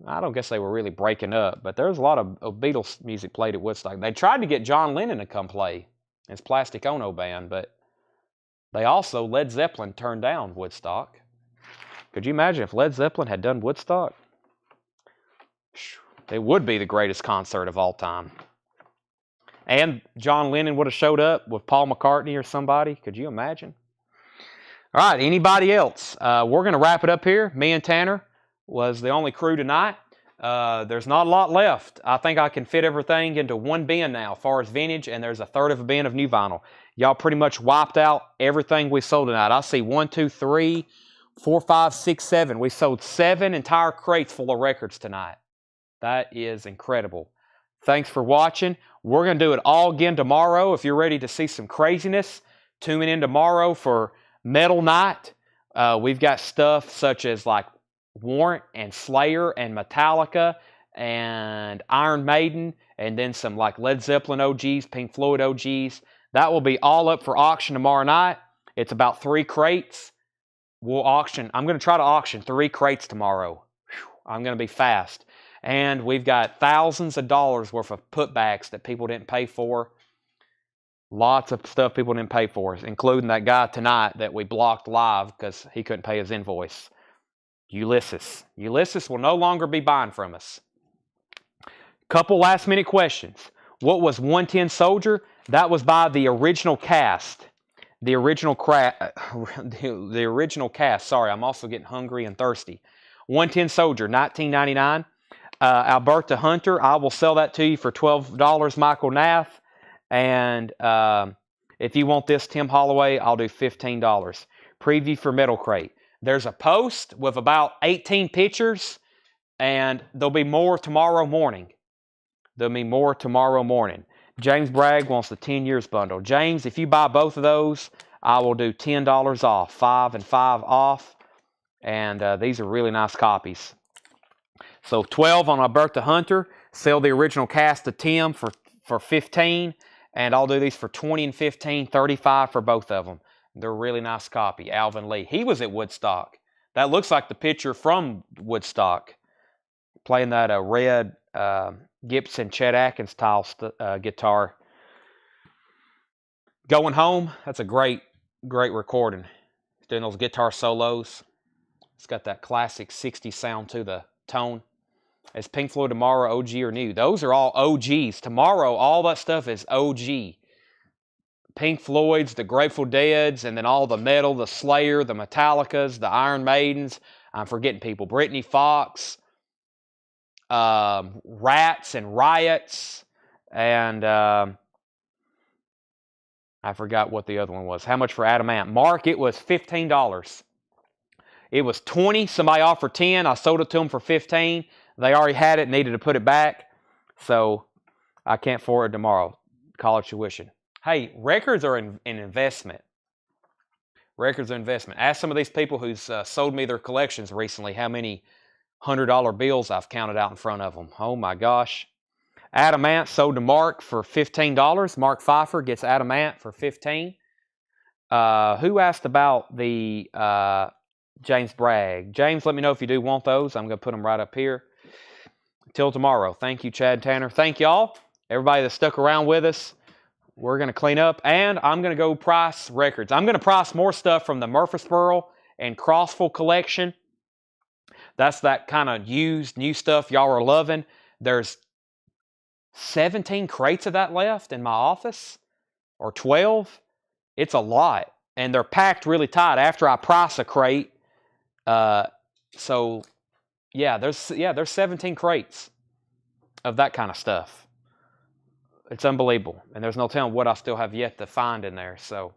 I don't guess they were really breaking up, but there was a lot of Beatles music played at Woodstock. They tried to get John Lennon to come play his Plastic Ono band, but they also, Led Zeppelin turned down Woodstock. Could you imagine if Led Zeppelin had done Woodstock? It would be the greatest concert of all time. And John Lennon would have showed up with Paul McCartney or somebody. Could you imagine? All right, anybody else? We're going to wrap it up here. Me and Tanner was the only crew tonight. There's not a lot left. I think I can fit everything into one bin now as far as vintage, and there's a third of a bin of new vinyl. Y'all pretty much wiped out everything we sold tonight. I see 1, 2, 3, 4, 5, 6, 7. We sold 7 entire crates full of records tonight. That is incredible. Thanks for watching. We're going to do it all again tomorrow. If you're ready to see some craziness, tune in tomorrow for Metal Night. We've got stuff such as like Warrant and Slayer and Metallica and Iron Maiden, and then some like Led Zeppelin OGs, Pink Floyd OGs. That will be all up for auction tomorrow night. It's about 3 crates. We'll auction. I'm going to try to auction 3 crates tomorrow. I'm going to be fast. And we've got thousands of dollars worth of putbacks that people didn't pay for. Lots of stuff people didn't pay for, including that guy tonight that we blocked live because he couldn't pay his invoice. Ulysses. Ulysses will no longer be buying from us. Couple last minute questions. What was 110 Soldier? That was by the original cast. The original cast. Sorry, I'm also getting hungry and thirsty. 110 Soldier, $19.99. Alberta Hunter, I will sell that to you for $12, Michael Nath. And if you want this Tim Holloway, I'll do $15. Preview for Metal Crate. There's a post with about 18 pictures, and there'll be more tomorrow morning. James Bragg wants the 10 years bundle. James, if you buy both of those, I will do $10 off, 5 and 5 off. And these are really nice copies. So 12 on Alberta Hunter. Sell the original cast to Tim for 15. And I'll do these for 20 and 15, 35 for both of them. They're a really nice copy. Alvin Lee. He was at Woodstock. That looks like the picture from Woodstock. Playing that red Gibson Chet Atkins style guitar. Going Home. That's a great recording. doing those guitar solos. It's got that classic 60s sound to the tone. It's Pink Floyd Tomorrow, OG or New. Those are all OGs. Tomorrow, all that stuff is OG. Pink Floyd's, the Grateful Dead's, and then all the metal, the Slayer, the Metallicas, the Iron Maidens. I'm forgetting people. Brittany Fox, Rats and Riots, and I forgot what the other one was. How much for Adamant? Mark, it was $15. It was $20. Somebody offered $10. I sold it to them for $15. They already had it, needed to put it back. So I can't afford it tomorrow. College tuition. Hey, records are an investment. Records are investment. Ask some of these people who's sold me their collections recently how many $100 bills I've counted out in front of them. Oh my gosh. Adamant sold to Mark for $15. Mark Pfeiffer gets Adamant for $15. Who asked about the James Bragg? James, let me know if you do want those. I'm going to put them right up here. Till tomorrow. Thank you, Chad Tanner. Thank y'all. Everybody that stuck around with us. We're going to clean up, and I'm going to go price records. I'm going to price more stuff from the Murfreesboro and Crossville collection. That's that kind of used, new stuff y'all are loving. There's 17 crates of that left in my office, or 12. It's a lot, and they're packed really tight after I price a crate. So, yeah, there's 17 crates of that kind of stuff. It's unbelievable, and there's no telling what I still have yet to find in there. So,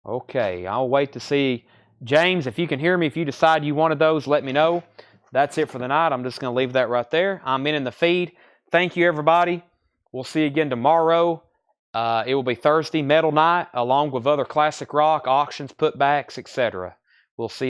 okay, I'll wait to see. James, if you can hear me, if you decide you wanted those, let me know. That's it for the night. I'm just going to leave that right there. I'm in the feed. Thank you, everybody. We'll see you again tomorrow. It will be Thursday, Metal Night, along with other classic rock, auctions, putbacks, etc. We'll see